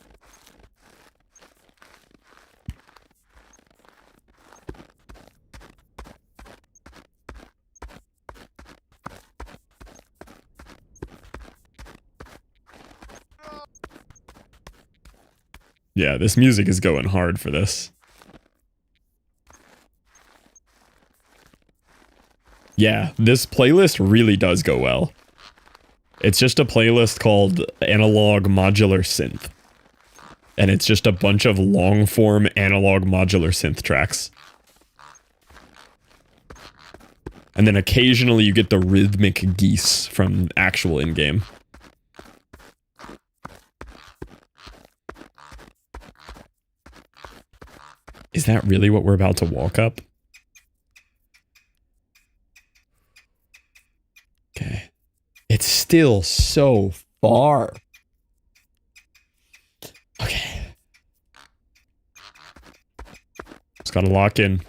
Yeah, this music is going hard for this. Yeah, this playlist really does go well. It's just a playlist called Analog Modular Synth. And it's just a bunch of long-form analog modular synth tracks. And then occasionally you get the rhythmic geese from actual in-game. Is that really what we're about to walk up? Okay. It's still so far. Okay. Just gotta lock in.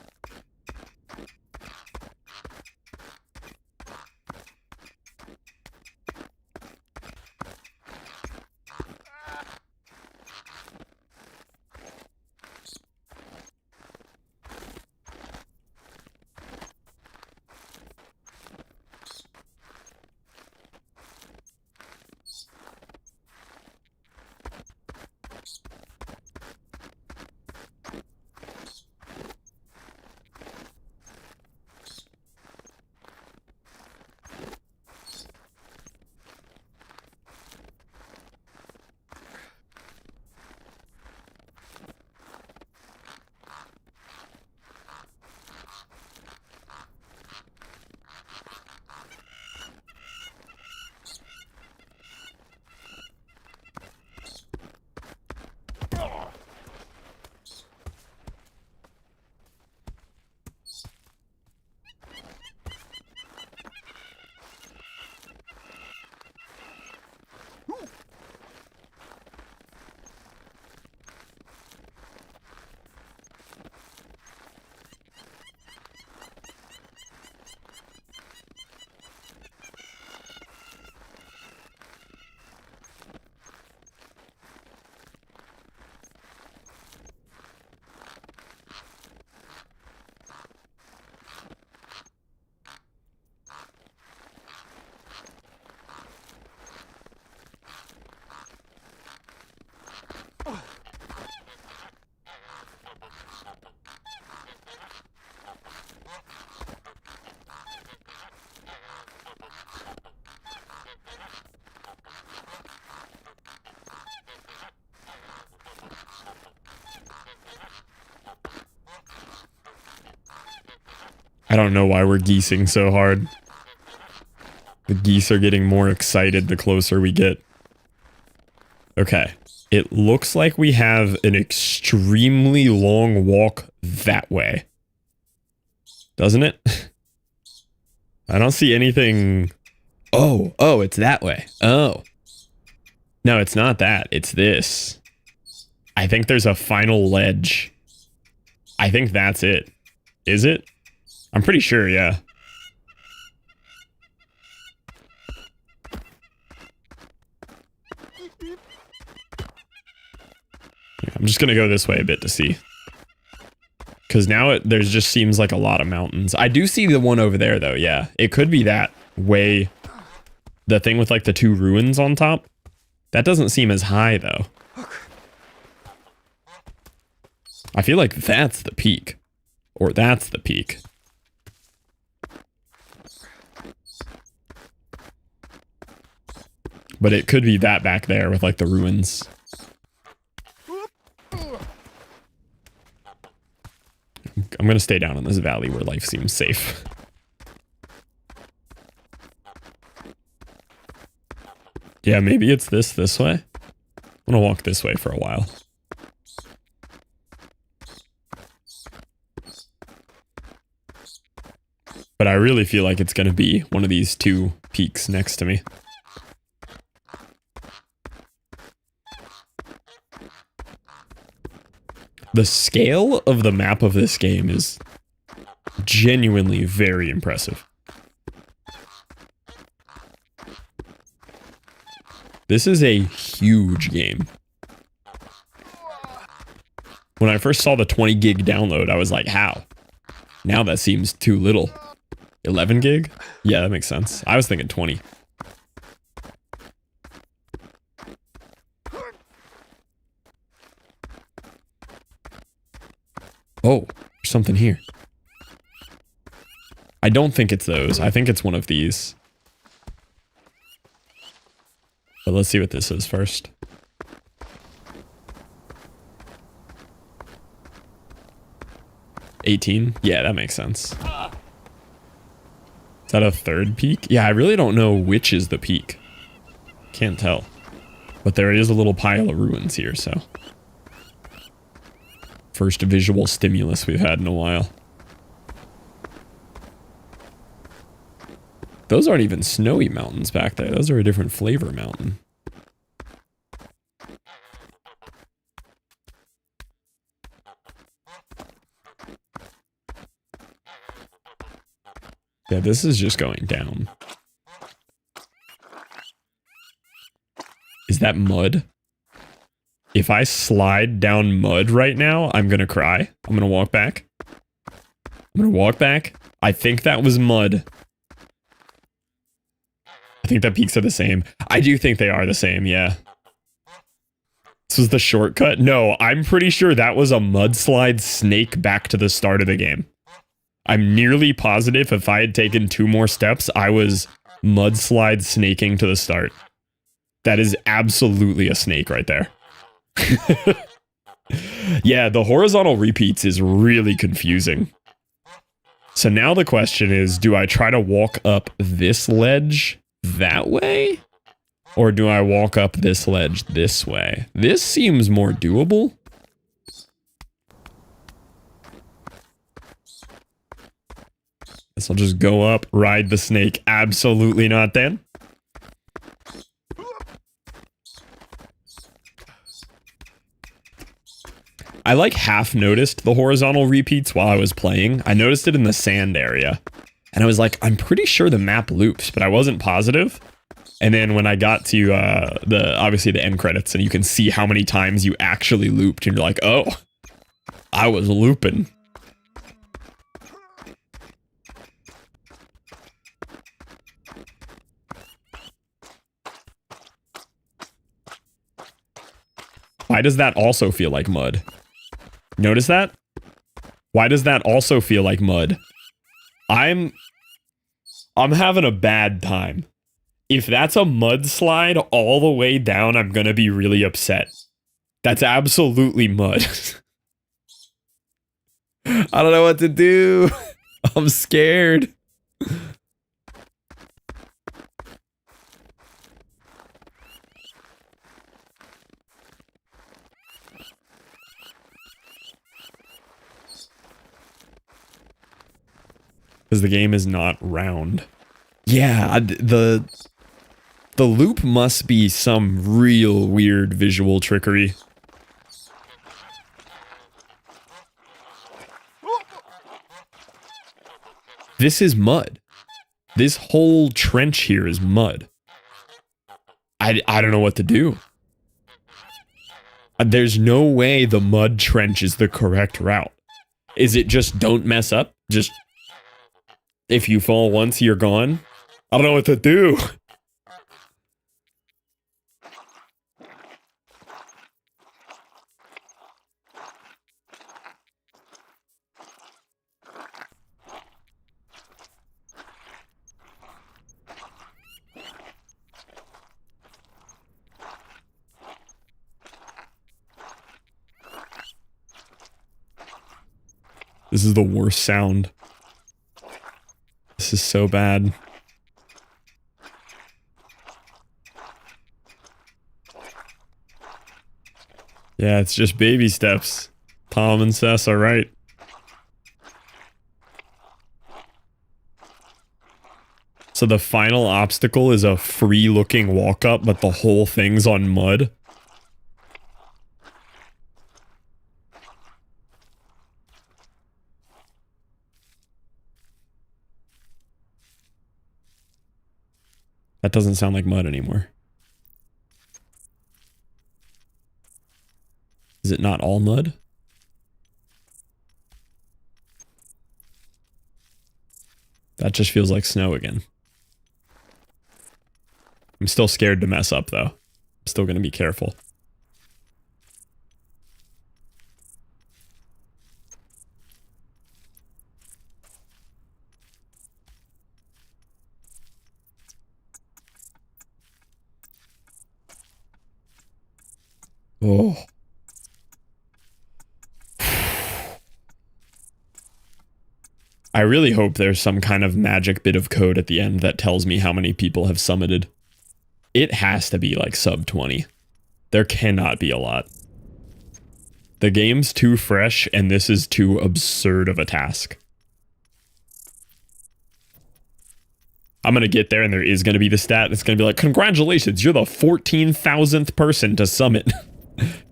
I don't know why we're geesing so hard. The geese are getting more excited the closer we get. Okay. It looks like we have an extremely long walk that way. Doesn't it? I don't see anything. Oh, it's that way. Oh. No, it's not that. It's this. I think there's a final ledge. I think that's it. Is it? I'm pretty sure, yeah. I'm just gonna go this way a bit to see. Because now there just seems like a lot of mountains. I do see the one over there, though, yeah. It could be that way. The thing with, like, the two ruins on top. That doesn't seem as high, though. I feel like that's the peak. Or that's the peak. But it could be that back there with like the ruins. I'm gonna stay down in this valley where life seems safe. Yeah, maybe it's this way. I'm gonna walk this way for a while. But I really feel like it's gonna be one of these two peaks next to me. The scale of the map of this game is genuinely very impressive. This is a huge game. When I first saw the 20 gig download, I was like, how? Now that seems too little. 11 gig? Yeah, that makes sense. I was thinking 20. Oh, there's something here. I don't think it's those. I think it's one of these. But let's see what this is first. $18? Yeah, that makes sense. Is that a third peak? Yeah, I really don't know which is the peak. Can't tell. But there is a little pile of ruins here, so. First visual stimulus we've had in a while. Those aren't even snowy mountains back there. Those are a different flavor mountain. Yeah, this is just going down. Is that mud? If I slide down mud right now, I'm gonna cry. I'm gonna walk back. I'm gonna walk back. I think that was mud. I think that peaks are the same. I do think they are the same, yeah. This was the shortcut? No, I'm pretty sure that was a mudslide snake back to the start of the game. I'm nearly positive if I had taken 2 more steps, I was mudslide snaking to the start. That is absolutely a snake right there. Yeah, the horizontal repeats is really confusing. So now the question is, do I try to walk up this ledge that way? Or do I walk up this ledge this way? This seems more doable. Guess I'll just go up, ride the snake. Absolutely not then. I like half noticed the horizontal repeats while I was playing. I noticed it in the sand area. And I was like, I'm pretty sure the map loops, but I wasn't positive. And then when I got to obviously the end credits and you can see how many times you actually looped and you're like, oh, I was looping. Why does that also feel like mud? Notice that? Why does that also feel like mud? I'm having a bad time. If that's a mudslide all the way down, I'm gonna be really upset. That's absolutely mud. I don't know what to do. I'm scared. Because the game is not round. Yeah, the loop must be some real weird visual trickery. This is mud. This whole trench here is mud. I don't know what to do. There's no way the mud trench is the correct route. Is it just don't mess up? Just... if you fall once, you're gone? I don't know what to do. This is the worst sound. This is so bad. Yeah, it's just baby steps. Tom and Sess are right. So the final obstacle is a free-looking walk-up, but the whole thing's on mud. That doesn't sound like mud anymore. Is it not all mud? That just feels like snow again. I'm still scared to mess up, though. I'm still gonna be careful. Oh. I really hope there's some kind of magic bit of code at the end that tells me how many people have summited. It has to be like sub 20. There cannot be a lot. The game's too fresh, and this is too absurd of a task. I'm gonna get there, and there is gonna be the stat. It's gonna be like, congratulations, you're the 14,000th person to summit.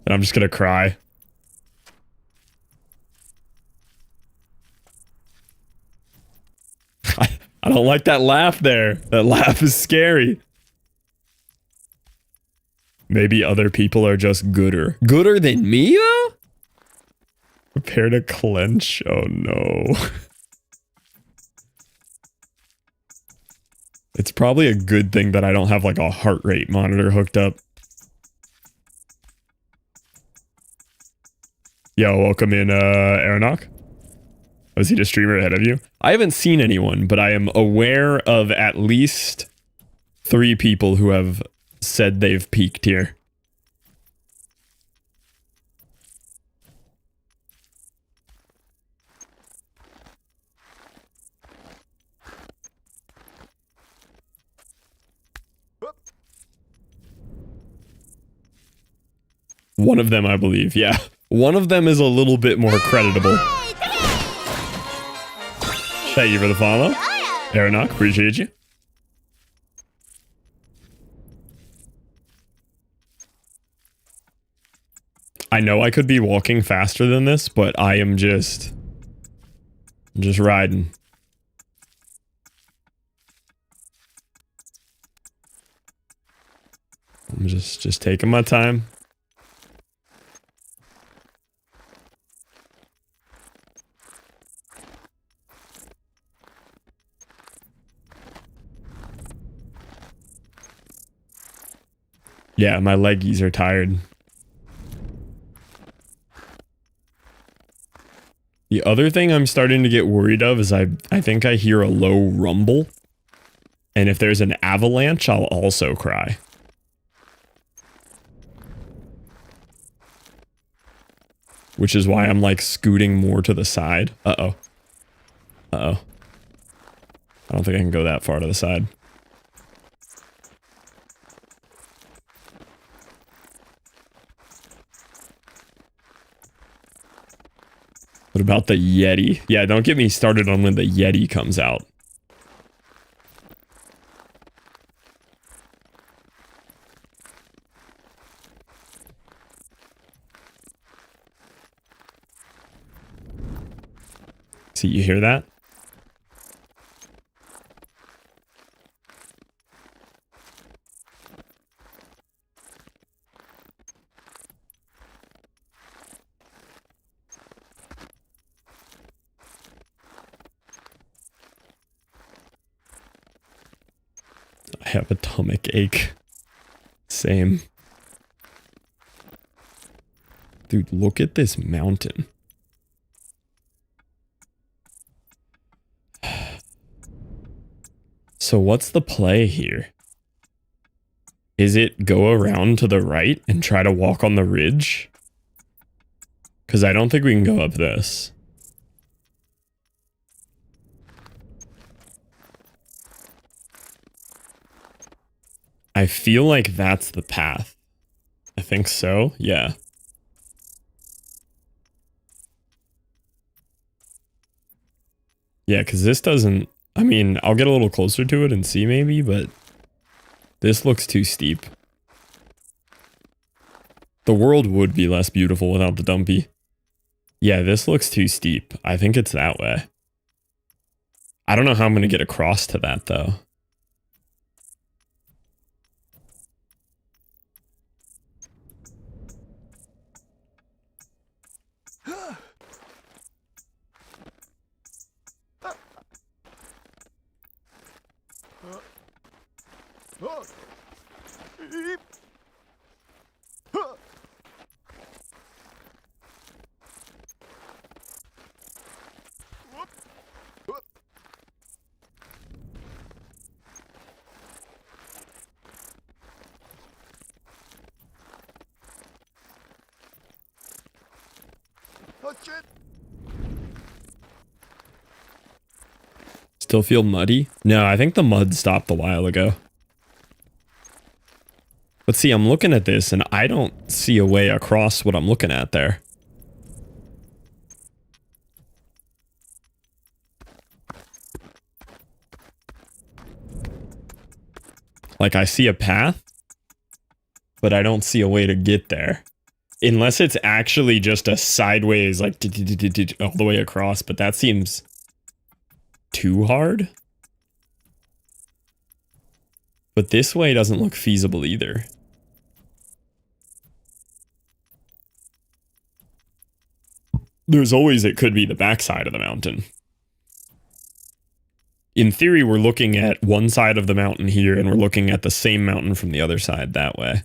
And I'm just gonna cry. I don't like that laugh there. That laugh is scary. Maybe other people are just gooder. Gooder than me, though? Prepare to clench. Oh, no. It's probably a good thing that I don't have, like, a heart rate monitor hooked up. Yo, welcome in, Aeronoc. Was he the streamer ahead of you? I haven't seen anyone, but I am aware of at least 3 people who have said they've peaked here. One of them, I believe, yeah. One of them is a little bit more creditable. Thank you for the follow. Aeronoc, appreciate you. I know I could be walking faster than this, but I am just riding. I'm just taking my time. Yeah, my leggies are tired. The other thing I'm starting to get worried of is I think I hear a low rumble. And if there's an avalanche, I'll also cry. Which is why I'm like scooting more to the side. Uh-oh. Uh-oh. I don't think I can go that far to the side. What about the Yeti? Yeah, don't get me started on when the Yeti comes out. See, you hear that? I have a stomach ache. Same. Dude, look at this mountain. So what's the play here? Is it go around to the right and try to walk on the ridge? Because I don't think we can go up this. I feel like that's the path. I think so, yeah. Yeah, because this doesn't... I mean, I'll get a little closer to it and see maybe, but... This looks too steep. The world would be less beautiful without the dumpy. Yeah, this looks too steep. I think it's that way. I don't know how I'm going to get across to that, though. Oh. Eep. Huh. Whoop. Whoop. Oh shit. Still feel muddy? No, I think the mud stopped a while ago. But see, I'm looking at this and I don't see a way across what I'm looking at there. Like, I see a path, but I don't see a way to get there. Unless it's actually just a sideways, like, all the way across, but that seems too hard. But this way doesn't look feasible either. There's always, it could be the backside of the mountain. In theory, we're looking at one side of the mountain here, and we're looking at the same mountain from the other side that way.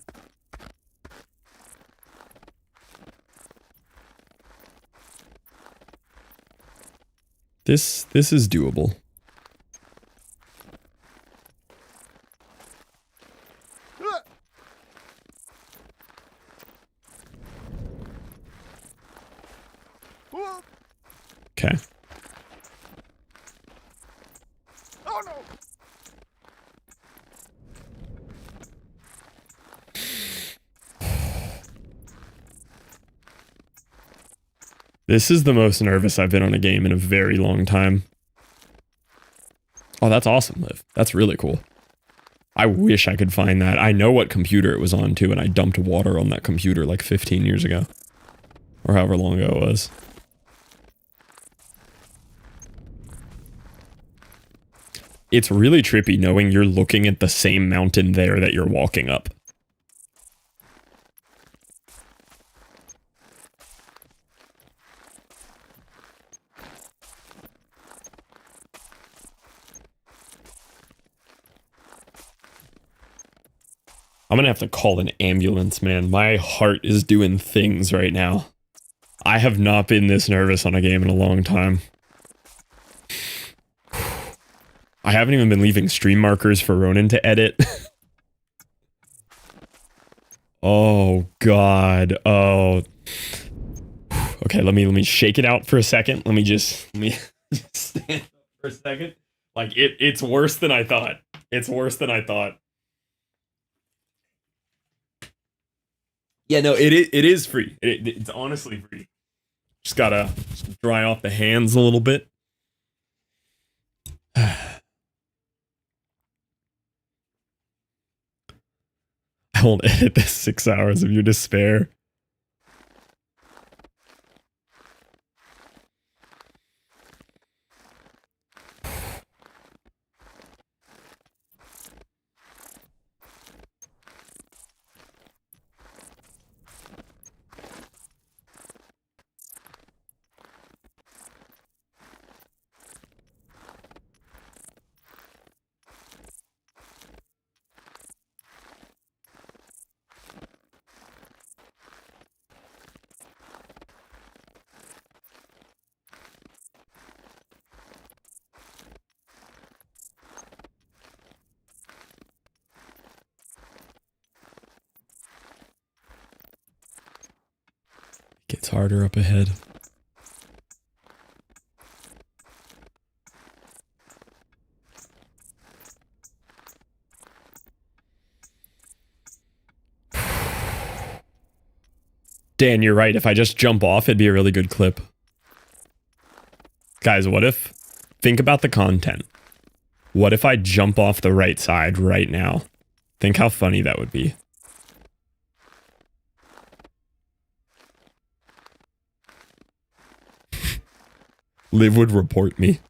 This is doable. Okay. Oh no. This is the most nervous I've been on a game in a very long time. Oh, that's awesome, Liv. That's really cool. I wish I could find that. I know what computer it was on too, and I dumped water on that computer like 15 years ago. Or however long ago it was. It's really trippy knowing you're looking at the same mountain there that you're walking up. I'm gonna have to call an ambulance, man. My heart is doing things right now. I have not been this nervous on a game in a long time. I haven't even been leaving stream markers for Ronan to edit. Oh, God. Oh. Okay, let me shake it out for a second. Let me just stand up for a second. Like, it's worse than I thought. It's worse than I thought. Yeah, no, it is free. It's honestly free. Just gotta dry off the hands a little bit. I won't edit this 6 hours of your despair. Gets harder up ahead. Dan, you're right. If I just jump off, it'd be a really good clip. Guys, what if... Think about the content. What if I jump off the right side right now? Think how funny that would be. Liv would report me.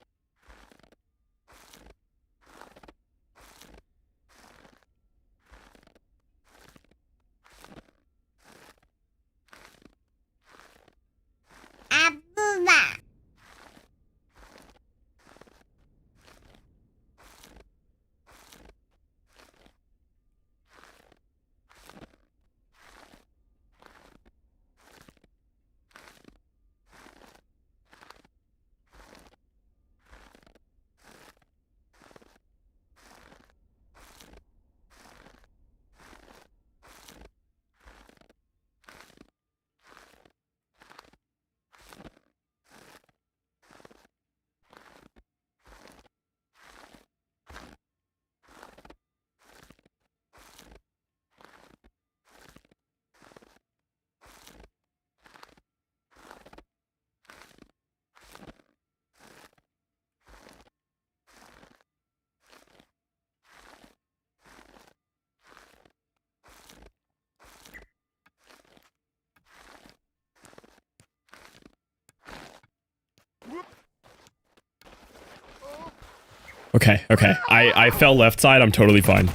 Okay, okay. I fell left side. I'm totally fine.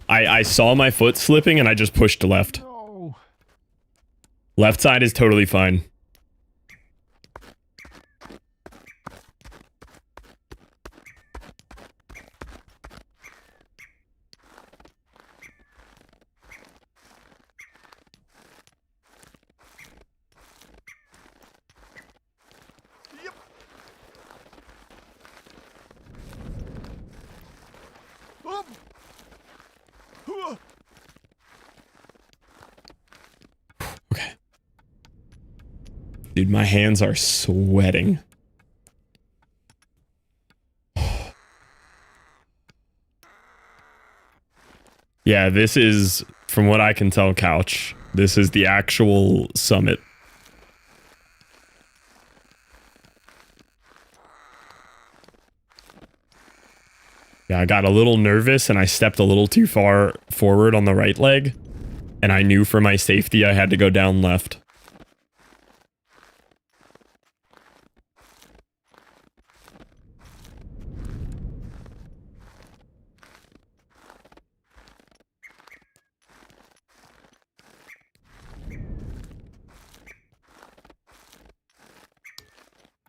I saw my foot slipping and I just pushed to left. No. Left side is totally fine. Yep. Up. Huh. Okay. Dude, my hands are sweating. Yeah, this is, from what I can tell, Couch, this is the actual summit. Yeah, I got a little nervous and I stepped a little too far forward on the right leg. And I knew for my safety I had to go down left.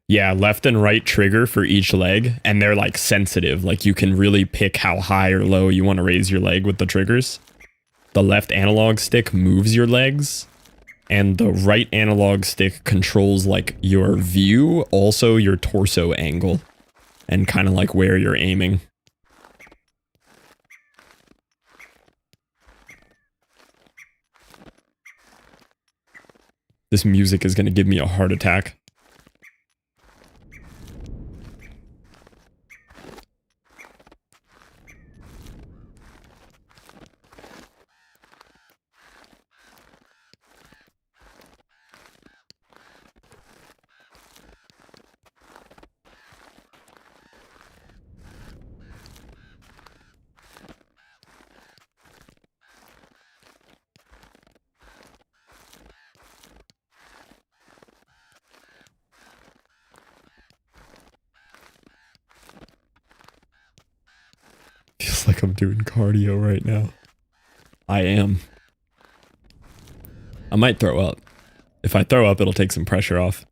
Yeah, left and right trigger for each leg, and they're like sensitive. Like you can really pick how high or low you want to raise your leg with the triggers. The left analog stick moves your legs, and the right analog stick controls like your view, also your torso angle, and kind of like where you're aiming. This music is going to give me a heart attack. Feels like I'm doing cardio right now. I am. I might throw up. If I throw up, it'll take some pressure off.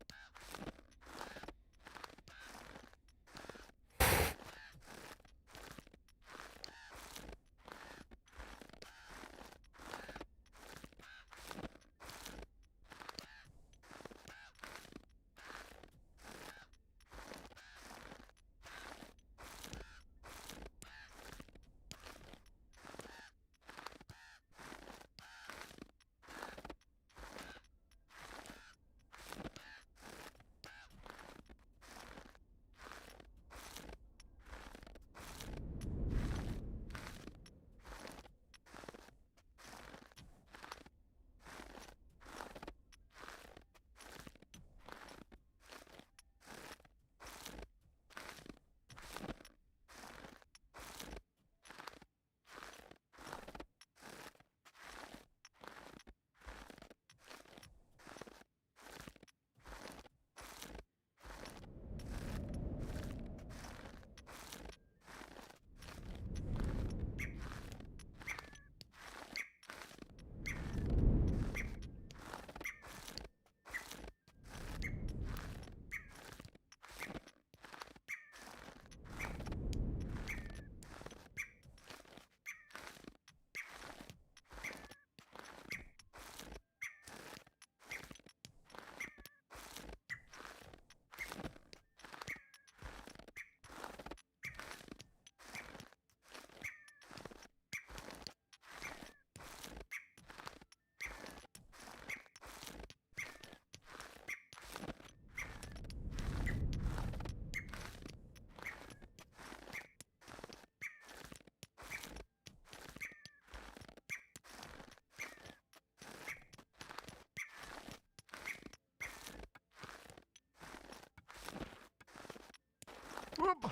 Whoop.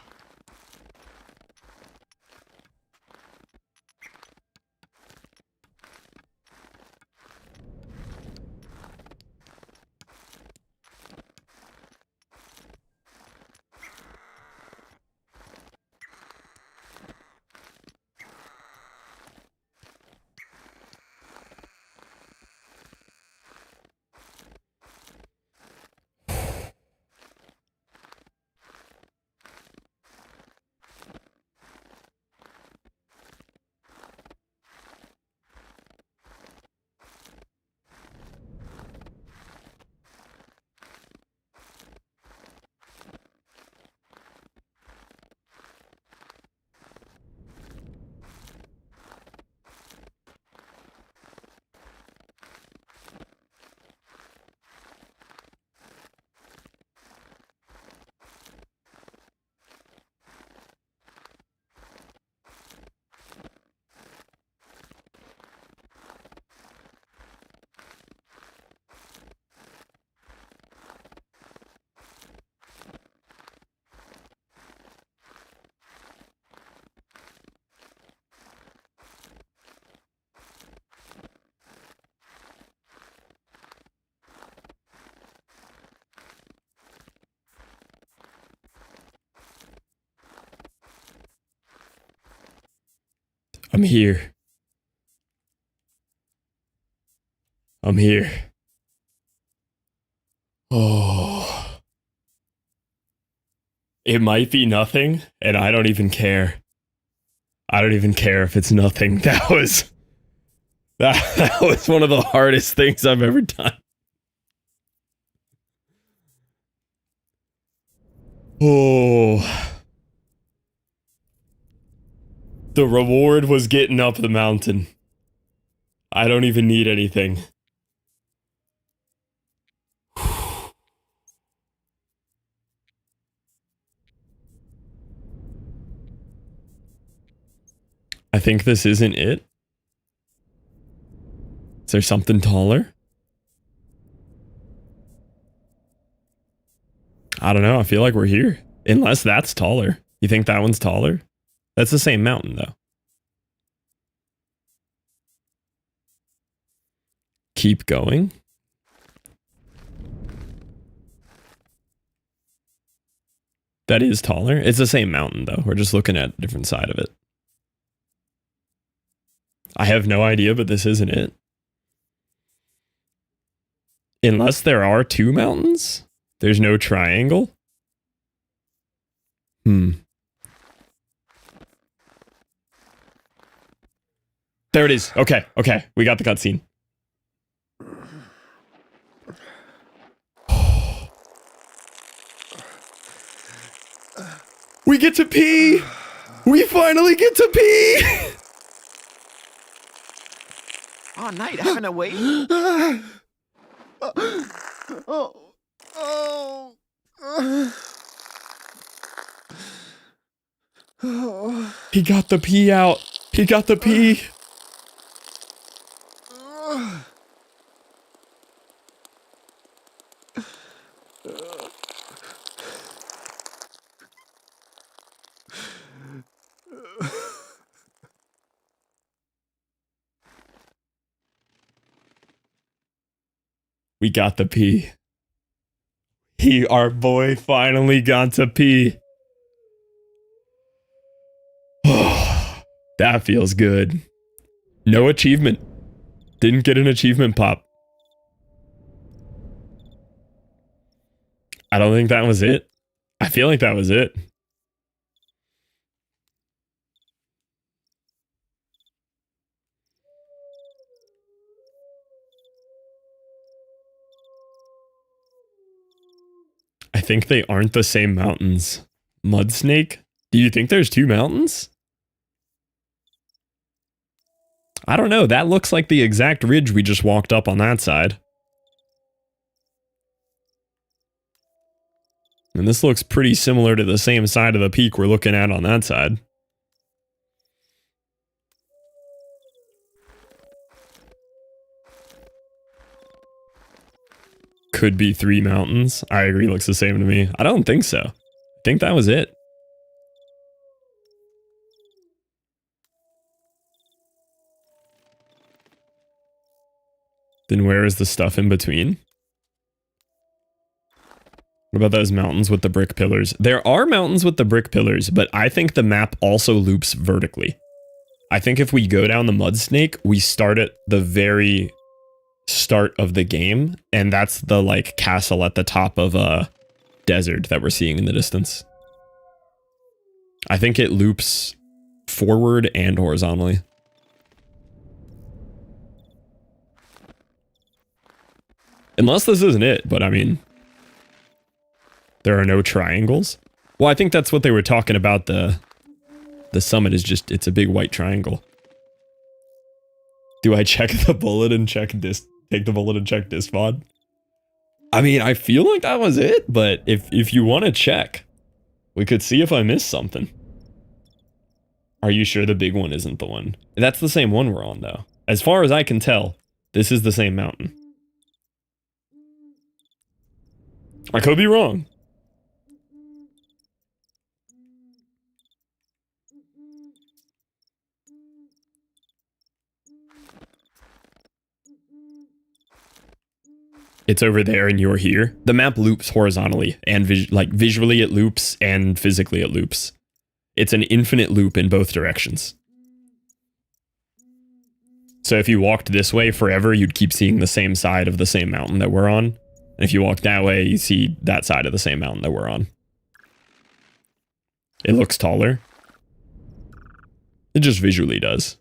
I'm here. I'm here. Oh. It might be nothing, and I don't even care. I don't even care if it's nothing. That was one of the hardest things I've ever done. Oh. The reward was getting up the mountain. I don't even need anything. I think this isn't it. Is there something taller? I don't know. I feel like we're here. Unless that's taller. You think that one's taller? That's the same mountain, though. Keep going. That is taller. It's the same mountain, though. We're just looking at a different side of it. I have no idea, but this isn't it. Unless there are two mountains? There's no triangle? There it is. Okay, okay. We got the cutscene. We get to pee! We finally get to pee! Oh, night, having a wait? He got the pee out. He got the pee. We got the pee. Our boy finally got to pee. That feels good. No achievement. Didn't get an achievement pop. I don't think that was it. I feel like that was it. I think they aren't the same mountains. Mud Snake? Do you think there's two mountains? I don't know. That looks like the exact ridge we just walked up on that side. And this looks pretty similar to the same side of the peak we're looking at on that side. Could be three mountains. I agree, looks the same to me. I don't think so. I think that was it. Then where is the stuff in between? What about those mountains with the brick pillars? There are mountains with the brick pillars, but I think the map also loops vertically. I think if we go down the mud snake, we start at the very start of the game, and that's the like castle at the top of a desert that we're seeing in the distance. I think it loops forward and horizontally. Unless this isn't it, but I mean, there are no triangles. Well, I think that's what they were talking about. The summit is just, it's a big white triangle. Do I check the bullet and check this? Take the bullet and check this mod? I mean, I feel like that was it, but if you want to check, we could see if I missed something. Are you sure the big one isn't the one? That's the same one we're on, though. As far as I can tell, this is the same mountain. I could be wrong. It's over there and you're here. The map loops horizontally, and visually it loops and physically it loops. It's an infinite loop in both directions. So if you walked this way forever, you'd keep seeing the same side of the same mountain that we're on. And if you walk that way, you see that side of the same mountain that we're on. It looks taller. It just visually does.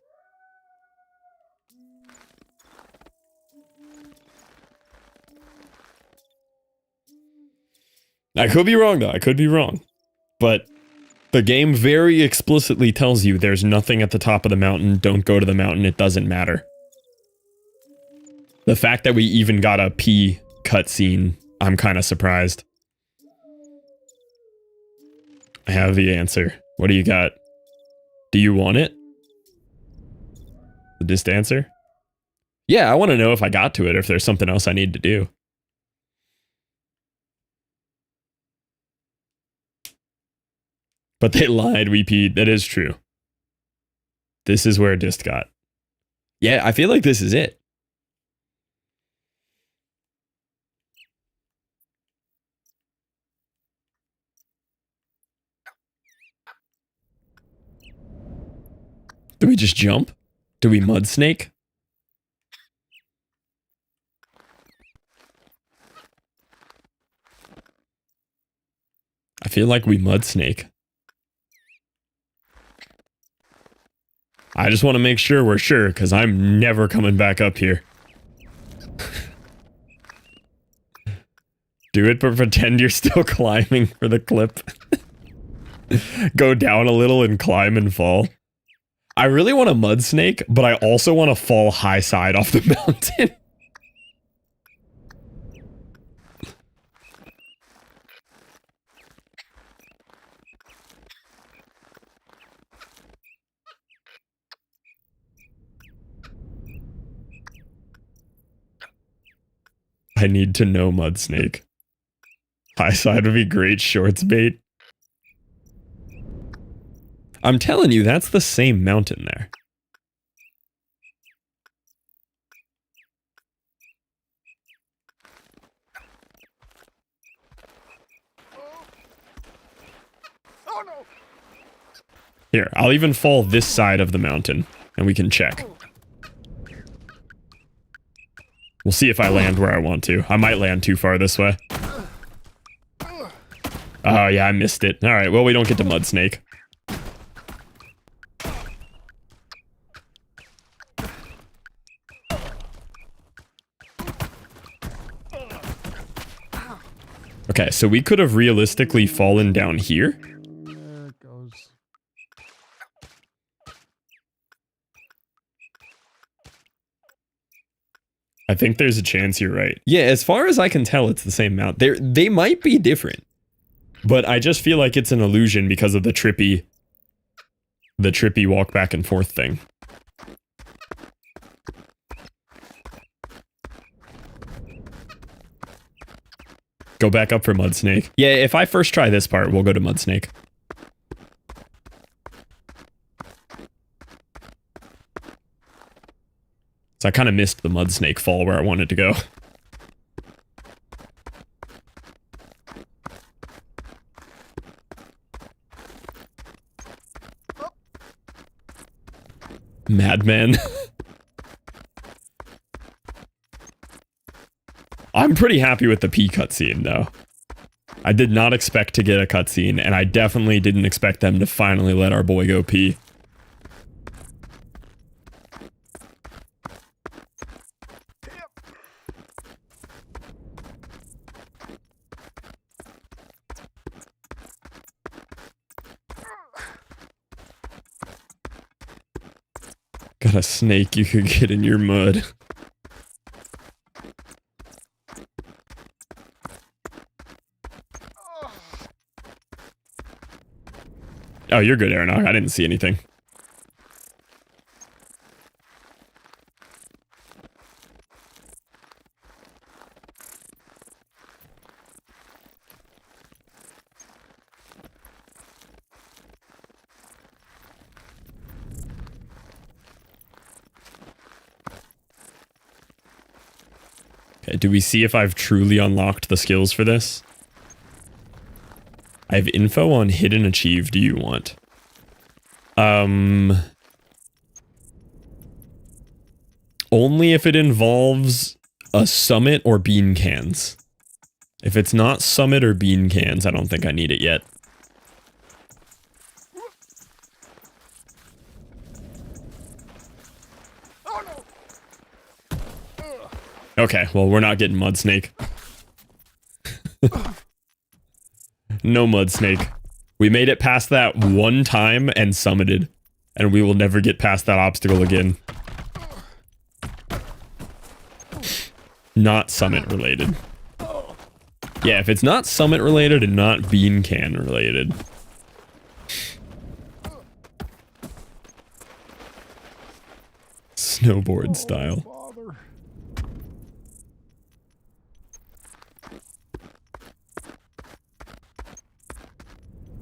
I could be wrong, though. I could be wrong. But the game very explicitly tells you there's nothing at the top of the mountain. Don't go to the mountain. It doesn't matter. The fact that we even got a P cutscene, I'm kind of surprised. I have the answer. What do you got? Do you want it? The dist answer? Yeah, I want to know if I got to it or if there's something else I need to do. But they lied, we peed. That is true. This is where dist got. Yeah, I feel like this is it. Do we just jump? Do we mud snake? I feel like we mud snake. I just want to make sure we're sure, because I'm never coming back up here. Do it, but pretend you're still climbing for the clip. Go down a little and climb and fall. I really want a mud snake, but I also want to fall high side off the mountain. I need to know mud snake. High side would be great shorts bait. I'm telling you, that's the same mountain there. Oh no! Here, I'll even fall this side of the mountain, and we can check. We'll see if I land where I want to. I might land too far this way. Oh yeah, I missed it. Alright, well we don't get to mud snake. Okay, so we could have realistically fallen down here. There it goes. I think there's a chance you're right. Yeah, as far as I can tell, it's the same mount. They might be different, but I just feel like it's an illusion because of the trippy walk back and forth thing. Go back up for mud snake. Yeah, if I first try this part, we'll go to mud snake. So I kind of missed the mud snake fall where I wanted to go. Madman. I'm pretty happy with the P cutscene, though. I did not expect to get a cutscene, and I definitely didn't expect them to finally let our boy go pee. Got a snake you could get in your mud. Oh, you're good, Aronok. I didn't see anything. Okay, do we see if I've truly unlocked the skills for this? I have info on hidden achieve. Do you want? Only if it involves a summit or bean cans. If it's not summit or bean cans, I don't think I need it yet. Okay, well, we're not getting mud snake. No mud snake. We made it past that one time and summited. And we will never get past that obstacle again. Not summit related. Yeah, if it's not summit related and not bean can related. Snowboard style.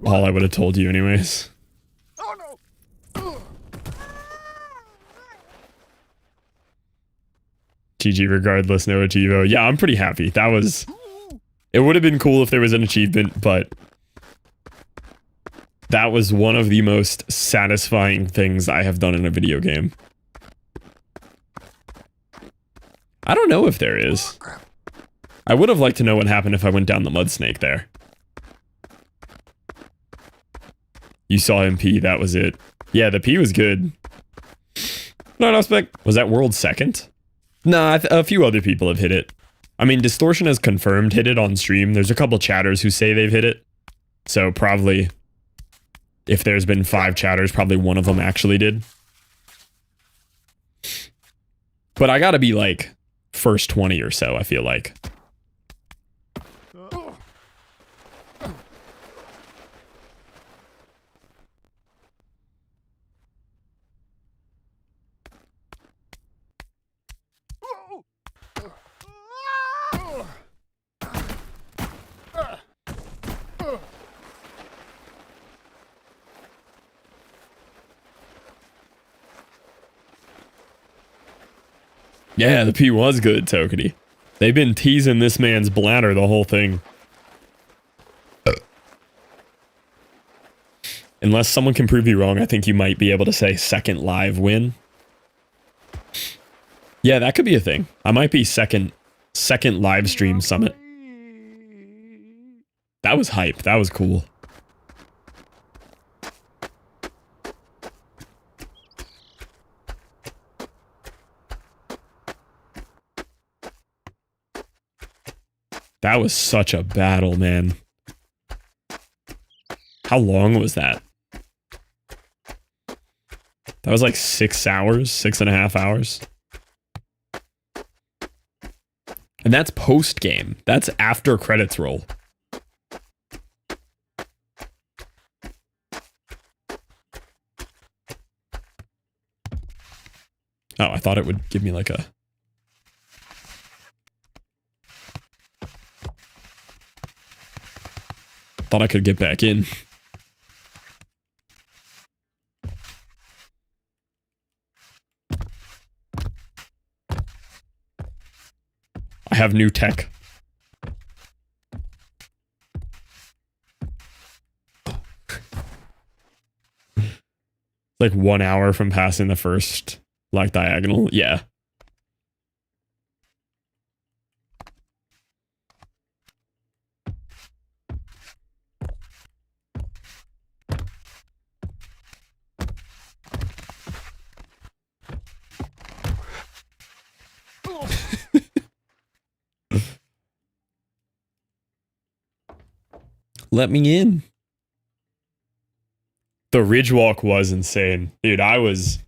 All I would have told you anyways. Oh no! GG regardless, no achievo. Yeah, I'm pretty happy. That was... It would have been cool if there was an achievement, but... That was one of the most satisfying things I have done in a video game. I don't know if there is. I would have liked to know what happened if I went down the mud snake there. You saw him pee, that was it. Yeah, the pee was good. No, no spec. Was that world second? Nah, a few other people have hit it. I mean, Distortion has confirmed hit it on stream. There's a couple chatters who say they've hit it. So probably, if there's been 5 chatters, probably one of them actually did. But I gotta be like, first 20 or so, I feel like. Yeah, the pee was good, Tokedy. They've been teasing this man's bladder the whole thing. Unless someone can prove you wrong, I think you might be able to say second live win. Yeah, that could be a thing. I might be second live stream summit. That was hype. That was cool. That was such a battle, man. How long was that? That was like 6 hours, 6.5 hours. And that's post game. That's after credits roll. Oh, I thought it would give me like a... Thought I could get back in. have new tech. Like 1 hour from passing the first, like, diagonal. Yeah. Let me in. The ridge walk was insane. Dude, I was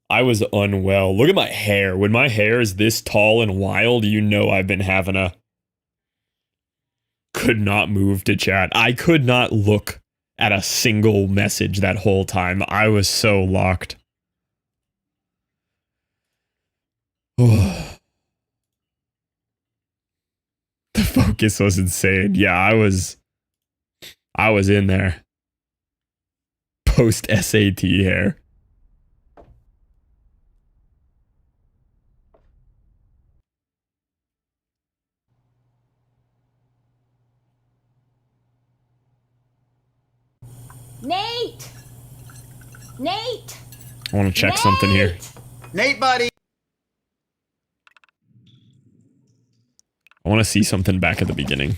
unwell. Look at my hair. When my hair is this tall and wild, you know I've been having a... Could not move to chat. I could not look at a single message that whole time. I was so locked. The focus was insane. Yeah, I was in there. Post SAT hair. Nate! Nate! I want to check something here. Nate, buddy. I want to see something back at the beginning.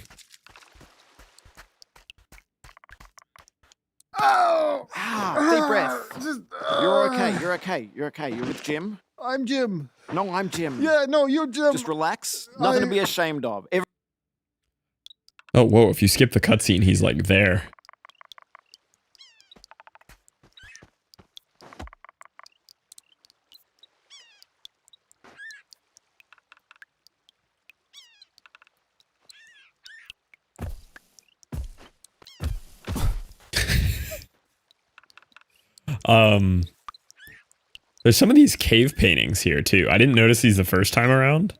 Oh! Deep breath. You're okay. You're okay. You're okay. You're with Jim? I'm Jim. No, I'm Jim. Yeah, no, you're Jim. Just relax. Nothing to be ashamed of. Oh, whoa. If you skip the cutscene, he's like there. There's some of these cave paintings here too. I didn't notice these the first time around.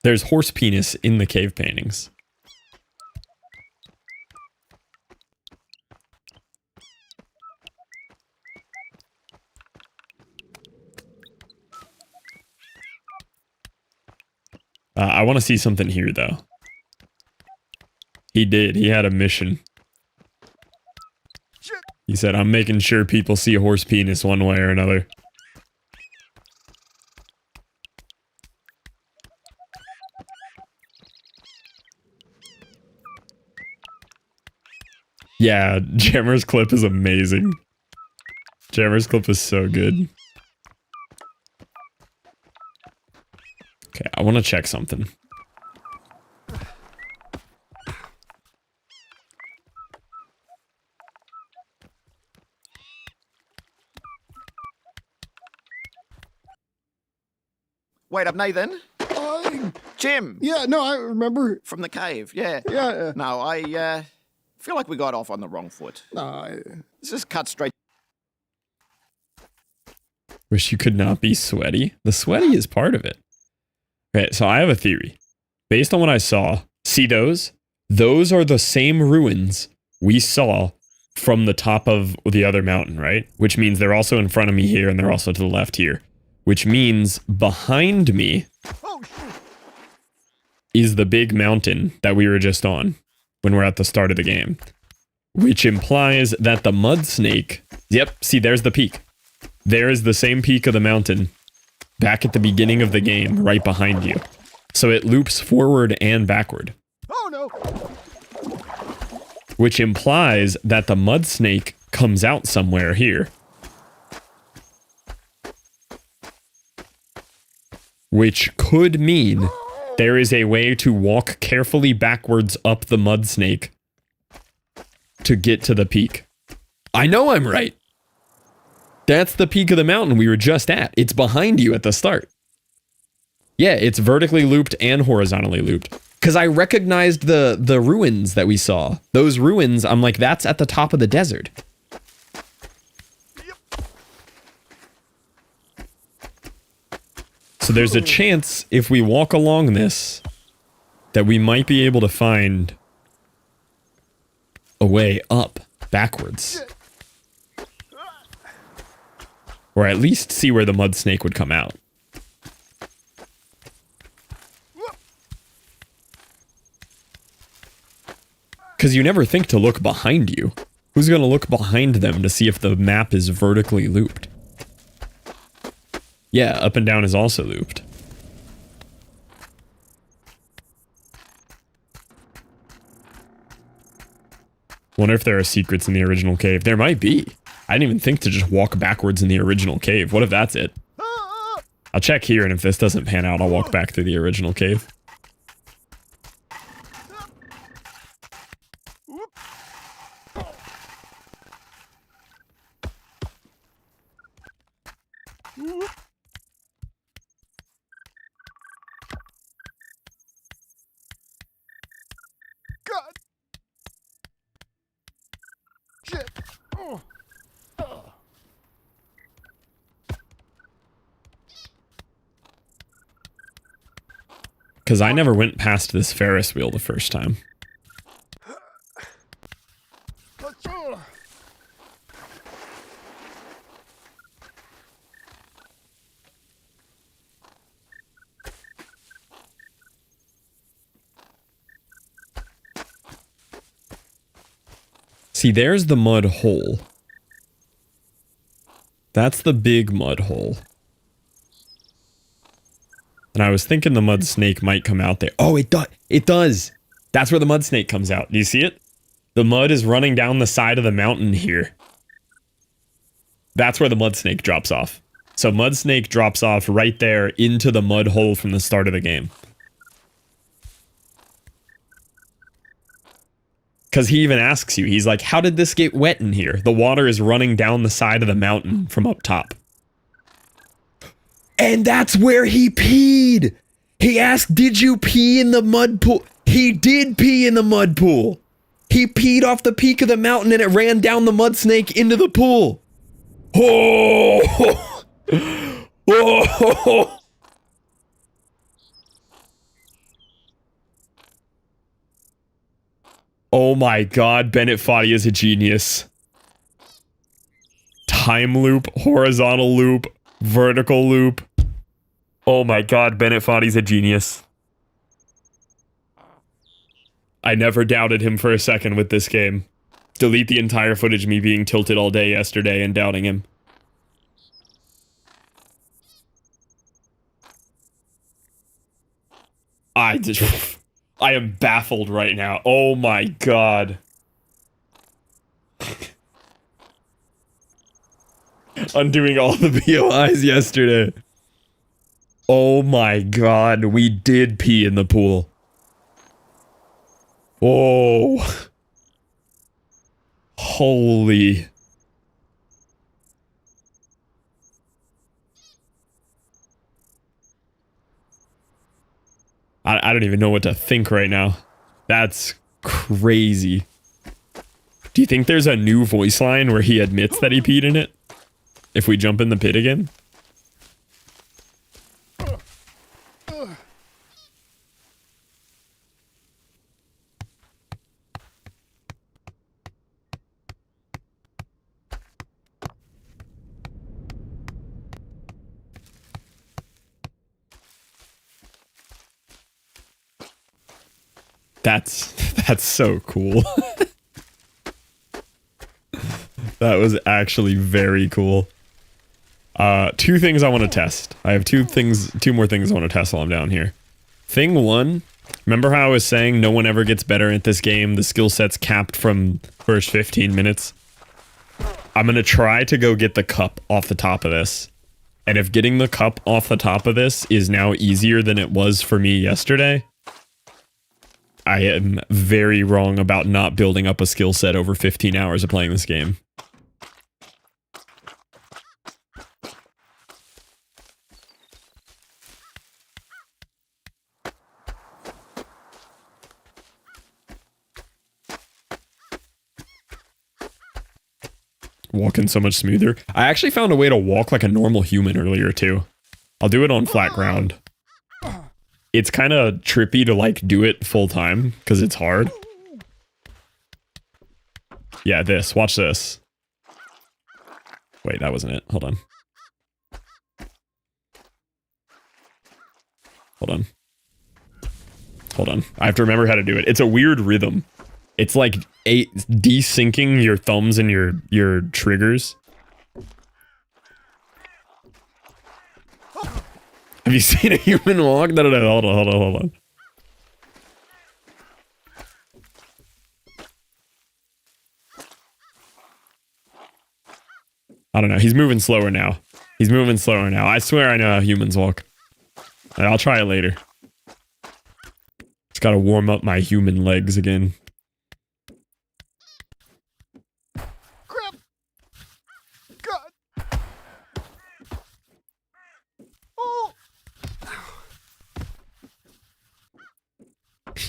There's horse penis in the cave paintings. I want to see something here though. He did. He had a mission. He said, I'm making sure people see a horse penis one way or another. Yeah, Jammer's clip is amazing. Jammer's clip is so good. Okay, I want to check something. Wait up, Nathan. Jim. Yeah, no, I remember. From the cave, yeah. Yeah. No, I feel like we got off on the wrong foot. No, Let's just cut straight. Wish you could not be sweaty. The sweaty is part of it. Okay, so I have a theory. Based on what I saw, see those? Those are the same ruins we saw from the top of the other mountain, right? Which means they're also in front of me here and they're also to the left here. Which means behind me is the big mountain that we were just on when we're at the start of the game. Which implies that the mud snake... Yep, see, there's the peak. There is the same peak of the mountain back at the beginning of the game, right behind you. So it loops forward and backward. oh no. Which implies that the mud snake comes out somewhere here. Which could mean there is a way to walk carefully backwards up the mud snake to get to the peak. I know I'm right. That's the peak of the mountain we were just at. It's behind you at the start. Yeah, it's vertically looped and horizontally looped. Because I recognized the ruins that we saw. Those ruins, I'm like, that's at the top of the desert. So there's a chance if we walk along this that we might be able to find a way up backwards. Or at least see where the mud snake would come out. Because you never think to look behind you. Who's going to look behind them to see if the map is vertically looped? Yeah, up and down is also looped. Wonder if there are secrets in the original cave. There might be. I didn't even think to just walk backwards in the original cave. What if that's it? I'll check here, and if this doesn't pan out, I'll walk back through the original cave. God. Shit. Oh. Because I never went past this Ferris wheel the first time. See, there's the mud hole. That's the big mud hole. And I was thinking the mud snake might come out there. Oh, it does. That's where the mud snake comes out. Do you see it? The mud is running down the side of the mountain here. That's where the mud snake drops off. So mud snake drops off right there into the mud hole from the start of the game. Because he even asks you, he's like, how did this get wet in here? The water is running down the side of the mountain from up top. And that's where he peed. He asked, did you pee in the mud pool? He did pee in the mud pool. He peed off the peak of the mountain and it ran down the mud snake into the pool. Oh! Oh! Oh my god, Bennet Foddy is a genius. Time loop, horizontal loop, vertical loop. Oh my god, Bennet Foddy's a genius. I never doubted him for a second with this game. Delete the entire footage of me being tilted all day yesterday and doubting him. I am baffled right now. Oh my god. Undoing all the BOIs yesterday. Oh my god, we did pee in the pool. Oh. Holy. I don't even know what to think right now. That's crazy. Do you think there's a new voice line where he admits that he peed in it? If we jump in the pit again? That's so cool. That was actually very cool. Two things I want to test. I have two more things I want to test while I'm down here. Thing one, remember how I was saying no one ever gets better at this game? The skill set's capped from first 15 minutes. I'm gonna try to go get the cup off the top of this. And if getting the cup off the top of this is now easier than it was for me yesterday, I am very wrong about not building up a skill set over 15 hours of playing this game. Walking so much smoother. I actually found a way to walk like a normal human earlier too. I'll do it on flat ground. It's kind of trippy to like do it full time because it's hard. Yeah, watch this. Wait, that wasn't it. Hold on. Hold on. I have to remember how to do it. It's a weird rhythm. It's like desyncing your thumbs and your triggers. Have you seen a human walk? No, hold on. I don't know. He's moving slower now. I swear I know how humans walk. I'll try it later. Just gotta warm up my human legs again. Crap! God! Oh!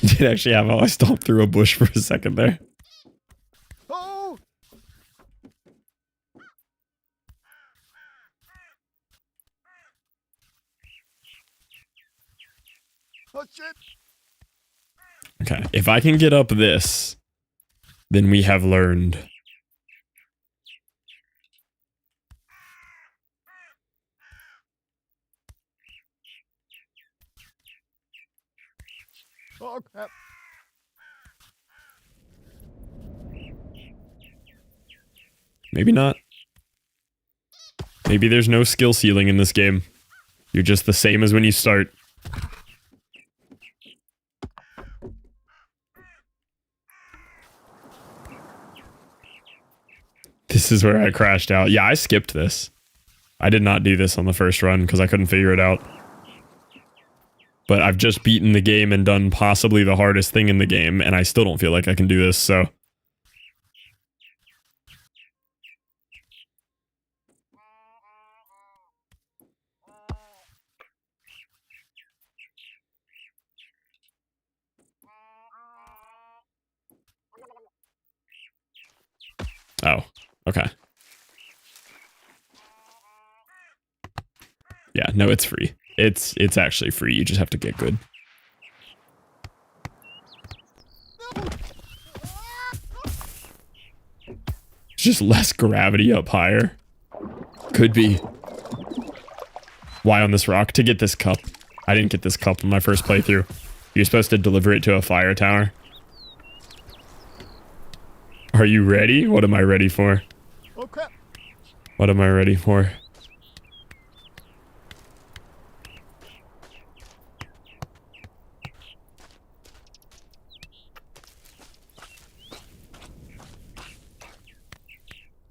You did actually have how I stomped through a bush for a second there. Oh! Oh shit! Okay, if I can get up this, then we have learned. Oh crap! Maybe not. Maybe there's no skill ceiling in this game. You're just the same as when you start. This is where I crashed out. Yeah, I skipped this. I did not do this on the first run because I couldn't figure it out. But I've just beaten the game and done possibly the hardest thing in the game, and I still don't feel like I can do this, so... Oh, okay. Yeah, no, it's free. It's actually free. You just have to get good. It's just less gravity up higher. Could be. Why on this rock? To get this cup. I didn't get this cup in my first playthrough. You're supposed to deliver it to a fire tower. Are you ready? What am I ready for? Oh crap! What am I ready for?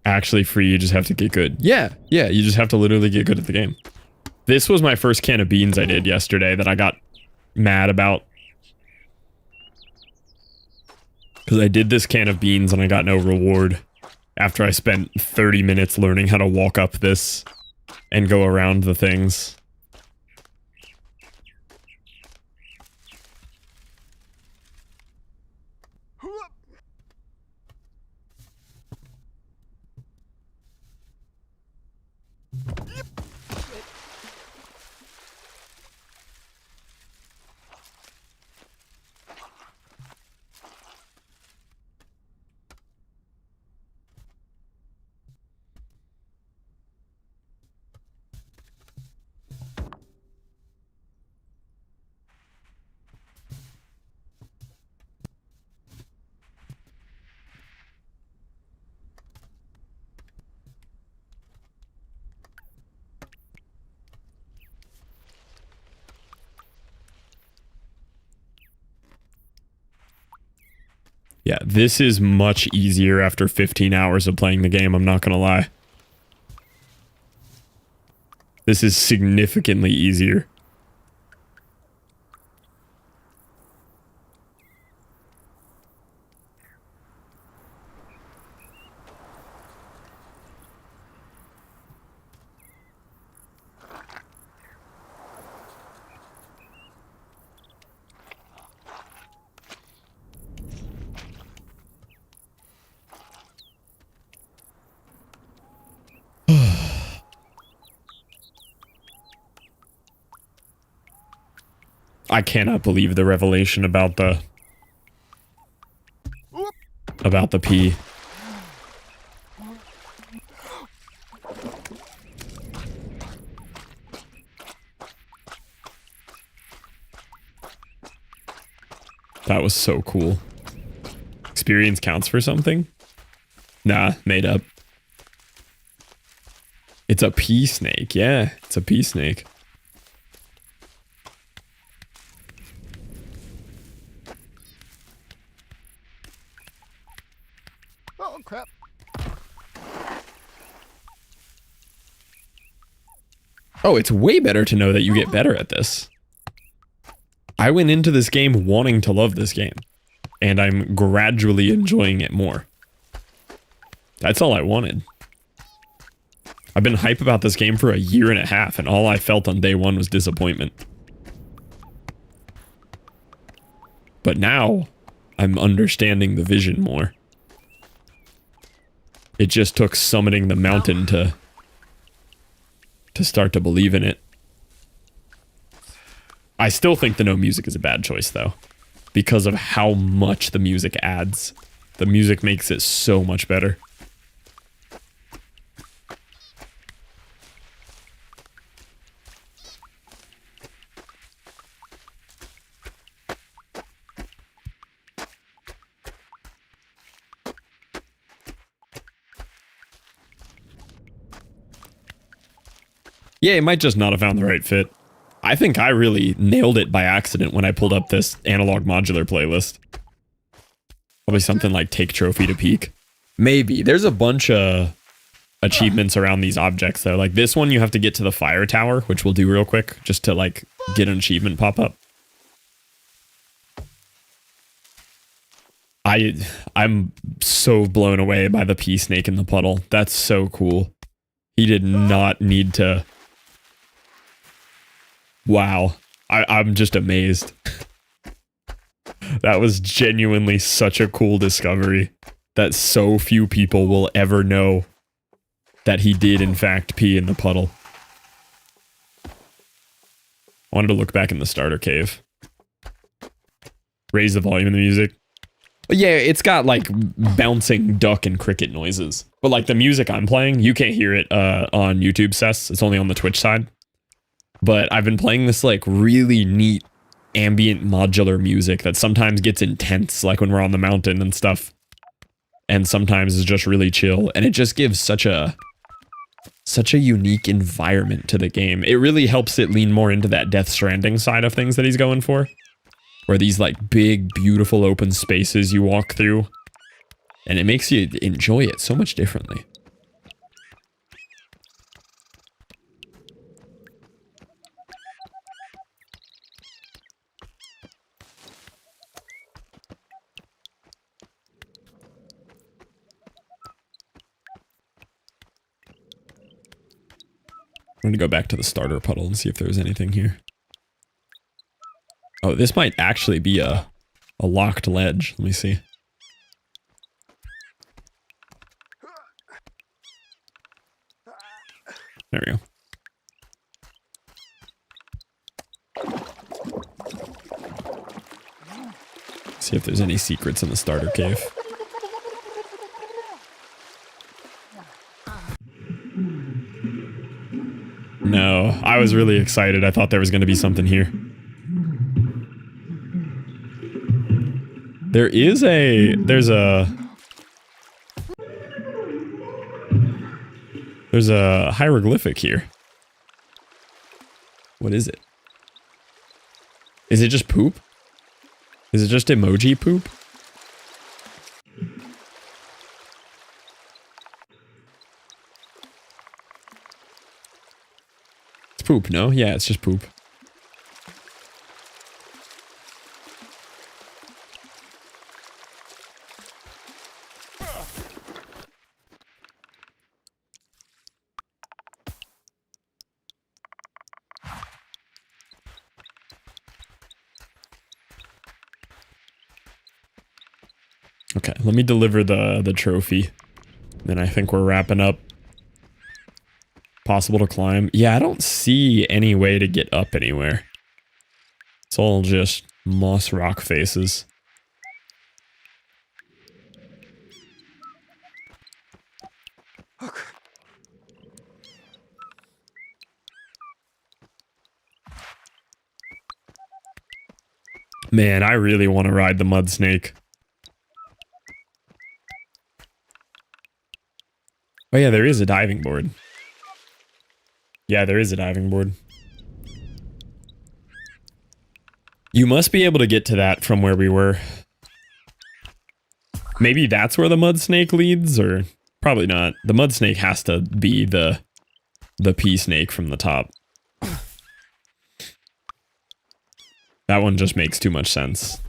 Actually free, you just have to get good. Yeah, you just have to literally get good at the game. This was my first can of beans I did yesterday that I got mad about. Because I did this can of beans and I got no reward after I spent 30 minutes learning how to walk up this and go around the things. Yeah, this is much easier after 15 hours of playing the game, I'm not gonna lie. This is significantly easier. I cannot believe the revelation about the pee. That was so cool. experience counts for something? Nah, made up. It's a pea snake. Yeah, it's a pea snake. Oh, crap. Oh, it's way better to know that you get better at this. I went into this game wanting to love this game, and I'm gradually enjoying it more. That's all I wanted. I've been hype about this game for a year and a half, and all I felt on day one was disappointment. But now, I'm understanding the vision more. It just took summiting the mountain to start to believe in it. I still think the no music is a bad choice, though, because of how much the music adds. The music makes it so much better. Yeah, it might just not have found the right fit. I think I really nailed it by accident when I pulled up this analog modular playlist. Probably something like take trophy to peak. Maybe. There's a bunch of achievements around these objects though. Like this one you have to get to the fire tower, which we'll do real quick just to like get an achievement pop up. I'm so blown away by the pea snake in the puddle. That's so cool. He did not need to. Wow. I'm just amazed. That was genuinely such a cool discovery that so few people will ever know that he did in fact pee in the puddle. I wanted to look back in the starter cave. Raise the volume of the music. But yeah, it's got like bouncing duck and cricket noises. But like the music I'm playing, you can't hear it on YouTube, Sess. It's only on the Twitch side. But I've been playing this like really neat ambient modular music that sometimes gets intense, like when we're on the mountain and stuff. And sometimes is just really chill. And it just gives such a unique environment to the game. It really helps it lean more into that Death Stranding side of things that he's going for. Where these like big, beautiful open spaces you walk through. And it makes you enjoy it so much differently. I'm gonna go back to the starter puddle and see if there's anything here. Oh, this might actually be a locked ledge. Let me see. There we go. See if there's any secrets in the starter cave. No, I was really excited. I thought there was going to be something here. There's a hieroglyphic here. What is it? Is it just poop? Is it just emoji poop? It's poop, no? Yeah, it's just poop. Okay, let me deliver the trophy. Then I think we're wrapping up. Possible to climb. Yeah, I don't see any way to get up anywhere. It's all just moss rock faces. Man, I really want to ride the mud snake. Oh yeah, there is a diving board. Yeah, there is a diving board. You must be able to get to that from where we were. Maybe that's where the mud snake leads, or probably not. The mud snake has to be the pea snake from the top. That one just makes too much sense.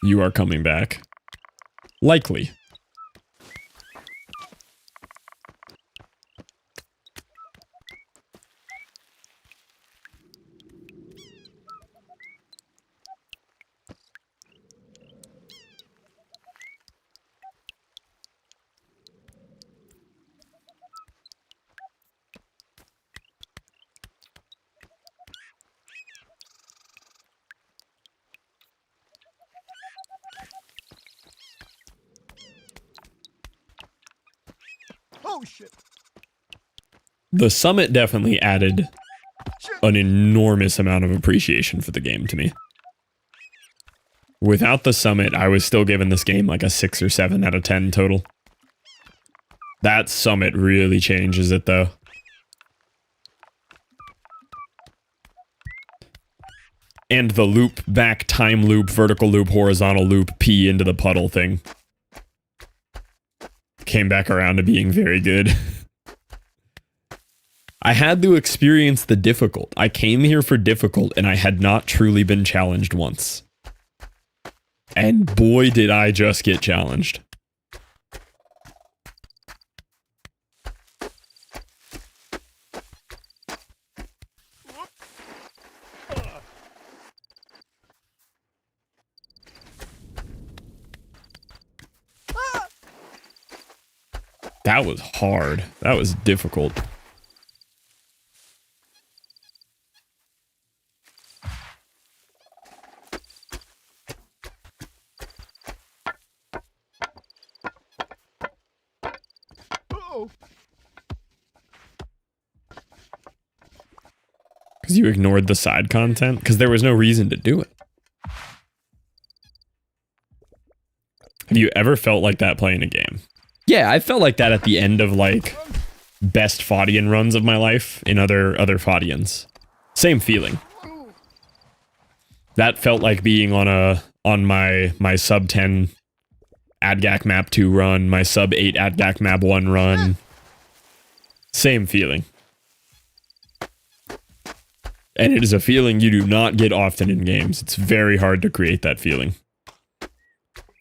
You are coming back. Likely. Oh shit. The summit definitely added an enormous amount of appreciation for the game to me. Without the summit, I was still giving this game like a 6 or 7 out of 10 total. That summit really changes it though. And the loop back, time loop, vertical loop, horizontal loop, P into the puddle thing. Came back around to being very good. I had to experience the difficult. I came here for difficult and I had not truly been challenged once. And boy did I just get challenged. That was hard. That was difficult. Uh-oh. Because you ignored the side content? Because there was no reason to do it. Have you ever felt like that playing a game? Yeah, I felt like that at the end of like best foddian runs of my life in other foddians. Same feeling. That felt like being on my sub 10 adgac map 2 run, my sub 8 adgac map 1 run. Same feeling. And it is a feeling you do not get often in games. It's very hard to create that feeling.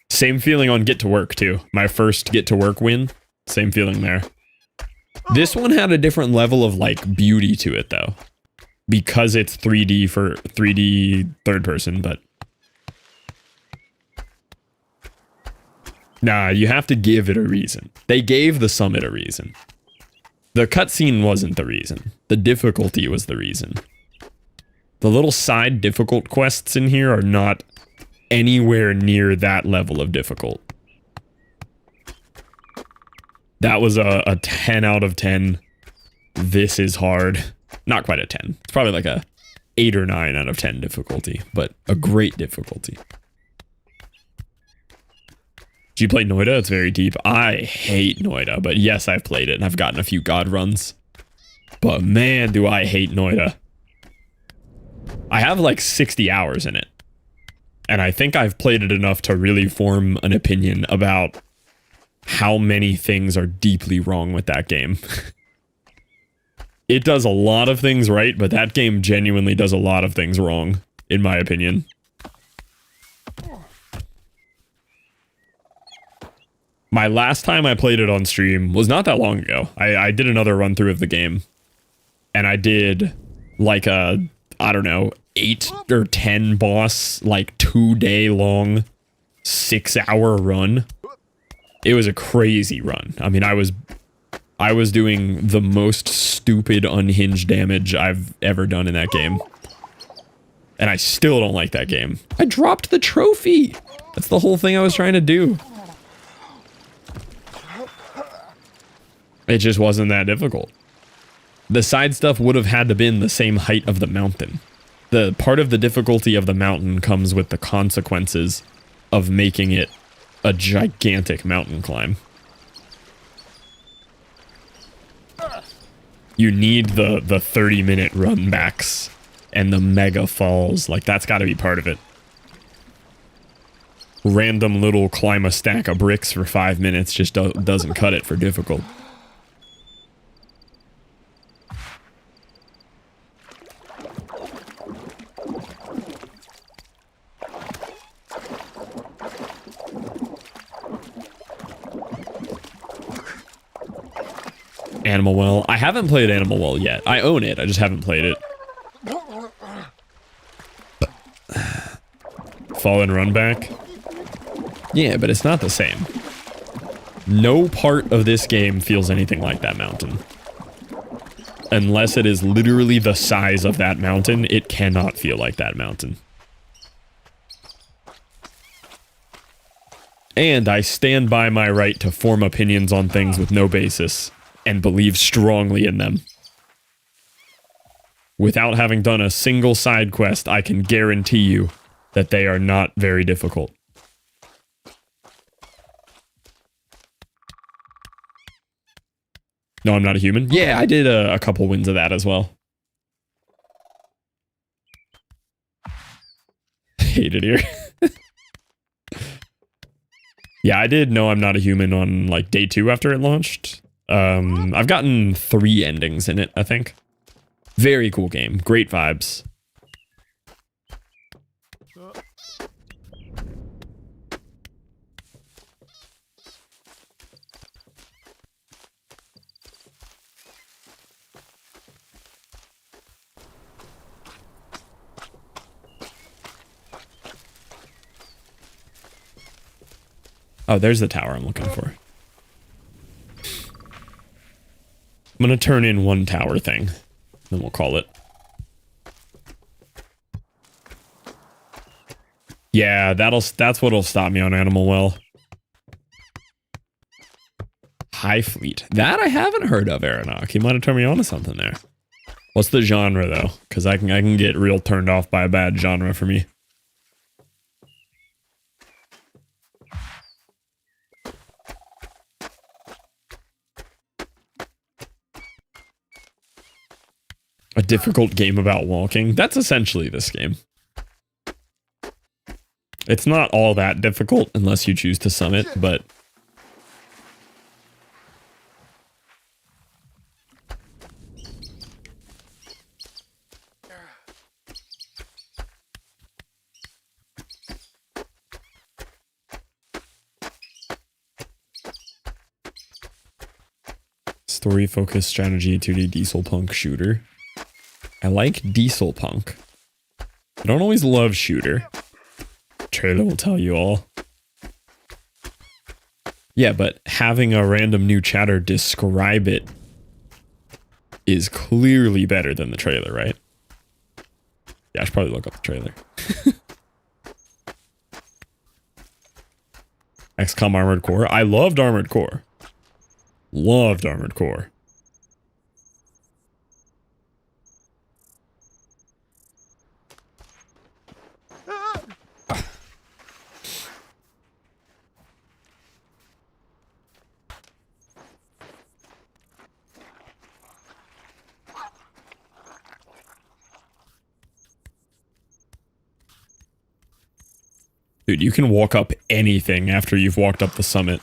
Same feeling on Get to Work, too. My first Get to Work win. Same feeling there. This one had a different level of, like, beauty to it, though. Because it's 3D for 3D third person, but... Nah, you have to give it a reason. They gave the summit a reason. The cutscene wasn't the reason. The difficulty was the reason. The little side difficult quests in here are not anywhere near that level of difficult. That was a 10 out of 10. This is hard. Not quite a 10. It's probably like a 8 or 9 out of 10 difficulty, but a great difficulty. Did you play Noida? It's very deep. I hate Noida, but yes, I've played it and I've gotten a few god runs. But man, do I hate Noida. I have like 60 hours in it. And I think I've played it enough to really form an opinion about how many things are deeply wrong with that game. It does a lot of things right, but that game genuinely does a lot of things wrong, in my opinion. My last time I played it on stream was not that long ago. I did another run through of the game. And I did like a, I don't know, 8 or 10 boss, like 2-day long, 6-hour run. It was a crazy run. I mean, I was doing the most stupid unhinged damage I've ever done in that game. And I still don't like that game. I dropped the trophy. That's the whole thing I was trying to do. It just wasn't that difficult. The side stuff would have had to been the same height of the mountain. The part of the difficulty of the mountain comes with the consequences of making it a gigantic mountain climb. You need the 30-minute run backs and the mega falls. Like, that's got to be part of it. Random little climb a stack of bricks for 5 minutes just doesn't cut it for difficult. Animal Well. I haven't played Animal Well yet. I own it. I just haven't played it. Fall and run back. Yeah, but it's not the same. No part of this game feels anything like that mountain. Unless it is literally the size of that mountain, it cannot feel like that mountain. And I stand by my right to form opinions on things with no basis and believe strongly in them. Without having done a single side quest, I can guarantee you that they are not very difficult. No, I'm not a human. Yeah, I did a couple wins of that as well. Hate it here. Yeah, I did No, I'm Not a Human on like day 2 after it launched. I've gotten 3 endings in it, I think. Very cool game. Great vibes. Oh, there's the tower I'm looking for. I'm gonna turn in 1 tower thing, then we'll call it. Yeah, that's what'll stop me on Animal Well. High Fleet. That I haven't heard of, Aronok. You might have turned me on to something there. What's the genre though? Because I can get real turned off by a bad genre for me. A difficult game about walking. That's essentially this game. It's not all that difficult unless you choose to summit, but... Story-focused strategy 2D diesel punk shooter. I like diesel punk. I don't always love shooter. Trailer will tell you all. Yeah, but having a random new chatter describe it is clearly better than the trailer, right? Yeah, I should probably look up the trailer. XCOM Armored Core. I loved Armored Core. Loved Armored Core. Dude, you can walk up anything after you've walked up the summit.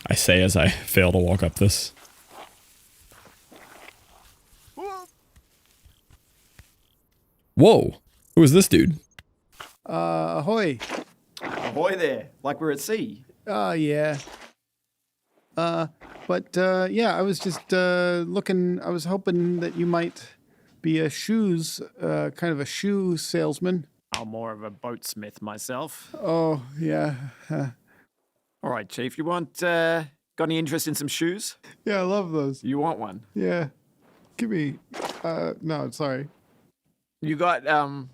I say as I fail to walk up this. Whoa! Who is this dude? Ahoy. Ahoy there, like we're at sea. Yeah. Yeah, I was just looking. I was hoping that you might be a shoes, kind of a shoe salesman. I'm more of a boatsmith myself. Oh, yeah. All right, Chief, you want, got any interest in some shoes? Yeah, I love those. You want one? Yeah. Give me, no, sorry. You got,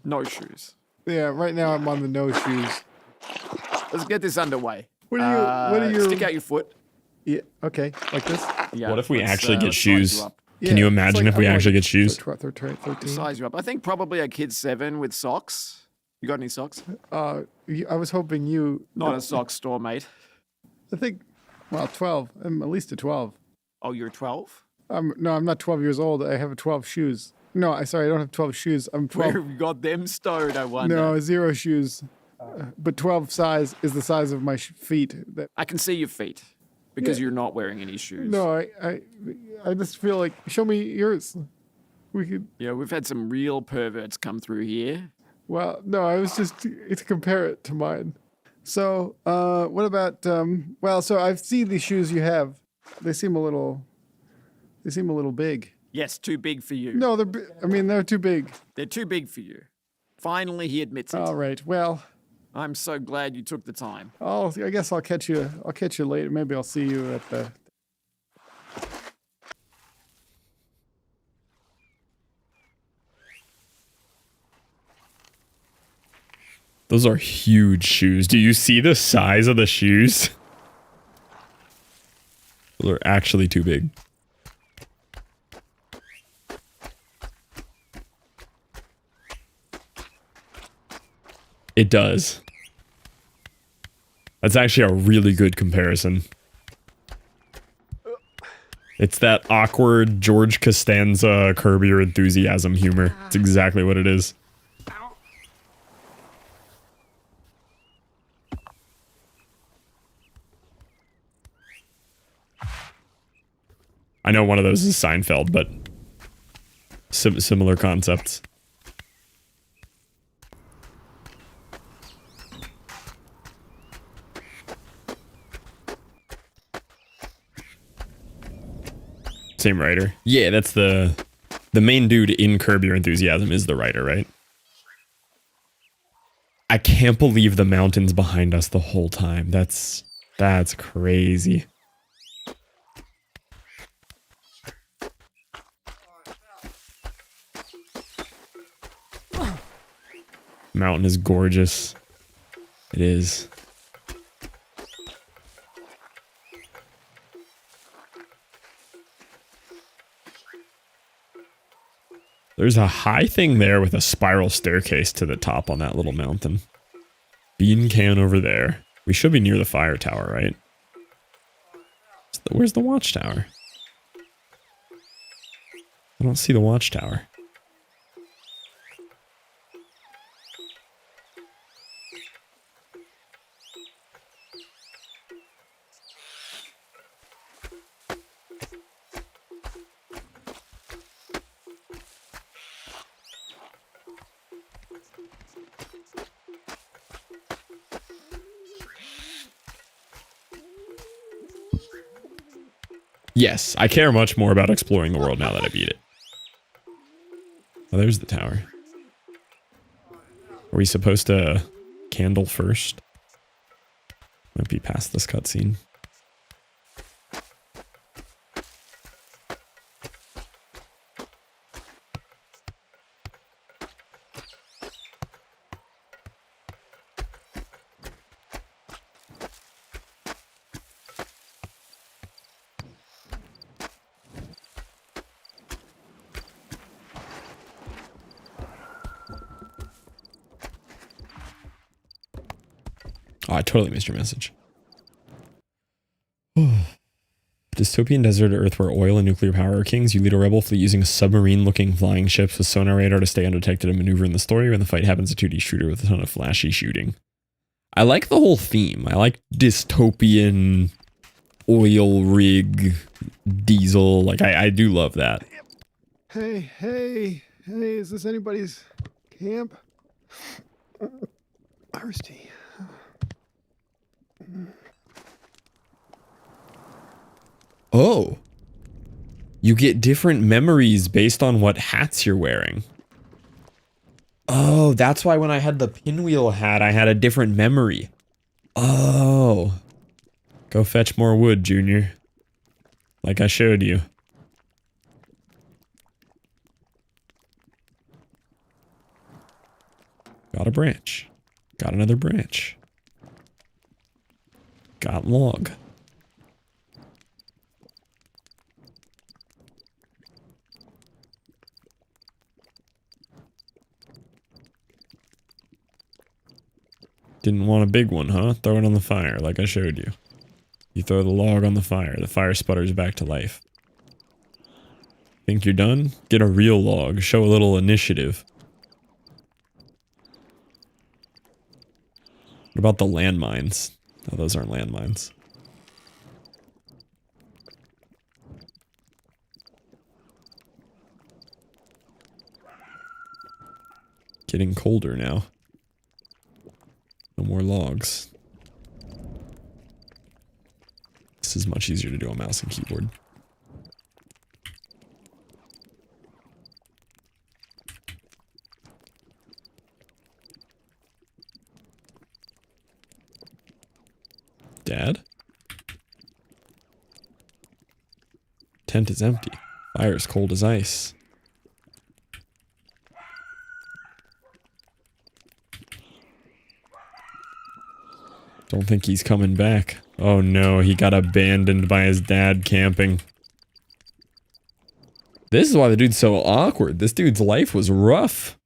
no shoes. Yeah, right now I'm on the no shoes. Let's get this underway. What are your? Stick out your foot. Yeah. Okay. Like this. Yeah. What if we let's, actually get let's size shoes? you up. Can you Yeah, it's imagine like- if we I'm like actually get shoes? 13. Size you up. I think probably a kid 7 with socks. You got any socks? I was hoping you. Not a sock store, mate. I think. Well, 12. I'm at least a 12. Oh, you're 12? No, I'm not 12 years old. I have 12 shoes. No, I sorry, I don't have 12 shoes. I'm 12. Where have you got them stowed, I wonder? No, 0 shoes. But 12 size is the size of my feet. That I can see your feet because you're not wearing any shoes. no, I just feel like show me yours. We could. Yeah, we've had some real perverts come through here. Well, no, I was just to compare it to mine. So, what about? Well, so I've seen these shoes you have. They seem a little big. Yes, too big for you. No, they're too big. They're too big for you. Finally, he admits it. All right. Well, I'm so glad you took the time. I guess I'll catch you. I'll catch you later. Maybe I'll see you at the. Those are huge shoes. Do you see the size of the shoes? Those are actually too big. It does. That's actually a really good comparison. It's that awkward George Costanza Curb Your Enthusiasm humor. It's exactly what it is. I know one of those is Seinfeld, but similar concepts. Same writer. Yeah, that's the main dude in Curb Your Enthusiasm is the writer, right? I can't believe the mountain's behind us the whole time. That's crazy. Mountain is gorgeous. It is. There's a high thing there with a spiral staircase to the top on that little mountain. Bean can over there. We should be near the fire tower, right? Where's the watchtower? I don't see the watchtower. Yes, I care much more about exploring the world now that I beat it. Oh, there's the tower. Are we supposed to candle first? Might be past this cutscene. Oh, I totally missed your message. Dystopian desert Earth where oil and nuclear power are kings. You lead a rebel fleet using a submarine-looking flying ships with sonar radar to stay undetected and maneuver in the story. When the fight happens, a 2D shooter with a ton of flashy shooting. I like the whole theme. I like dystopian oil rig diesel. Like, I do love that. Hey, is this anybody's camp? Thirsty. Oh. You get different memories based on what hats you're wearing. Oh, that's why when I had the pinwheel hat, I had a different memory. Oh. Go fetch more wood, Junior. Like I showed you. Got a branch. Got another branch. Got log. Didn't want a big one, huh? Throw it on the fire like I showed you. You throw the log on the fire sputters back to life. Think you're done? Get a real log. Show a little initiative. What about the landmines? Oh, those aren't landmines. Getting colder now. No more logs. This is much easier to do on mouse and keyboard. Dad? Tent is empty. Fire's cold as ice. Don't think he's coming back. Oh no, he got abandoned by his dad camping. This is why the dude's so awkward. This dude's life was rough.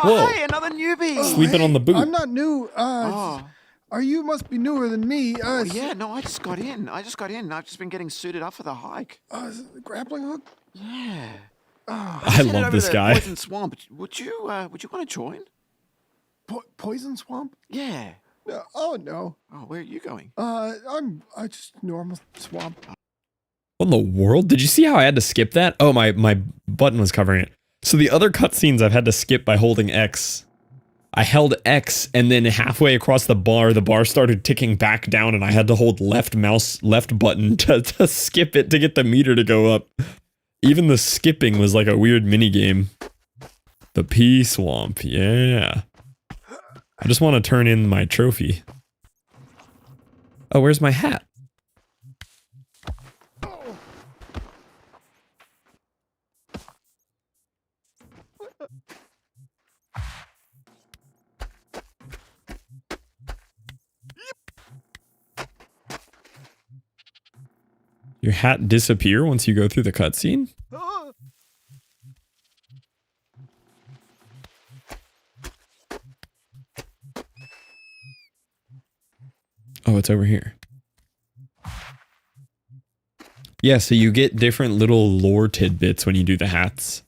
Oh, hey, another newbie. Sleeping on the boot. I'm not new. You must be newer than me. Oh, yeah, no, I just got in. I've just been getting suited up for the hike. Is it the grappling hook? Yeah. I love this guy. Poison Swamp. Would you want to join? Poison swamp? Yeah. Oh no. Oh, where are you going? I just normal swamp. What in the world? Did you see how I had to skip that? Oh, my button was covering it. So the other cutscenes I've had to skip by holding X. I held X and then halfway across the bar started ticking back down and I had to hold left button to skip it to get the meter to go up. Even the skipping was like a weird mini game. The pea swamp, yeah. I just want to turn in my trophy. Oh, where's my hat? Your hat disappear once you go through the cutscene? Oh, it's over here. Yeah, so you get different little lore tidbits when you do the hats.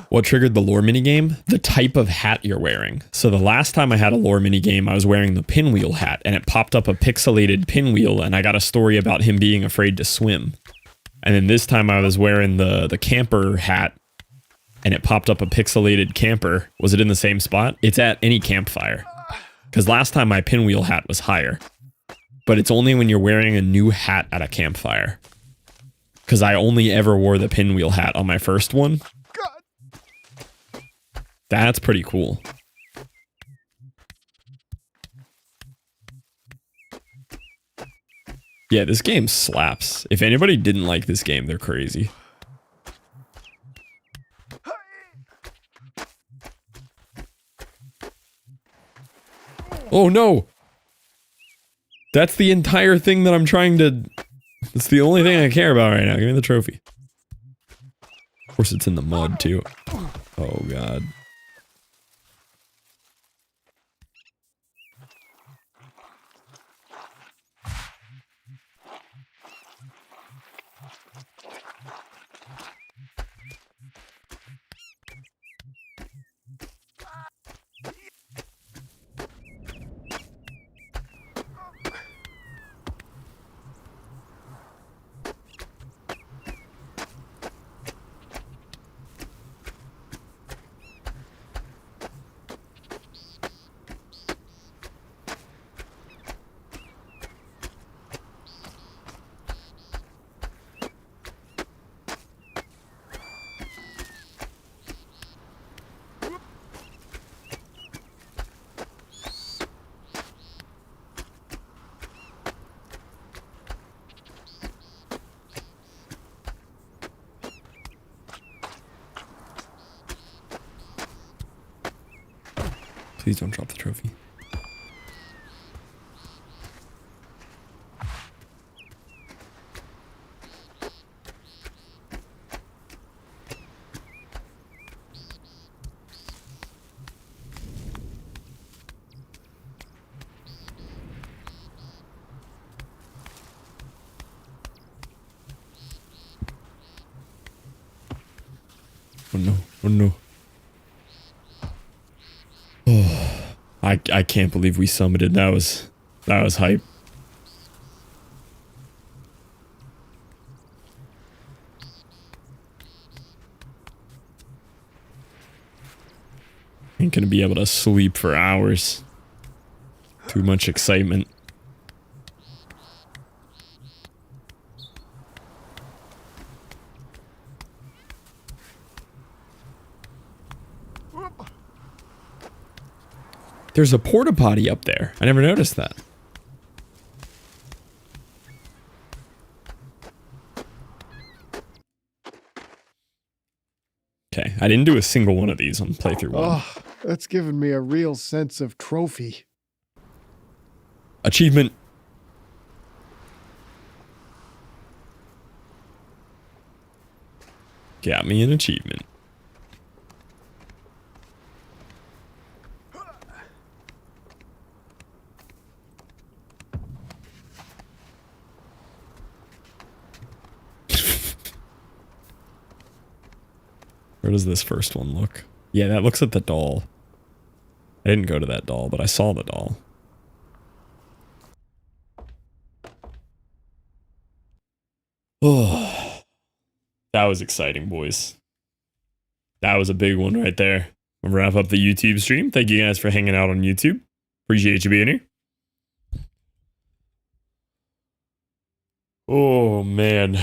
What triggered the lore minigame? The type of hat you're wearing. So the last time I had a lore minigame, I was wearing the pinwheel hat, and it popped up a pixelated pinwheel, and I got a story about him being afraid to swim. And then this time I was wearing the camper hat, and it popped up a pixelated camper. Was it in the same spot? It's at any campfire. Because last time my pinwheel hat was higher. But it's only when you're wearing a new hat at a campfire. Because I only ever wore the pinwheel hat on my first one. That's pretty cool. Yeah, this game slaps. If anybody didn't like this game, they're crazy. Oh no! That's the entire thing that I'm trying to... That's the only thing I care about right now. Give me the trophy. Of course it's in the mud too. Oh god. Please don't drop the trophy. Oh no, oh no. Oh, I can't believe we summited. That was hype. Ain't gonna be able to sleep for hours. Too much excitement. There's a porta potty up there. I never noticed that. Okay, I didn't do a single one of these on playthrough 1. Oh, that's given me a real sense of trophy. Achievement. Got me an achievement. Where does this first one look? Yeah, that looks at the doll. I didn't go to that doll, but I saw the doll. Oh, that was exciting, boys. That was a big one right there. We'll wrap up the YouTube stream. Thank you guys for hanging out on YouTube. Appreciate you being here. Oh, man.